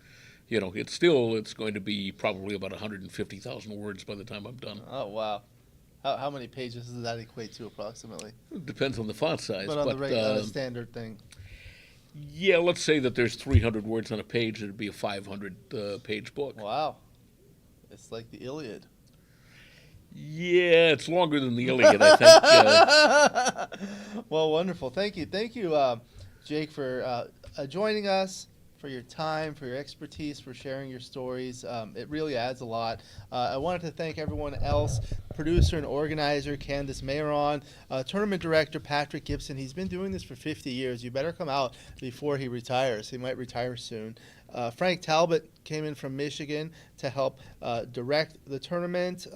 it's going to be probably about 150,000 words by the time I'm done. Oh, wow. How many pages does that equate to approximately? It depends on the font size. But on the regular standard thing. Yeah, let's say that there's 300 words on a page. It'd be a 500-page book. Wow. It's like the Iliad. Yeah, it's longer than the Iliad, I think. Well, wonderful. Thank you. Thank you, Jake, for joining us, for your time, for your expertise, for sharing your stories. It really adds a lot. I wanted to thank everyone else, producer and organizer Candace Mayron, tournament director Patrick Gibson. He's been doing this for 50 years. You better come out before he retires. He might retire soon. Frank Talbot came in from Michigan to help direct the tournament.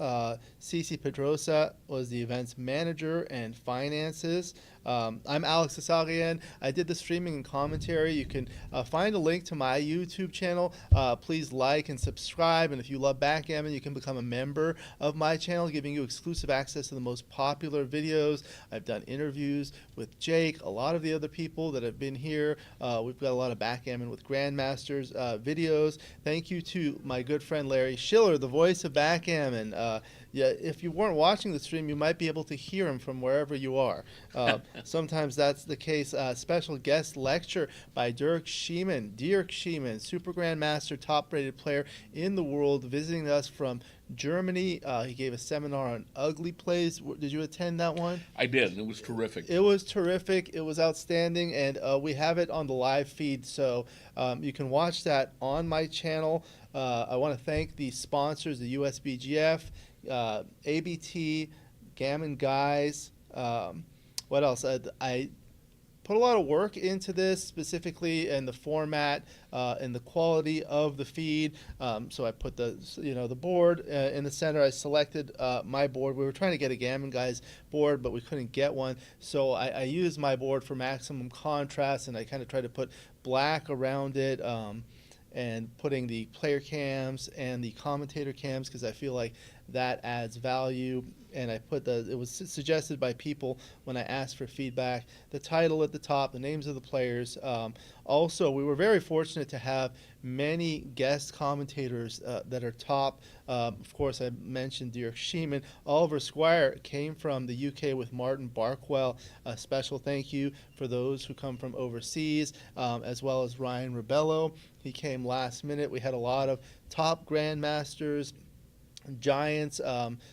Cece Pedrosa was the event's manager and finances. I'm Alex Eshaghian. I did the streaming and commentary. You can find a link to my YouTube channel. Please like and subscribe. And if you love Backgammon, you can become a member of my channel, giving you exclusive access to the most popular videos. I've done interviews with Jake, a lot of the other people that have been here. We've got a lot of Backgammon with Grandmasters videos. Thank you to my good friend Larry Shiller, the voice of Backgammon. Yeah, if you weren't watching the stream, you might be able to hear him from wherever you are. Sometimes that's the case. Special guest lecture by Dirk Schiemann, Super Grandmaster, top-rated player in the world, visiting us from Germany. He gave a seminar on ugly plays. Did you attend that one? I did. It was terrific. It was terrific. It was outstanding, and we have it on the live feed, so you can watch that on my channel. I want to thank the sponsors, the USBGF, ABT, Gammon Guys. What else? put a lot of work into this, specifically in the format and the quality of the feed. So I put the board in the center. I selected my board. We were trying to get a Gammon Guys board, but we couldn't get one. So I used my board for maximum contrast, and I kind of tried to put black around it. And putting the player cams and the commentator cams, because I feel like that adds value. And I put it was suggested by people when I asked for feedback, the title at the top, the names of the players. Also, we were very fortunate to have many guest commentators that are top. Of course, I mentioned Dirk Sheeman. Oliver Squire came from the UK with Martin Barkwill. A special thank you for those who come from overseas, as well as Ryan Rebello. He came last minute. We had a lot of top grandmasters, giants.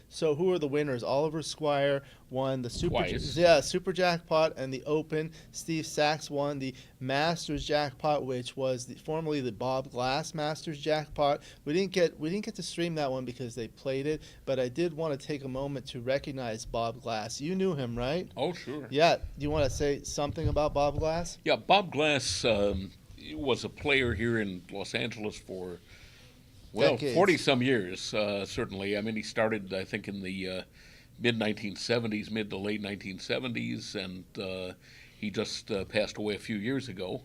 So who are the winners? Oliver Squire won the Super Jackpot and the Open. Steve Sachs won the Masters Jackpot, which was formerly the Bob Glass Masters Jackpot. We didn't get to stream that one because they played it, but I did want to take a moment to recognize Bob Glass. You knew him, right? Oh, sure. Yeah. Do you want to say something about Bob Glass? Yeah, Bob Glass was a player here in Los Angeles for, well, 40-some years, certainly. I mean, he started, I think, in the mid-1970s, mid to late 1970s, and he just passed away a few years ago.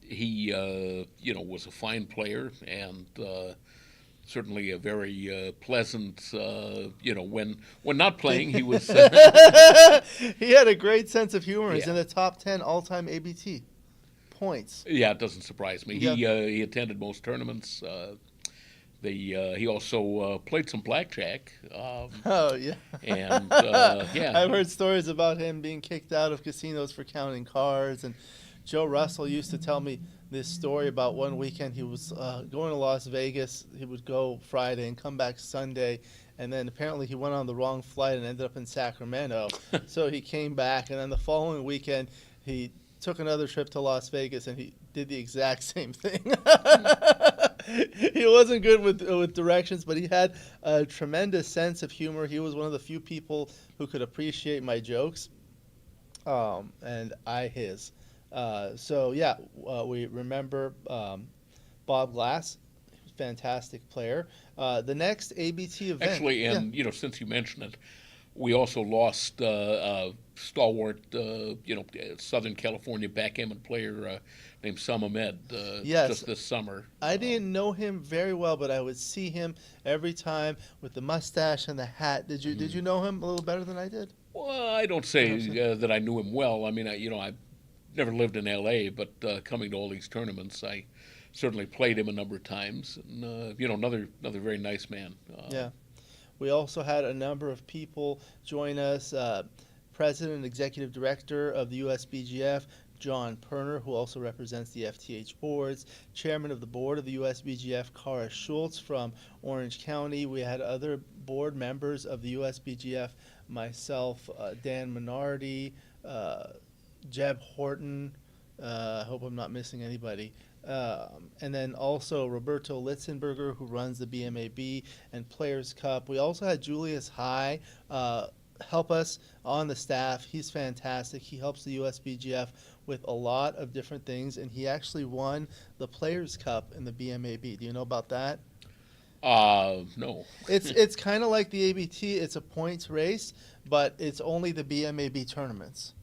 He, was a fine player and certainly a very pleasant, when not playing, he was... He had a great sense of humor. He's in the top 10 all-time ABT points. Yeah, it doesn't surprise me. Yeah. He attended most tournaments. He also played some blackjack. Oh yeah. And yeah, I've heard stories about him being kicked out of casinos for counting cards. And Joe Russell used to tell me this story about one weekend he was going to Las Vegas. He would go Friday and come back Sunday. And then apparently he went on the wrong flight and ended up in Sacramento. So he came back, and then the following weekend he took another trip to Las Vegas, and he did the exact same thing. He wasn't good with directions, but he had a tremendous sense of humor. He was one of the few people who could appreciate my jokes, and I his. So yeah, we remember Bob Glass, fantastic player. The next ABT event. Actually, and since you mentioned it, we also lost stalwart, Southern California backgammon player named Sam Ahmed just this summer. I didn't know him very well, but I would see him every time with the mustache and the hat. Did you know him a little better than I did? Well, I don't say that I knew him well. I mean, I've never lived in L.A., but coming to all these tournaments, I certainly played him a number of times. And, another very nice man. Yeah. We also had a number of people join us. President and Executive Director of the USBGF, John Perner, who also represents the FTH boards. Chairman of the Board of the USBGF, Kara Schultz from Orange County. We had other board members of the USBGF, myself, Dan Minardi, Jeb Horton. I hope I'm not missing anybody. And then also Roberto Litzenberger, who runs the BMAB and Players Cup. We also had Julius High help us on the staff. He's fantastic. He helps the USBGF with a lot of different things, and he actually won the Players Cup in the BMAB. Do you know about that? No. It's kind of like the ABT. It's a points race, but it's only the BMAB tournaments.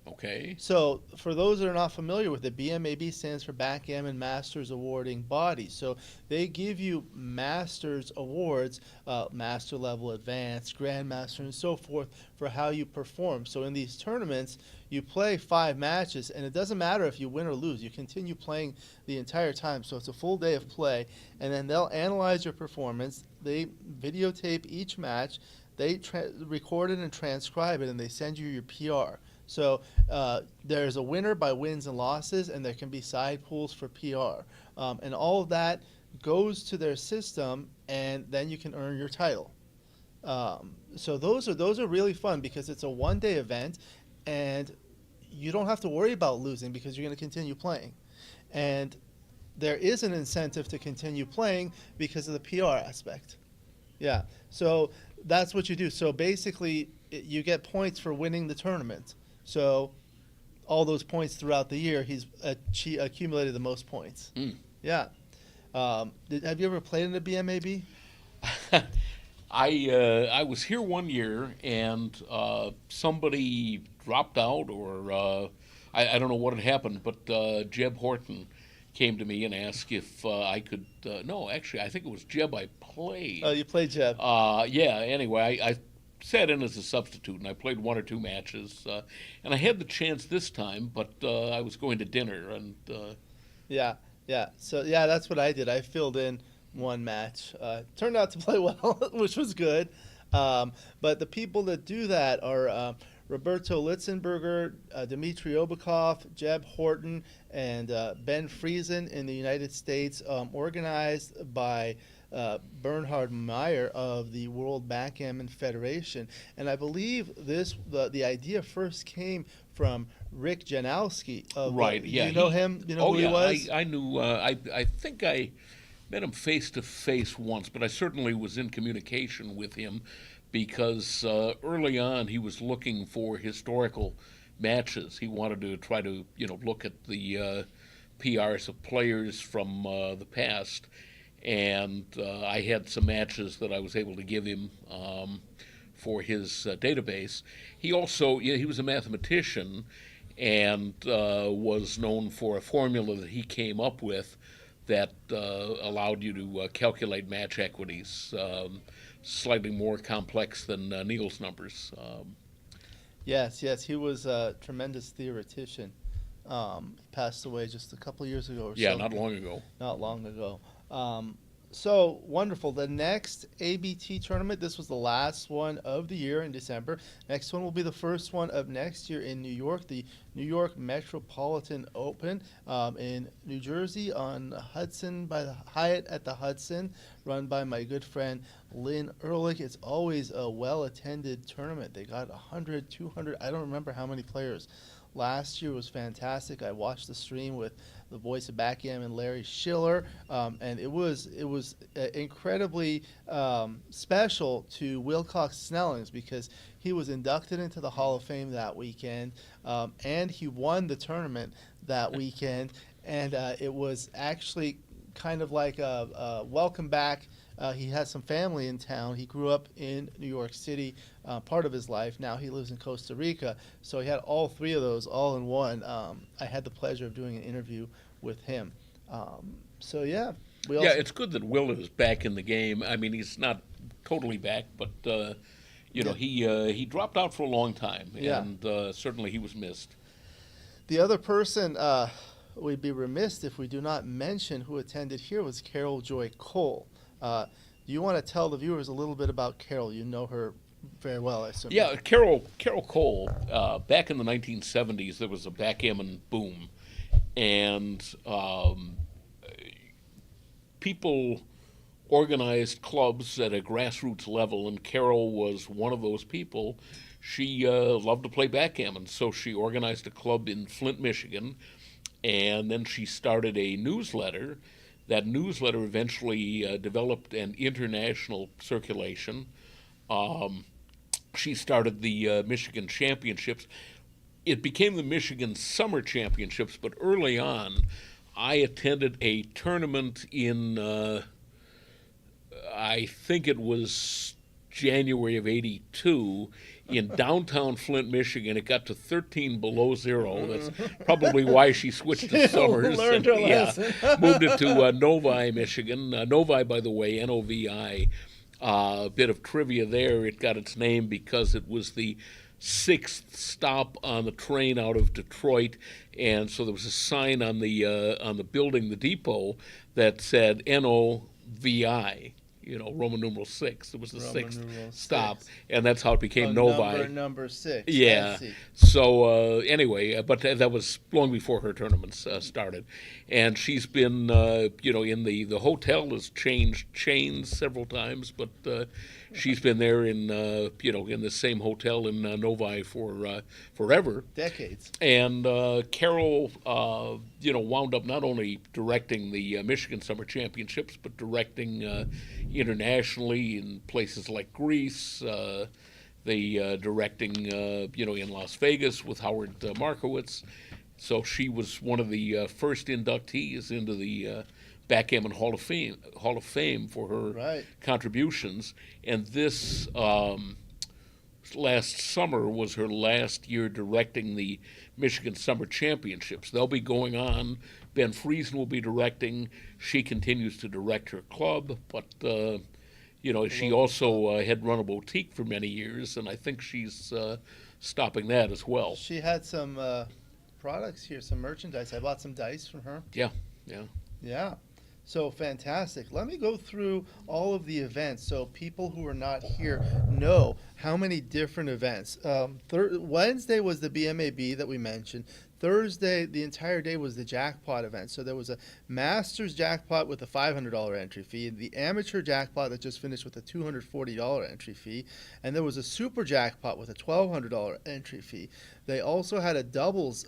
Okay. So for those that are not familiar with it, BMAB stands for Backgammon Masters Awarding Body. So they give you Masters awards, Master Level, Advanced, Grandmaster, and so forth for how you perform. So in these tournaments, you play 5 matches, and it doesn't matter if you win or lose. You continue playing the entire time. So it's a full day of play, and then they'll analyze your performance. They videotape each match. They record it and transcribe it, and they send you your PR. So there's a winner by wins and losses, and there can be side pools for PR. And all of that goes to their system, and then you can earn your title. So those are really fun because it's a one-day event, and you don't have to worry about losing because you're going to continue playing. And there is an incentive to continue playing because of the PR aspect. Yeah, so that's what you do. So basically, you get points for winning the tournament. So all those points throughout the year, he's accumulated the most points. Yeah. Have you ever played in a BMAB? I was here one year, and somebody dropped out, or I don't know what had happened, but Jeb Horton came to me and asked if I could. No, actually, I think it was Jeb I played. Oh, you played Jeb. Yeah. Anyway, I sat in as a substitute, and I played 1 or 2 matches, and I had the chance this time, but I was going to dinner, and. Yeah. So that's what I did. I filled in 1 match. Turned out to play well, which was good. But the people that do that are Roberto Litzenberger, Dmitry Obakov, Jeb Horton, and Ben Friesen in the United States, organized by Bernhard Meyer of the World Backgammon Federation. And I believe the idea first came from Rick Janowski. Right, yeah. You know him? You know who he was? I knew, I think I met him face to face once, but I certainly was in communication with him because early on he was looking for historical matches. He wanted to try to, look at the PRs of players from the past, and I had some matches that I was able to give him for his database. He also, he was a mathematician and was known for a formula that he came up with that allowed you to calculate match equities, slightly more complex than Neil's numbers. Yes, he was a tremendous theoretician. He passed away just a couple of years ago or so. Yeah, not long ago. Not long ago. So wonderful. The next ABT tournament, this was the last one of the year in December. Next one will be the first one of next year in New York, the New York Metropolitan Open in New Jersey on Hudson by the Hyatt at the Hudson, run by my good friend Lynn Ehrlich. It's always a well-attended tournament. They got 100, 200, I don't remember how many players. Last year was fantastic. I watched the stream with the voice of Backgammon, Larry Shiller, and it was incredibly special to Wilcox Snellings because he was inducted into the Hall of Fame that weekend, and he won the tournament that weekend, and it was actually kind of like a welcome back. He has some family in town. He grew up in New York City part of his life. Now he lives in Costa Rica. So he had all 3 of those all in one. I had the pleasure of doing an interview with him. It's good that Will is back in the game. I mean, he's not totally back, but, he dropped out for a long time. Yeah. And certainly he was missed. The other person we'd be remiss if we do not mention who attended here was Carol Joy Cole. Do you want to tell the viewers a little bit about Carol? You know her very well, I assume. Yeah, Carol Cole, back in the 1970s, there was a backgammon boom. And people organized clubs at a grassroots level, and Carol was one of those people. She loved to play backgammon, so she organized a club in Flint, Michigan, and then she started a newsletter. That newsletter eventually developed an international circulation. She started the Michigan Championships. It became the Michigan Summer Championships, but early on, I attended a tournament in, I think it was January of '82, in downtown Flint, Michigan. It got to 13 below zero. That's probably why she switched to summers. Learned her lesson. Moved it to Novi, Michigan. Novi, by the way, Novi. A bit of trivia there. It got its name because it was the 6th stop on the train out of Detroit, and so there was a sign on the building, the depot, that said NOVI. Roman numeral 6. It was the Roman 6th stop, and that's how it became Novi. Number 6. Yeah. So anyway, but that was long before her tournaments started, and she's been, in the hotel has changed chains several times, but she's been there in the same hotel in Novi for forever, decades. And Carol, wound up not only directing the Michigan Summer Championships, but directing internationally in places like Greece, they directing, in Las Vegas with Howard Markowitz. So she was one of the first inductees into the Backgammon Hall of Fame for her contributions. And this last summer was her last year directing the Michigan Summer Championships. They'll be going on. Ben Friesen will be directing. She continues to direct her club, but she also had run a boutique for many years, and I think she's stopping that as well. She had some products here, some merchandise. I bought some dice from her. Yeah. Yeah. So fantastic. Let me go through all of the events so people who are not here know how many different events. Wednesday was the BMAB that we mentioned. Thursday, the entire day was the Jackpot event. So there was a Masters Jackpot with a $500 entry fee, the Amateur Jackpot that just finished with a $240 entry fee, and there was a Super Jackpot with a $1,200 entry fee. They also had a doubles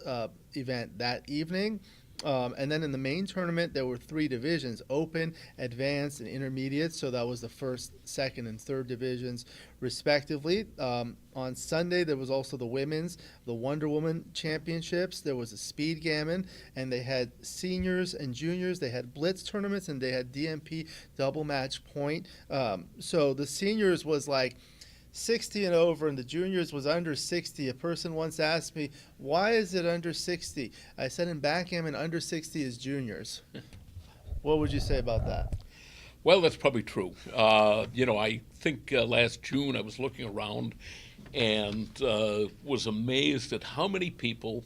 event that evening. And then in the main tournament, there were 3 divisions: Open, Advanced, and Intermediate. So that was the first, second, and third divisions, respectively. On Sunday, there was also the the Wonder Woman Championships. There was a Speed Gammon, and they had seniors and juniors. They had blitz tournaments, and they had DMP double match point. So the seniors was like 60 and over, and the juniors was under 60. A person once asked me, why is it under 60? I said in backgammon, under 60 is juniors. What would you say about that? Well, that's probably true. I think last June I was looking around and was amazed at how many people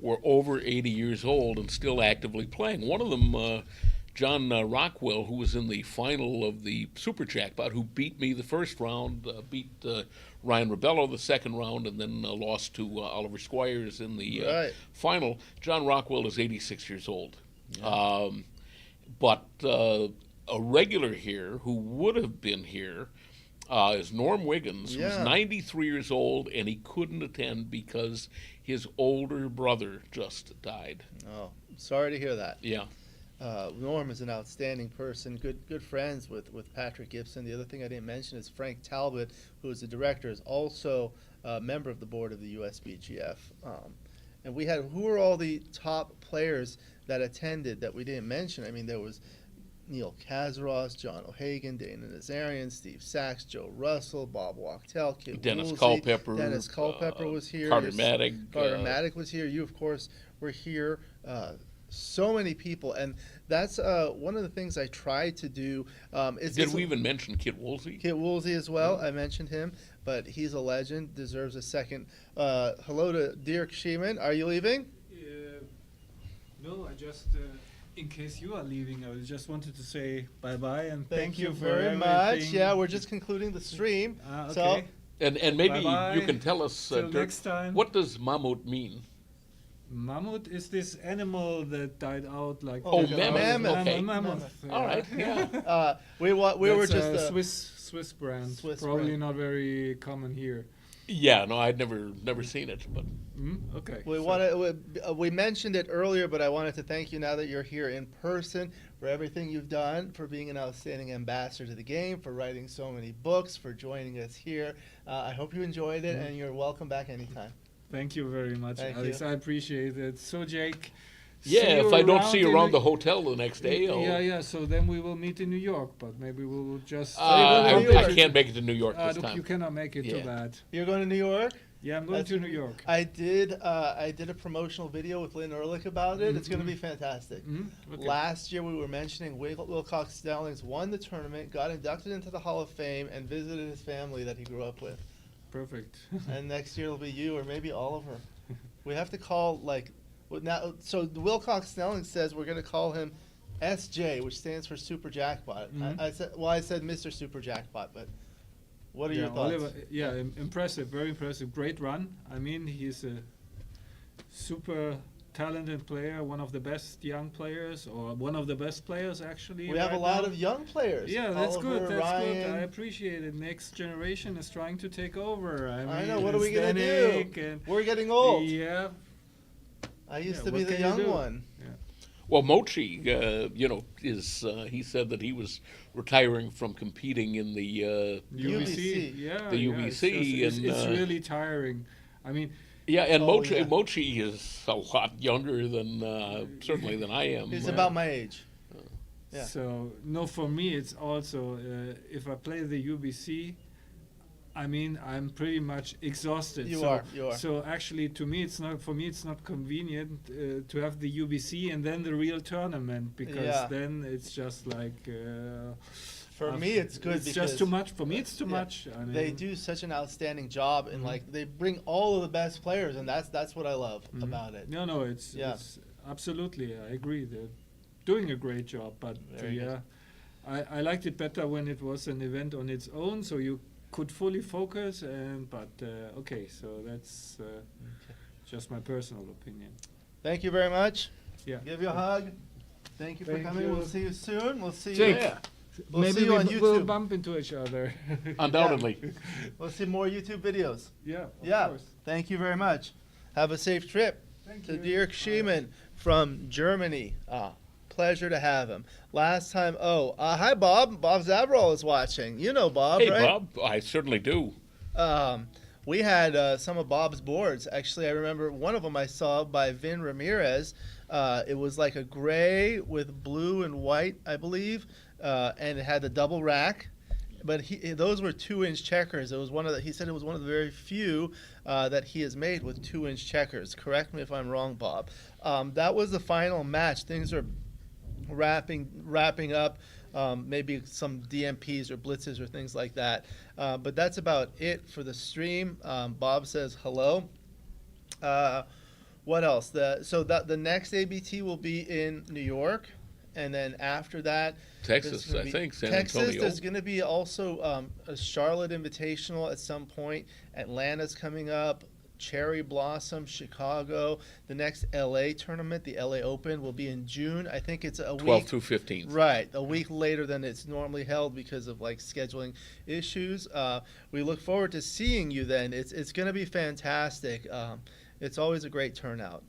were over 80 years old and still actively playing. One of them, John Rockwell, who was in the final of the Super Jackpot, who beat me the first round, beat Ryan Rebello the second round, and then lost to Oliver Squires in the final. John Rockwell is 86 years old. Yeah. But a regular here who would have been here is Norm Wiggins, who's 93 years old, and he couldn't attend because his older brother just died. Oh, sorry to hear that. Yeah. Norm is an outstanding person, good friends with Patrick Gibson. The other thing I didn't mention is Frank Talbot, who is the director, is also a member of the board of the USBGF. And we had, who are all the top players that attended that we didn't mention? I mean, there was Neil Kazaross, John O'Hagan, Dana Nazarian, Steve Sachs, Joe Russell, Bob Wachtel, Kid Dennis Woolsey. Culpepper. Dennis Culpepper was here. Carter Maddock. Carter Maddock was here. You, of course, were here. So many people, and that's one of the things I tried to do. Did we even mention Kit Woolsey? Kit Woolsey as well. I mentioned him, but he's a legend, deserves a second. Hello to Dirk Schiemann. Are you leaving? No, I just, in case you are leaving, I just wanted to say bye-bye and thank you for very much. Yeah, we're just concluding the stream. Okay. So, and maybe bye-bye. you can tell us, Till Dirk, next time. what does Mammut mean? Mammoth is this animal that died out like mammoth. Okay. Mammoth. All right. Yeah. we were just a Swiss brand. Probably brand. not very common here. Yeah, no, I'd never seen it, but okay. We mentioned it earlier, but I wanted to thank you now that you're here in person for everything you've done, for being an outstanding ambassador to the game, for writing so many books, for joining us here. I hope you enjoyed it, and you're welcome back anytime. Thank you very much, Alex. I appreciate it. So, Jake. Yeah, if I don't see you around the hotel the next day. Yeah. So then we will meet in New York, but maybe we will just. I can't make it to New York this look, time. you cannot make it. Too bad. You're going to New York? Yeah, I'm going to New York. I did a promotional video with Lynn Ehrlich about it. It's going to be fantastic. Okay. Last year we were mentioning Wilcox Stallings won the tournament, got inducted into the Hall of Fame, and visited his family that he grew up with. Perfect. And next year it'll be you or maybe Oliver. We have to call now. So the Wilcox Snelling says we're going to call him SJ, which stands for Super Jackpot. I said Mr. Super Jackpot, but what are your thoughts? Oliver, impressive, very impressive, great run. I mean, he's a super talented player, one of the best young players, or one of the best players actually. We have a lot of young players. Yeah, that's Oliver, good. That's Ryan. good. I appreciate it. Next generation is trying to take over. I know. What are we gonna do? We're getting old. Yeah. I used to be the young one. Yeah. Well, Mochi, is he said that he was retiring from competing in the UBC, yeah, the yeah, UBC, it's and really tiring. I mean, yeah, and Oh, Mochi, yeah. Mochi is a lot younger than certainly than I am. He's about my age. Yeah. So no, for me it's also if I play the UBC, I mean I'm pretty much exhausted. You so, are. So actually, to me, it's not convenient to have the UBC and then the real tournament because Yeah. then it's just like. For me, it's good It's because just too much. For me, it's too yeah, much. I mean, they do such an outstanding job, and like they bring all of the best players, and that's what I love about it. No, it's absolutely. I agree. They're doing a great job, but Very good. I liked it better when it was an event on its own, so you could fully focus. But okay, so that's just my personal opinion. Thank you very much. Yeah. Give you a hug. Thank you for Thank coming. you. We'll see you soon. We'll see Jake, you. We'll maybe see you on we'll YouTube. bump into each other. Undoubtedly. Yeah. We'll see more YouTube videos. Yeah, of course. Thank you very much. Have a safe trip to Dirk Schiemann from Germany. Pleasure to have him. Last time, hi Bob. Bob Zabrol is watching. You know Bob, Hey, right? Bob, I certainly do. We had some of Bob's boards. Actually, I remember one of them I saw by Vin Ramirez. It was like a gray with blue and white, I believe, and it had the double rack. But those were 2-inch checkers. It was he said it was one of the very few that he has made with 2-inch checkers. Correct me if I'm wrong, Bob. That was the final match. Things are wrapping up. Maybe some DMPs or blitzes or things like that. But that's about it for the stream. Bob says hello. What else? The next ABT will be in New York, and then after that, Texas, there's gonna I be think, San Texas. Antonio. There's going to be also a Charlotte Invitational at some point. Atlanta's coming up. Cherry Blossom, Chicago. The next LA tournament, the LA Open, will be in June. I think it's a 12th week. through 15th. Right, a week later than it's normally held because of like scheduling issues. We look forward to seeing you then. It's going to be fantastic. It's always a great turnout.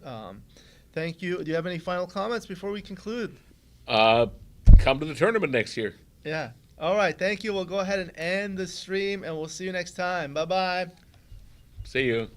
Thank you. Do you have any final comments before we conclude? Come to the tournament next year. Yeah. All right. Thank you. We'll go ahead and end the stream, and we'll see you next time. Bye-bye. See you.